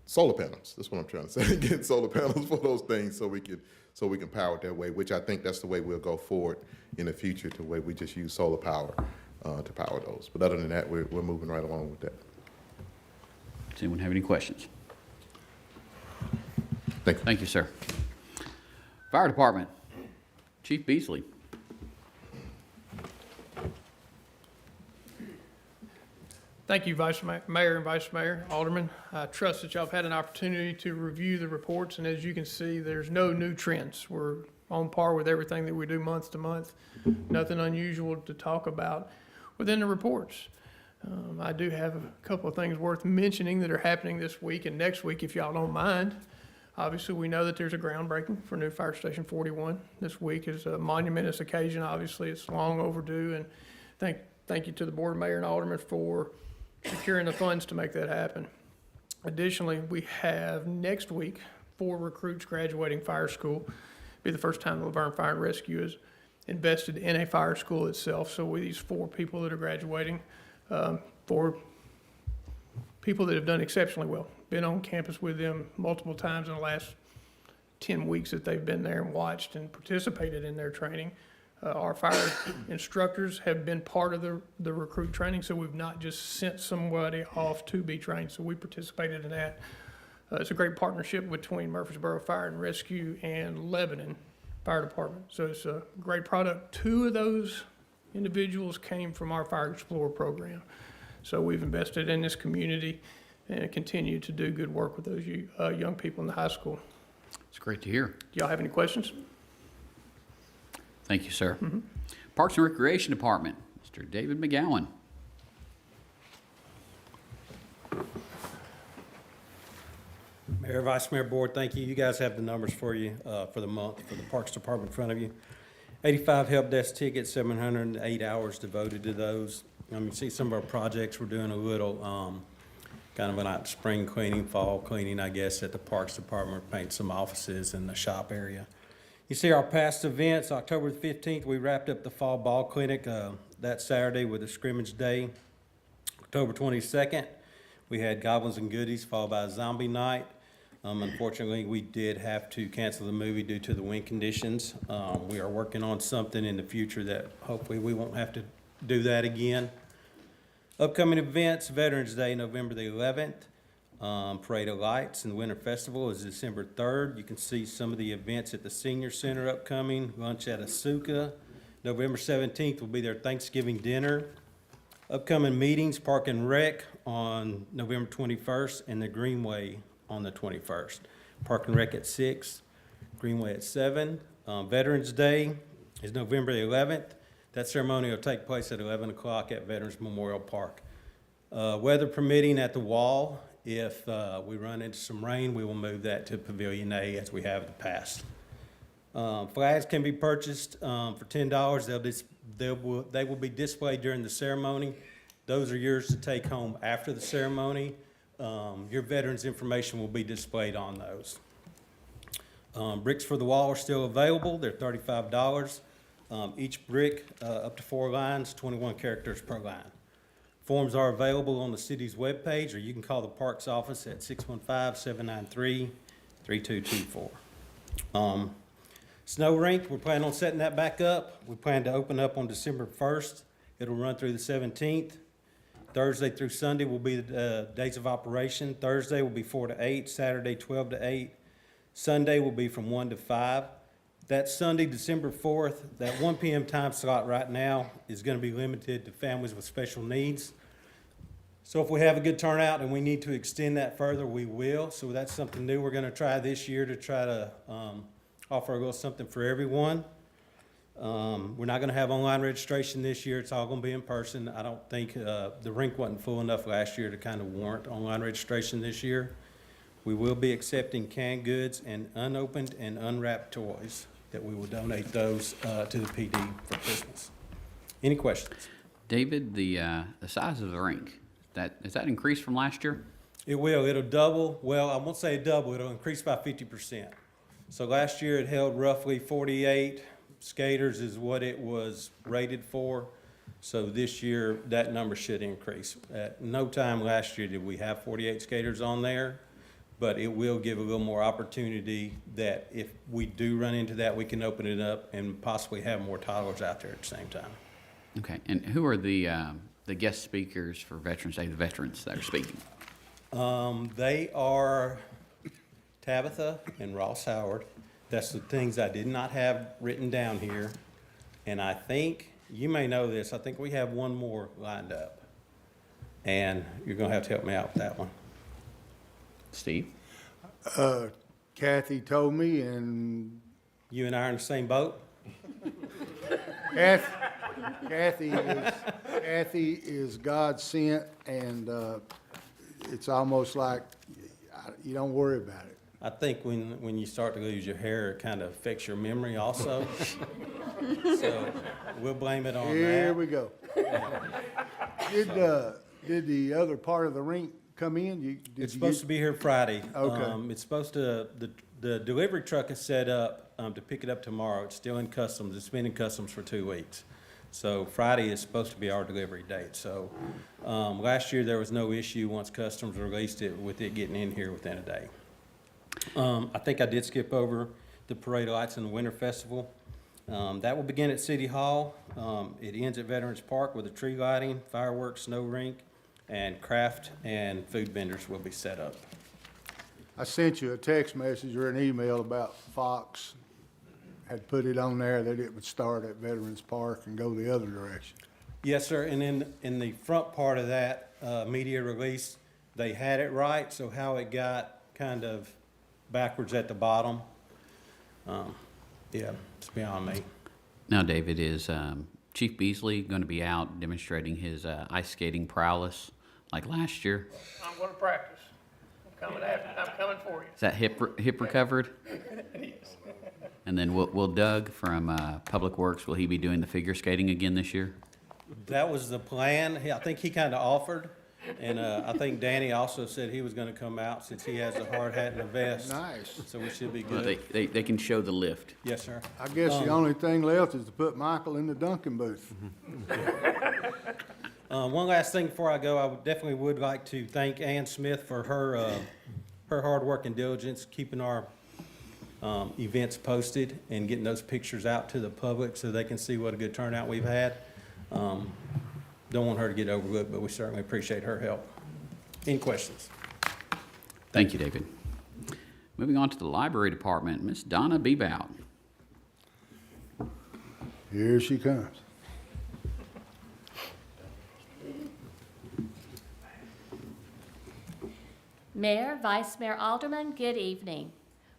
solar panels. That's what I'm trying to say. Get solar panels for those things so we can power it that way, which I think that's the way we'll go forward in the future, to where we just use solar power to power those. But other than that, we're moving right along with that. Does anyone have any questions? Thank you. Thank you, sir. Fire Department, Chief Beasley. Thank you, Mayor and Vice Mayor, Alderman. I trust that y'all have had an opportunity to review the reports, and as you can see, there's no new trends. We're on par with everything that we do month to month. Nothing unusual to talk about within the reports. I do have a couple of things worth mentioning that are happening this week and next week, if y'all don't mind. Obviously, we know that there's a groundbreaking for new Fire Station 41. This week is a monumentous occasion. Obviously, it's long overdue, and thank you to the Board of Mayor and Aldermen for securing the funds to make that happen. Additionally, we have next week 4 recruits graduating fire school. It'll be the first time the LaVergne Fire and Rescue has invested in a fire school itself. So with these 4 people that are graduating, 4 people that have done exceptionally well. Been on campus with them multiple times in the last 10 weeks that they've been there and watched and participated in their training. Our fire instructors have been part of the recruit training, so we've not just sent somebody off to be trained, so we participated in that. It's a great partnership between Murfreesboro Fire and Rescue and Lebanon Fire Department, so it's a great product. 2 of those individuals came from our Fire Explorer program, so we've invested in this community and continue to do good work with those young people in the high school. It's great to hear. Do y'all have any questions? Thank you, sir. Parks and Recreation Department, Mr. David McGowan. Mayor, Vice Mayor, Board, thank you. You guys have the numbers for you for the month for the Parks Department in front of you. 85 help desk tickets, 708 hours devoted to those. You see some of our projects. We're doing a little kind of like spring cleaning, fall cleaning, I guess, at the Parks Department. We're painting some offices in the shop area. You see our past events. October the 15th, we wrapped up the Fall Ball Clinic that Saturday with a scrimmage day. October 22nd, we had Goblins and Goodies followed by a zombie night. Unfortunately, we did have to cancel the movie due to the wind conditions. We are working on something in the future that hopefully we won't have to do that again. Upcoming events, Veterans Day, November the 11th. Parade of Lights and Winter Festival is December 3rd. You can see some of the events at the Senior Center upcoming. Lunch at Asuka. November 17th will be their Thanksgiving dinner. Upcoming meetings, Park and Rec on November 21st and the Greenway on the 21st. Park and Rec at 6, Greenway at 7. Veterans Day is November the 11th. That ceremony will take place at 11 o'clock at Veterans Memorial Park. Weather permitting at the Wall, if we run into some rain, we will move that to Pavilion A as we have in the past. Flags can be purchased for $10. They will be displayed during the ceremony. Those are yours to take home after the ceremony. Your veterans information will be displayed on those. Bricks for the wall are still available. They're $35. Each brick up to 4 lines, 21 characters per line. Forms are available on the city's webpage, or you can call the Parks office at 615-793-3224. Snow rink, we're planning on setting that back up. We plan to open up on December 1st. It'll run through the 17th. Thursday through Sunday will be the days of operation. Thursday will be 4 to 8, Saturday 12 to 8. Sunday will be from 1 to 5. That Sunday, December 4th, that 1 p.m. time slot right now is going to be limited to families with special needs. So if we have a good turnout and we need to extend that further, we will. So that's something new we're going to try this year to try to offer a little something for everyone. We're not going to have online registration this year. It's all going to be in person. I don't think the rink wasn't full enough last year to kind of warrant online registration this year. We will be accepting canned goods and unopened and unwrapped toys that we will donate those to the PD for Christmas. Any questions? David, the size of the rink, is that increased from last year? It will. It'll double. Well, I won't say double. It'll increase by 50%. So last year it held roughly 48 skaters is what it was rated for. So this year that number should increase. At no time last year did we have 48 skaters on there, but it will give a little more opportunity that if we do run into that, we can open it up and possibly have more toddlers out there at the same time. Okay, and who are the guest speakers for Veterans Day, the veterans that are speaking? They are Tabitha and Ross Howard. That's the things I did not have written down here. And I think, you may know this, I think we have one more lined up. And you're gonna have to help me out with that one. Steve? Kathy told me, and you and I are in the same boat? Kathy is God sent, and it's almost like you don't worry about it. I think when you start to lose your hair, it kind of affects your memory also. So we'll blame it on that. Here we go. Did the other part of the rink come in? It's supposed to be here Friday. Okay. It's supposed to, the delivery truck is set up to pick it up tomorrow. It's still in customs. It's been in customs for 2 weeks. So Friday is supposed to be our delivery date. So last year there was no issue once customs released it with it getting in here within a day. I think I did skip over the Parade of Lights and the Winter Festival. That will begin at City Hall. It ends at Veterans Park with a tree lighting, fireworks, snow rink, and craft and food vendors will be set up. I sent you a text message or an email about Fox had put it on there that it would start at Veterans Park and go the other direction. Yes, sir. And in the front part of that media release, they had it right, so how it got kind of backwards at the bottom, yeah, it's beyond me. Now, David, is Chief Beasley going to be out demonstrating his ice skating prowess like last year? I'm going to practice. I'm coming for you. Is that hip recovered? It is. And then will Doug from Public Works, will he be doing the figure skating again this year? That was the plan. I think he kind of offered, and I think Danny also said he was going to come out since he has a hard hat and a vest. Nice. So we should be Well, good. they can show the lift. Yes, sir. I guess the only thing left is to put Michael in the Duncan booth. One last thing before I go, I definitely would like to thank Ann Smith for her hard work and diligence, keeping our events posted and getting those pictures out to the public so they can see what a good turnout we've had. Don't want her to get overlooked, but we certainly appreciate her help. Any questions? Thank you, David. Moving on to the Library Department, Miss Donna Bebout. Here she comes. Mayor, Vice Mayor, Alderman, good evening.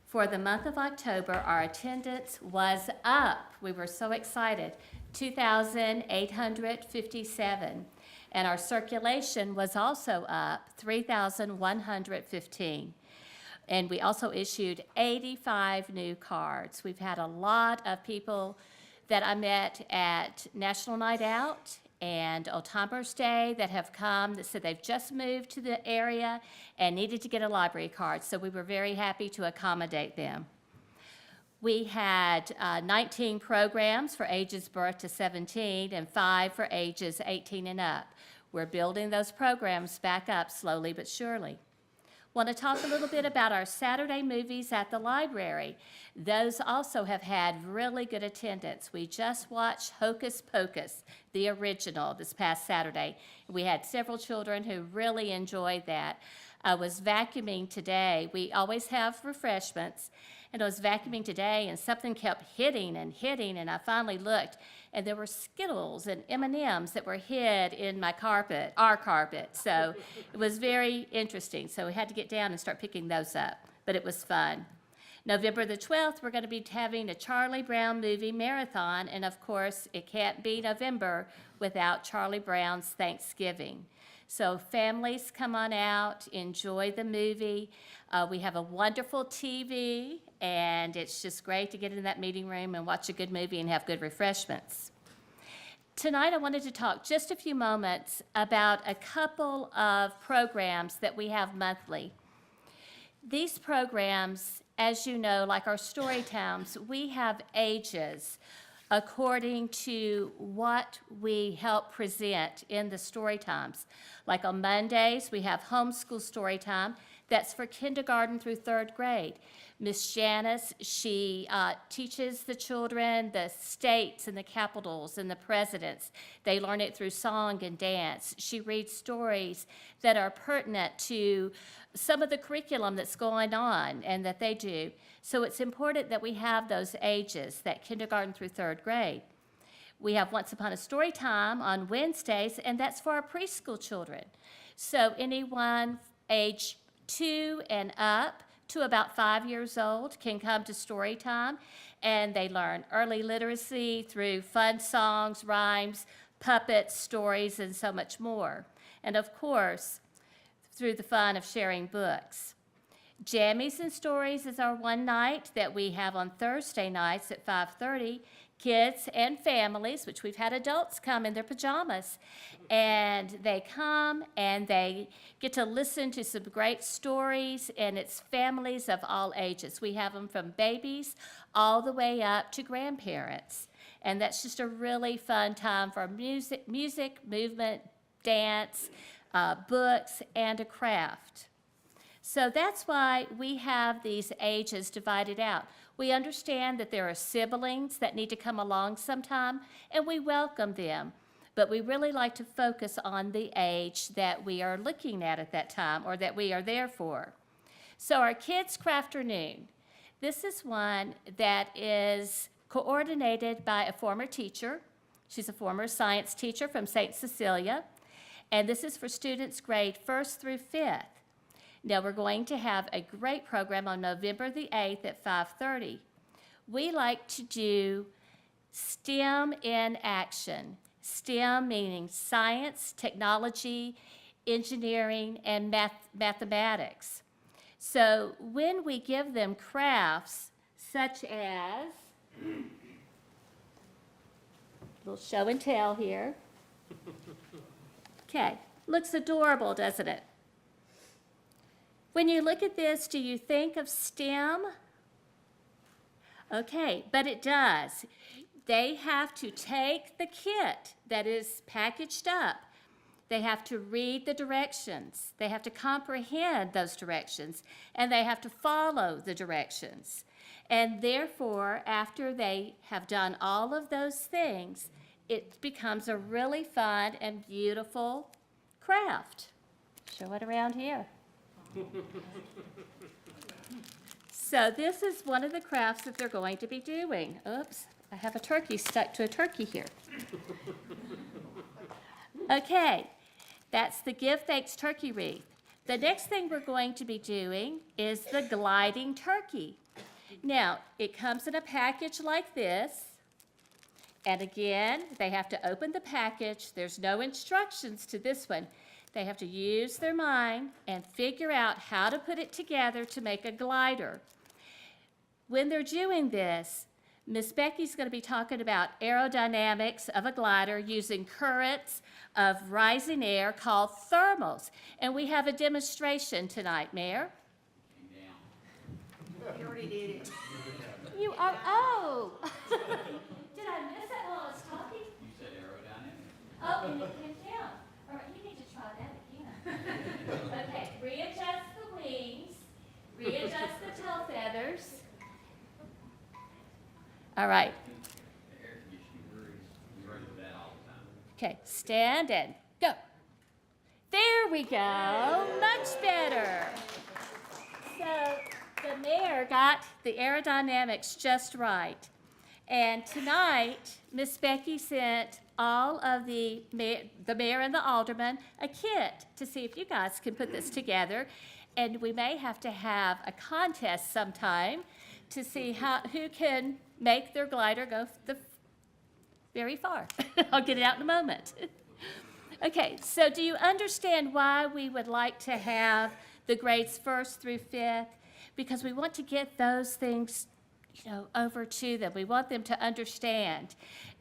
For the month of October, our attendance was up. We were so excited, 2,857. And our circulation was also up, 3,115. And we also issued 85 new cards. We've had a lot of people that I met at National Night Out and Old Timers Day that have come that said they've just moved to the area and needed to get a library card. So we were very happy to accommodate them. We had 19 programs for ages birth to 17 and 5 for ages 18 and up. We're building those programs back up slowly but surely. Want to talk a little bit about our Saturday movies at the library. Those also have had really good attendance. We just watched Hocus Pocus, the original, this past Saturday. We had several children who really enjoyed that. I was vacuuming today. We always have refreshments. And I was vacuuming today, and something kept hitting, and I finally looked, and there were Skittles and M&Ms that were hid in my carpet, our carpet. So it was very interesting. So we had to get down and start picking those up, but it was fun. November the 12th, we're going to be having a Charlie Brown movie marathon, and of course, it can't be November without Charlie Brown's Thanksgiving. So families, come on out, enjoy the movie. We have a wonderful TV, and it's just great to get in that meeting room and watch a good movie and have good refreshments. Tonight, I wanted to talk just a few moments about a couple of programs that we have monthly. These programs, as you know, like our story times, we have ages according to what we help present in the story times. Like on Mondays, we have homeschool story time. That's for kindergarten through 3rd grade. Miss Janice, she teaches the children the states and the capitals and the presidents. They learn it through song and dance. She reads stories that are pertinent to some of the curriculum that's going on and that they do. So it's important that we have those ages, that kindergarten through 3rd grade. We have Once Upon a Story Time on Wednesdays, and that's for our preschool children. So anyone age 2 and up to about 5 years old can come to story time, and they learn early literacy through fun songs, rhymes, puppets, stories, and so much more. And of course, through the fun of sharing books. Jammies and Stories is our one night that we have on Thursday nights at 5:30. Kids and families, which we've had adults come in their pajamas, and they come and they get to listen to some great stories, and it's families of all ages. We have them from babies all the way up to grandparents, and that's just a really fun time for music, movement, dance, books, and a craft. So that's why we have these ages divided out. We understand that there are siblings that need to come along sometime, and we welcome them. But we really like to focus on the age that we are looking at that time or that we are there for. So our Kids Crafternoon, this is one that is coordinated by a former teacher. She's a former science teacher from St. Cecilia. And this is for students grade 1st through 5th. Now, we're going to have a great program on November the 8th at 5:30. We like to do STEM in action. STEM meaning science, technology, engineering, and mathematics. So when we give them crafts such as, a little show and tell here. Okay, looks adorable, doesn't it? When you look at this, do you think of STEM? Okay, but it does. They have to take the kit that is packaged up. They have to read the directions. They have to comprehend those directions, and they have to follow the directions. And therefore, after they have done all of those things, it becomes a really fun and beautiful craft. Show it around here. So this is one of the crafts that they're going to be doing. Oops, I have a turkey stuck to a turkey here. Okay, that's the Give Thanks turkey wreath. The next thing we're going to be doing is the gliding turkey. Now, it comes in a package like this. And again, they have to open the package. There's no instructions to this one. They have to use their mind and figure out how to put it together to make a glider. When they're doing this, Miss Becky's going to be talking about aerodynamics of a glider using currents of rising air called thermals. And we have a demonstration tonight, Mayor. You already did it. You are, oh. Did I miss it while I was talking? You said aerodynamics. Oh, and it came down. All right, you need to try that again. Okay, readjust the wings, readjust the tail feathers. All right. The air conditioning worries. We run with that all the time. Okay, stand and go. There we go, much better. So the mayor got the aerodynamics just right. And tonight, Miss Becky sent all of the mayor and the aldermen a kit to see if you guys can put this together. And we may have to have a contest sometime to see who can make their glider go very far. I'll get it out in a moment. Okay, so do you understand why we would like to have the grades 1st through 5th? Because we want to get those things, over to them. We want them to understand,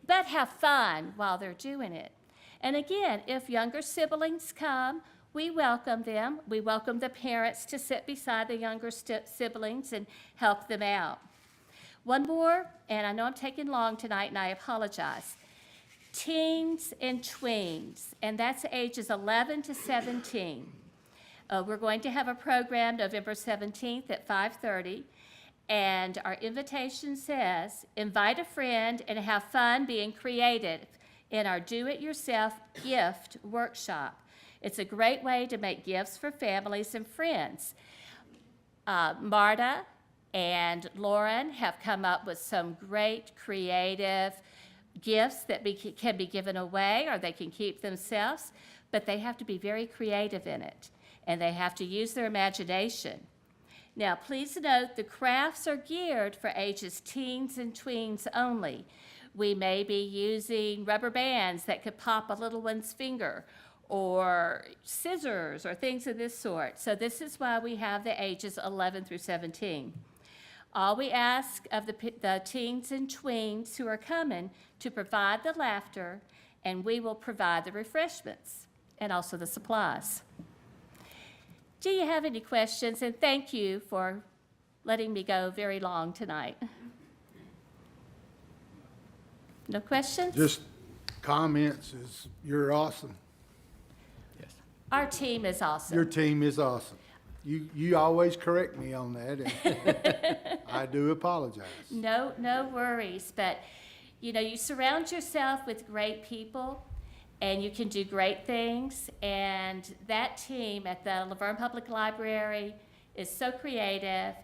but have fun while they're doing it. And again, if younger siblings come, we welcome them. We welcome the parents to sit beside the younger siblings and help them out. One more, and I know I'm taking long tonight, and I apologize. Teens and tweens, and that's ages 11 to 17. We're going to have a program November 17th at 5:30. And our invitation says, invite a friend and have fun being creative in our do-it-yourself gift workshop. It's a great way to make gifts for families and friends. Marta and Lauren have come up with some great creative gifts that can be given away or they can keep themselves, but they have to be very creative in it, and they have to use their imagination. Now, please note the crafts are geared for ages teens and tweens only. We may be using rubber bands that could pop a little one's finger, or scissors, or things of this sort. So this is why we have the ages 11 through 17. All we ask of the teens and tweens who are coming to provide the laughter, and we will provide the refreshments and also the supplies. Do you have any questions? And thank you for letting me go very long tonight. No questions? Just comments is you're awesome. Yes. Our team is awesome. Your team is awesome. You always correct me on that, and I do apologize. No worries. But, you surround yourself with great people, and you can do great things. And that team at the LaVergne Public Library is so creative,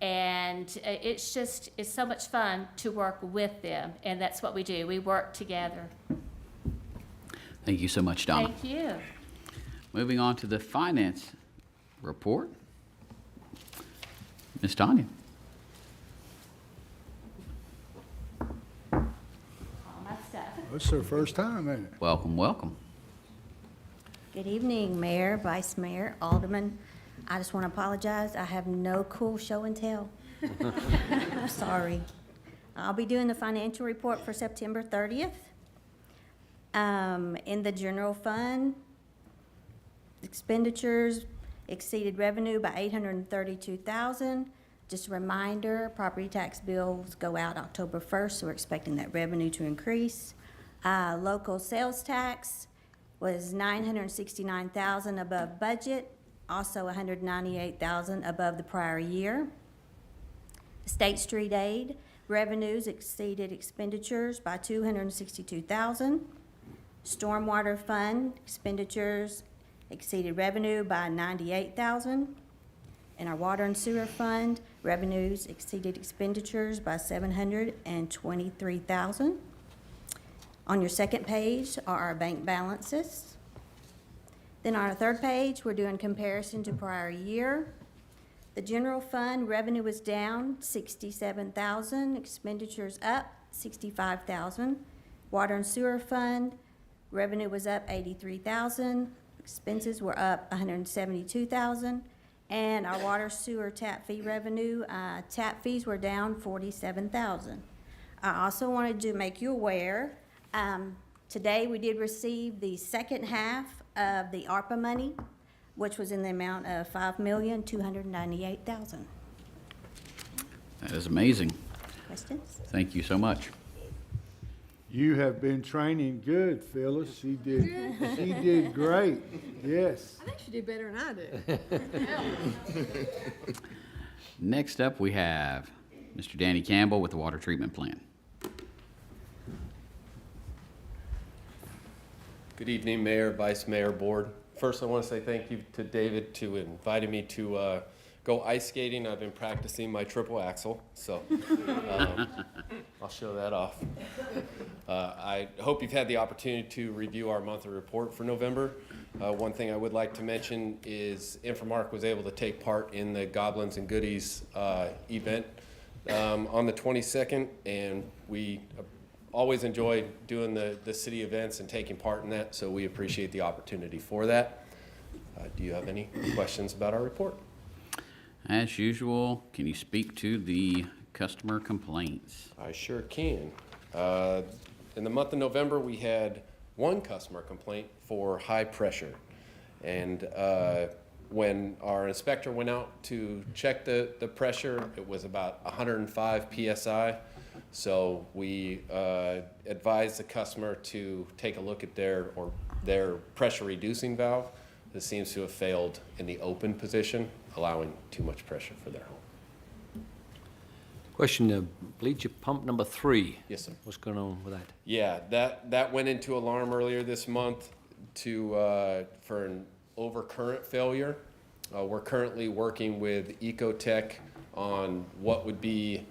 and it's so much fun to work with them. And that's what we do. We work together. Thank you so much, Donna. Thank you. Moving on to the finance report. Ms. Tanya. It's their first time, ain't it? Welcome, welcome. Good evening, Mayor, Vice Mayor, Alderman. I just want to apologize. I have no cool show and tell. I'm sorry. I'll be doing the financial report for September 30th. In the general fund, expenditures exceeded revenue by $832,000. Just a reminder, property tax bills go out October 1st, so we're expecting that revenue to increase. Local sales tax was $969,000 above budget, also $198,000 above the prior year. State street aid revenues exceeded expenditures by $262,000. Stormwater fund expenditures exceeded revenue by $98,000. In our water and sewer fund, revenues exceeded expenditures by $723,000. On your second page are our bank balances. Then on our third page, we're doing comparison to prior year. The general fund revenue was down $67,000, expenditures up $65,000. Water and sewer fund revenue was up $83,000, expenses were up $172,000. And our water sewer tap fee revenue, tap fees were down $47,000. I also wanted to make you aware, today we did receive the second half of the ARPA money, which was in the amount of $5,298,000. That is amazing. Questions? Thank you so much. You have been training good, Phyllis. She did great. Yes. I think she did better than I did. Next up, we have Mr. Danny Campbell with the water treatment plant. Good evening, Mayor, Vice Mayor, Board. First, I want to say thank you to David to inviting me to go ice skating. I've been practicing my triple axel, so I'll show that off. I hope you've had the opportunity to review our monthly report for November. One thing I would like to mention is Infomark was able to take part in the Goblins and Goodies event on the 22nd, and we always enjoy doing the city events and taking part in that, so we appreciate the opportunity for that. Do you have any questions about our report? As usual, can you speak to the customer complaints? I sure can. In the month of November, we had one customer complaint for high pressure. And when our inspector went out to check the pressure, it was about 105 PSI. So we advised the customer to take a look at their pressure reducing valve. This seems to have failed in the open position, allowing too much pressure for their home. Question, bleacher pump number 3. Yes, sir. What's going on with that? Yeah, that went into alarm earlier this month for an overcurrent failure. We're currently working with Ecotech on what would be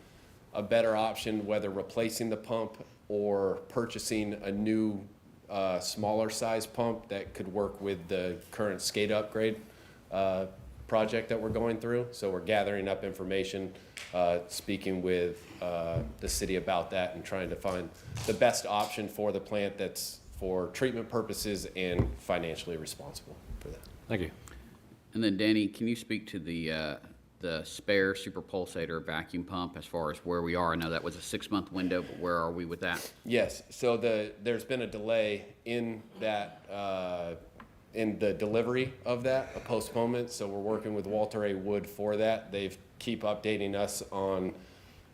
a better option, whether replacing the pump or purchasing a new smaller size pump that could work with the current skate upgrade project that we're going through. So we're gathering up information, speaking with the city about that and trying to find the best option for the plant that's for treatment purposes and financially responsible for that. Thank you. And then Danny, can you speak to the spare super pulsator vacuum pump as far as where we are? I know that was a 6-month window, but where are we with that? Yes, so there's been a delay in that, in the delivery of that, a postponement. So we're working with Walter A. Wood for that. They keep updating us on,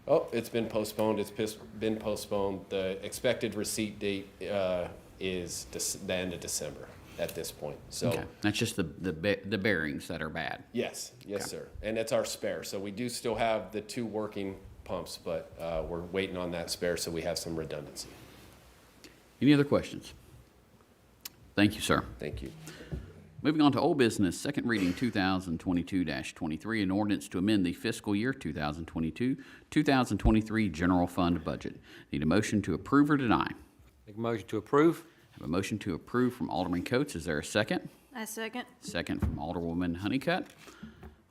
oh, it's been postponed, it's been postponed. The expected receipt date is the end of December at this point. So okay. That's just the bearings that are bad. Yes, yes, Okay. sir. And it's our spare. So we do still have the 2 working pumps, but we're waiting on that spare so we have some redundancy. Any other questions? Thank you, sir. Thank you. Moving on to old business, second reading 2022-23, an ordinance to amend the fiscal year 2022-2023 general fund budget. Need a motion to approve or deny? Make a motion to approve. Have a motion to approve from Alderman Coates. Is there a second? I second. Second from Alderwoman Honeycutt.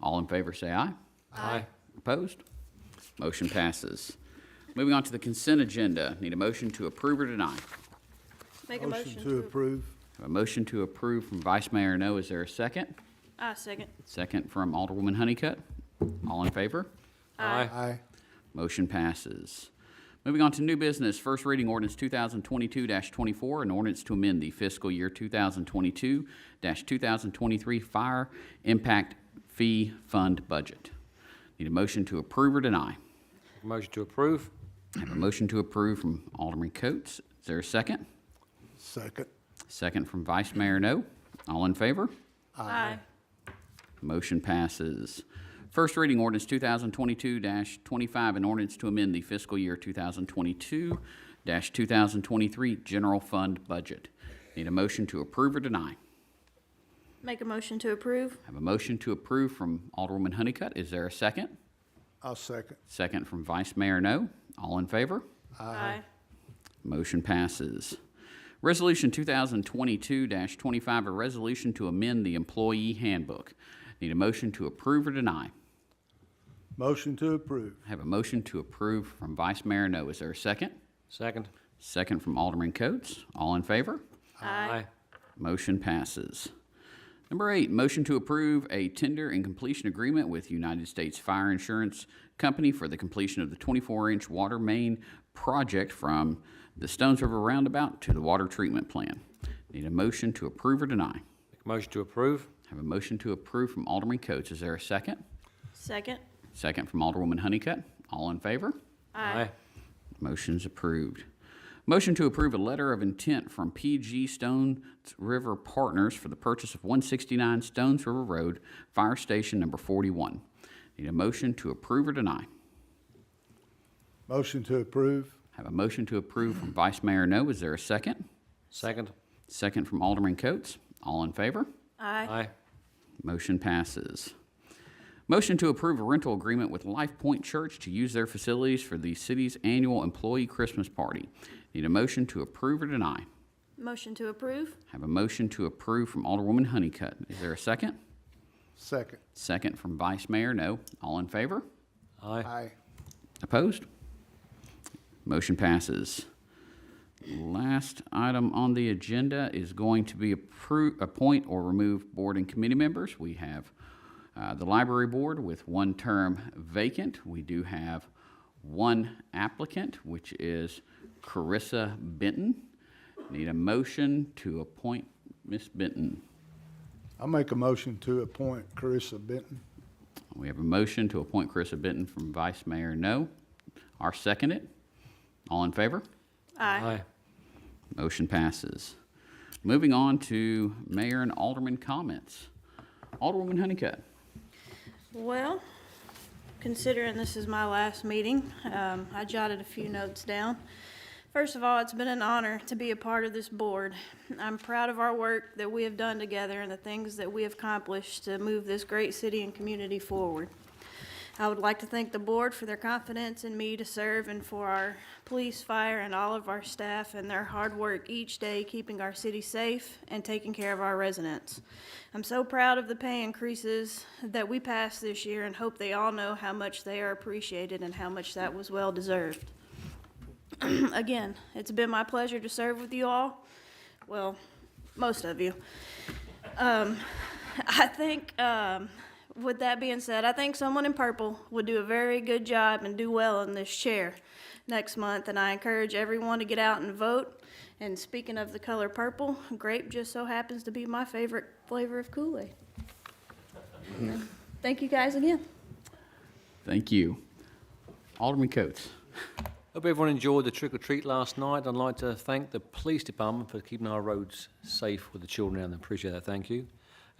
All in favor say aye. Aye. Opposed? Motion passes. Moving on to the consent agenda. Need a motion to approve or deny? Make a motion to approve. A motion to approve from Vice Mayor No. Is there a second? I second. Second from Alderwoman Honeycutt. All in favor? Aye. Aye. Motion passes. Moving on to new business, first reading ordinance 2022-24, an ordinance to amend the fiscal year 2022-2023 fire impact fee fund budget. Need a motion to approve or deny? Motion to approve. I have a motion to approve from Alderman Coates. Is there a second? Second. Second from Vice Mayor No. All in favor? Aye. Motion passes. First reading ordinance 2022-25, an ordinance to amend the fiscal year 2022-2023 general fund budget. Need a motion to approve or deny? Make a motion to approve. I have a motion to approve from Alderwoman Honeycutt. Is there a second? I'll second. Second from Vice Mayor No. All in favor? Aye. Motion passes. Resolution 2022-25, a resolution to amend the employee handbook. Need a motion to approve or deny? Motion to approve. I have a motion to approve from Vice Mayor No. Is there a second? Second. Second from Alderman Coates. All in favor? Aye. Motion passes. Number 8, motion to approve a tender and completion agreement with United States Fire Insurance Company for the completion of the 24-inch water main project from the Stones River Roundabout to the water treatment plant. Need a motion to approve or deny? Make a motion to approve. I have a motion to approve from Alderman Coates. Is there a second? Second. Second from Alderwoman Honeycutt. All in favor? Aye. Motion's approved. Motion to approve a letter of intent from PG Stones River Partners for the purchase of 169 Stones River Road, Fire Station number 41. Need a motion to approve or deny? Motion to approve. Have a motion to approve from Vice Mayor No. Is there a second? Second. Second from Alderman Coates. All in favor? Aye. Aye. Motion passes. Motion to approve a rental agreement with Life Point Church to use their facilities for the city's annual employee Christmas party. Need a motion to approve or deny? Motion to approve. Have a motion to approve from Alderwoman Honeycutt. Is there a second? Second. Second from Vice Mayor No. All in favor? Aye. Aye. Opposed? Motion passes. Last item on the agenda is going to be appoint or remove board and committee members. We have the library board with one term vacant. We do have one applicant, which is Carissa Benton. Need a motion to appoint Miss Benton. I'll make a motion to appoint Carissa Benton. We have a motion to appoint Carissa Benton from Vice Mayor No. Our second it. All in favor? Aye. Motion passes. Moving on to Mayor and Alderman comments. Alderwoman Honeycutt. Well, considering this is my last meeting, I jotted a few notes down. First of all, it's been an honor to be a part of this board. I'm proud of our work that we have done together and the things that we have accomplished to move this great city and community forward. I would like to thank the board for their confidence in me to serve and for our police, fire, and all of our staff and their hard work each day keeping our city safe and taking care of our residents. I'm so proud of the pay increases that we passed this year and hope they all know how much they are appreciated and how much that was well deserved. Again, it's been my pleasure to serve with you all. Well, most of you. I think, with that being said, I think someone in purple would do a very good job and do well in this chair next month, and I encourage everyone to get out and vote. And speaking of the color purple, grape just so happens to be my favorite flavor of Kool-Aid. Thank you guys again. Thank you. Alderman Coates. Hope everyone enjoyed the trick-or-treat last night. I'd like to thank the police department for keeping our roads safe with the children around them. Appreciate that, thank you.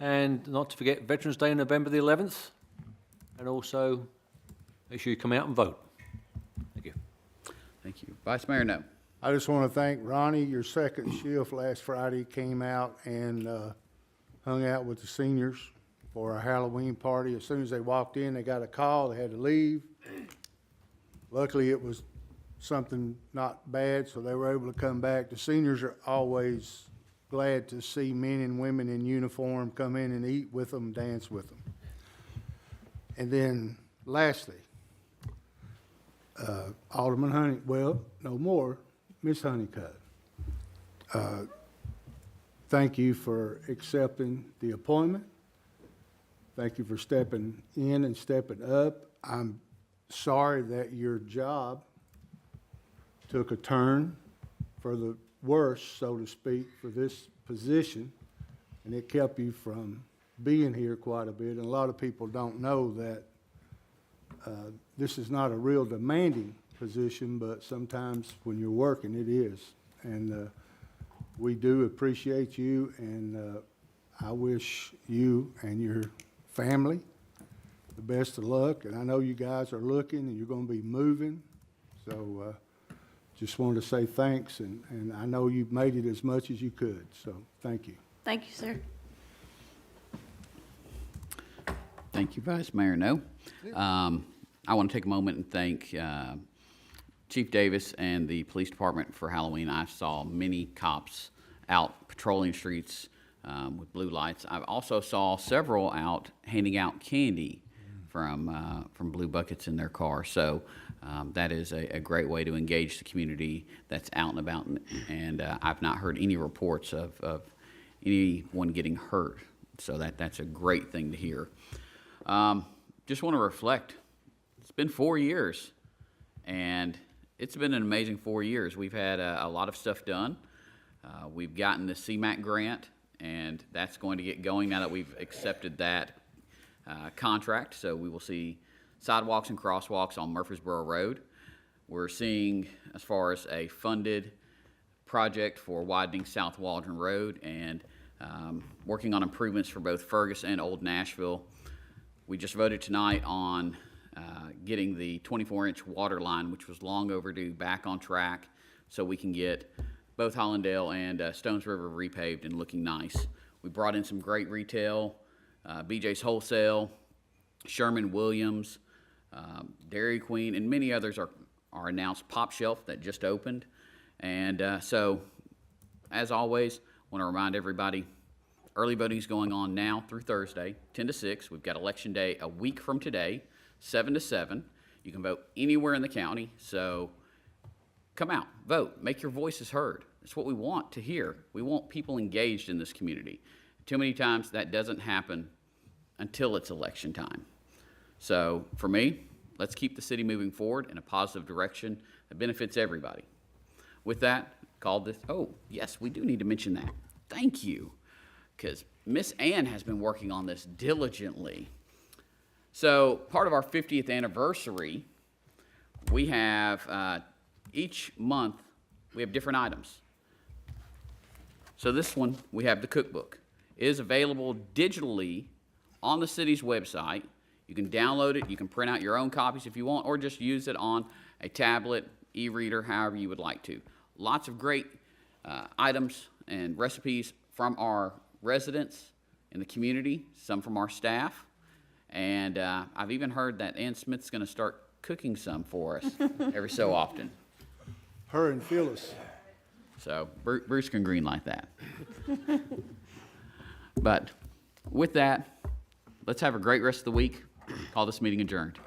And not to forget Veterans Day on November the 11th. And also, make sure you come out and vote. Thank you. Thank you. Vice Mayor No. I just want to thank Ronnie. Your second shift last Friday came out and hung out with the seniors for a Halloween party. As soon as they walked in, they got a call. They had to leave. Luckily, it was something not bad, so they were able to come back. The seniors are always glad to see men and women in uniform come in and eat with them, dance with them. And then lastly, Alderman Honey, well, no more, Miss Honeycutt. Thank you for accepting the appointment. Thank you for stepping in and stepping up. I'm sorry that your job took a turn for the worse, so to speak, for this position, and it kept you from being here quite a bit. And a lot of people don't know that this is not a real demanding position, but sometimes when you're working, it is. And we do appreciate you, and I wish you and your family the best of luck. And I know you guys are looking, and you're going to be moving, so just wanted to say thanks, and I know you've made it as much as you could, so thank you. Thank you, sir. Thank you, Vice Mayor No. I want to take a moment and thank Chief Davis and the police department for Halloween. I saw many cops out patrolling streets with blue lights. I also saw several out handing out candy from blue buckets in their car. So that is a great way to engage the community that's out and about. And I've not heard any reports of anyone getting hurt. So that's a great thing to hear. Just want to reflect. It's been 4 years, and it's been an amazing 4 years. We've had a lot of stuff done. We've gotten the CMAQ grant, and that's going to get going now that we've accepted that contract. So we will see sidewalks and crosswalks on Murfreesboro Road. We're seeing, as far as a funded project for widening South Waldron Road, and working on improvements for both Fergus and Old Nashville. We just voted tonight on getting the 24-inch water line, which was long overdue, back on track so we can get both Hollandale and Stones River repaved and looking nice. We brought in some great retail, BJ's Wholesale, Sherman Williams, Dairy Queen, and many others are announced. Pop Shelf that just opened. And so, as always, I want to remind everybody, early voting is going on now through Thursday, 10 to 6. We've got Election Day a week from today, 7 to 7. You can vote anywhere in the county, so come out, vote, make your voices heard. It's what we want to hear. We want people engaged in this community. Too many times that doesn't happen until it's election time. So for me, let's keep the city moving forward in a positive direction that benefits everybody. With that, called this, oh, yes, we do need to mention that. Thank you, because Miss Ann has been working on this diligently. So part of our 50th anniversary, we have, each month, we have different items. So this one, we have the cookbook. It is available digitally on the city's website. You can download it, you can print out your own copies if you want, or just use it on a tablet, e-reader, however you would like to. Lots of great items and recipes from our residents in the community, some from our staff, and I've even heard that Ann Smith's going to start cooking some for us every so often. Her and Phyllis. So Bruce can greenlight that. But with that, let's have a great rest of the week. Call this meeting adjourned.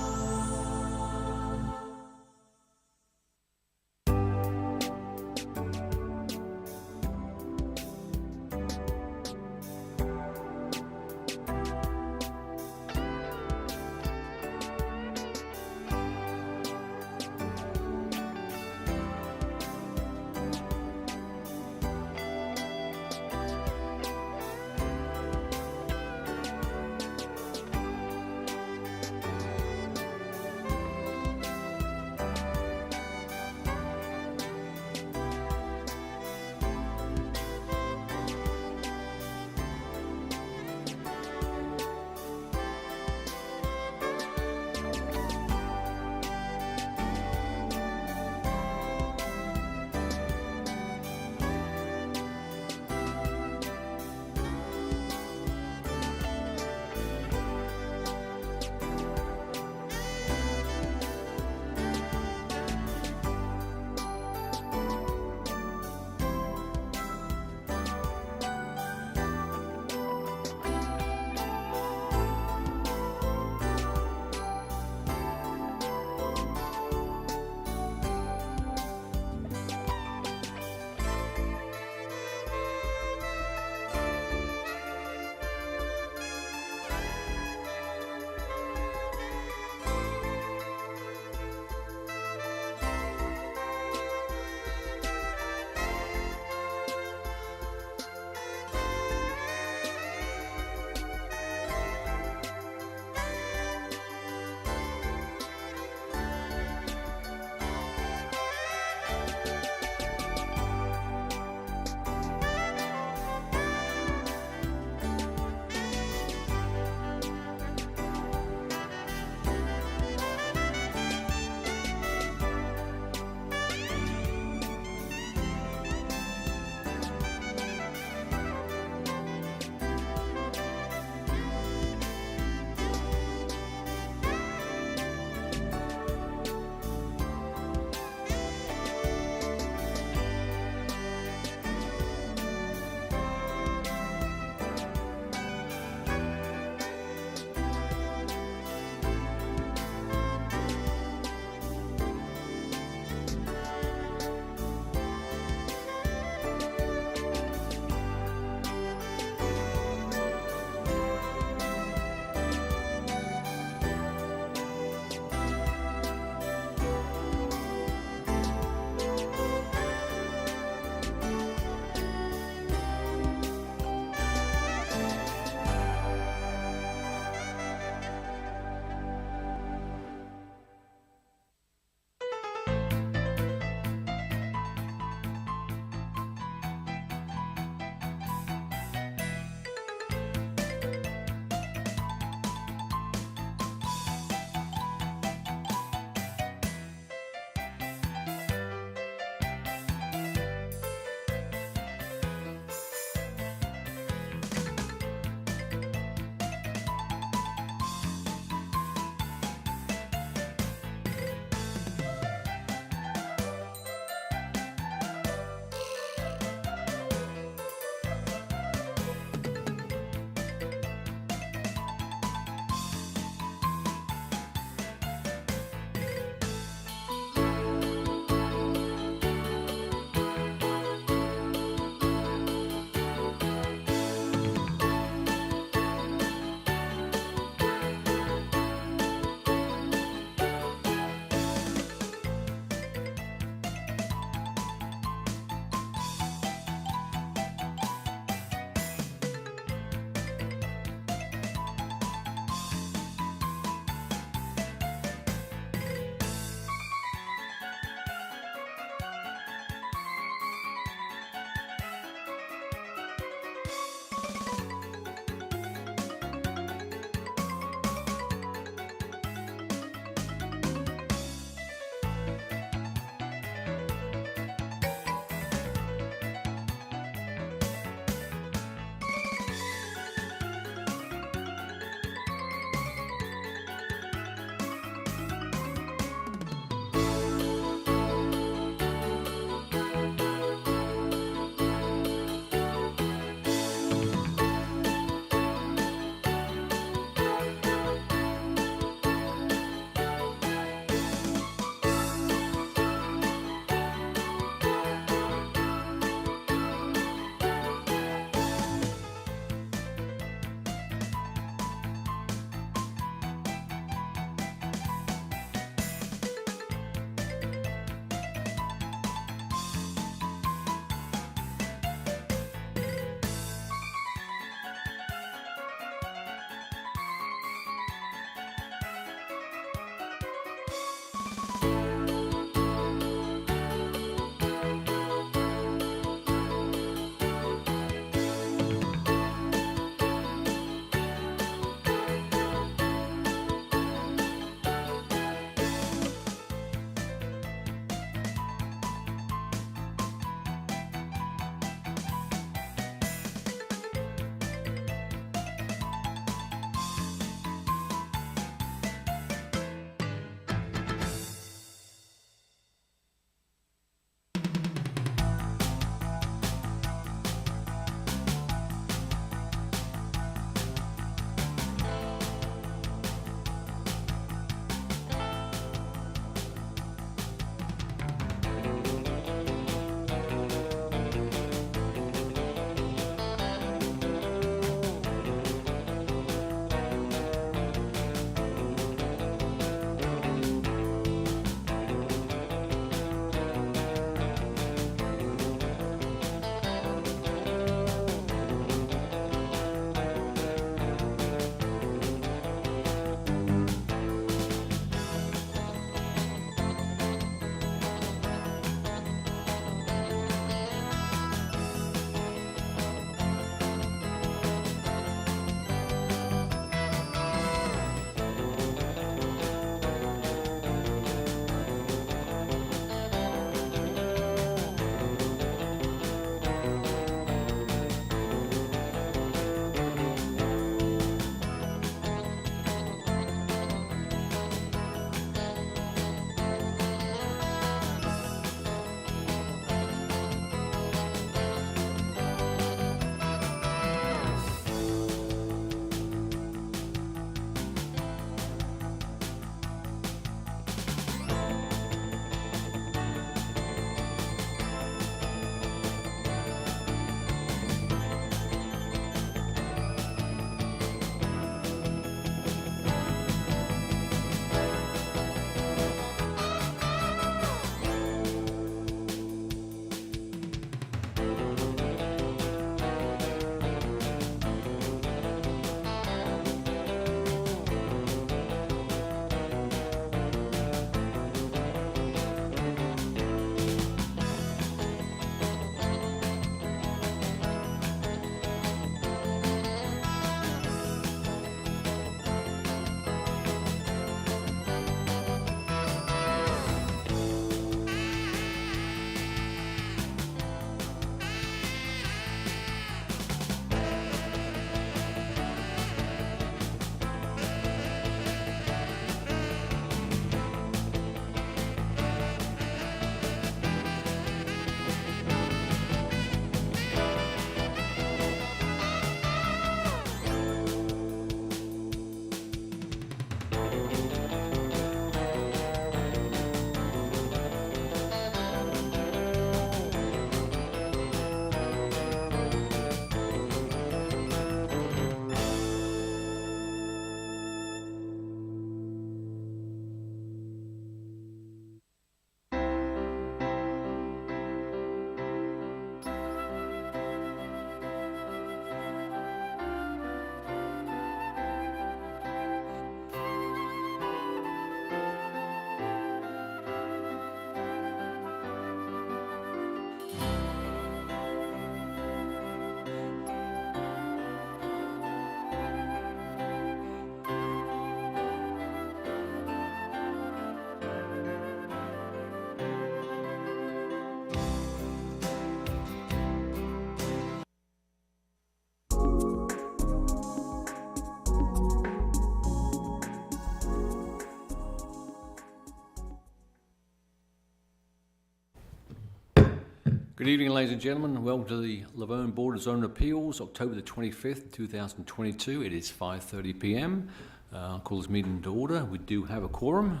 Good evening, ladies and gentlemen, and welcome to the LaVergne Board of Zoning Appeals, October the 25th, 2022. It is 5:30 p.m. I'll call this meeting to order. We do have a quorum.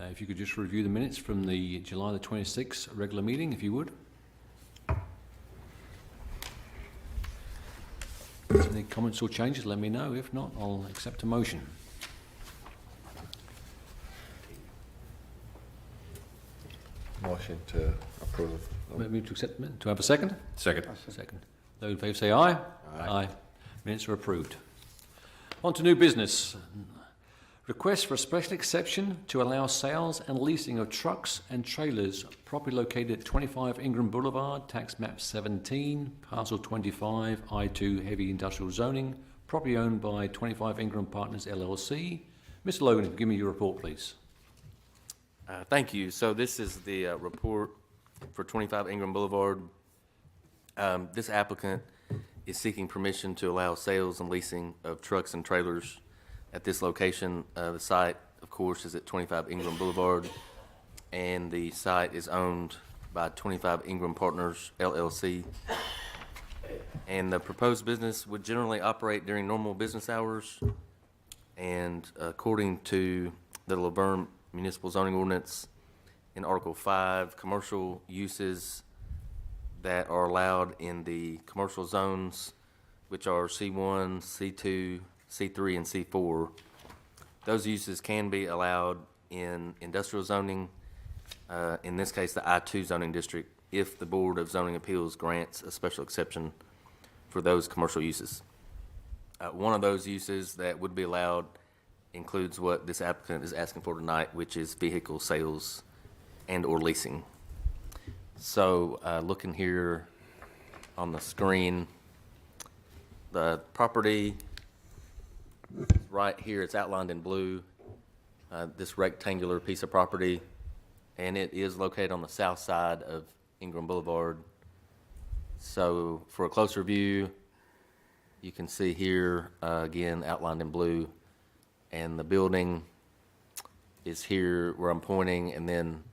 If you could just review the minutes from the July the 26th regular meeting, if you would. Any comments or changes, let me know. If not, I'll accept a motion. Motion to approve. Move to accept the minute. Do I have a second? Second. Second. Those in favour say aye. Aye. Minutes are approved. On to new business. Request for a special exception to allow sales and leasing of trucks and trailers properly located at 25 Ingram Boulevard, tax map 17, parcel 25, I2 heavy industrial zoning, property owned by 25 Ingram Partners LLC. Mr. Logan, give me your report, please. Thank you. So this is the report for 25 Ingram Boulevard. This applicant is seeking permission to allow sales and leasing of trucks and trailers at this location. The site, of course, is at 25 Ingram Boulevard, and the site is owned by 25 Ingram Partners, LLC. And the proposed business would generally operate during normal business hours, and according to the LaVergne Municipal Zoning Ordinance, in Article 5, commercial uses that are allowed in the commercial zones, which are C1, C2, C3, and C4. Those uses can be allowed in industrial zoning, in this case the I2 zoning district, if the Board of Zoning Appeals grants a special exception for those commercial uses. One of those uses that would be allowed includes what this applicant is asking for tonight, which is vehicle sales and or leasing. So looking here on the screen, the property right here, it's outlined in blue, this rectangular piece of property, and it is located on the south side of Ingram Boulevard. So for a closer view, you can see here, again, outlined in blue, and the building is here where I'm pointing, and then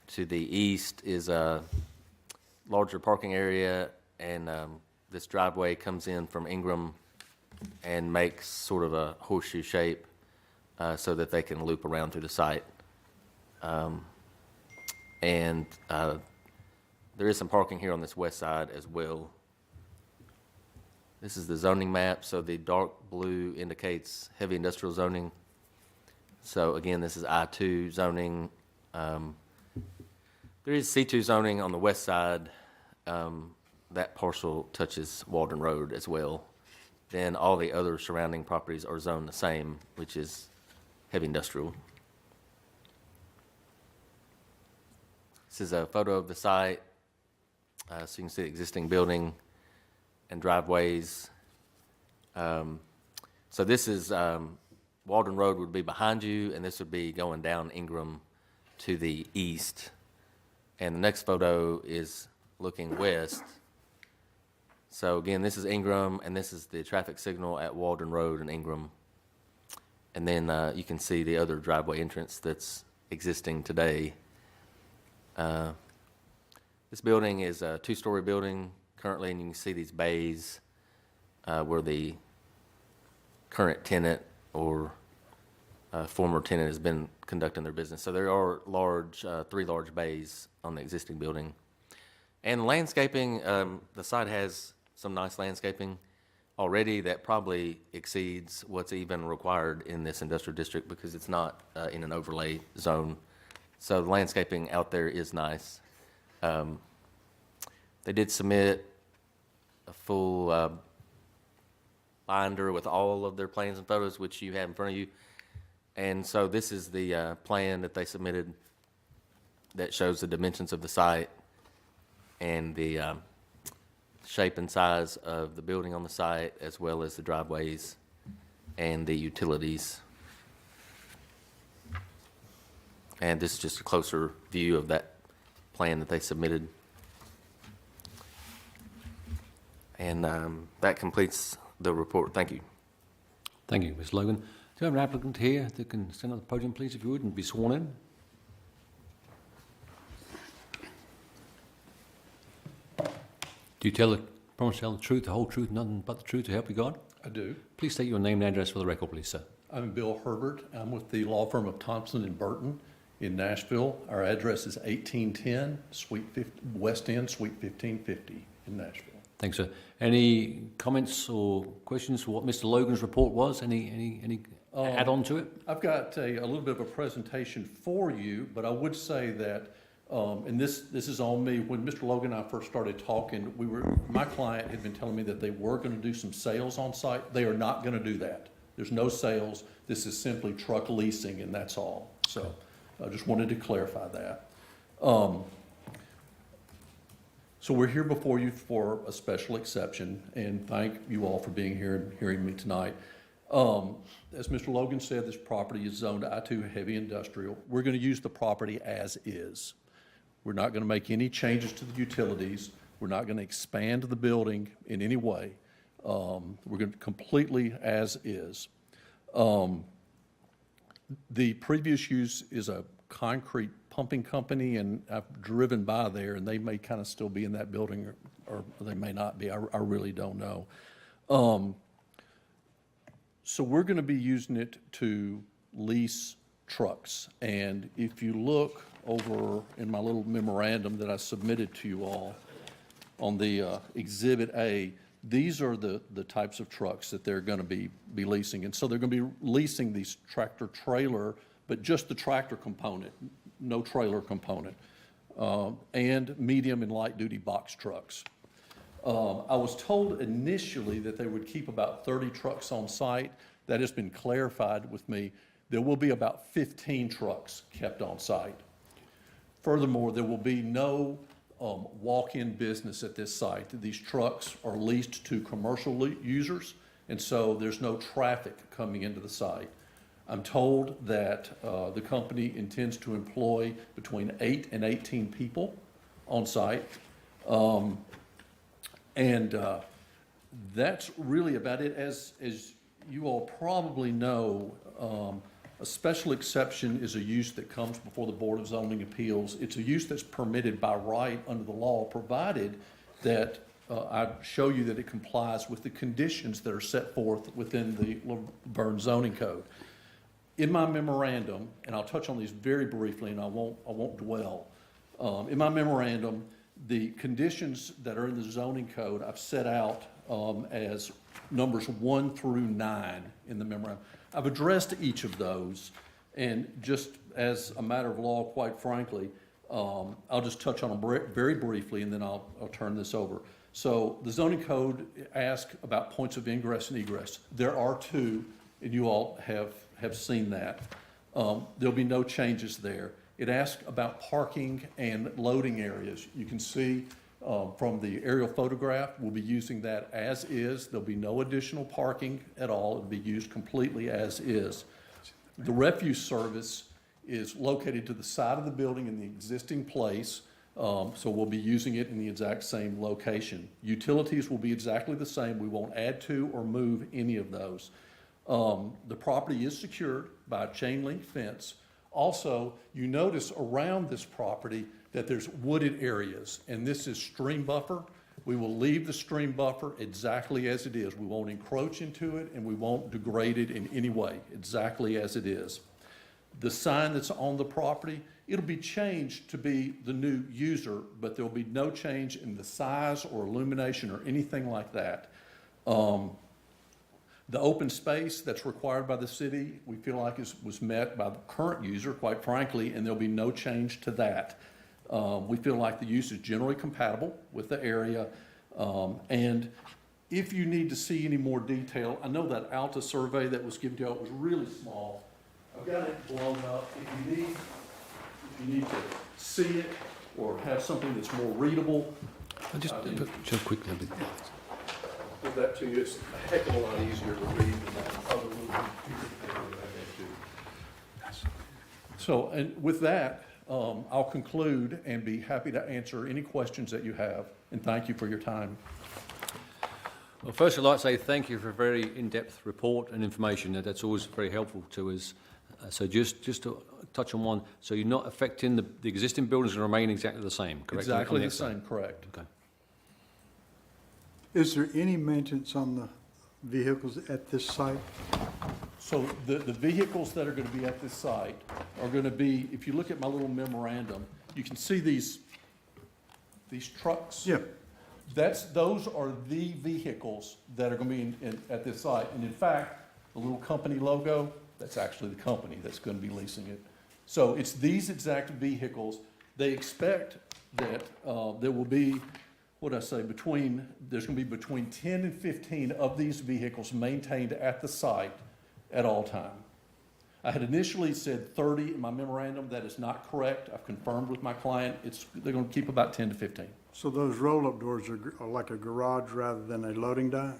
to the east is a larger parking area, and this driveway comes in from Ingram and makes sort of a horseshoe shape so that they can loop around through the site. And there is some parking here on this west side as well. This is the zoning map, so the dark blue indicates heavy industrial zoning. So again, this is I2 zoning. There is C2 zoning on the west side. That parcel touches Walden Road as well. Then all the other surrounding properties are zoned the same, which is heavy industrial. This is a photo of the site. So you can see the existing building and driveways. So this is Walden Road would be behind you, and this would be going down Ingram to the east. And the next photo is looking west. So again, this is Ingram, and this is the traffic signal at Walden Road in Ingram. And then you can see the other driveway entrance that's existing today. This building is a two-story building currently, and you can see these bays where the current tenant or former tenant has been conducting their business. So there are large, three large bays on the existing building. And landscaping, the site has some nice landscaping already that probably exceeds what's even required in this industrial district because it's not in an overlay zone. So the landscaping out there is nice. They did submit a full binder with all of their plans and photos, which you have in front of you. And so this is the plan that they submitted that shows the dimensions of the site and the shape and size of the building on the site, as well as the driveways and the utilities. And this is just a closer view of that plan that they submitted. And that completes the report. Thank you. Thank you, Ms. Logan. Do you have an applicant here that can stand on the podium, please, if you would, and be sworn in? Do you promise to tell the truth, the whole truth, nothing but the truth, to help you God? I do. Please state your name and address for the record, please, sir. I'm Bill Herbert. I'm with the law firm of Thompson and Burton in Nashville. Our address is 1810 West End, Suite 1550 in Nashville. Thanks, sir. Any comments or questions for what Mr. Logan's report was? Any add-on to it? I've got a little bit of a presentation for you, but I would say that, and this is on me, when Mr. Logan and I first started talking, my client had been telling me that they were going to do some sales on site. They are not going to do that. There's no sales. This is simply truck leasing, and that's all. So I just wanted to clarify that. So we're here before you for a special exception, and thank you all for being here and hearing me tonight. As Mr. Logan said, this property is zoned I-2 heavy industrial. We're going to use the property as is. We're not going to make any changes to the utilities. We're not going to expand the building in any way. We're going to completely as is. The previous use is a concrete pumping company, and I've driven by there, and they may kind of still be in that building, or they may not be. I really don't know. So we're going to be using it to lease trucks. And if you look over in my little memorandum that I submitted to you all on the Exhibit A, these are the types of trucks that they're going to be leasing. And so they're going to be leasing these tractor trailer, but just the tractor component, no trailer component, and medium and light duty box trucks. I was told initially that they would keep about 30 trucks on site. That has been clarified with me. There will be about 15 trucks kept on site. Furthermore, there will be no walk-in business at this site. These trucks are leased to commercial users, and so there's no traffic coming into the site. I'm told that the company intends to employ between 8 and 18 people on site. And that's really about it. As you all probably know, a special exception is a use that comes before the Board of Zoning Appeals. It's a use that's permitted by right under the law, provided that I show you that it complies with the conditions that are set forth within the LaVergne zoning code. In my memorandum, and I'll touch on these very briefly, and I won't dwell. In my memorandum, the conditions that are in the zoning code I've set out as numbers 1 through 9 in the memorandum. I've addressed each of those, and just as a matter of law, quite frankly, I'll just touch on them very briefly, and then I'll turn this over. So the zoning code asks about points of ingress and egress. There are 2, and you all have seen that. There'll be no changes there. It asks about parking and loading areas. You can see from the aerial photograph, we'll be using that as is. There'll be no additional parking at all. It'll be used completely as is. The refuse service is located to the side of the building in the existing place, so we'll be using it in the exact same location. Utilities will be exactly the same. We won't add to or move any of those. The property is secured by a chain link fence. Also, you notice around this property that there's wooded areas, and this is stream buffer. We will leave the stream buffer exactly as it is. We won't encroach into it, and we won't degrade it in any way, exactly as it is. The sign that's on the property, it'll be changed to be the new user, but there'll be no change in the size or illumination or anything like that. The open space that's required by the city, we feel like was met by the current user, quite frankly, and there'll be no change to that. We feel like the use is generally compatible with the area. And if you need to see any more detail, I know that Alta survey that was given to you was really small. I've got it blown up. If you need to see it or have something that's more readable. Just quickly. Give that to you. It's a heck of a lot easier to read than that other little computer thing that I have to. So, and with that, I'll conclude and be happy to answer any questions that you have, and thank you for your time. Well, first I'd like to say thank you for a very in-depth report and information. That's always very helpful to us. So just to touch on one, so you're not affecting the existing buildings and remain exactly the same, correct? Exactly the same, correct. Okay. Is there any maintenance on the vehicles at this site? So the vehicles that are going to be at this site are going to be, if you look at my little memorandum, you can see these trucks. Yeah. Those are the vehicles that are going to be at this site. And in fact, the little company logo, that's actually the company that's going to be leasing it. So it's these exact vehicles. They expect that there will be, there's going to be between 10 and 15 of these vehicles maintained at the site at all time. I had initially said 30 in my memorandum. That is not correct. I've confirmed with my client. They're going to keep about 10 to 15. So those roll-up doors are like a garage rather than a loading dock?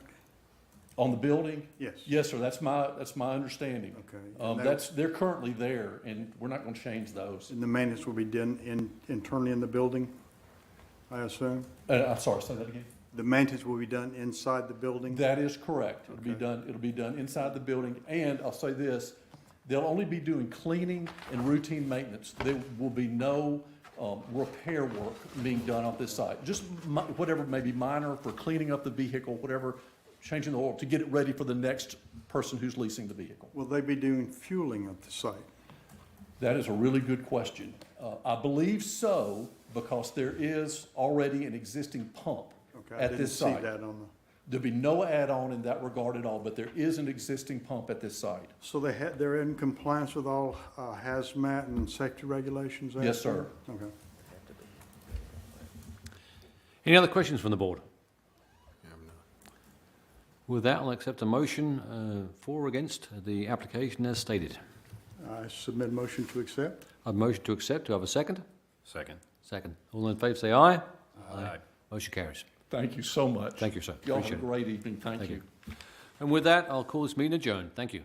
On the building? Yes. Yes, sir. That's my understanding. Okay. They're currently there, and we're not going to change those. And the maintenance will be done internally in the building, I assume? I'm sorry, say that again. The maintenance will be done inside the building? That is correct. It'll be done inside the building, and I'll say this, they'll only be doing cleaning and routine maintenance. There will be no repair work being done on this site. Just whatever may be minor for cleaning up the vehicle, whatever, changing the oil to get it ready for the next person who's leasing the vehicle. Will they be doing fueling at the site? That is a really good question. I believe so, because there is already an existing pump at this site. I didn't see that on the... There'll be no add-on in that regard at all, but there is an existing pump at this site. So they're in compliance with all hazmat and safety regulations? Yes, sir. Okay. Any other questions from the board? With that, I'll accept a motion for or against the application as stated. I submit a motion to accept. I have a motion to accept. Do I have a second? Second. Second. All in favor say aye. Aye. Motion carries. Thank you so much. Thank you, sir. Y'all have Appreciate a great evening. Thank you. And with that, I'll call this meeting adjourned. Thank you.